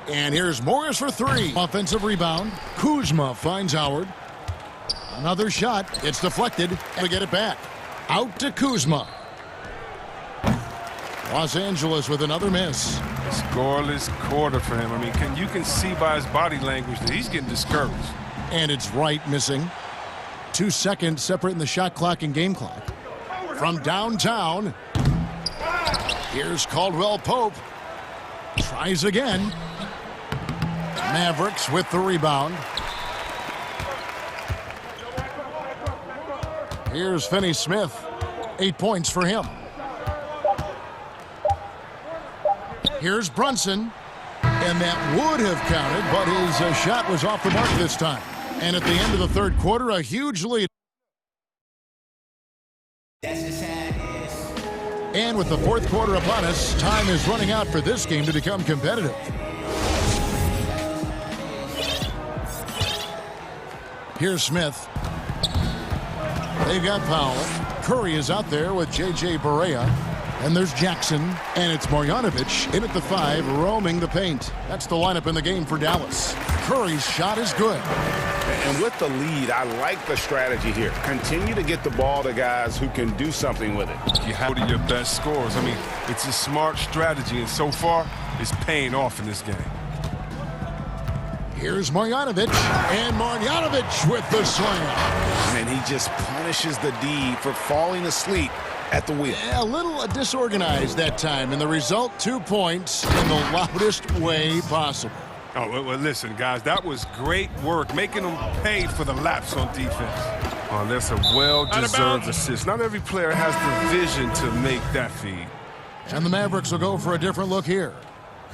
And here's Morris for 3. Offensive rebound. Kuzma finds Howard. Another shot. It's deflected. They get it back. Out to Kuzma. Los Angeles with another miss. Scoreless quarter for him. I mean, you can see by his body language that he's getting discouraged. And it's Wright missing. 2 seconds separating the shot clock and game clock. From downtown, here's Caldwell Pope. Tries again. Mavericks with the rebound. Here's Finney-Smith. 8 points for him. Here's Brunson. And that would have counted, but his shot was off the mark this time. And at the end of the third quarter, a huge lead. And with the fourth quarter upon us, time is running out for this game to become competitive. Here's Smith. They've got Powell. Curry is out there with J.J. Barea. And there's Jackson. And it's Marjanovic in at the 5, roaming the paint. That's the lineup in the game for Dallas. Curry's shot is good. And with the lead, I like the strategy here. Continue to get the ball to guys who can do something with it. You have to your best scorers. I mean, it's a smart strategy, and so far, it's paying off in this game. Here's Marjanovic, and Marjanovic with the slam. And he just punishes the D for falling asleep at the wheel. A little disorganized that time, and the result, 2 points in the loudest way possible. Oh, well, listen, guys, that was great work, making them pay for the laps on defense. Oh, that's a well-deserved assist. Not every player has the vision to make that feed. And the Mavericks will go for a different look here.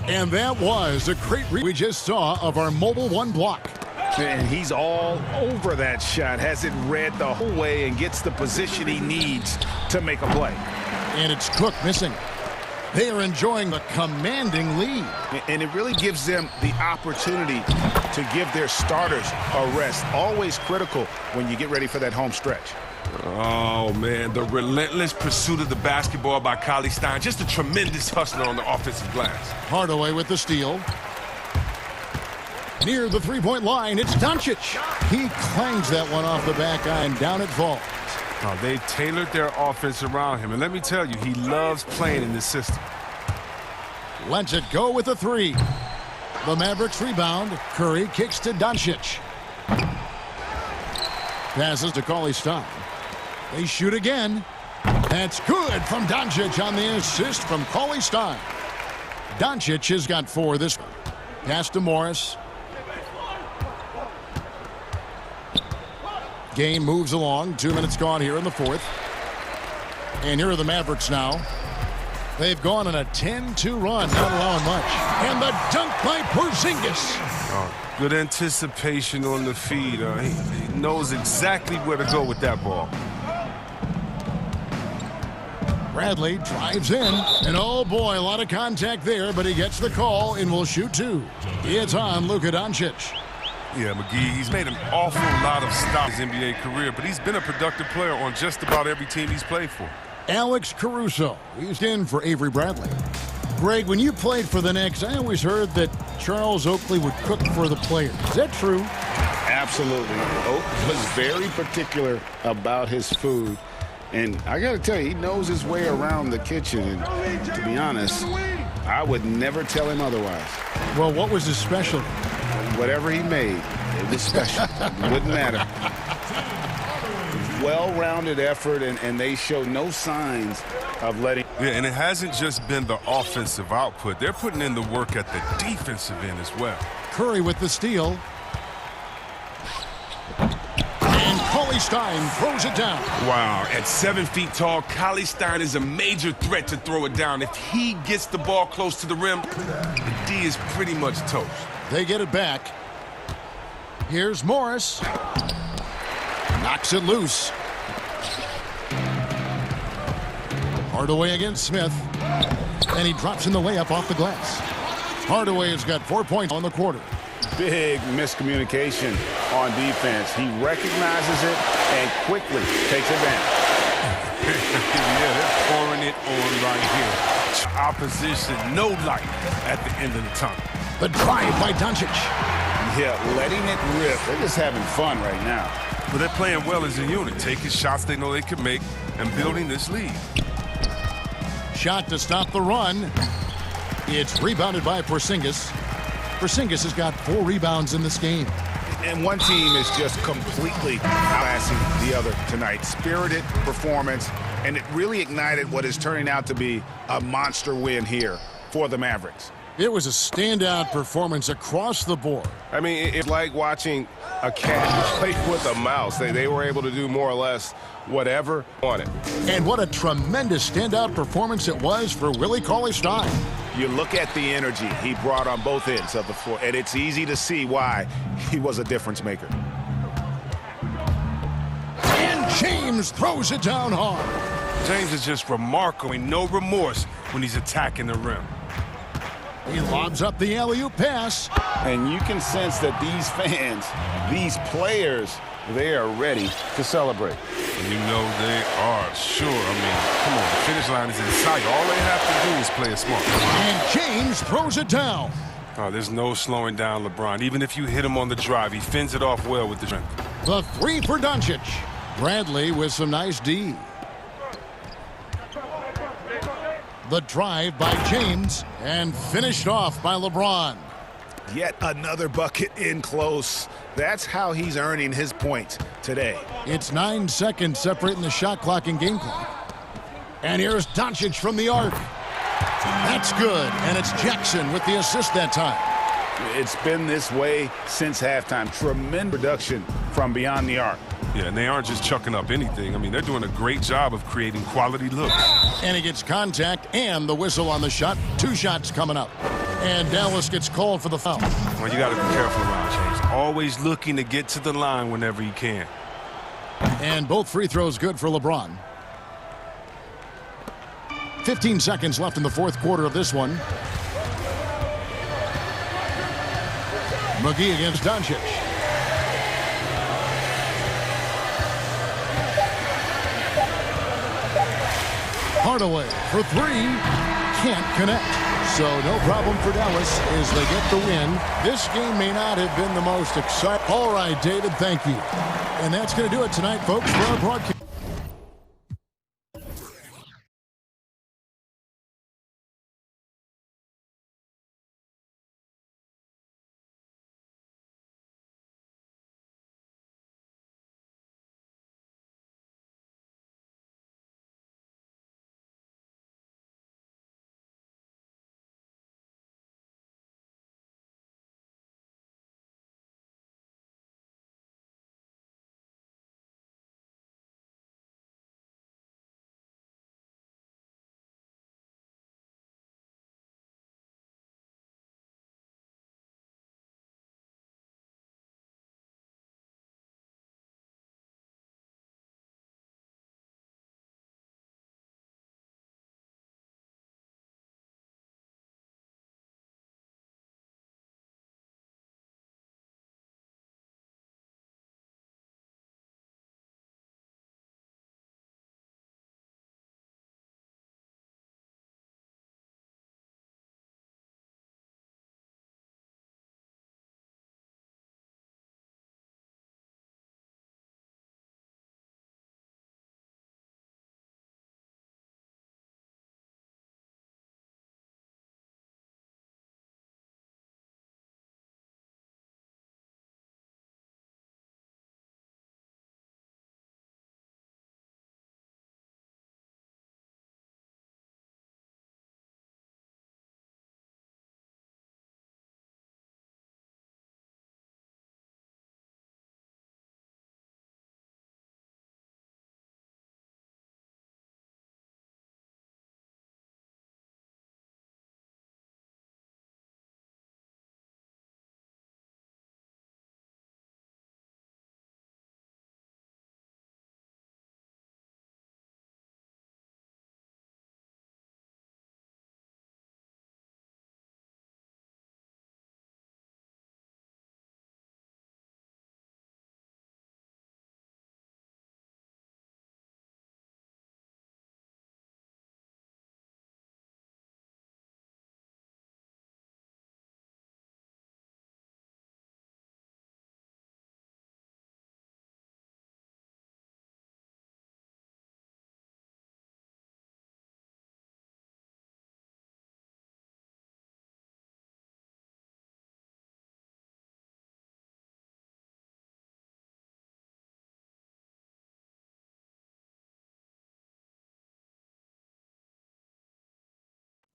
And that was a great read we just saw of our Mobile One block. And he's all over that shot, has it read the whole way and gets the position he needs to make a play. And it's Cook missing. They are enjoying the commanding lead. And it really gives them the opportunity to give their starters a rest. Always critical when you get ready for that home stretch. Oh, man, the relentless pursuit of the basketball by Cauley-Stein. Just a tremendous hustler on the offensive glass. Hardaway with the steal. Near the three-point line, it's Doncic. He clangs that one off the back eye and down it falls. Oh, they tailored their offense around him. And let me tell you, he loves playing in this system. Lets it go with a 3. The Mavericks rebound. Curry kicks to Doncic. Passes to Cauley-Stein. They shoot again. That's good from Doncic on the assist from Cauley-Stein. Doncic has got 4 this one. Pass to Morris. Game moves along. 2 minutes gone here in the fourth. And here are the Mavericks now. They've gone on a 10-2 run, not allowing much. And the dunk by Porzingis. Oh, good anticipation on the feed. He knows exactly where to go with that ball. Bradley drives in. And oh boy, a lot of contact there, but he gets the call and will shoot 2. It's on Luka Doncic. Yeah, McGee, he's made an awful lot of stops in his NBA career, but he's been a productive player on just about every team he's played for. Alex Caruso, he's in for Avery Bradley. Greg, when you played for the Knicks, I always heard that Charles Oakley would cook for the players. Is that true? Absolutely. Oak was very particular about his food. And I got to tell you, he knows his way around the kitchen. And to be honest, I would never tell him otherwise. Well, what was his specialty? Whatever he made, it was special. It wouldn't matter. Well-rounded effort, and they show no signs of letting. Yeah, and it hasn't just been the offensive output. They're putting in the work at the defensive end as well. Curry with the steal. And Cauley-Stein throws it down. Wow, at 7 feet tall, Cauley-Stein is a major threat to throw it down. If he gets the ball close to the rim, the D is pretty much toast. They get it back. Here's Morris. Knocks it loose. Hardaway against Smith. And he drops in the layup off the glass. Hardaway has got 4 points on the quarter. Big miscommunication on defense. He recognizes it and quickly takes advantage. Yeah, they're pouring it on right here. Opposition, no light at the end of the tunnel. The drive by Doncic. Yeah, letting it rip. They're just having fun right now. But they're playing well as a unit, taking shots they know they can make and building this lead. Shot to stop the run. It's rebounded by Porzingis. Porzingis has got 4 rebounds in this game. And one team is just completely outclassing the other tonight. Spirited performance, and it really ignited what is turning out to be a monster win here for the Mavericks. It was a standout performance across the board. I mean, it's like watching a cat play with a mouse. They were able to do more or less whatever wanted. And what a tremendous standout performance it was for Willie Cauley-Stein. You look at the energy he brought on both ends of the floor, and it's easy to see why he was a difference maker. And James throws it down hard. James is just remarkable. No remorse when he's attacking the rim. He lobs up the alley-oop pass. And you can sense that these fans, these players, they are ready to celebrate. And you know they are, sure. I mean, come on, the finish line is in sight. All they have to do is play it smart. And James throws it down. Oh, there's no slowing down LeBron. Even if you hit him on the drive, he fends it off well with the strength. The 3 for Doncic. Bradley with some nice D. The drive by James and finished off by LeBron. Yet another bucket in close. That's how he's earning his points today. It's 9 seconds separating the shot clock and game clock. And here's Doncic from the arc. That's good, and it's Jackson with the assist that time. It's been this way since halftime. Tremendous production from beyond the arc. Yeah, and they aren't just chucking up anything. I mean, they're doing a great job of creating quality looks. And he gets contact and the whistle on the shot. 2 shots coming up. And Dallas gets called for the foul. Well, you got to be careful around James. Always looking to get to the line whenever he can. And both free throws good for LeBron. 15 seconds left in the 4th quarter of this one. McGee against Doncic. Hardaway for 3. Can't connect. So no problem for Dallas as they get the win. This game may not have been the most exciting. All right, David, thank you. And that's going to do it tonight, folks, for our broadcast.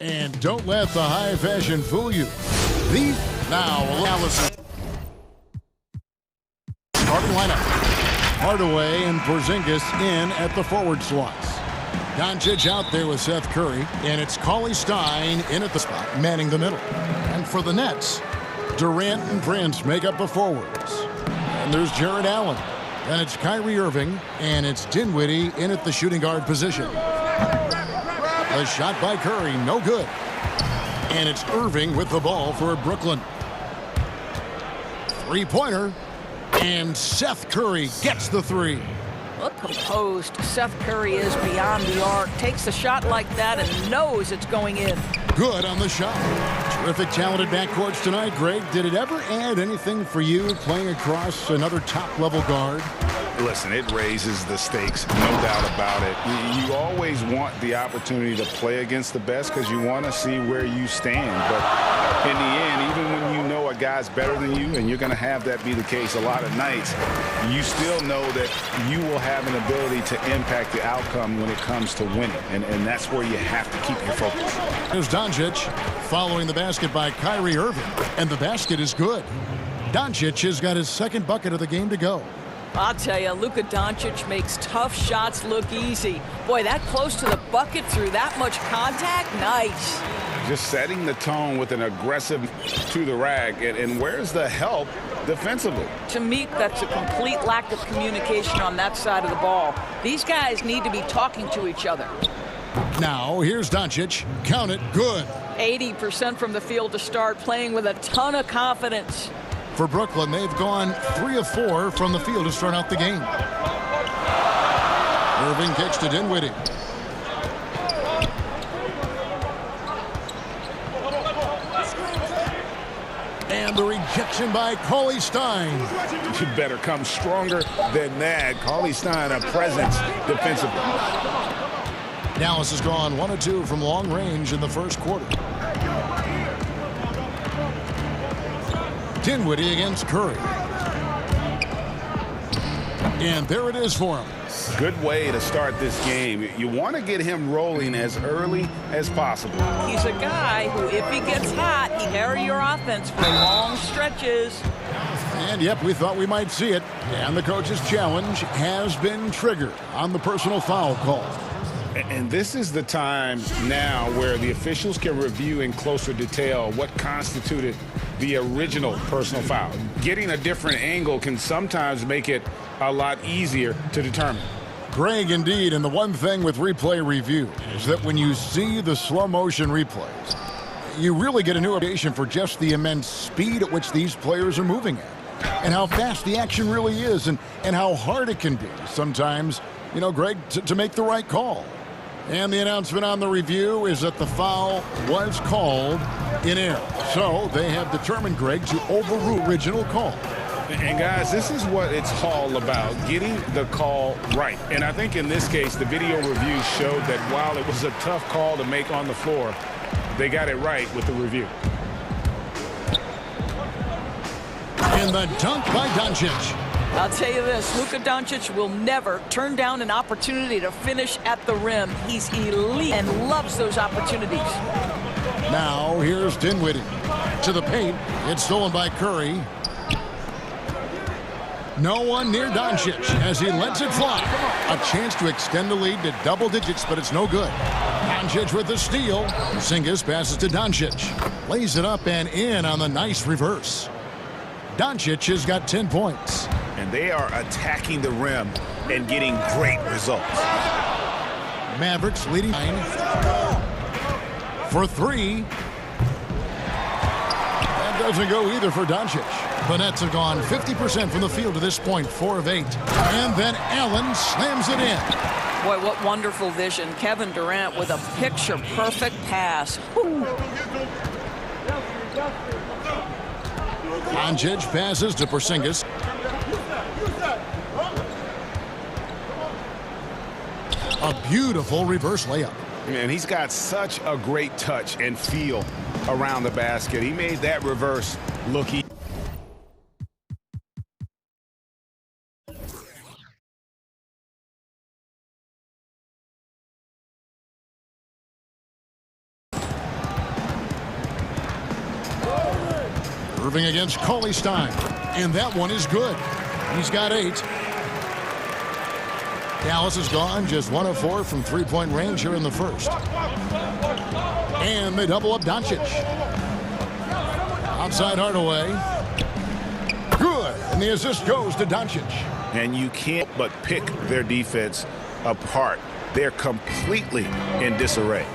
And don't let the high fashion fool you. These now Allison. Starting lineup. Hardaway and Porzingis in at the forward slots. Doncic out there with Seth Curry, and it's Cauley Stein in at the spot, manning the middle. And for the Nets, Durant and Prince make up the forwards. And there's Jared Allen. And it's Kyrie Irving, and it's Dinwiddie in at the shooting guard position. The shot by Curry, no good. And it's Irving with the ball for Brooklyn. Three-pointer, and Seth Curry gets the three. Look composed Seth Curry is beyond the arc. Takes a shot like that and knows it's going in. Good on the shot. Terrific talented backcourts tonight, Greg. Did it ever add anything for you playing across another top-level guard? Listen, it raises the stakes, no doubt about it. You always want the opportunity to play against the best because you want to see where you stand. But in the end, even when you know a guy's better than you, and you're going to have that be the case a lot of nights, you still know that you will have an ability to impact the outcome when it comes to winning. And that's where you have to keep your focus. Here's Doncic following the basket by Kyrie Irving, and the basket is good. Doncic has got his second bucket of the game to go. I'll tell you, Luka Doncic makes tough shots look easy. Boy, that close to the bucket through that much contact, nice. Just setting the tone with an aggressive to the rack. And where's the help defensively? To me, that's a complete lack of communication on that side of the ball. These guys need to be talking to each other. Now, here's Doncic. Count it, good. 80% from the field to start, playing with a ton of confidence. For Brooklyn, they've gone 3 of 4 from the field to start out the game. Irving kicks to Dinwiddie. And the rejection by Cauley Stein. You better come stronger than that. Cauley Stein, a presence defensively. Dallas has gone 1 of 2 from long range in the first quarter. Dinwiddie against Curry. And there it is for him. Good way to start this game. You want to get him rolling as early as possible. He's a guy who, if he gets hot, he carry your offense for long stretches. And, yep, we thought we might see it. And the coach's challenge has been triggered on the personal foul call. And this is the time now where the officials can review in closer detail what constituted the original personal foul. Getting a different angle can sometimes make it a lot easier to determine. Greg, indeed, and the one thing with replay review is that when you see the slow motion replays, you really get a new appreciation for just the immense speed at which these players are moving at, and how fast the action really is, and how hard it can be sometimes, you know, Greg, to make the right call. And the announcement on the review is that the foul was called in error. So they have determined, Greg, to overrule original call. And guys, this is what it's all about, getting the call right. And I think in this case, the video review showed that while it was a tough call to make on the floor, they got it right with the review. And the dunk by Doncic. I'll tell you this, Luka Doncic will never turn down an opportunity to finish at the rim. He's elite and loves those opportunities. Now here's Dinwiddie to the paint. It's stolen by Curry. No one near Doncic as he lets it fly. A chance to extend the lead to double digits, but it's no good. Doncic with the steal. Porzingis passes to Doncic. Lays it up and in on the nice reverse. Doncic has got 10 points. And they are attacking the rim and getting great results. Mavericks leading 9 for 3. That doesn't go either for Doncic. The Nets have gone 50% from the field to this point, 4 of 8. And then Allen slams it in. Boy, what wonderful vision. Kevin Durant with a picture-perfect pass. Woo. Doncic passes to Porzingis. A beautiful reverse layup. And he's got such a great touch and feel around the basket. He made that reverse look easy. Irving against Cauley Stein. And that one is good. He's got 8. Dallas has gone just 1 of 4 from three-point range here in the first. And they double up Doncic. Outside Hardaway. Good. And the assist goes to Doncic. And you can't but pick their defense apart. They're completely in disarray.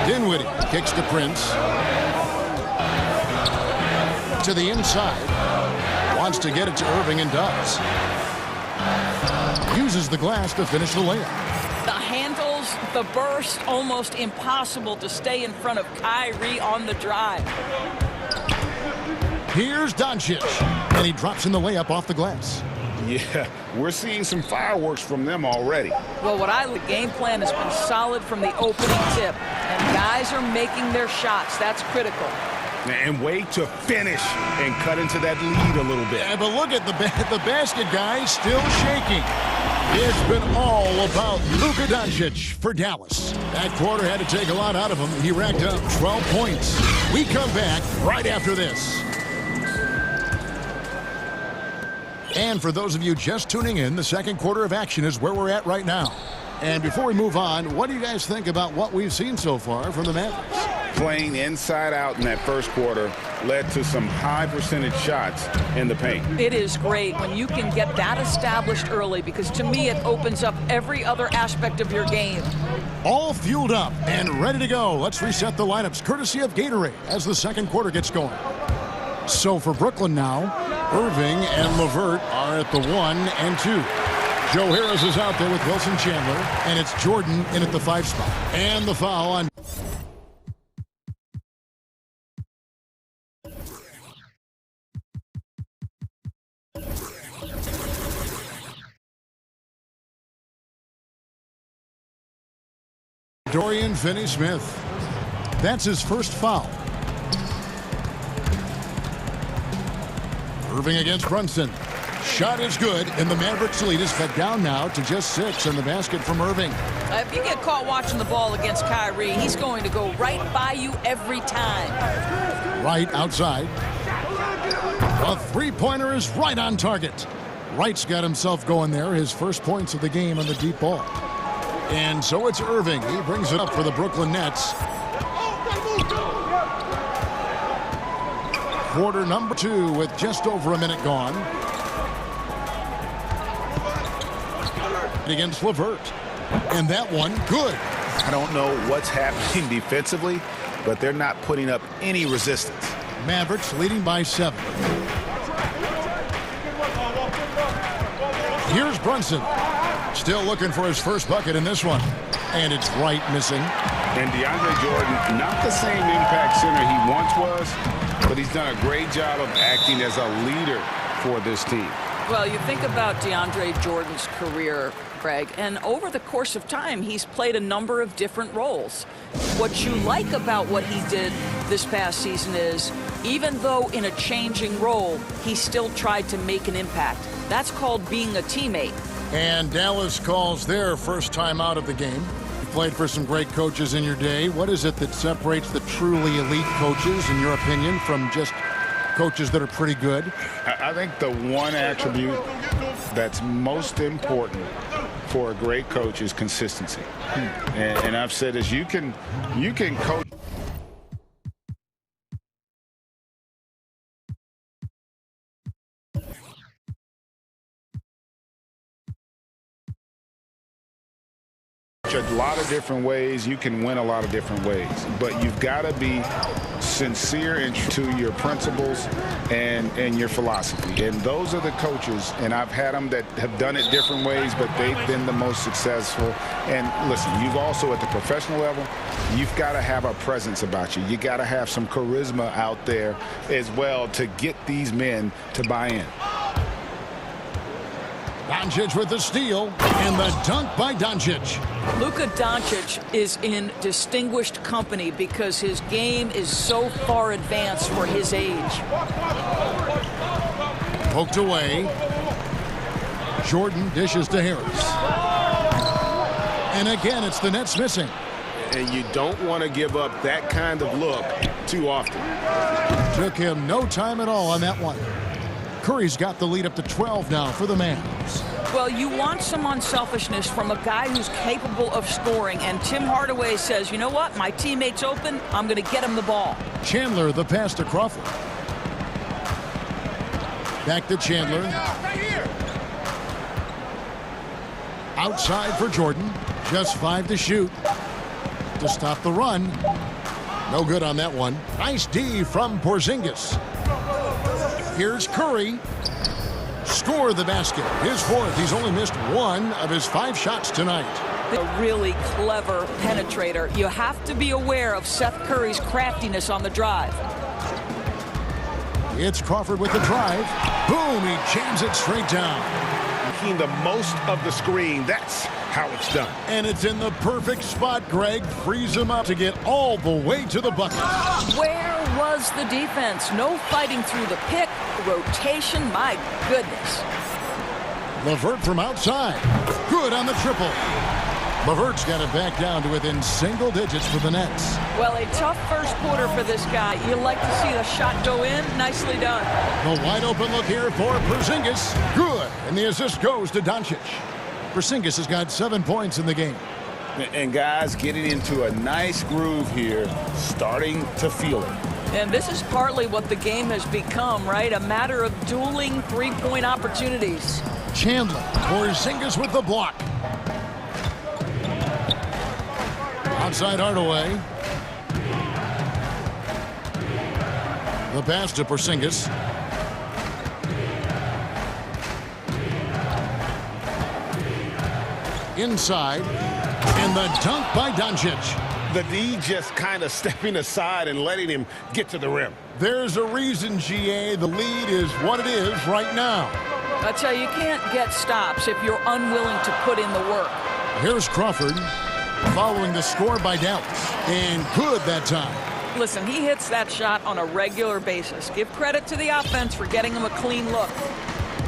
Dinwiddie kicks to Prince. To the inside. Wants to get it to Irving and does. Uses the glass to finish the layup. The handles, the burst, almost impossible to stay in front of Kyrie on the drive. Here's Doncic. And he drops in the layup off the glass. Yeah, we're seeing some fireworks from them already. Well, the game plan has been solid from the opening tip. And guys are making their shots. That's critical. And way to finish and cut into that lead a little bit. Yeah, but look at the basket, guys, still shaking. It's been all about Luka Doncic for Dallas. That quarter had to take a lot out of him. He racked up 12 points. We come back right after this. And for those of you just tuning in, the second quarter of action is where we're at right now. And before we move on, what do you guys think about what we've seen so far from the Mavericks? Playing inside out in that first quarter led to some high percentage shots in the paint. It is great when you can get that established early, because to me it opens up every other aspect of your game. All fueled up and ready to go. Let's reset the lineups courtesy of Gatorade as the second quarter gets going. So for Brooklyn now, Irving and LeVert are at the 1 and 2. Joe Harris is out there with Wilson Chandler, and it's Jordan in at the 5 spot. And the foul on Dorian Finney-Smith. That's his first foul. Irving against Brunson. Shot is good, and the Mavericks lead is cut down now to just 6 in the basket from Irving. If you get caught watching the ball against Kyrie, he's going to go right by you every time. Right outside. A three-pointer is right on target. Wright's got himself going there, his first points of the game on the deep ball. And so it's Irving. He brings it up for the Brooklyn Nets. Quarter number 2 with just over a minute gone. Against LeVert. And that one, good. I don't know what's happening defensively, but they're not putting up any resistance. Mavericks leading by 7. Here's Brunson. Still looking for his first bucket in this one. And it's Wright missing. And DeAndre Jordan, not the same impact center he once was, but he's done a great job of acting as a leader for this team. Well, you think about DeAndre Jordan's career, Greg, and over the course of time, he's played a number of different roles. What you like about what he did this past season is, even though in a changing role, he still tried to make an impact. That's called being a teammate. And Dallas calls their first time out of the game. You played for some great coaches in your day. What is it that separates the truly elite coaches, in your opinion, from just coaches that are pretty good? I think the one attribute that's most important for a great coach is consistency. And I've said this, you can coach. A lot of different ways. You can win a lot of different ways, but you've got to be sincere and true to your principles and your philosophy. And those are the coaches, and I've had them that have done it different ways, but they've been the most successful. And listen, you've also at the professional level, you've got to have a presence about you. You got to have some charisma out there as well to get these men to buy in. Doncic with the steal and the dunk by Doncic. Luka Doncic is in distinguished company because his game is so far advanced for his age. Poked away. Jordan dishes to Harris. And again, it's the Nets missing. And you don't want to give up that kind of look too often. Took him no time at all on that one. Curry's got the lead up to 12 now for the Mavs. Well, you want some unselfishness from a guy who's capable of scoring, and Tim Hardaway says, you know what, my teammate's open, I'm going to get him the ball. Chandler, the pass to Crawford. Back to Chandler. Outside for Jordan. Just 5 to shoot. To stop the run. No good on that one. Nice D from Porzingis. Here's Curry. Score the basket. His 4th. He's only missed 1 of his 5 shots tonight. A really clever penetrator. You have to be aware of Seth Curry's craftiness on the drive. It's Crawford with the drive. Boom, he jams it straight down. Making the most of the screen. That's how it's done. And it's in the perfect spot. Greg frees him up to get all the way to the bucket. Where was the defense? No fighting through the pick. Rotation, my goodness. LeVert from outside. Good on the triple. LeVert's got it back down to within single digits for the Nets. Well, a tough first quarter for this guy. You like to see the shot go in. Nicely done. The wide open look here for Porzingis. Good. And the assist goes to Doncic. Porzingis has got 7 points in the game. And guys getting into a nice groove here, starting to feel it. And this is partly what the game has become, right? A matter of dueling three-point opportunities. Chandler. Porzingis with the block. Outside Hardaway. The pass to Porzingis. Inside. And the dunk by Doncic. The D just kind of stepping aside and letting him get to the rim. There's a reason, GA. The lead is what it is right now. I tell you can't get stops if you're unwilling to put in the work. Here's Crawford. Following the score by Dallas. And good that time. Listen, he hits that shot on a regular basis. Give credit to the offense for getting him a clean look.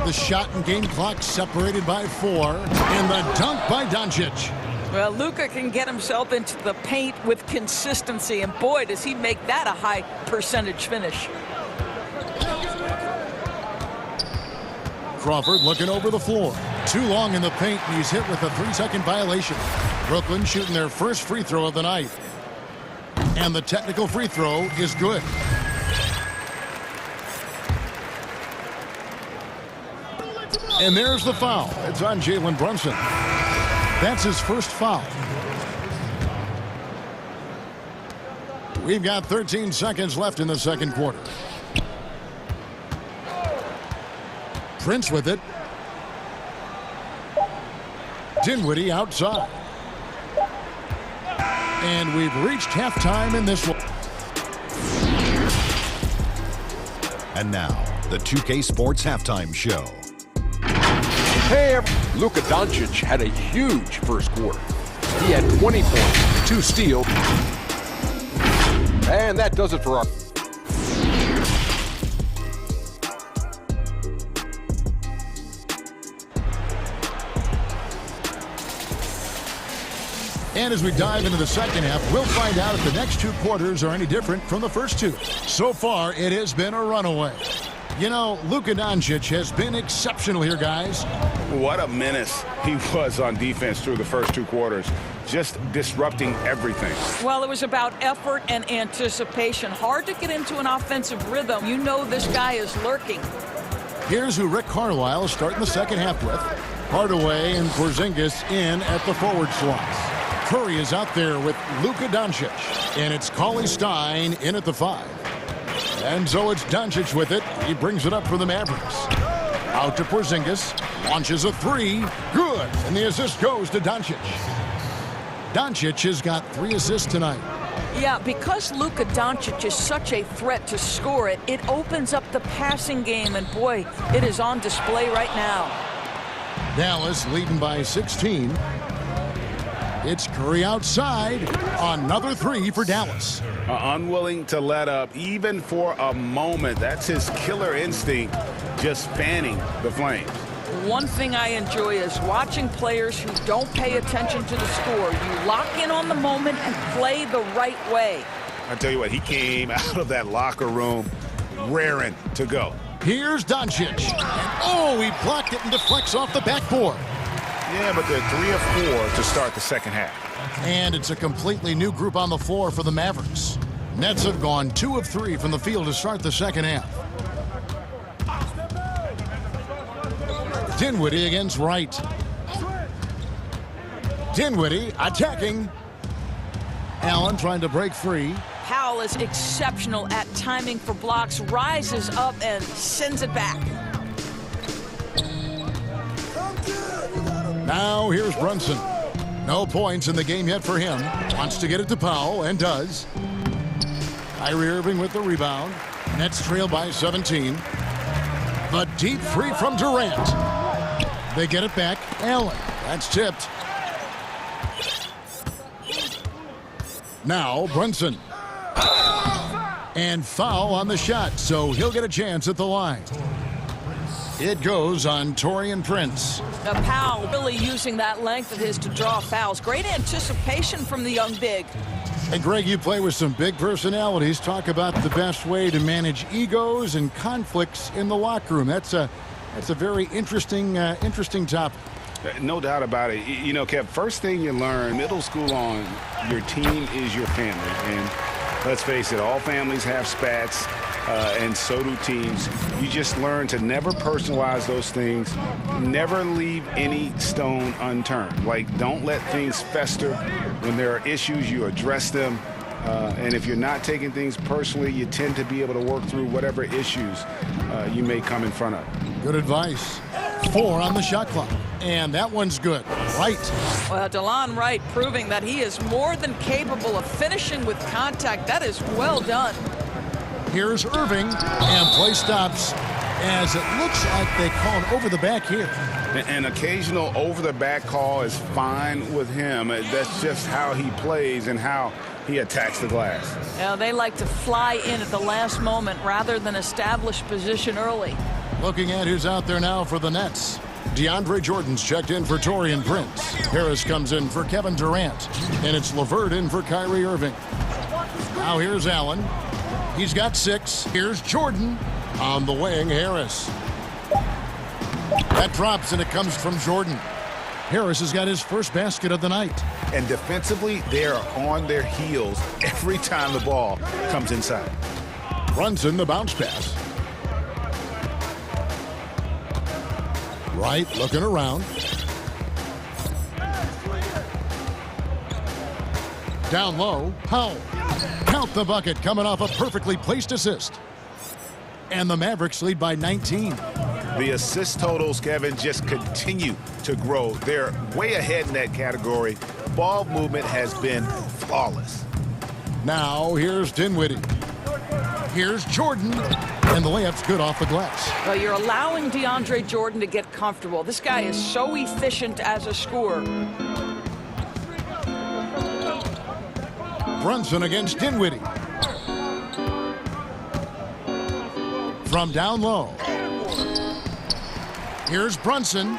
The shot and game clock separated by 4. And the dunk by Doncic. Well, Luka can get himself into the paint with consistency. And boy, does he make that a high percentage finish. Crawford looking over the floor. Too long in the paint, and he's hit with a 3-second violation. Brooklyn shooting their first free throw of the night. And the technical free throw is good. And there's the foul. It's on Jalen Brunson. That's his first foul. We've got 13 seconds left in the second quarter. Prince with it. Dinwiddie outside. And we've reached halftime in this one. And now, the 2K Sports Halftime Show. Hey, Luka Doncic had a huge first quarter. He had 20 points, 2 steals. And that does it for our... And as we dive into the second half, we'll find out if the next 2 quarters are any different from the first 2. So far, it has been a runaway. You know, Luka Doncic has been exceptional here, guys. What a menace he was on defense through the first 2 quarters. Just disrupting everything. Well, it was about effort and anticipation. Hard to get into an offensive rhythm. You know this guy is lurking. Here's who Rick Carlisle is starting the second half with. Hardaway and Porzingis in at the forward slots. Curry is out there with Luka Doncic. And it's Cauley Stein in at the 5. And so it's Doncic with it. He brings it up for the Mavericks. Out to Porzingis. Launches a 3. Good. And the assist goes to Doncic. Doncic has got 3 assists tonight. Yeah, because Luka Doncic is such a threat to score it, it opens up the passing game. And boy, it is on display right now. Dallas leading by 16. It's Curry outside. Another 3 for Dallas. Unwilling to let up even for a moment. That's his killer instinct, just fanning the Flames. one thing I enjoy is watching players who don't pay attention to the score. You lock in on the moment and play the right way. I tell you what, he came out of that locker room raring to go. Here's Doncic. Oh, he blocked it and deflects off the backboard. Yeah, but they're 3 of 4 to start the second half. And it's a completely new group on the floor for the Mavericks. Nets have gone 2 of 3 from the field to start the second half. Dinwiddie against Wright. Dinwiddie attacking. Allen trying to break free. Powell is exceptional at timing for blocks, rises up and sends it back. Now here's Brunson. No points in the game yet for him. Wants to get it to Powell and does. Kyrie Irving with the rebound. Nets trail by 17. The deep free from Durant. They get it back. Allen. That's tipped. Now Brunson. And foul on the shot, so he'll get a chance at the line. It goes on Taurean Prince. Now Powell really using that length of his to draw fouls. Great anticipation from the young big. And Greg, you play with some big personalities. Talk about the best way to manage egos and conflicts in the locker room. That's a very interesting topic. No doubt about it. You know, Kev, first thing you learn middle school on, your team is your family. And let's face it, all families have spats, and so do teams. You just learn to never personalize those things, never leave any stone unturned. Like, don't let things fester. When there are issues, you address them. And if you're not taking things personally, you tend to be able to work through whatever issues you may come in front of. Good advice. 4 on the shot clock. And that one's good. Right. Well, DeLon Wright proving that he is more than capable of finishing with contact. That is well done. Here's Irving, and play stops as it looks like they call an over-the-back here. An occasional over-the-back call is fine with him. That's just how he plays and how he attacks the glass. Now, they like to fly in at the last moment rather than establish position early. Looking at who's out there now for the Nets. DeAndre Jordan's checked in for Taurean Prince. Harris comes in for Kevin Durant. And it's LeVert in for Kyrie Irving. Now here's Allen. He's got 6. Here's Jordan on the wing. Harris. That drops and it comes from Jordan. Harris has got his first basket of the night. And defensively, they are on their heels every time the ball comes inside. Brunson, the bounce pass. Wright looking around. Down low, Powell. Count the bucket coming off a perfectly placed assist. And the Mavericks lead by 19. The assist totals, Kevin, just continue to grow. They're way ahead in that category. Ball movement has been flawless. Now here's Dinwiddie. Here's Jordan. And the layup's good off the glass. Well, you're allowing DeAndre Jordan to get comfortable. This guy is so efficient as a scorer. Brunson against Dinwiddie. From down low. Here's Brunson.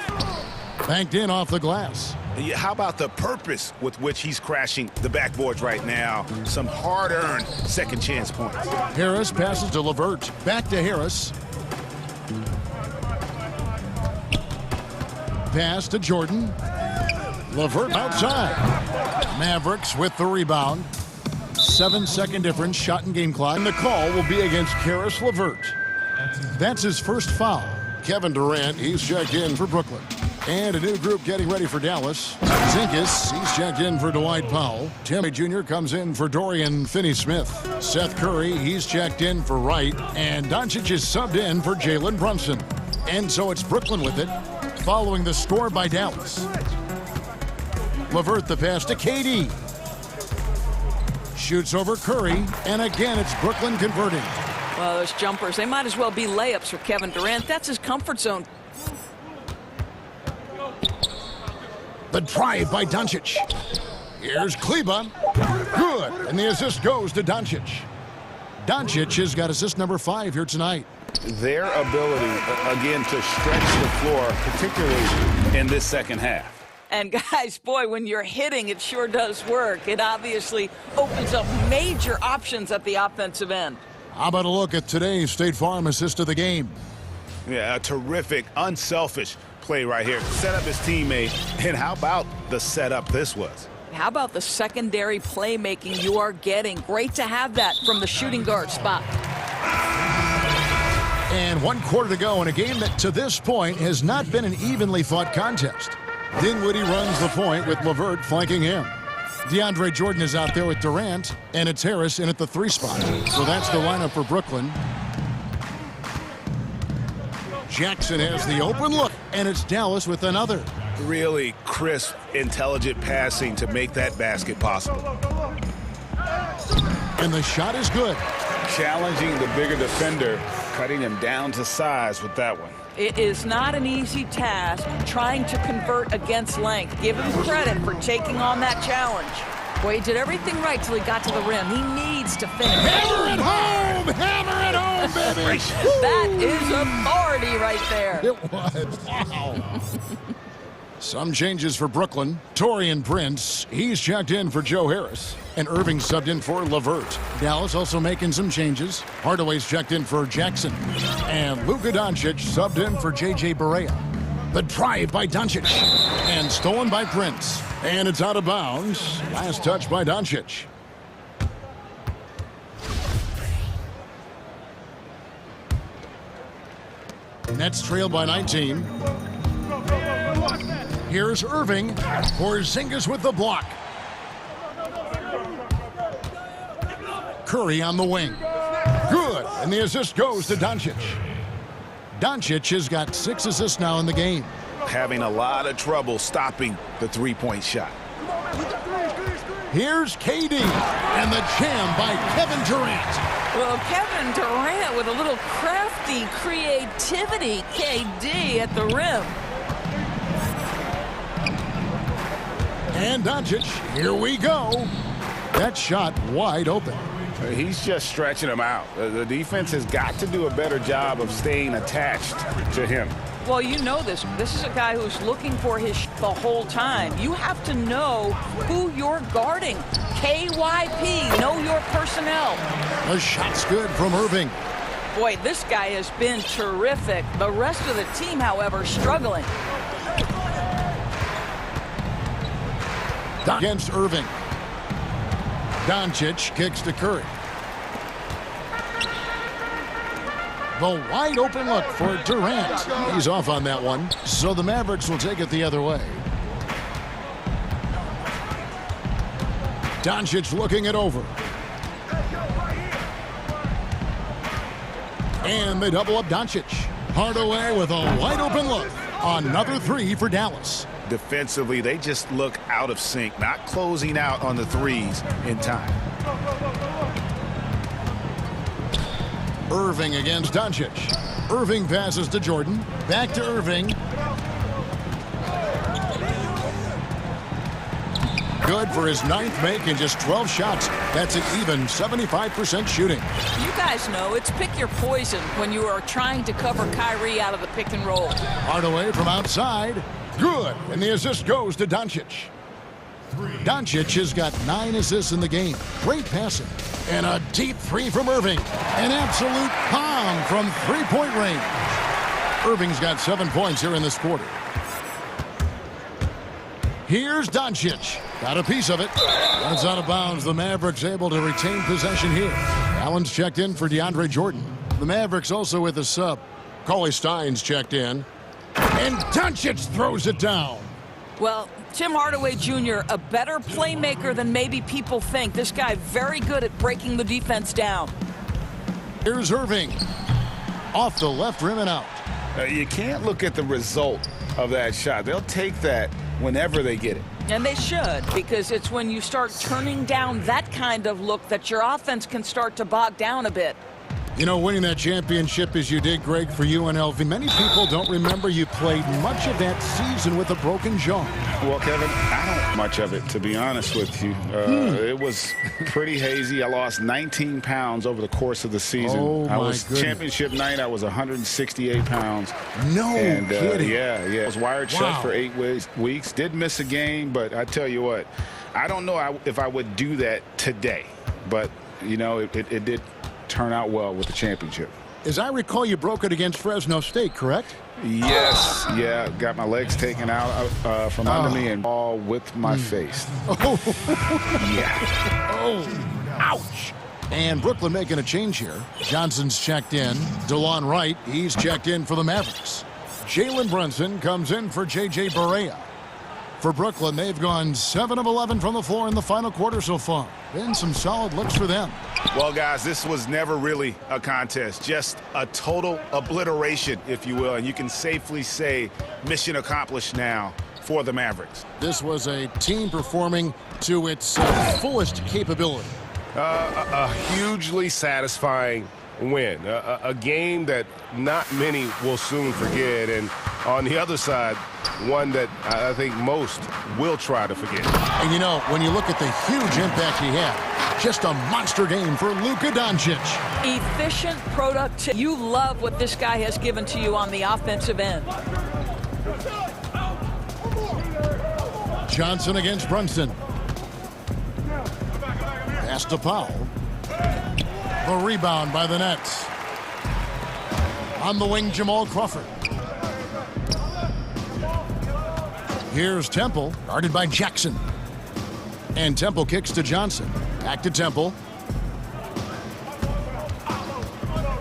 Banked in off the glass. How about the purpose with which he's crashing the backboards right now? Some hard-earned second chance points. Harris passes to LeVert. Back to Harris. Pass to Jordan. LeVert outside. Mavericks with the rebound. 7-second difference, shot and game clock. And the call will be against Caris LeVert. That's his first foul. Kevin Durant, he's checked in for Brooklyn. And a new group getting ready for Dallas. Zinkus, he's checked in for Dwight Powell. Timmy Jr. comes in for Dorian Finney-Smith. Seth Curry, he's checked in for Wright. And Doncic is subbed in for Jalen Brunson. And so it's Brooklyn with it, following the score by Dallas. LeVert the pass to KD. Shoots over Curry, and again it's Brooklyn converting. Well, those jumpers, they might as well be layups for Kevin Durant. That's his comfort zone. The drive by Doncic. Here's Kleba. Good. And the assist goes to Doncic. Doncic has got assist number 5 here tonight. their ability, again, to stretch the floor, particularly in this second half. And guys, boy, when you're hitting, it sure does work. It obviously opens up major options at the offensive end. How about a look at today's State Farm assist of the game? Yeah, a terrific, unselfish play right here. Set up his teammate, and how about the setup this was? How about the secondary playmaking you are getting? Great to have that from the shooting guard spot. And 1 quarter to go in a game that to this point has not been an evenly fought contest. Dinwiddie runs the point with LeVert flanking him. DeAndre Jordan is out there with Durant, and it's Harris in at the 3 spot. So that's the lineup for Brooklyn. Jackson has the open look, and it's Dallas with another. Really crisp, intelligent passing to make that basket possible. And the shot is good. Challenging the bigger defender, cutting him down to size with that one. It is not an easy task trying to convert against length. Give him credit for taking on that challenge. Boy, he did everything right till he got to the rim. He needs to finish. Hammer it home! Hammer it home, baby! That is authority right there. It was. Wow. Some changes for Brooklyn. Taurean Prince, he's checked in for Joe Harris. And Irving subbed in for LeVert. Dallas also making some changes. Hardaway's checked in for Jackson. And Luka Doncic subbed in for J.J. Barea. The drive by Doncic. And stolen by Prince. And it's out of bounds. Last touch by Doncic. Nets trail by 19. Here's Irving. Porzingis with the block. Curry on the wing. Good. And the assist goes to Doncic. Doncic has got 6 assists now in the game. Having a lot of trouble stopping the three-point shot. Here's KD. And the jam by Kevin Durant. Well, Kevin Durant with a little crafty creativity. KD at the rim. And Doncic, here we go. That shot wide open. He's just stretching him out. The defense has got to do a better job of staying attached to him. Well, you know this. This is a guy who's looking for his the whole time. You have to know who you're guarding. KYP, know your personnel. The shot's good from Irving. Boy, this guy has been terrific. The rest of the team, however, struggling. Against Irving. Doncic kicks to Curry. The wide open look for Durant. He's off on that one, so the Mavericks will take it the other way. Doncic looking it over. And they double up Doncic. Hardaway with a wide open look. Another 3 for Dallas. Defensively, they just look out of sync, not closing out on the threes in time. Irving against Doncic. Irving passes to Jordan. Back to Irving. Good for his 9th make in just 12 shots. That's an even 75% shooting. You guys know it's pick your poison when you are trying to cover Kyrie out of the pick and roll. Hardaway from outside. Good. And the assist goes to Doncic. Doncic has got 9 assists in the game. Great passing. And a deep 3 from Irving. An absolute bomb from 3-point range. Irving's got 7 points here in this quarter. Here's Doncic. Got a piece of it. That's out of bounds. The Mavericks able to retain possession here. Allen's checked in for DeAndre Jordan. The Mavericks also with a sub. Cauley Stein's checked in. And Doncic throws it down. Well, Tim Hardaway Jr., a better playmaker than maybe people think. This guy very good at breaking the defense down. Here's Irving. Off the left rim and out. You can't look at the result of that shot. They'll take that whenever they get it. And they should, because it's when you start turning down that kind of look that your offense can start to bog down a bit. You know, winning that championship as you did, Greg, for UNLV, many people don't remember you played much of that season with a broken jaw. Well, Kevin, I don't much of it, to be honest with you. It was pretty hazy. I lost 19 pounds over the course of the season. Oh, I was goodness. championship night, I was 168 pounds. No kidding. Yeah. I was wired shut for 8 weeks. Did miss a game, but I tell you what, I don't know if I would do that today. But, you know, it did turn out well with the championship. As I recall, you broke it against Fresno State, correct? Yes. Yeah, got my legs taken out from under me and all with my face. Oh. Yeah. Oh, ouch. And Brooklyn making a change here. Johnson's checked in. DeLon Wright, he's checked in for the Mavericks. Jalen Brunson comes in for J.J. Barea. For Brooklyn, they've gone 7 of 11 from the floor in the final quarter so far. Been some solid looks for them. Well, guys, this was never really a contest, just a total obliteration, if you will, and you can safely say mission accomplished now for the Mavericks. This was a team performing to its fullest capability. A hugely satisfying win, a game that not many will soon forget, and on the other side, one that I think most will try to forget. And you know, when you look at the huge impact he had, just a monster game for Luka Doncic. Efficient productivity. You love what this guy has given to you on the offensive end. Johnson against Brunson. Pass to Powell. The rebound by the Nets. On the wing, Jamal Crawford. Here's Temple, guarded by Jackson. And Temple kicks to Johnson. Back to Temple.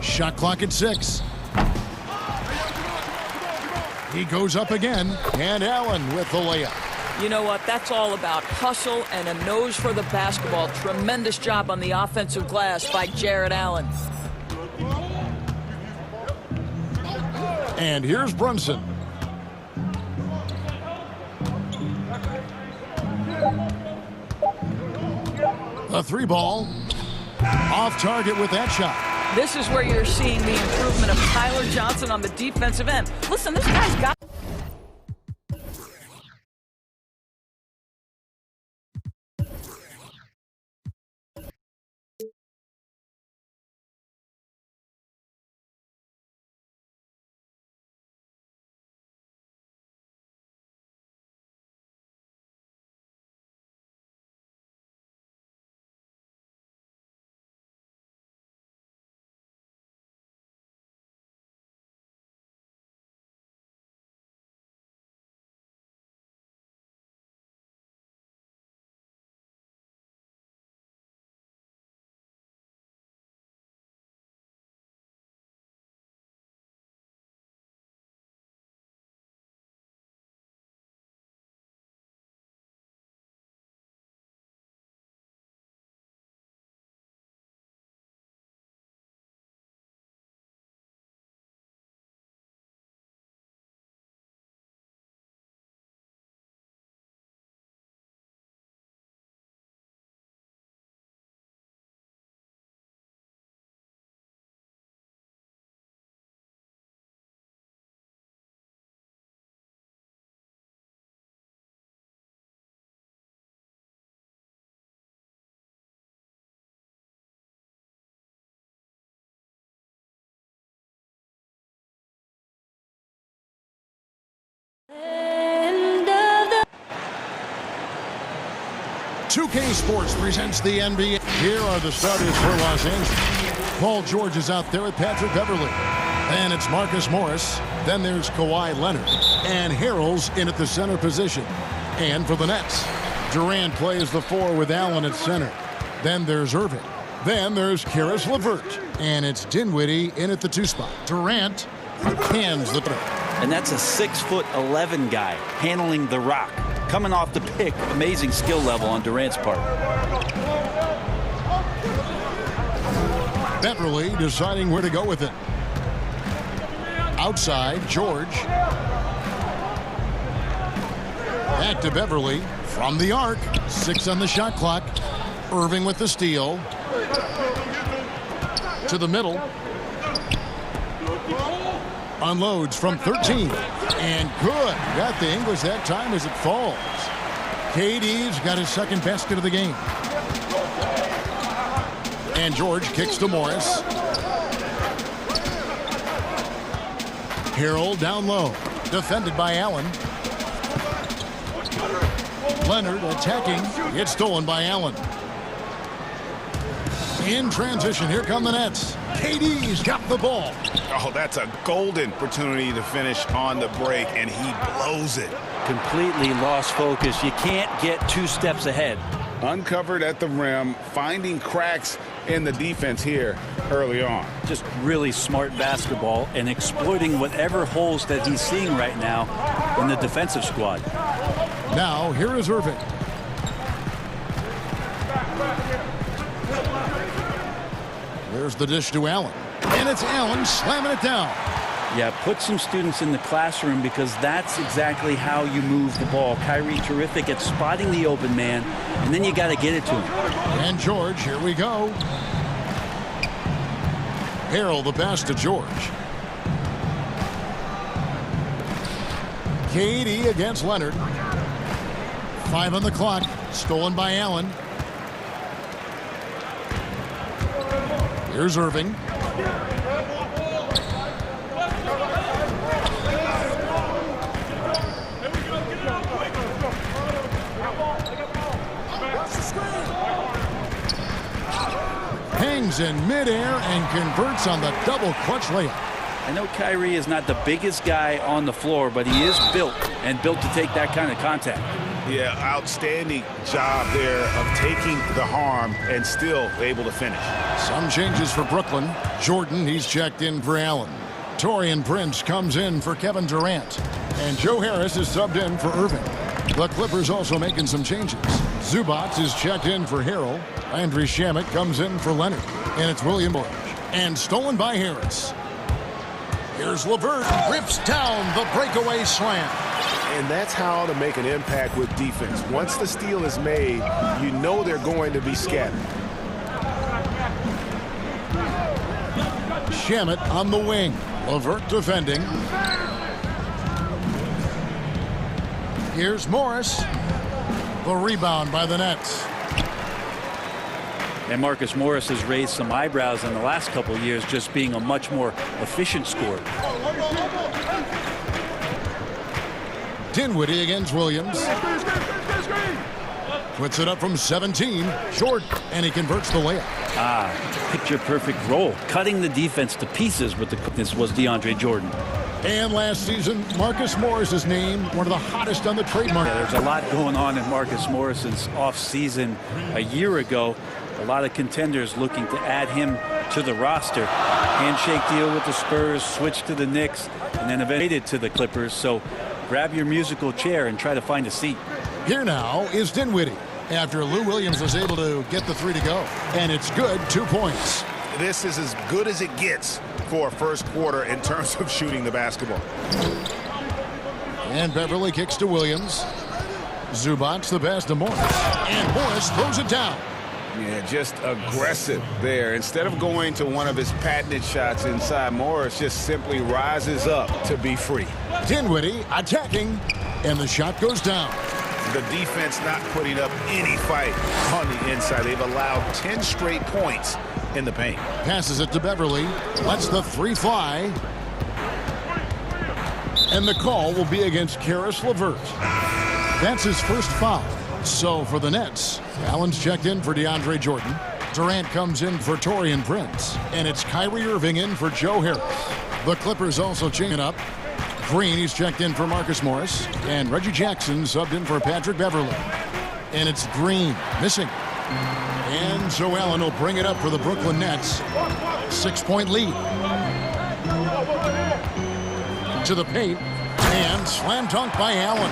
Shot clock at 6. He goes up again, and Allen with the layup. You know what? That's all about hustle and a nose for the basketball. Tremendous job on the offensive glass by Jarrett Allen. And here's Brunson. A 3-ball. Off target with that shot. This is where you're seeing the improvement of Tyler Johnson on the defensive end. Listen, this guy's got... .2K Sports presents the NBA. Here are the starters for Los Angeles. Paul George is out there with Patrick Beverley. And it's Marcus Morris. Then there's Kawhi Leonard. And Harrell's in at the center position. And for the Nets, Durant plays the 4 with Allen at center. Then there's Irving. Then there's Karis LeVert. And it's Dinwiddie in at the 2 spot. Durant hands the throw. And that's a 6'11" guy handling the rock. Coming off the pick, amazing skill level on Durant's part. Beverley deciding where to go with it. Outside, George. Back to Beverley from the arc. 6 on the shot clock. Irving with the steal. To the middle. Unloads from 13. And good. Got the English that time as it falls. KD's got his second basket of the game. And George kicks to Morris. Harrell down low. Defended by Allen. Leonard attacking. It's stolen by Allen. In transition, here come the Nets. KD's got the ball. Oh, that's a golden opportunity to finish on the break, and he blows it. Completely lost focus. You can't get 2 steps ahead. Uncovered at the rim, finding cracks in the defense here early on. Just really smart basketball and exploiting whatever holes that he's seeing right now in the defensive squad. Now, here is Irving. There's the dish to Allen. And it's Allen slamming it down. Yeah, put some students in the classroom because that's exactly how you move the ball. Kyrie terrific at spotting the open man, and then you got to get it to him. And George, here we go. Harrell the pass to George. KD against Leonard. 5 on the clock. Stolen by Allen. Here's Irving. Hangs in midair and converts on the double clutch layup. I know Kyrie is not the biggest guy on the floor, but he is built to take that kind of contact. Yeah, outstanding job there of taking the harm and still able to finish. Some changes for Brooklyn. Jordan, he's checked in for Allen. Taurean Prince comes in for Kevin Durant. And Joe Harris is subbed in for Irving. The Clippers also making some changes. Zubac is checked in for Harrell. Landry Shamet comes in for Leonard. And it's William George. And stolen by Harris. Here's LeVert. Rips down the breakaway slam. And that's how to make an impact with defense. Once the steal is made, you know they're going to be scattered. Shamet on the wing. LeVert defending. Here's Morris. The rebound by the Nets. And Marcus Morris has raised some eyebrows in the last couple of years, just being a much more efficient scorer. Dinwiddie against Williams. Puts it up from 17. Short, and he converts the layup. Picture perfect roll. Cutting the defense to pieces with the quickness was DeAndre Jordan. And last season, Marcus Morris is named one of the hottest on the trade market. Yeah, there's a lot going on in Marcus Morris's offseason. A year ago, a lot of contenders looking to add him to the roster. Handshake deal with the Spurs, switch to the Knicks, and then eventually to the Clippers. So grab your musical chair and try to find a seat. Here now is Dinwiddie after Lou Williams was able to get the 3 to go. And it's good, 2 points. This is as good as it gets for a first quarter in terms of shooting the basketball. And Beverly kicks to Williams. Zubac the pass to Morris. And Morris throws it down. Yeah, just aggressive there. Instead of going to one of his patented shots inside, Morris just simply rises up to be free. Dinwiddie attacking, and the shot goes down. The defense not putting up any fight on the inside. They've allowed 10 straight points in the paint. Passes it to Beverly. Lets the 3 fly. And the call will be against Caris LeVert. That's his first foul. So for the Nets, Allen's checked in for DeAndre Jordan. Durant comes in for Taurean Prince. And it's Kyrie Irving in for Joe Harris. The Clippers also changing up. Green, he's checked in for Marcus Morris. And Reggie Jackson subbed in for Patrick Beverly. And it's Green missing. And so Allen will bring it up for the Brooklyn Nets. 6-point lead. To the paint. And slam dunk by Allen.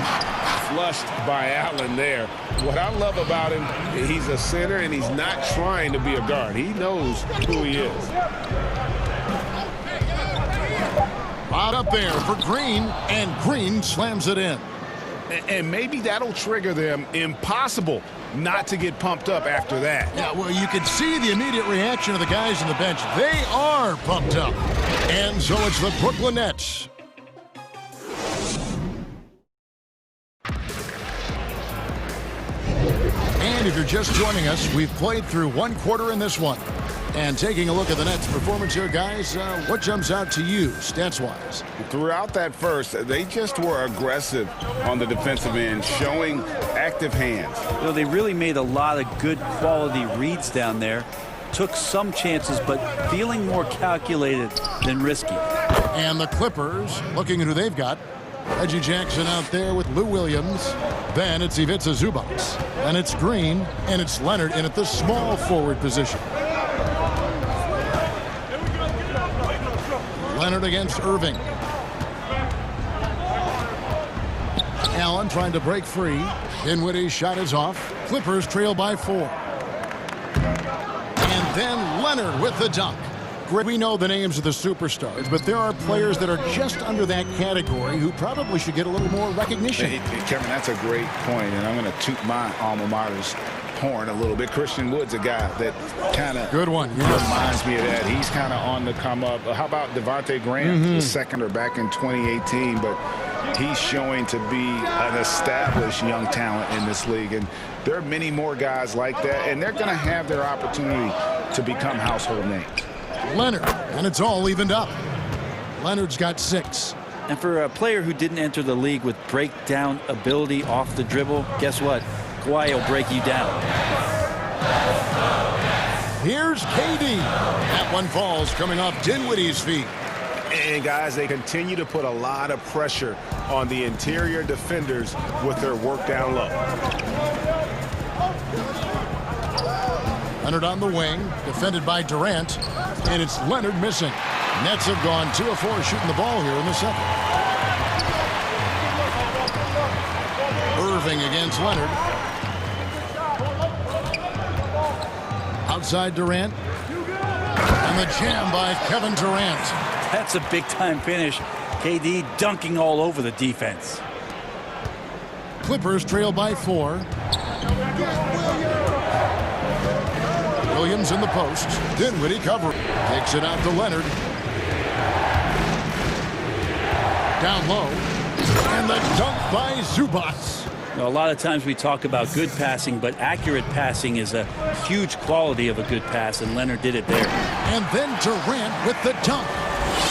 Flushed by Allen there. What I love about him, he's a center and he's not trying to be a guard. He knows who he is. Out up there for Green, and Green slams it in. And maybe that'll trigger them. Impossible not to get pumped up after that. Yeah, well, you can see the immediate reaction of the guys on the bench. They are pumped up. And so it's the Brooklyn Nets. And if you're just joining us, we've played through one quarter in this one. And taking a look at the Nets' performance here, guys, what jumps out to you, stats-wise? Throughout that first, they just were aggressive on the defensive end, showing active hands. You know, they really made a lot of good quality reads down there. Took some chances, but feeling more calculated than risky. And the Clippers, looking at who they've got. Reggie Jackson out there with Lou Williams. Then it's Ivica Zubac. And it's Green, and it's Leonard in at the small forward position. Leonard against Irving. Allen trying to break free. Dinwiddie's shot is off. Clippers trail by 4. And then Leonard with the dunk. We know the names of the superstars, but there are players that are just under that category who probably should get a little more recognition. Hey, Kevin, that's a great point, and I'm going to toot my alma mater's horn a little bit. Christian Wood's a guy that kind of reminds me of that. He's kind of on the come up. How about Devontae Graham, the seconder back in 2018, but he's showing to be an established young talent in this league, and there are many more guys like that, and they're going to have their opportunity to become household names. Leonard, and it's all evened up. Leonard's got 6. And for a player who didn't enter the league with breakdown ability off the dribble, guess what? Kawhi will break you down. Here's KD. That one falls coming off Dinwiddie's feet. And, guys, they continue to put a lot of pressure on the interior defenders with their work down low. Leonard on the wing, defended by Durant, and it's Leonard missing. Nets have gone 2 of 4 shooting the ball here in the second. Irving against Leonard. Outside Durant. And the jam by Kevin Durant. That's a big-time finish. KD dunking all over the defense. Clippers trail by 4. Williams in the post. Dinwiddie covering. Takes it out to Leonard. Down low. And the dunk by Zubac. A lot of times we talk about good passing, but accurate passing is a huge quality of a good pass, and Leonard did it there. And then Durant with the dunk.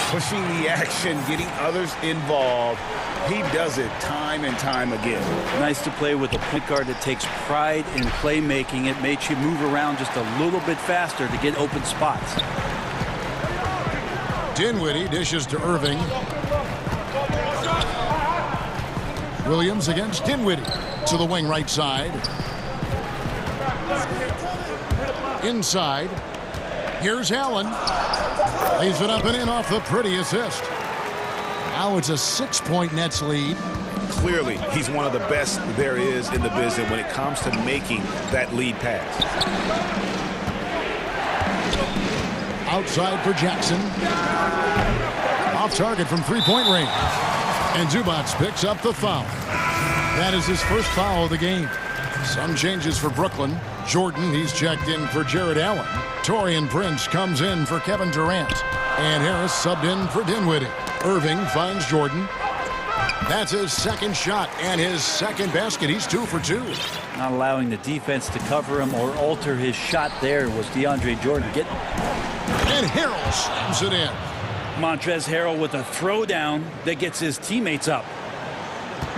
Pushing the action, getting others involved. He does it time and time again. Nice to play with a point guard that takes pride in playmaking. It makes you move around just a little bit faster to get open spots. Dinwiddie dishes to Irving. Williams against Dinwiddie to the wing right side. Inside. Here's Allen. Lays it up and in off the pretty assist. Now it's a 6-point Nets lead. Clearly, he's one of the best there is in the business when it comes to making that lead pass. Outside for Jackson. Off target from 3-point range. And Zubac picks up the foul. That is his first foul of the game. Some changes for Brooklyn. Jordan, he's checked in for Jared Allen. Taurean Prince comes in for Kevin Durant. And Harris subbed in for Dinwiddie. Irving finds Jordan. That's his second shot and his second basket. He's 2 for 2. Not allowing the defense to cover him or alter his shot there was DeAndre Jordan. And Harrell slams it in. Montrezl Harrell with a throwdown that gets his teammates up.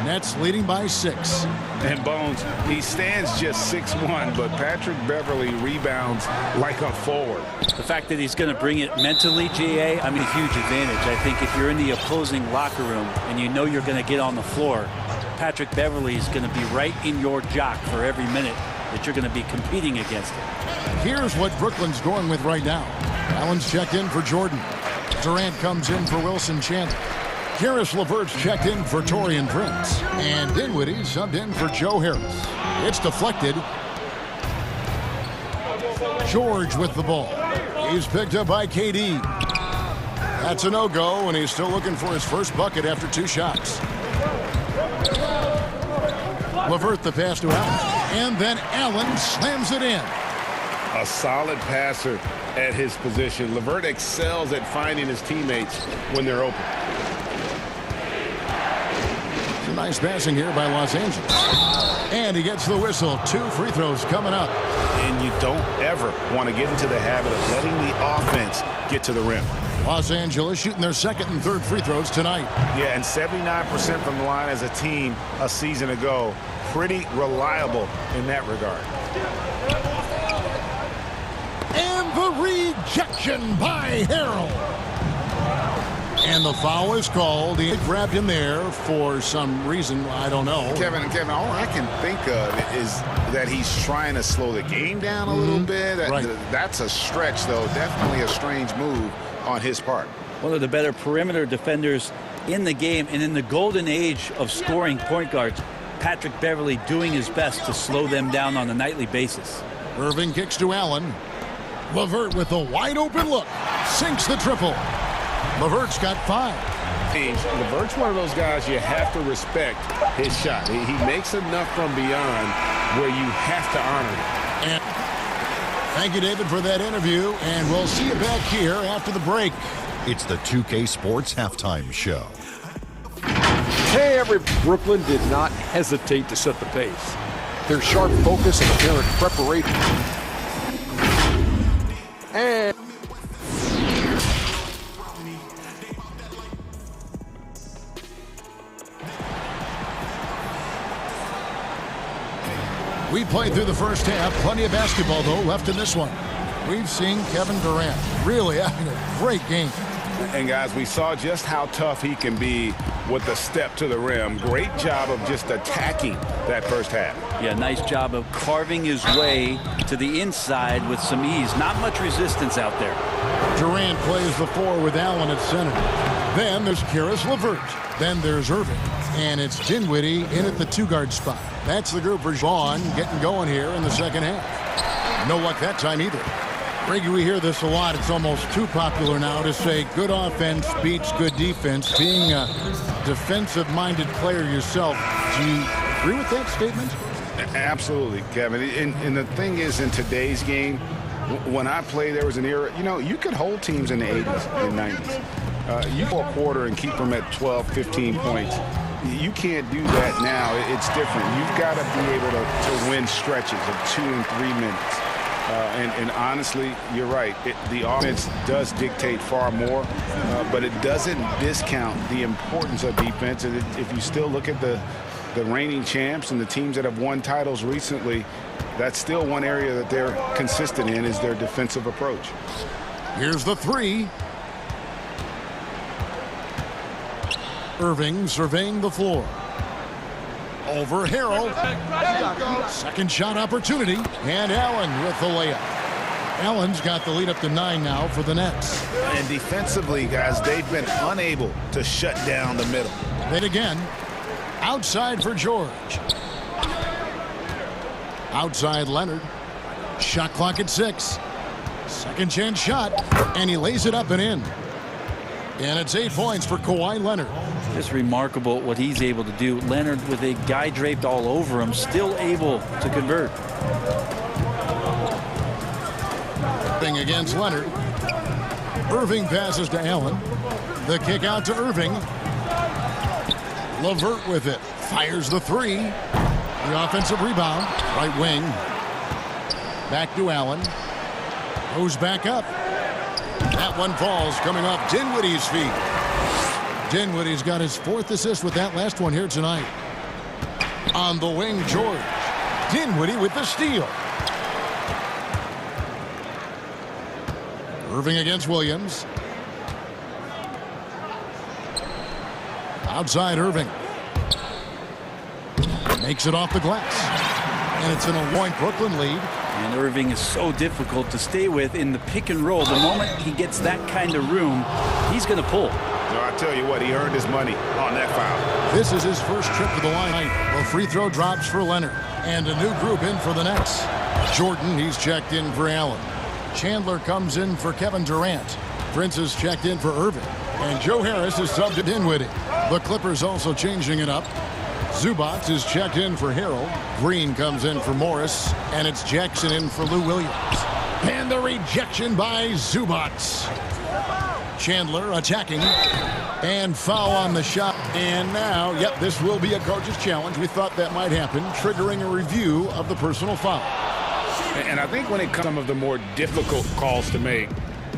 Nets leading by 6. And Bones, he stands just 6'1", but Patrick Beverly rebounds like a forward. The fact that he's going to bring it mentally, GA, I mean, a huge advantage. I think if you're in the opposing locker room and you know you're going to get on the floor, Patrick Beverly is going to be right in your jock for every minute that you're going to be competing against him. Here's what Brooklyn's going with right now. Allen's checked in for Jordan. Durant comes in for Wilson Chandler. Karis LeVert's checked in for Taurean Prince. And Dinwiddie subbed in for Joe Harris. It's deflected. George with the ball. He's picked up by KD. That's a no-go, and he's still looking for his first bucket after 2 shots. LeVert the pass to Allen. And then Allen slams it in. A solid passer at his position. LeVert excels at finding his teammates when they're open. Some nice passing here by Los Angeles. And he gets the whistle. 2 free throws coming up. And you don't ever want to get into the habit of letting the offense get to the rim. Los Angeles shooting their second and third free throws tonight. Yeah, and 79% from the line as a team a season ago. Pretty reliable in that regard. And the rejection by Harrell. And the foul is called. He grabbed him there for some reason. I don't know. Kevin, all I can think of is that he's trying to slow the game down a little bit. Right. That's a stretch, though. Definitely a strange move on his part. One of the better perimeter defenders in the game, and in the golden age of scoring point guards, Patrick Beverley doing his best to slow them down on a nightly basis. Irving kicks to Allen. LeVert with a wide open look. Sinks the triple. LeVert's got 5. LeVert's one of those guys you have to respect his shot. He makes enough from beyond where you have to honor it. And thank you, David, for that interview, and we'll see you back here after the break. It's the 2K Sports Halftime Show. Hey, Brooklyn did not hesitate to set the pace. Their sharp focus and apparent preparation. And we played through the first half. Plenty of basketball, though, left in this one. We've seen Kevin Durant really having a great game. And, guys, we saw just how tough he can be with the step to the rim. Great job of just attacking that first half. Yeah, nice job of carving his way to the inside with some ease. Not much resistance out there. Durant plays the 4 with Allen at center. Then there's Caris LeVert. Then there's Irving. And it's Dinwiddie in at the 2-guard spot. That's the group for Vaughn getting going here in the second half. No luck that time either. Greggy, we hear this a lot. It's almost too popular now to say good offense beats good defense. Being a defensive-minded player yourself, do you agree with that statement? Absolutely, Kevin. And the thing is, in today's game, when I play, there was an era, you could hold teams in the 80s and 90s. You go a quarter and keep them at 12, 15 points. You can't do that now. It's different. You've got to be able to win stretches of 2 and 3 minutes. And honestly, you're right. The offense does dictate far more, but it doesn't discount the importance of defense. And if you still look at the reigning champs and the teams that have won titles recently, that's still one area that they're consistent in is their defensive approach. Here's the 3. Irving surveying the floor. Over Harrell. Second shot opportunity. And Allen with the layup. Allen's got the lead up to 9 now for the Nets. And defensively, guys, they've been unable to shut down the middle. Then again, outside for George. Outside Leonard. Shot clock at 6. Second chance shot. And he lays it up and in. And it's 8 points for Kawhi Leonard. Just remarkable what he's able to do. Leonard with a guy draped all over him, still able to convert. Thing against Leonard. Irving passes to Allen. The kick out to Irving. LeVert with it. Fires the 3. The offensive rebound. Right wing. Back to Allen. Goes back up. That one falls coming off Dinwiddie's feet. Dinwiddie's got his 4th assist with that last one here tonight. On the wing, George. Dinwiddie with the steal. Irving against Williams. Outside Irving. Makes it off the glass. And it's in a 1-point Brooklyn lead. And Irving is so difficult to stay with in the pick and roll. The moment he gets that kind of room, he's going to pull. No, I tell you what, he earned his money on that foul. This is his first trip to the line. A free throw drops for Leonard. And a new group in for the Nets. Jordan, he's checked in for Allen. Chandler comes in for Kevin Durant. Prince is checked in for Irving. And Joe Harris is subbed to Dinwiddie. The Clippers also changing it up. Zubats is checked in for Harrell. Green comes in for Morris. And it's Jackson in for Lou Williams. And the rejection by Zubats. Chandler attacking. And foul on the shot. And now, yep, this will be a coach's challenge. We thought that might happen, triggering a review of the personal foul. And I think when it comes to some of the more difficult calls to make,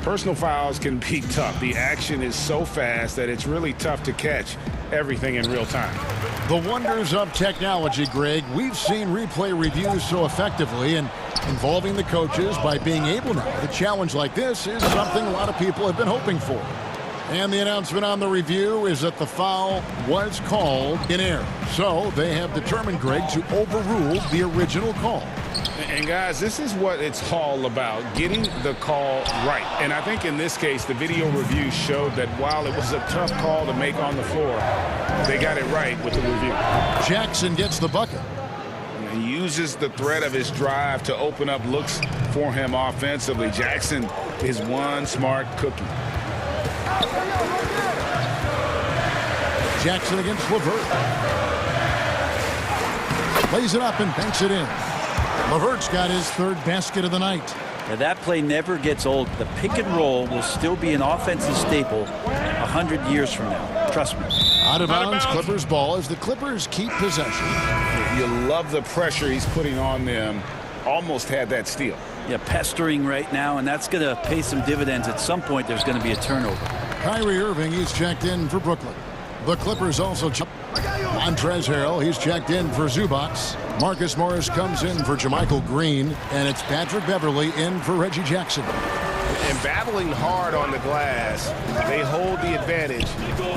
personal fouls can be tough. The action is so fast that it's really tough to catch everything in real time. The wonders of technology, Greg. We've seen replay reviews so effectively, and involving the coaches by being able now. The challenge like this is something a lot of people have been hoping for. And the announcement on the review is that the foul was called in error. So they have determined, Greg, to overrule the original call. And guys, this is what it's all about, getting the call right. And I think in this case, the video review showed that while it was a tough call to make on the floor, they got it right with the review. Jackson gets the bucket. And he uses the threat of his drive to open up looks for him offensively. Jackson is one smart cookie. Jackson against LeVert. Plays it up and banks it in. LeVert's got his third basket of the night. Now that play never gets old. The pick and roll will still be an offensive staple 100 years from now. Trust me. Out of bounds, Clippers ball as the Clippers keep possession. You love the pressure he's putting on them. Almost had that steal. Yeah, pestering right now, and that's going to pay some dividends. At some point, there's going to be a turnover. Kyrie Irving, he's checked in for Brooklyn. The Clippers also check. Montrezl Harrell, he's checked in for Zubats. Marcus Morris comes in for JaMychal Green, and it's Patrick Beverley in for Reggie Jackson. And battling hard on the glass, they hold the advantage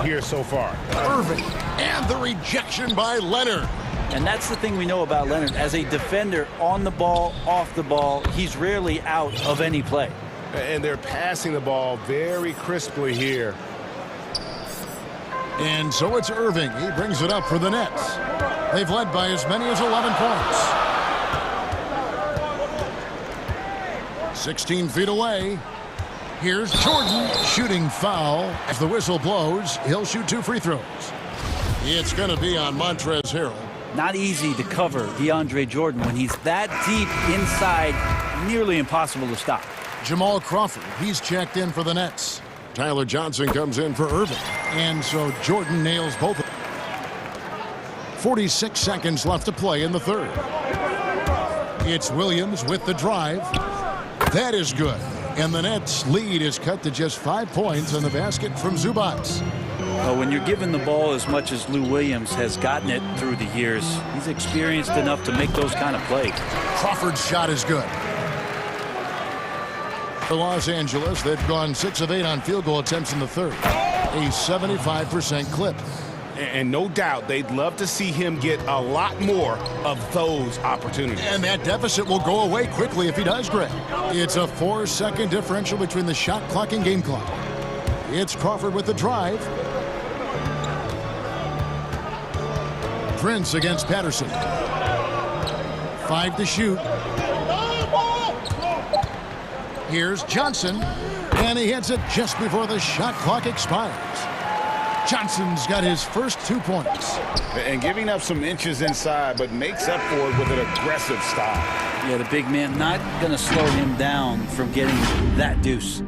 here so far. Irving, and the rejection by Leonard. And that's the thing we know about Leonard. As a defender, on the ball, off the ball, he's rarely out of any play. And they're passing the ball very crisply here. And so it's Irving. He brings it up for the Nets. They've led by as many as 11 points. 16 feet away. Here's Jordan shooting foul. As the whistle blows, he'll shoot 2 free throws. It's going to be on Montrezl Harrell. Not easy to cover DeAndre Jordan when he's that deep inside, nearly impossible to stop. Jamal Crawford, he's checked in for the Nets. Tyler Johnson comes in for Irving. And so Jordan nails both. 46 seconds left to play in the third. It's Williams with the drive. That is good. And the Nets' lead is cut to just 5 points on the basket from Zubats. When you're given the ball as much as Lou Williams has gotten it through the years, he's experienced enough to make those kind of plays. Crawford's shot is good. For Los Angeles, they've gone 6 of 8 on field goal attempts in the third. A 75% clip. And no doubt they'd love to see him get a lot more of those opportunities. And that deficit will go away quickly if he does, Greg. It's a 4-second differential between the shot clock and game clock. It's Crawford with the drive. Prince against Patterson. 5 to shoot. Here's Johnson, and he hits it just before the shot clock expires. Johnson's got his first 2 points. And giving up some inches inside, but makes up for it with an aggressive style. Yeah, the big man not going to slow him down from getting that deuce.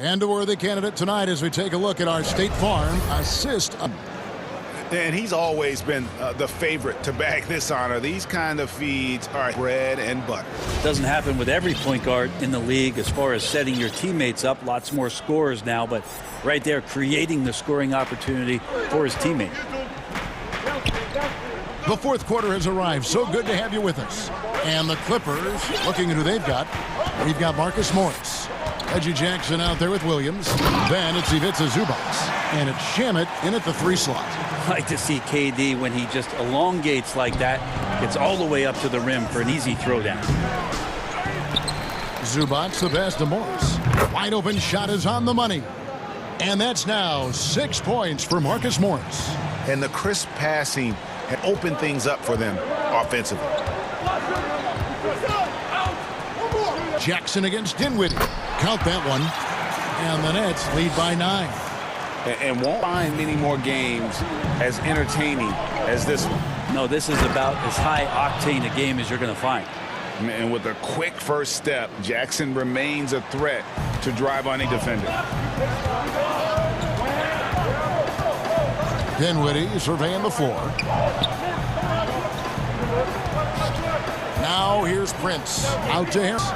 And a worthy candidate tonight as we take a look at our State Farm assist. And he's always been the favorite to bag this honor. These kind of feeds are bread and butter. Doesn't happen with every point guard in the league as far as setting your teammates up. Lots more scorers now, but right there creating the scoring opportunity for his teammate. The fourth quarter has arrived. So good to have you with us. And the Clippers, looking at who they've got, we've got Marcus Morris. Reggie Jackson out there with Williams. Then it's Ivica Zubats. And it's Shamet in at the 3 slot. I like to see KD when he just elongates like that, gets all the way up to the rim for an easy throwdown. Zubats the pass to Morris. Wide open shot is on the money. And that's now 6 points for Marcus Morris. And the crisp passing had opened things up for them offensively. Jackson against Dinwiddie. Count that one. And the Nets lead by 9. and won't find many more games as entertaining as this one. No, this is about as high octane a game as you're going to find. And with a quick first step, Jackson remains a threat to drive on a defender. Dinwiddie surveying the floor. Now here's Prince. Out to Harris.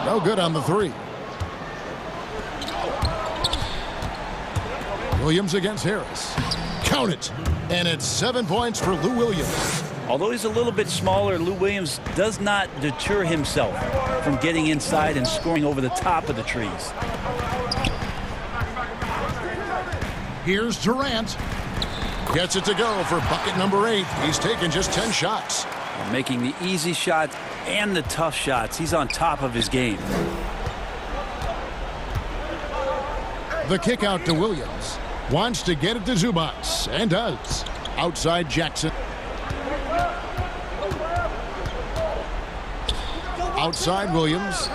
No good on the three. Williams against Harris. Count it. And it's 7 points for Lou Williams. Although he's a little bit smaller, Lou Williams does not deter himself from getting inside and scoring over the top of the trees. Here's Durant. Gets it to go for bucket number 8. He's taken just 10 shots. Making the easy shots and the tough shots. He's on top of his game. The kick out to Williams. Wants to get it to Zubac, and does. Outside Jackson. Outside Williams.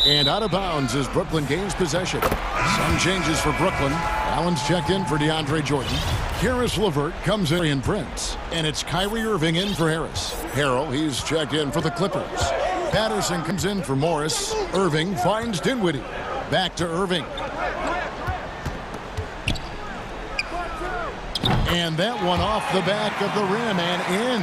And out of bounds as Brooklyn gains possession. Some changes for Brooklyn. Allen's checked in for DeAndre Jordan. Harris LeVert comes in Prince. And it's Kyrie Irving in for Harris. Harrell, he's checked in for the Clippers. Patterson comes in for Morris. Irving finds Dinwiddie. Back to Irving. And that one off the back of the rim and in.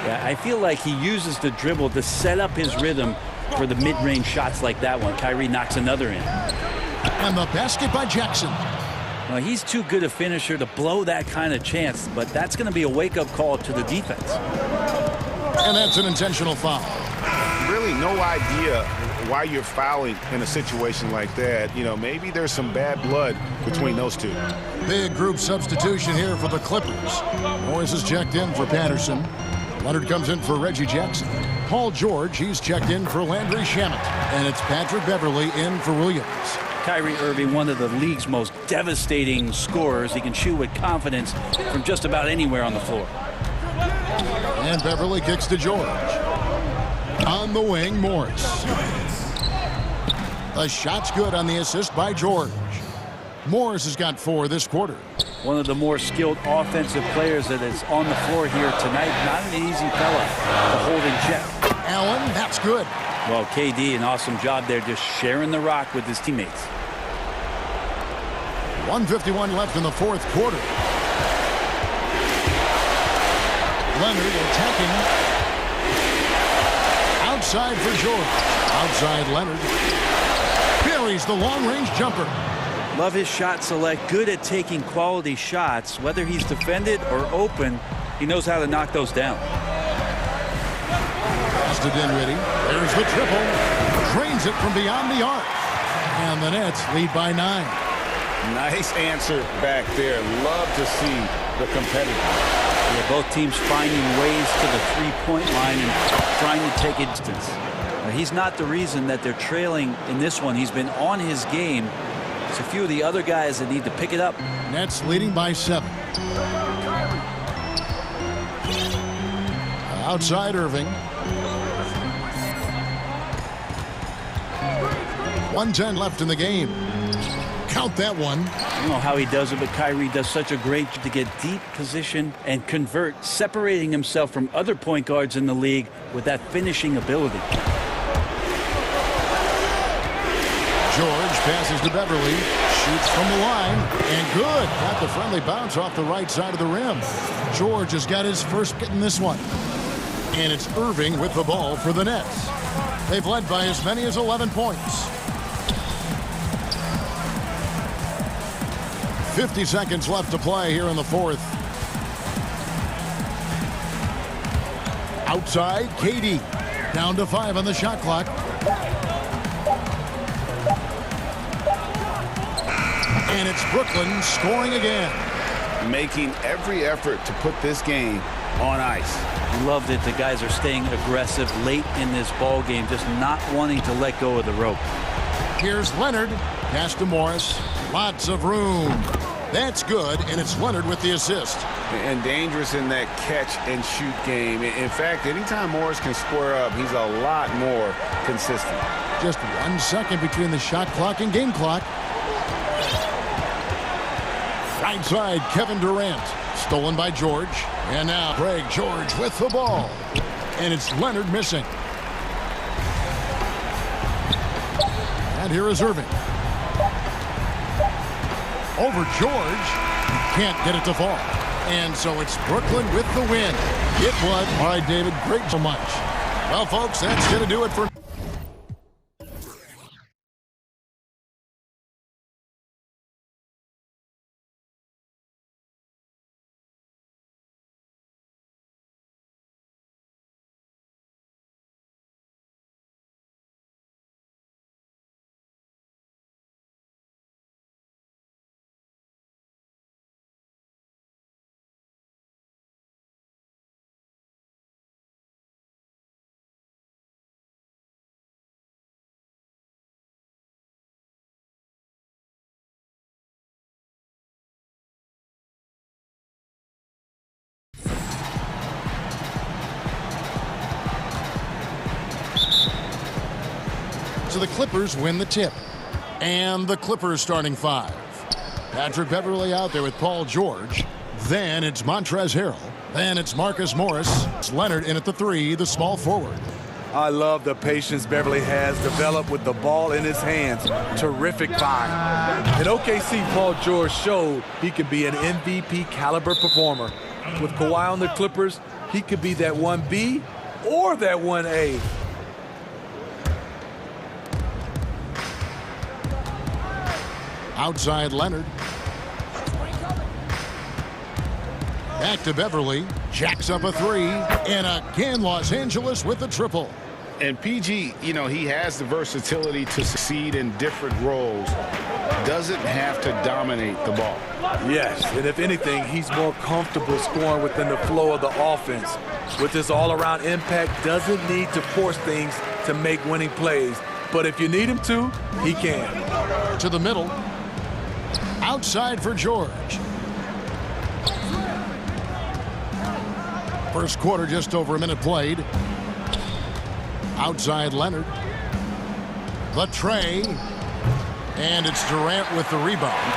Yeah, I feel like he uses the dribble to set up his rhythm for the mid-range shots like that one. Kyrie knocks another in. And the basket by Jackson. Well, he's too good a finisher to blow that kind of chance, but that's going to be a wake-up call to the defense. And that's an intentional foul. Really no idea why you're fouling in a situation like that. You know, maybe there's some bad blood between those two. Big group substitution here for the Clippers. Morris is checked in for Patterson. Leonard comes in for Reggie Jackson. Paul George, he's checked in for Landry Shamet. And it's Patrick Beverly in for Williams. Kyrie Irving, one of the league's most devastating scorers. He can shoot with confidence from just about anywhere on the floor. And Beverly kicks to George. On the wing, Morris. The shot's good on the assist by George. Morris has got 4 this quarter. One of the more skilled offensive players that is on the floor here tonight. Not an easy fella to hold in check. Allen, that's good. Well, KD, an awesome job there, just sharing the rock with his teammates. 1:51 left in the fourth quarter. Leonard attacking. Outside for George. Outside Leonard. Buries the long-range jumper. Love his shot select. Good at taking quality shots. Whether he's defended or open, he knows how to knock those down. Pass to Dinwiddie. There's the triple. Drains it from beyond the arc. And the Nets lead by 9. Nice answer back there. Love to see the competitive. Yeah, both teams finding ways to the three-point line and trying to take a distance. Now, he's not the reason that they're trailing in this one. He's been on his game. It's a few of the other guys that need to pick it up. Nets leading by 7. Outside Irving. 1:10 left in the game. Count that one. I don't know how he does it, but Kyrie does such a great job to get deep position and convert, separating himself from other point guards in the league with that finishing ability. George passes to Beverly. Shoots from the line. And good. Got the friendly bounce off the right side of the rim. George has got his first hit in this one. And it's Irving with the ball for the Nets. They've led by as many as 11 points. 50 seconds left to play here in the fourth. Outside, KD. Down to 5 on the shot clock. And it's Brooklyn scoring again. Making every effort to put this game on ice. Loved it. The guys are staying aggressive late in this ball game, just not wanting to let go of the rope. Here's Leonard. Pass to Morris. Lots of room. That's good, and it's Leonard with the assist. And dangerous in that catch-and-shoot game. In fact, anytime Morris can square up, he's a lot more consistent. Just 1 second between the shot clock and game clock. Right side, Kevin Durant. Stolen by George. And now Greg George with the ball. And it's Leonard missing. And here is Irving. Over George. Can't get it to fall. And so it's Brooklyn with the win. It was. All right, David, great so much. Well, folks, that's going to do it for... So the Clippers win the tip. And the Clippers starting 5. Patrick Beverley out there with Paul George. Then it's Montrezl Harrell. Then it's Marcus Morris. It's Leonard in at the 3, the small forward. I love the patience Beverley has developed with the ball in his hands. Terrific find. At OKC, Paul George showed he could be an MVP caliber performer. With Kawhi on the Clippers, he could be that 1B or that 1A. Outside Leonard. Back to Beverley. Jacks up a 3. And again, Los Angeles with the triple. And PG, you know, he has the versatility to succeed in different roles. Doesn't have to dominate the ball. Yes, and if anything, he's more comfortable scoring within the flow of the offense. With his all-around impact, doesn't need to force things to make winning plays. But if you need him to, he can. To the middle. Outside for George. First quarter, just over a minute played. Outside Leonard. The tray. And it's Durant with the rebound.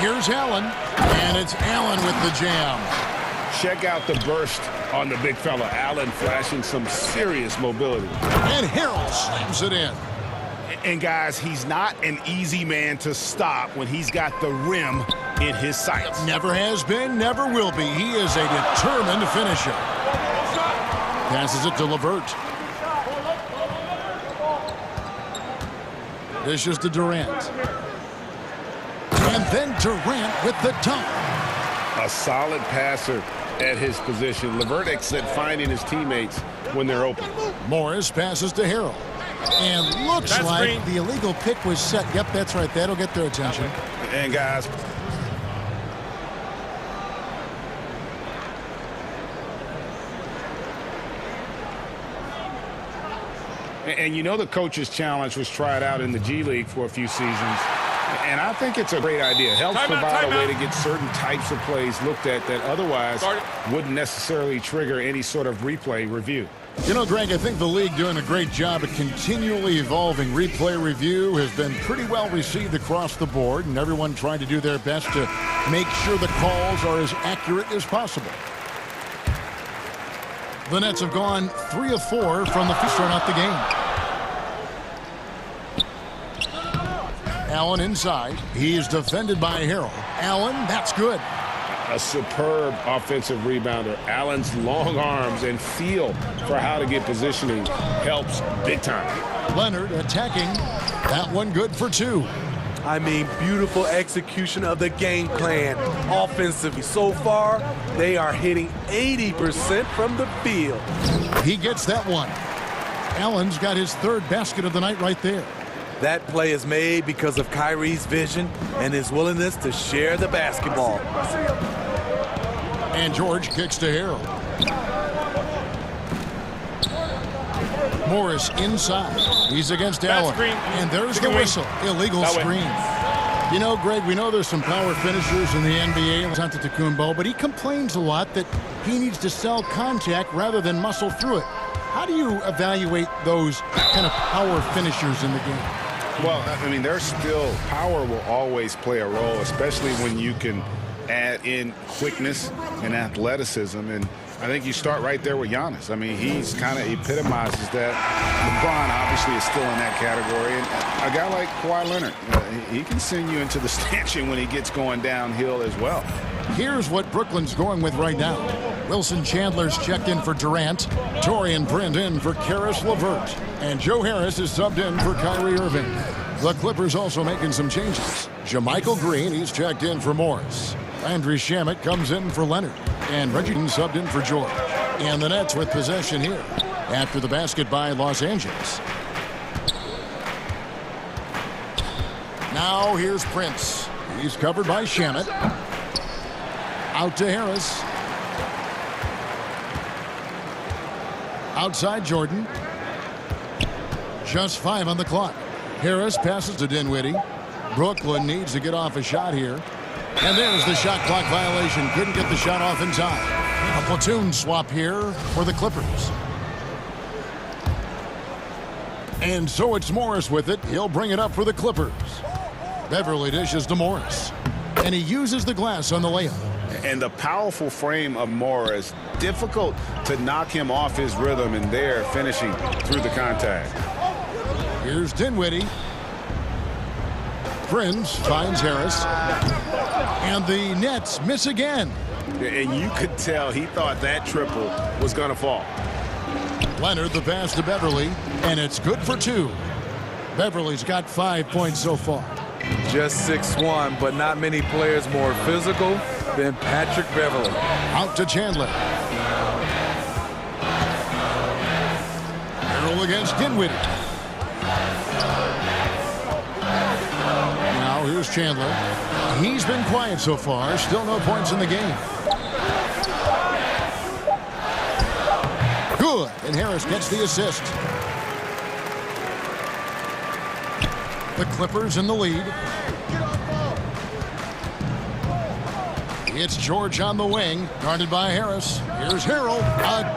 Here's Allen. And it's Allen with the jam. Check out the burst on the big fella. Allen flashing some serious mobility. And Harrell slams it in. And guys, he's not an easy man to stop when he's got the rim in his sights. Never has been, never will be. He is a determined finisher. Passes it to LeVert. Dishes to Durant. And then Durant with the dunk. A solid passer at his position. LeVert excellent finding his teammates when they're open. Morris passes to Harrell. And looks like the illegal pick was set. Yep, that's right. That'll get their attention. And guys, and you know the coach's challenge was tried out in the G League for a few seasons. And I think it's a great idea. It helps provide a way to get certain types of plays looked at that otherwise wouldn't necessarily trigger any sort of replay review. You know, Greg, I think the league doing a great job at continually evolving. Replay review has been pretty well received across the board, and everyone trying to do their best to make sure the calls are as accurate as possible. The Nets have gone 3 of 4 from the first start out the game. Allen inside. He's defended by Harrell. Allen, that's good. A superb offensive rebounder. Allen's long arms and feel for how to get positioning helps big time. Leonard attacking. That one good for 2. I mean, beautiful execution of the game plan offensively. So far, they are hitting 80% from the field. He gets that one. Allen's got his 3rd basket of the night right there. That play is made because of Kyrie's vision and his willingness to share the basketball. And George kicks to Harrell. Morris inside. He's against Allen. And there's the whistle. Illegal screen. You know, Greg, we know there's some power finishers in the NBA, Antetokounmpo, but he complains a lot that he needs to sell contact rather than muscle through it. How do you evaluate those kind of power finishers in the game? Well, I mean, there's still power will always play a role, especially when you can add in quickness and athleticism. And I think you start right there with Giannis. I mean, he's kind of epitomizes that. LeBron obviously is still in that category. And a guy like Kawhi Leonard, he can send you into the stanchion when he gets going downhill as well. Here's what Brooklyn's going with right now. Wilson Chandler's checked in for Durant. Torian Print in for Karis LeVert. And Joe Harris is subbed in for Kyrie Irving. The Clippers also making some changes. JaMychal Green, he's checked in for Morris. Landry Shamet comes in for Leonard. And Reggie subbed in for George. And the Nets with possession here after the basket by Los Angeles. Now here's Prince. He's covered by Shamet. Out to Harris. Outside Jordan. Just 5 on the clock. Harris passes to Dinwiddie. Brooklyn needs to get off a shot here. And there's the shot clock violation. Couldn't get the shot off in time. A platoon swap here for the Clippers. And so it's Morris with it. He'll bring it up for the Clippers. Beverly dishes to Morris. And he uses the glass on the layup. And the powerful frame of Morris, difficult to knock him off his rhythm, and there finishing through the contact. Here's Dinwiddie. Prince finds Harris. And the Nets miss again. And you could tell he thought that triple was going to fall. Leonard the pass to Beverly, and it's good for 2. Beverly's got 5 points so far. Just 6'1", but not many players more physical than Patrick Beverly. Out to Chandler. Harrell against Dinwiddie. Now here's Chandler. He's been quiet so far. Still no points in the game. Good. And Harris gets the assist. The Clippers in the lead. It's George on the wing, guarded by Harris. Here's Harrell.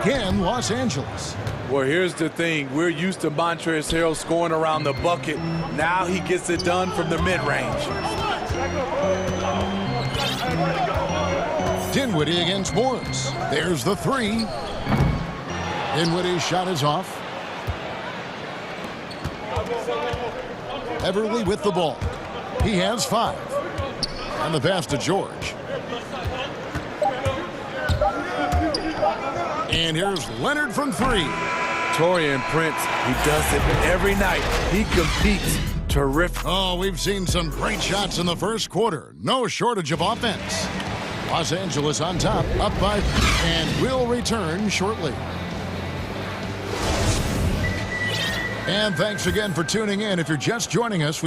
Again, Los Angeles. Well, here's the thing. We're used to Montrezl Harrell scoring around the bucket. Now he gets it done from the mid-range. Dinwiddie against Morris. There's the 3. Dinwiddie's shot is off. Beverly with the ball. He has 5. And the pass to George. And here's Leonard from 3. Torian Prince, he does it every night. He competes. Terrific. Oh, we've seen some great shots in the first quarter. No shortage of offense. Los Angeles on top, up by, and will return shortly. And thanks again for tuning in. If you're just joining us,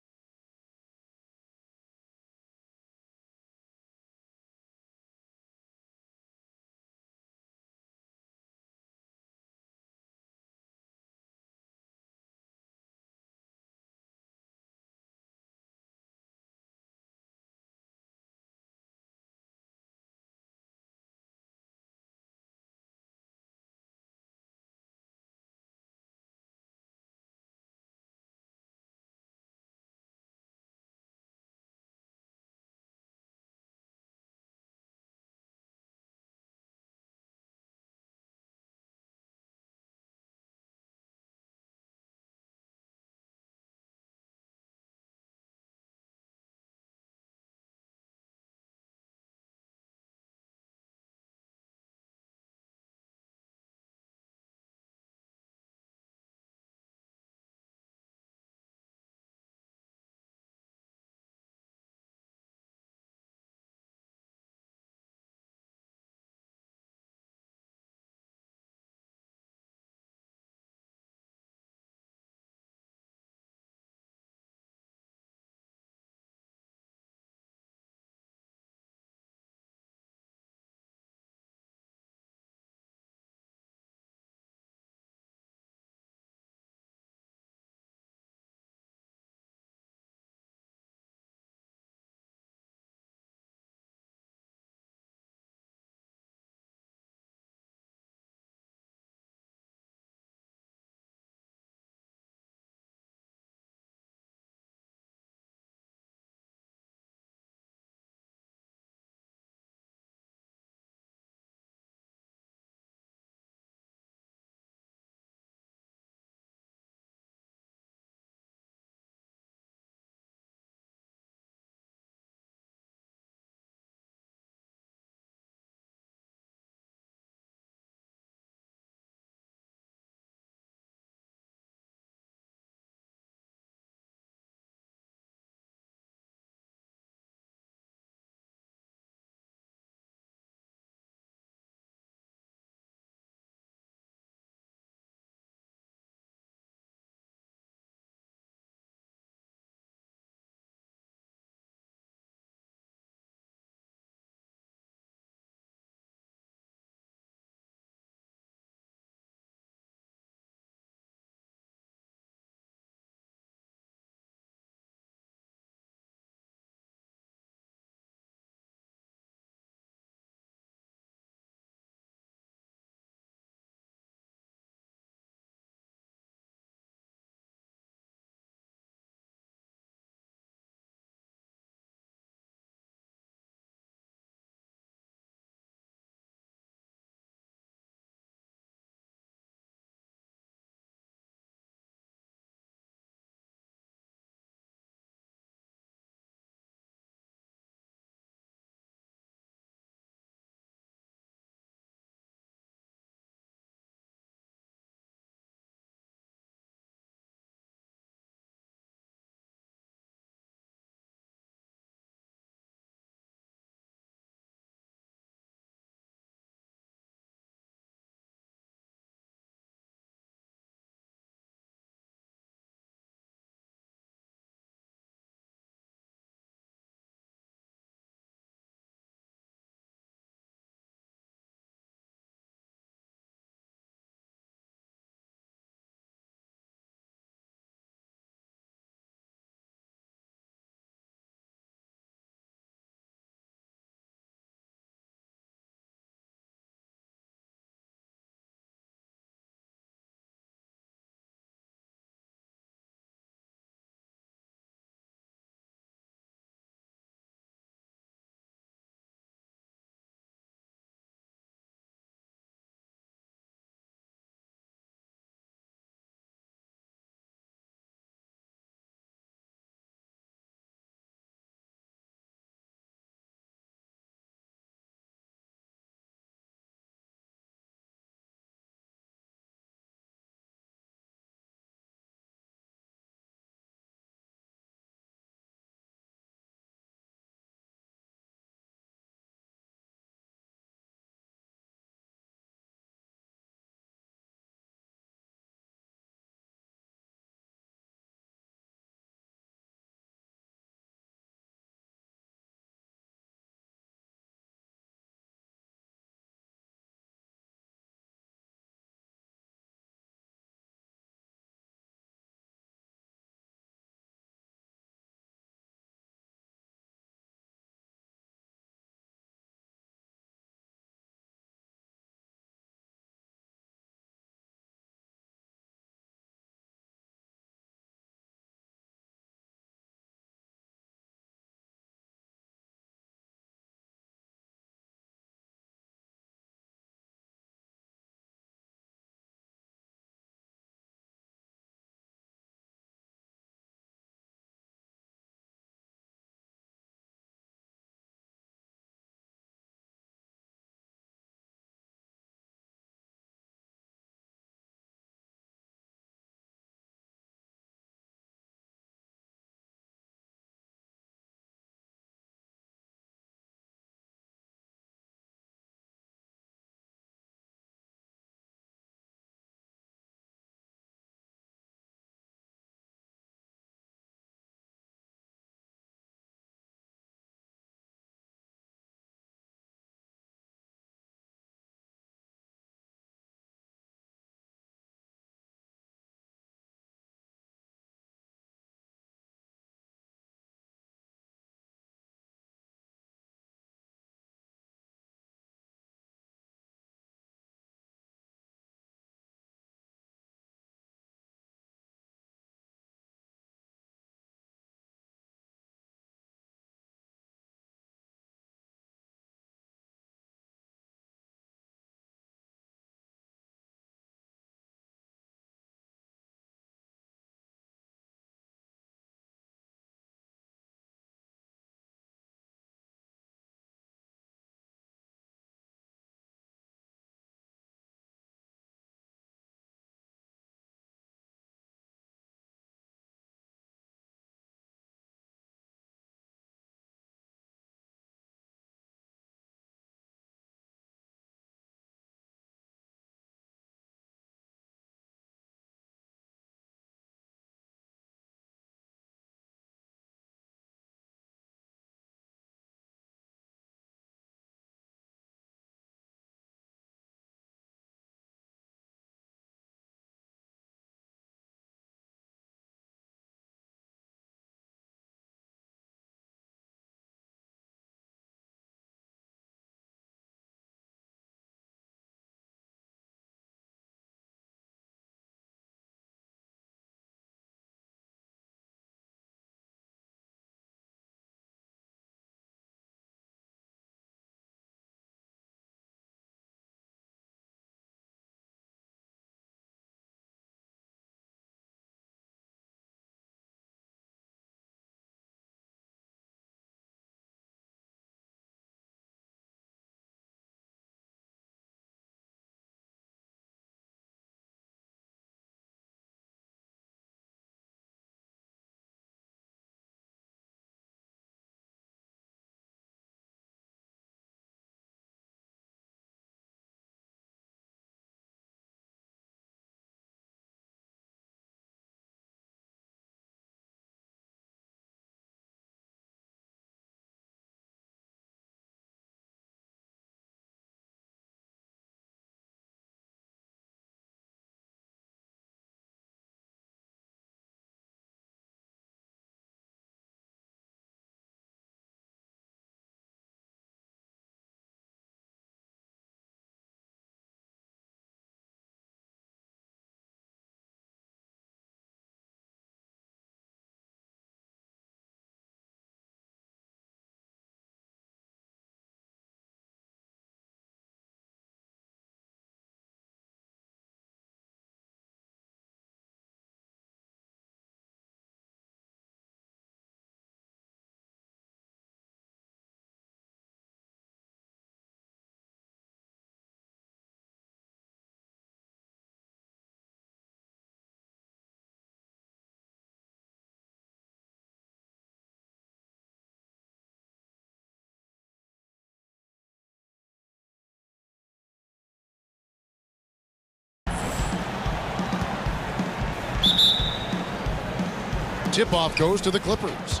Tip-off goes to the Clippers.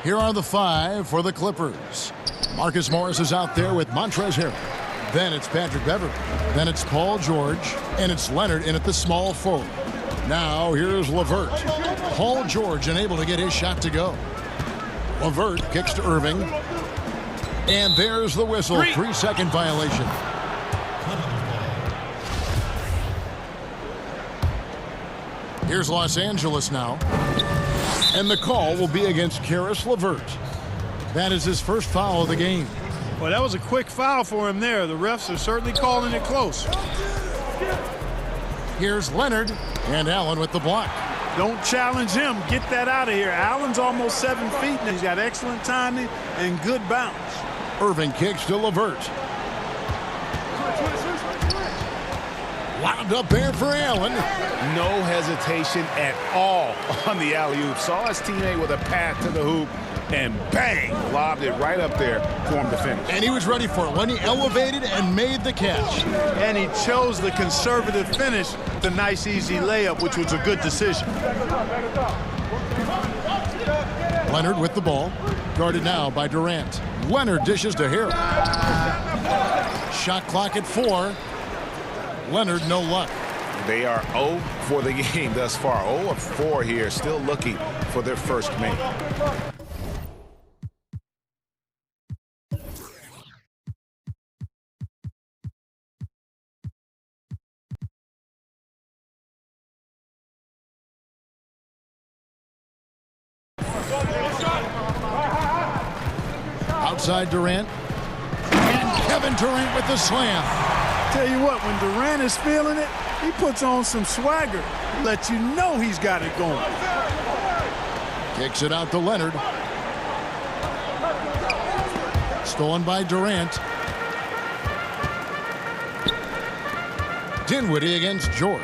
Here are the 5 for the Clippers. Marcus Morris is out there with Montrezl Harrell. Then it's Patrick Beverley. Then it's Paul George. And it's Leonard in at the small forward. Now here's LeVert. Paul George unable to get his shot to go. LeVert kicks to Irving. And there's the whistle. 3-second violation. Here's Los Angeles now. And the call will be against Caris LeVert. That is his first foul of the game. Well, that was a quick foul for him there. The refs are certainly calling it close. Here's Leonard. And Allen with the block. Don't challenge him. Get that out of here. Allen's almost 7 feet, and he's got excellent timing and good bounce. Irving kicks to LeVert. Wound up there for Allen. No hesitation at all on the alley-oop. Saw his teammate with a path to the hoop, and bang, lobbed it right up there for him to finish. And he was ready for it when he elevated and made the catch. And he chose the conservative finish, the nice, easy layup, which was a good decision. Leonard with the ball, guarded now by Durant. Leonard dishes to Harrell. Shot clock at 4. Leonard, no luck. They are 0 for the game thus far. 0 of 4 here, still looking for their first make. Outside Durant. And Kevin Durant with the slam. Tell you what, when Durant is feeling it, he puts on some swagger. Let you know he's got it going. Kicks it out to Leonard. Stolen by Durant. Dinwiddie against George.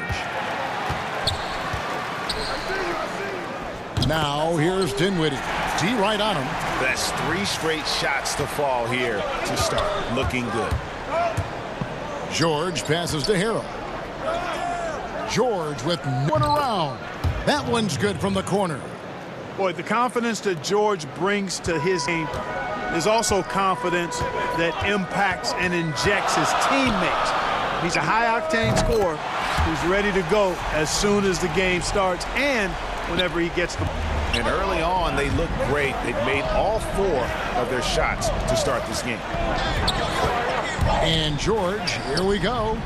Now here's Dinwiddie. D right on him. That's 3 straight shots to fall here to start. Looking good. George passes to Harrell. George with one around. That one's good from the corner. Boy, the confidence that George brings to his game is also confidence that impacts and injects his teammates. He's a high-octane scorer who's ready to go as soon as the game starts and whenever he gets the ball. And early on, they look great. They've made all 4 of their shots to start this game. And George, here we go.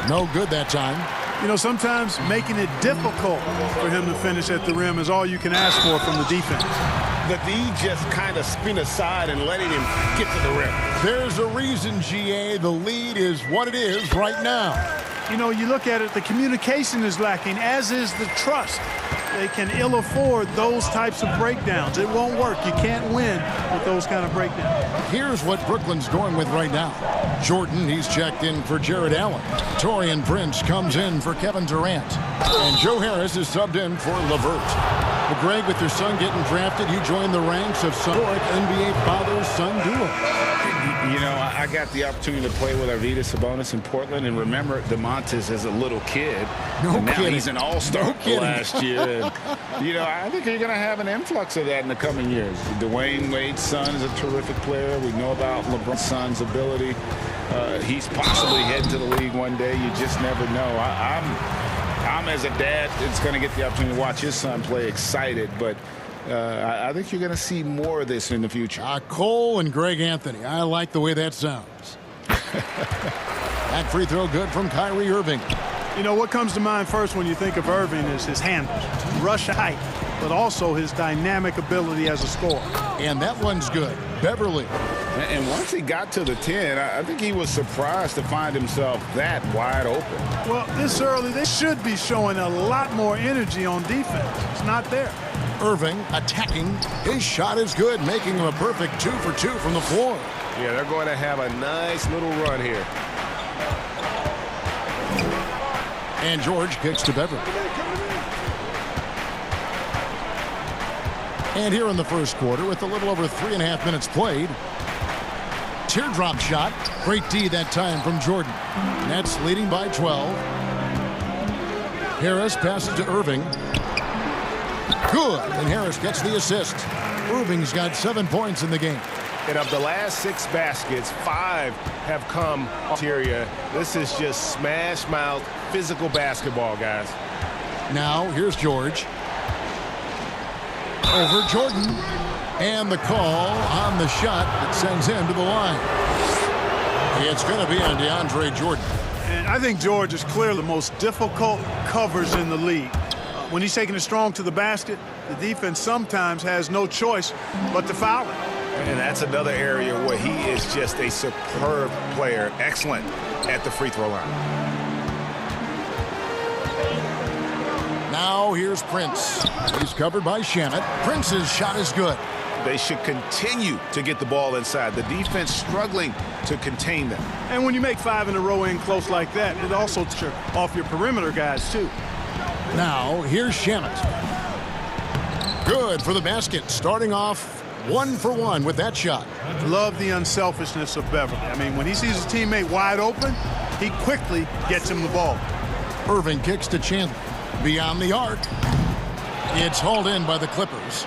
No good that time. You know, sometimes making it difficult for him to finish at the rim is all you can ask for from the defense. The D just kind of spin aside and letting him get to the rim. There's a reason, GA, the lead is what it is right now. You know, you look at it, the communication is lacking, as is the trust. They can ill afford those types of breakdowns. It won't work. You can't win with those kind of breakdowns. Here's what Brooklyn's going with right now. Jordan, he's checked in for Jared Allen. Taurean Prince comes in for Kevin Durant. And Joe Harris is subbed in for LeVert. Well, Greg, with your son getting drafted, you joined the ranks of historic NBA father-son duo. You know, I got the opportunity to play with Arvydas Sabonis in Portland, and remember DeMontis as a little kid. No and now kidding. He's an all-star No last year. And, you know, I think you're going to have an influx of that in the coming years. Dwayne Wade's son is a terrific player. We know about LeBron's son's ability. He's possibly heading to the league one day. You just never know. I'm as a dad that's going to get the opportunity to watch his son play excited, but I think you're going to see more of this in the future. Cole and Greg Anthony. I like the way that sounds. That free throw good from Kyrie Irving. You know, what comes to mind first when you think of Irving is his handles, rush height, but also his dynamic ability as a scorer. And that one's good. Beverley. And once he got to the 10, I think he was surprised to find himself that wide open. Well, this early, they should be showing a lot more energy on defense. It's not there. Irving attacking. His shot is good, making him a perfect 2 for 2 from the floor. Yeah, they're going to have a nice little run here. And George kicks to Beverley. And here in the first quarter, with a little over 3.5 minutes played, teardrop shot. Great D that time from Jordan. Nets leading by 12. Harris passes to Irving. Good, and Harris gets the assist. Irving's got 7 points in the game. And of the last 6 baskets, 5 have come interior. This is just smash mouth physical basketball, guys. Now here's George. Over Jordan. And the call on the shot that sends him to the line. It's going to be on DeAndre Jordan. And I think George is clearly the most difficult covers in the league. When he's taking it strong to the basket, the defense sometimes has no choice but to foul it. And that's another area where he is just a superb player. Excellent at the free throw line. Now here's Prince. He's covered by Shamet. Prince's shot is good. They should continue to get the ball inside. The defense struggling to contain them. And when you make 5 in a row in close like that, it also off your perimeter guys, too. Now, here's Shamet. Good for the basket. Starting off 1 for 1 with that shot. Love the unselfishness of Beverly. I mean, when he sees his teammate wide open, he quickly gets him the ball. Irving kicks to Chandler. Beyond the arc. It's hauled in by the Clippers.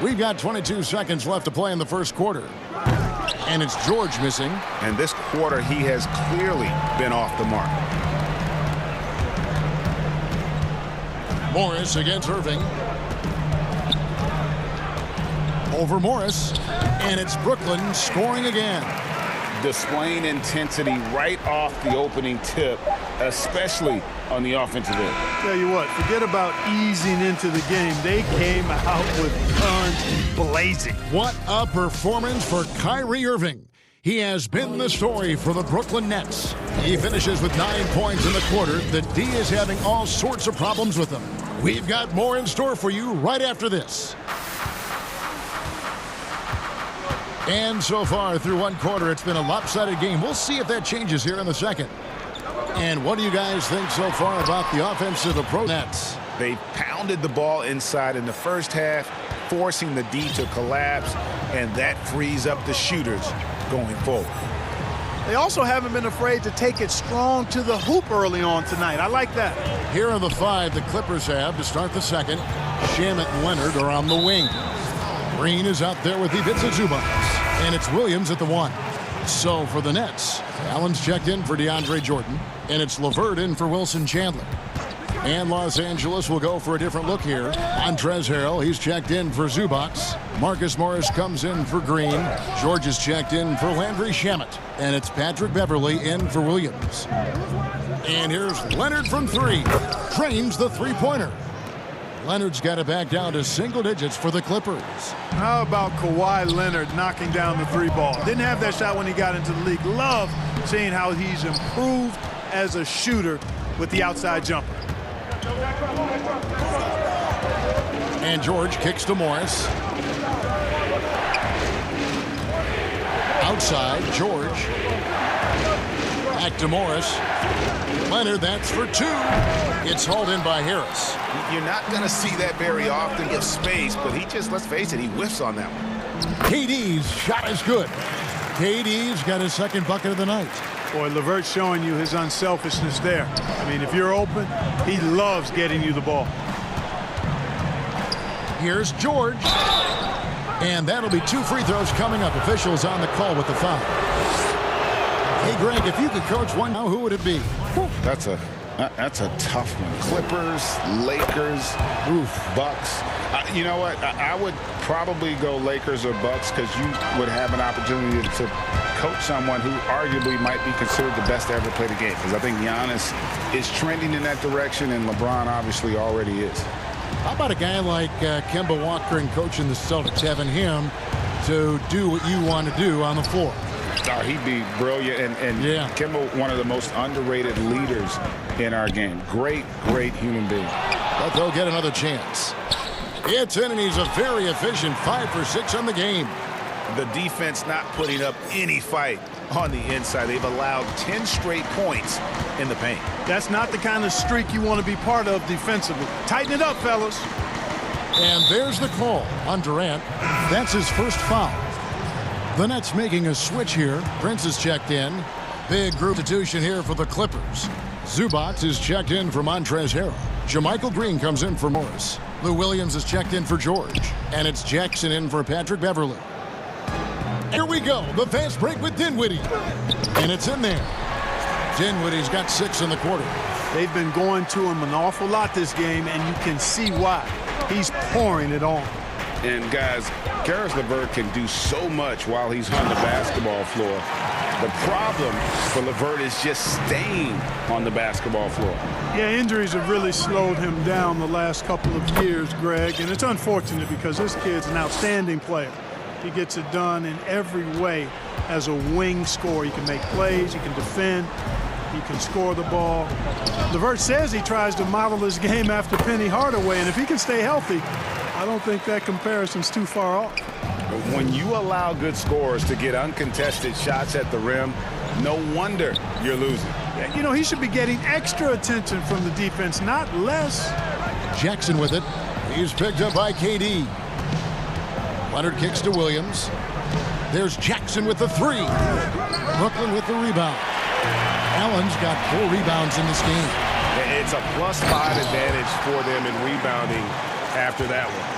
We've got 22 seconds left to play in the first quarter. And it's George missing. And this quarter, he has clearly been off the mark. Morris against Irving. Over Morris. And it's Brooklyn scoring again. Displaying intensity right off the opening tip, especially on the offensive end. Tell you what, forget about easing into the game. They came out with guns blazing. What a performance for Kyrie Irving. He has been the story for the Brooklyn Nets. He finishes with 9 points in the quarter. The D is having all sorts of problems with him. We've got more in store for you right after this. And so far through one quarter, it's been a lopsided game. We'll see if that changes here in the second. And what do you guys think so far about the offensive approach? Nets? They pounded the ball inside in the first half, forcing the D to collapse, and that frees up the shooters going forward. They also haven't been afraid to take it strong to the hoop early on tonight. I like that. Here are the 5 the Clippers have to start the second. Shamet and Leonard are on the wing. Green is out there with Ivica Zubac. And it's Williams at the 1. So for the Nets, Allen's checked in for DeAndre Jordan. And it's LeVert in for Wilson Chandler. And Los Angeles will go for a different look here. Montrezl Harrell, he's checked in for Zubac. Marcus Morris comes in for Green. George is checked in for Landry Shamet. And it's Patrick Beverly in for Williams. And here's Leonard from 3. Drains the three-pointer. Leonard's got it back down to single digits for the Clippers. How about Kawhi Leonard knocking down the 3-ball? Didn't have that shot when he got into the league. Love seeing how he's improved as a shooter with the outside jumper. And George kicks to Morris. Outside, George. Back to Morris. Leonard, that's for 2. It's hauled in by Harris. You're not going to see that very often with space, but he just, let's face it, he whiffs on that one. KD's shot is good. KD's got his second bucket of the night. Boy, LeVert's showing you his unselfishness there. I mean, if you're open, he loves getting you the ball. Here's George. And that'll be 2 free throws coming up. Officials on the call with the foul. Hey, Greg, if you could coach one now, who would it be? That's a tough one. Clippers, Lakers, Bucks. You know what? I would probably go Lakers or Bucks because you would have an opportunity to coach someone who arguably might be considered the best to ever play the game. Because I think Giannis is trending in that direction, and LeBron obviously already is. How about a guy like Kemba Walker and coaching the Celtics, having him to do what you want to do on the floor? Oh, he'd be brilliant, and yeah. Kemba, one of the most underrated leaders in our game. Great human being. But they'll get another chance. It's in, and he's a very efficient 5 for 6 on the game. The defense not putting up any fight on the inside. They've allowed 10 straight points in the paint. That's not the kind of streak you want to be part of defensively. Tighten it up, fellas. And there's the call on Durant. That's his first foul. The Nets making a switch here. Prince is checked in. Big group substitution here for the Clippers. Zubac is checked in for Montrezl Harrell. JaMychal Green comes in for Morris. Lou Williams is checked in for George. And it's Jackson in for Patrick Beverley. Here we go. The fast break with Dinwiddie. And it's in there. Dinwiddie's got 6 in the quarter. They've been going to him an awful lot this game, and you can see why. He's pouring it on. And guys, Caris LeVert can do so much while he's on the basketball floor. The problem for LeVert is just staying on the basketball floor. Yeah, injuries have really slowed him down the last couple of years, Greg, and it's unfortunate because this kid's an outstanding player. He gets it done in every way as a wing scorer. He can make plays, he can defend, he can score the ball. LeVert says he tries to model his game after Penny Hardaway, and if he can stay healthy, I don't think that comparison's too far off. When you allow good scorers to get uncontested shots at the rim, no wonder you're losing. You know, he should be getting extra attention from the defense, not less. Jackson with it. He's picked up by KD. Leonard kicks to Williams. There's Jackson with the 3. Brooklyn with the rebound. Allen's got 4 rebounds in this game. It's a +5 advantage for them in rebounding after that one.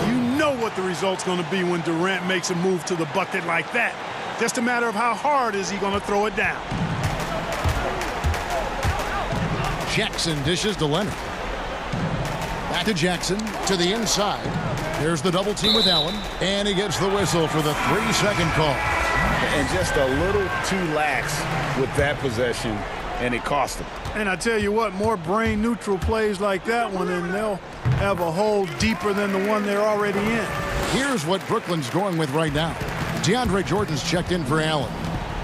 You know what the result's going to be when Durant makes a move to the bucket like that. Just a matter of how hard is he going to throw it down. Jackson dishes to Leonard. Back to Jackson, to the inside. There's the double team with Allen, and he gets the whistle for the 3-second call. And just a little too lax with that possession, and it cost him. And I tell you what, more brain-neutral plays like that one, and they'll have a hole deeper than the one they're already in. Here's what Brooklyn's going with right now. DeAndre Jordan's checked in for Allen.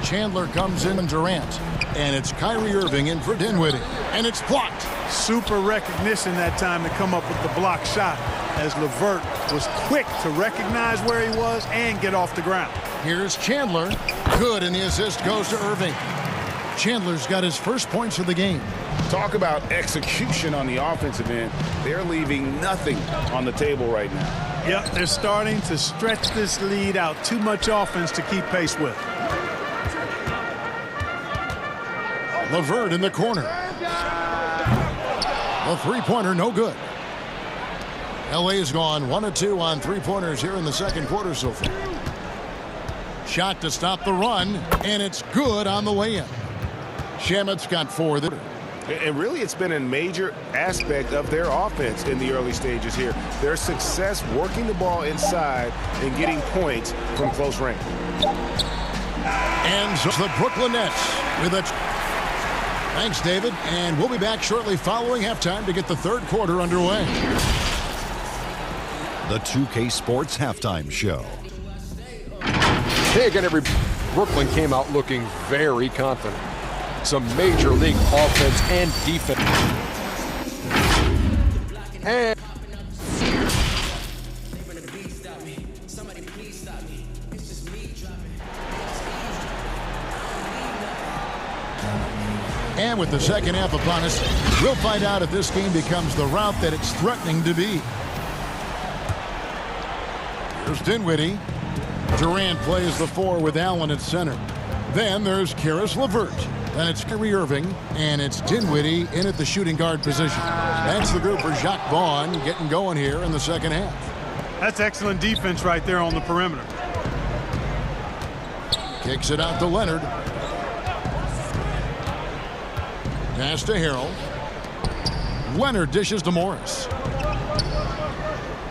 Chandler comes in and Durant. And it's Kyrie Irving in for Dinwiddie. And it's blocked. Super recognition that time to come up with the block shot, as LeVert was quick to recognize where he was and get off the ground. Here's Chandler. Good, and the assist goes to Irving. Chandler's got his first points of the game. Talk about execution on the offensive end. They're leaving nothing on the table right now. Yep, they're starting to stretch this lead out. Too much offense to keep pace with. LeVert in the corner. The three-pointer, no good. LA's gone 1 of 2 on three-pointers here in the second quarter so far. Shot to stop the run, and it's good on the way in. Shamet's got 4 there. And really, it's been a major aspect of their offense in the early stages here. Their success working the ball inside and getting points from close range. And so the Brooklyn Nets with a... Thanks, David. And we'll be back shortly following halftime to get the third quarter underway. The 2K Sports Halftime Show. Hey again, Brooklyn came out looking very confident. Some major league offense and defense. And with the second half upon us, we'll find out if this game becomes the route that it's threatening to be. Here's Dinwiddie. Durant plays the 4 with Allen at center. Then there's Caris LeVert. Then it's Kyrie Irving, and it's Dinwiddie in at the shooting guard position. That's the group for Jacques Vaughn getting going here in the second half. That's excellent defense right there on the perimeter. Kicks it out to Leonard. Pass to Harrell. Leonard dishes to Morris.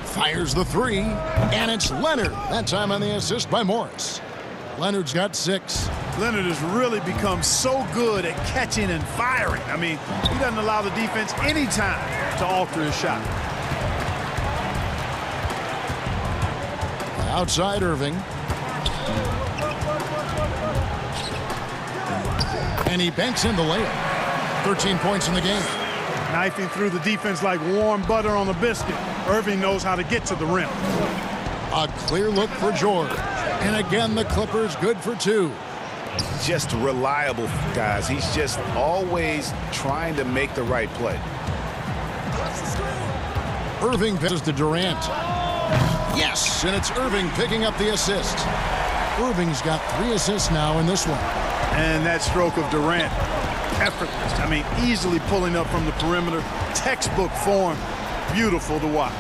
Fires the 3, and it's Leonard. That time on the assist by Morris. Leonard's got 6. Leonard has really become so good at catching and firing. I mean, he doesn't allow the defense any time to alter his shot. Outside Irving. And he banks in the layup. 13 points in the game. Knifing through the defense like warm butter on a biscuit. Irving knows how to get to the rim. A clear look for George. And again, the Clippers good for 2. Just reliable, guys. He's just always trying to make the right play. Irving passes to Durant. Yes, and it's Irving picking up the assist. Irving's got 3 assists now in this one. And that stroke of Durant effortless. I mean, easily pulling up from the perimeter. Textbook form. Beautiful to watch.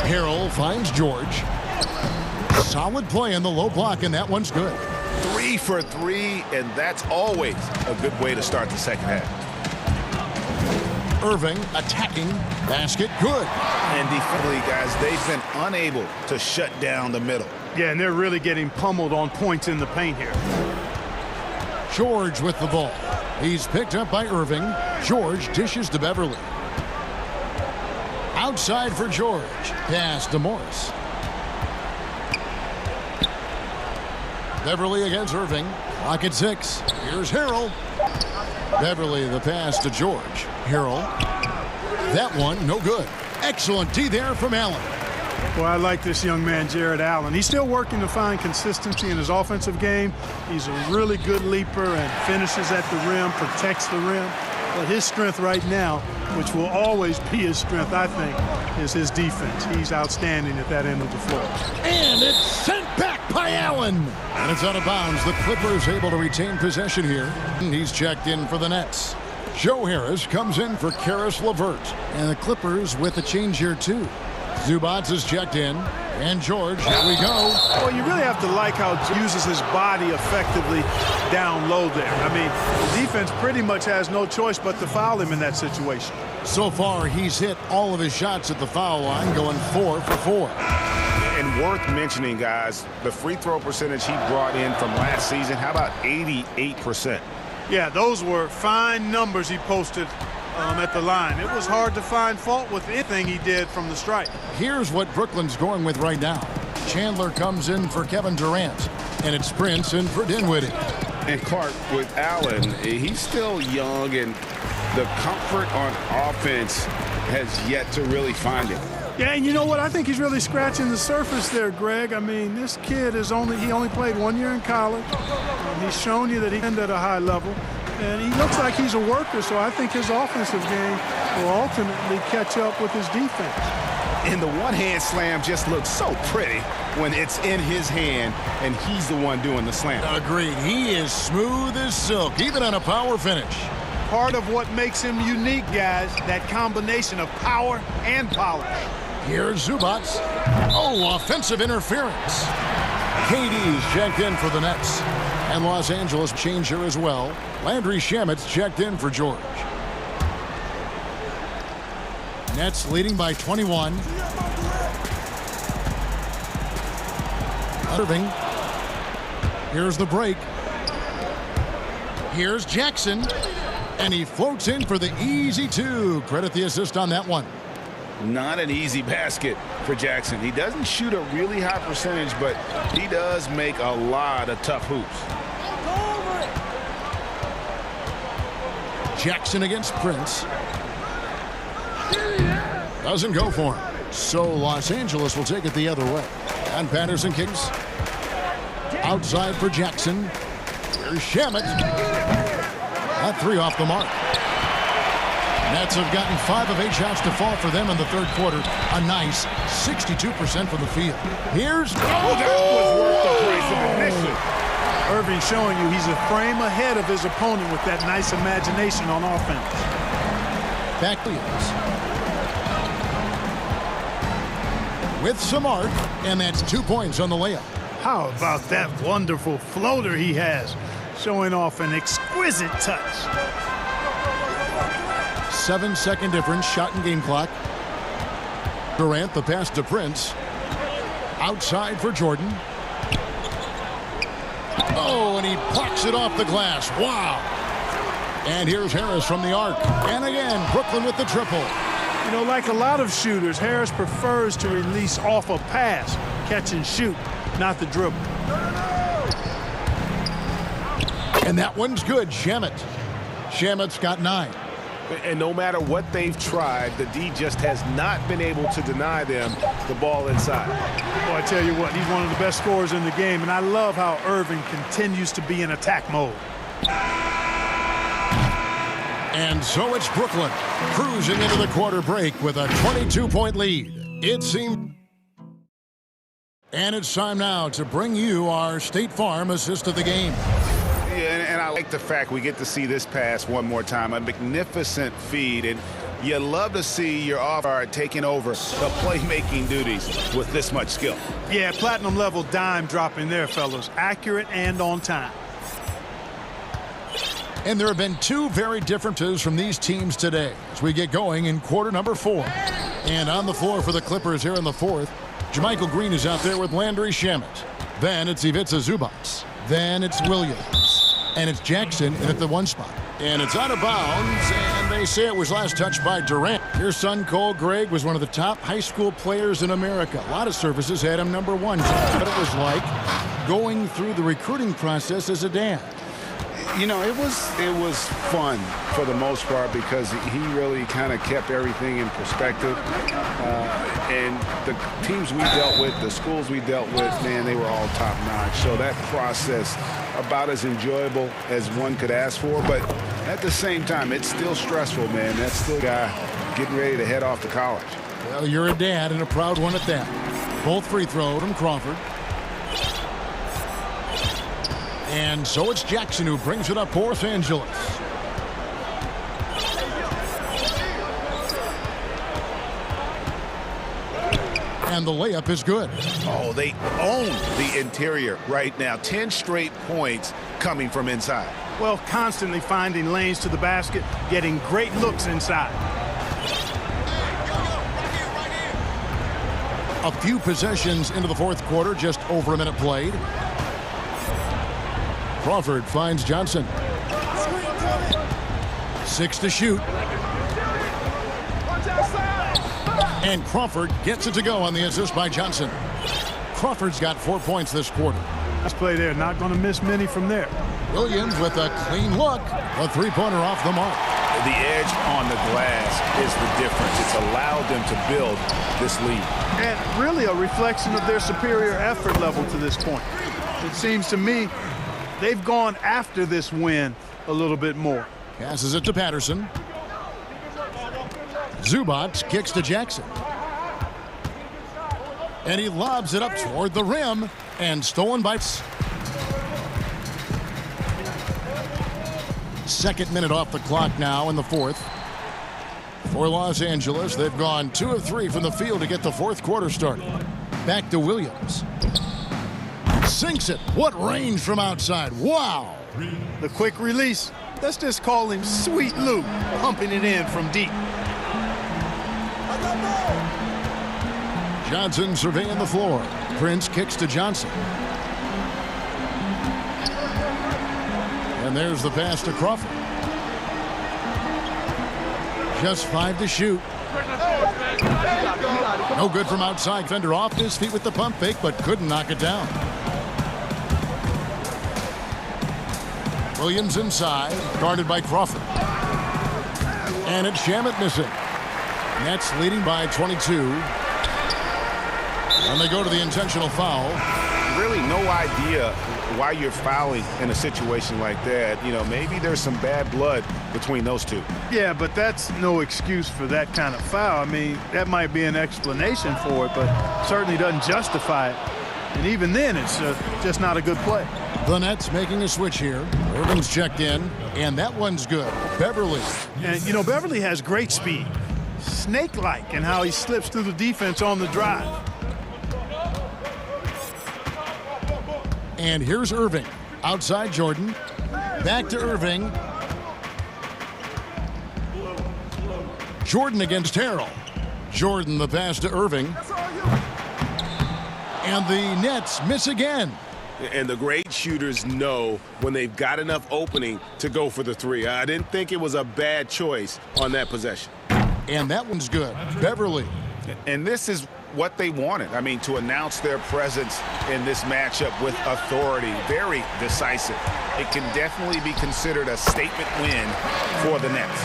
Harrell finds George. Solid play in the low block, and that one's good. 3 for 3, and that's always a good way to start the second half. Irving attacking. Basket good. And defensively, guys, they've been unable to shut down the middle. Yeah, and they're really getting pummeled on points in the paint here. George with the ball. He's picked up by Irving. George dishes to Beverly. Outside for George. Pass to Morris. Beverly against Irving. Clock at 6. Here's Harrell. Beverly the pass to George. Harrell. That one no good. Excellent D there from Allen. Well, I like this young man, Jared Allen. He's still working to find consistency in his offensive game. He's a really good leaper and finishes at the rim, protects the rim. But his strength right now, which will always be his strength, I think, is his defense. He's outstanding at that end of the floor. And it's sent back by Allen. And it's out of bounds. The Clippers able to retain possession here. And he's checked in for the Nets. Joe Harris comes in for Karis LeVert. And the Clippers with a change here, too. Zubac is checked in. And George, here we go. Well, you really have to like how he uses his body effectively down low there. I mean, the defense pretty much has no choice but to foul him in that situation. So far, he's hit all of his shots at the foul line, going 4 for 4. And worth mentioning, guys, the free throw percentage he brought in from last season, how about 88%? Yeah, those were fine numbers he posted at the line. It was hard to find fault with anything he did from the stripe. Here's what Brooklyn's going with right now. Chandler comes in for Kevin Durant, and it's Prince in for Dinwiddie. And Clark, with Allen, he's still young, and the comfort on offense has yet to really find him. Yeah, and you know what? I think he's really scratching the surface there, Greg. I mean, this kid he only played 1 year in college. He's shown you that he can at a high level. And he looks like he's a worker, so I think his offensive game will ultimately catch up with his defense. And the one-hand slam just looks so pretty when it's in his hand and he's the one doing the slam. Agreed. He is smooth as silk, even on a power finish. Part of what makes him unique, guys, that combination of power and polish. Here's Zubac. Oh, offensive interference. KD's checked in for the Nets. And Los Angeles change here as well. Landry Shamet's checked in for George. Nets leading by 21. Irving. Here's the break. Here's Jackson. And he floats in for the easy 2. Credit the assist on that one. Not an easy basket for Jackson. He doesn't shoot a really high percentage, but he does make a lot of tough hoops. Jackson against Prince. Doesn't go for him. So Los Angeles will take it the other way. And Patterson kicks. Outside for Jackson. Here's Shamet. That 3 off the mark. Nets have gotten 5 of 8 shots to fall for them in the third quarter. A nice 62% from the field. Here's... Oh, that was worth the price of admission. Irving showing you he's a frame ahead of his opponent with that nice imagination on offense. Back with some art, and that's 2 points on the layup. How about that wonderful floater he has, showing off an exquisite touch. 7-second difference, shot and game clock. Durant, the pass to Prince. Outside for Jordan. Oh, and he plucks it off the glass. Wow. And here's Harris from the arc. And again, Brooklyn with the triple. You know, like a lot of shooters, Harris prefers to release off a pass, catch and shoot, not the dribble. And that one's good, Shamet. Shamet's got 9. And no matter what they've tried, the D just has not been able to deny them the ball inside. Well, I tell you what, he's one of the best scorers in the game, and I love how Irving continues to be in attack mode. And so it's Brooklyn cruising into the quarter break with a 22-point lead. It seemed. And it's time now to bring you our State Farm assist of the game. Yeah, and And I like the fact we get to see this pass one more time. A magnificent feed. And you love to see your off-guard taking over the playmaking duties with this much skill. Yeah, platinum level dime dropping there, fellas. Accurate and on time. And there have been two very differences from these teams today as we get going in quarter number 4. And on the floor for the Clippers here in the 4th, JaMychal Green is out there with Landry Shamet. Then it's Ivica Zubac. Then it's Williams. And it's Jackson in at the 1 spot. And it's out of bounds, and they say it was last touched by Durant. Your son, Cole Gregg, was one of the top high school players in America. A lot of services had him number 1. What it was like going through the recruiting process as a dad. You know, it was fun for the most part because he really kind of kept everything in perspective. And the teams we dealt with, the schools we dealt with, man, they were all top-notch. So that process, about as enjoyable as one could ask for. But at the same time, it's still stressful, man. That's still a guy getting ready to head off to college. Well, you're a dad and a proud one at that. Both free throws from Crawford. And so it's Jackson who brings it up for Los Angeles. And the layup is good. Oh, they own the interior right now. 10 straight points coming from inside. Well, constantly finding lanes to the basket, getting great looks inside. A few possessions into the 4th quarter, just over a minute played. Crawford finds Johnson. 6 to shoot. And Crawford gets it to go on the assist by Johnson. Crawford's got 4 points this quarter. Nice play there. Not going to miss many from there. Williams with a clean look. A 3-pointer off the mark. The edge on the glass is the difference. It's allowed them to build this lead. And really a reflection of their superior effort level to this point. It seems to me they've gone after this win a little bit more. Passes it to Patterson. Zubac kicks to Jackson. And he lobs it up toward the rim. And stolen by... Second minute off the clock now in the 4th. For Los Angeles, they've gone 2 of 3 from the field to get the 4th quarter started. Back to Williams. Sinks it. What range from outside. Wow. The quick release. Let's just call him Sweet Lou, pumping it in from deep. Johnson surveying the floor. Prince kicks to Johnson. And there's the pass to Crawford. Just 5 to shoot. No good from outside. Fender off his feet with the pump fake, but couldn't knock it down. Williams inside, guarded by Crawford. And it's Shamet missing. Nets leading by 22. And they go to the intentional foul. Really no idea why you're fouling in a situation like that. You know, maybe there's some bad blood between those two. Yeah, but that's no excuse for that kind of foul. I mean, that might be an explanation for it, but certainly doesn't justify it. And even then, it's just not a good play. The Nets making a switch here. Irving's checked in, and that one's good. Beverly. And, you know, Beverly has great speed. Snake-like in how he slips through the defense on the drive. And here's Irving. Outside Jordan. Back to Irving. Jordan against Harrell. Jordan the pass to Irving. And the Nets miss again. And the great shooters know when they've got enough opening to go for the 3. I didn't think it was a bad choice on that possession. And that one's good. Beverly. And this is what they wanted. I mean, to announce their presence in this matchup with authority. Very decisive. It can definitely be considered a statement win for the Nets.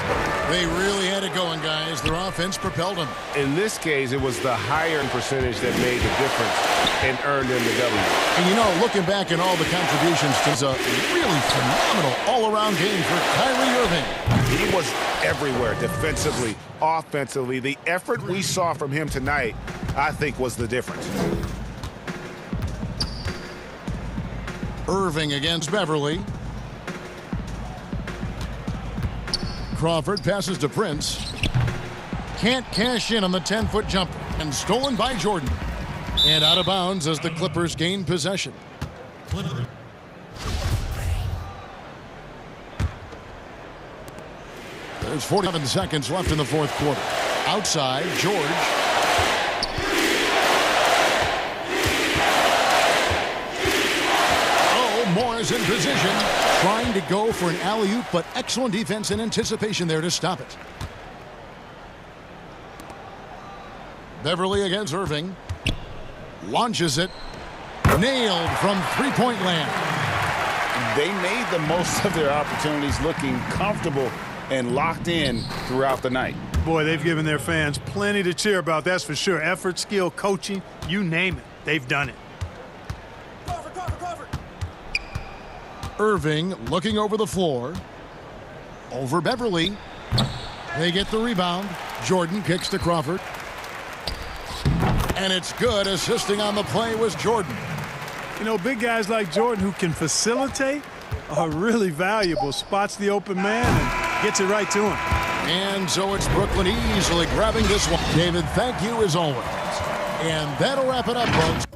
They really had it going, guys. Their offense propelled them. In this case, it was the higher percentage that made the difference and earned them the W. And, you know, looking back at all the contributions, it's a really phenomenal all-around game for Kyrie Irving. He was everywhere defensively, offensively. The effort we saw from him tonight, I think, was the difference. Irving against Beverly. Crawford passes to Prince. Can't cash in on the 10-foot jumper. And stolen by Jordan. And out of bounds as the Clippers gain possession. There's 47 seconds left in the fourth quarter. Outside, George. Oh, Morris in position. Trying to go for an alley-oop, but excellent defense and anticipation there to stop it. Beverly against Irving. Launches it. Nailed from three-point land. They made the most of their opportunities, looking comfortable and locked in throughout the night. Boy, they've given their fans plenty to cheer about, that's for sure. Effort, skill, coaching, you name it. They've done it. Irving looking over the floor. Over Beverly. They get the rebound. Jordan kicks to Crawford. And it's good. Assisting on the play was Jordan. You know, big guys like Jordan who can facilitate are really valuable. Spots the open man and gets it right to him. And so it's Brooklyn easily grabbing this one. David, thank you as always. And that'll wrap it up, folks.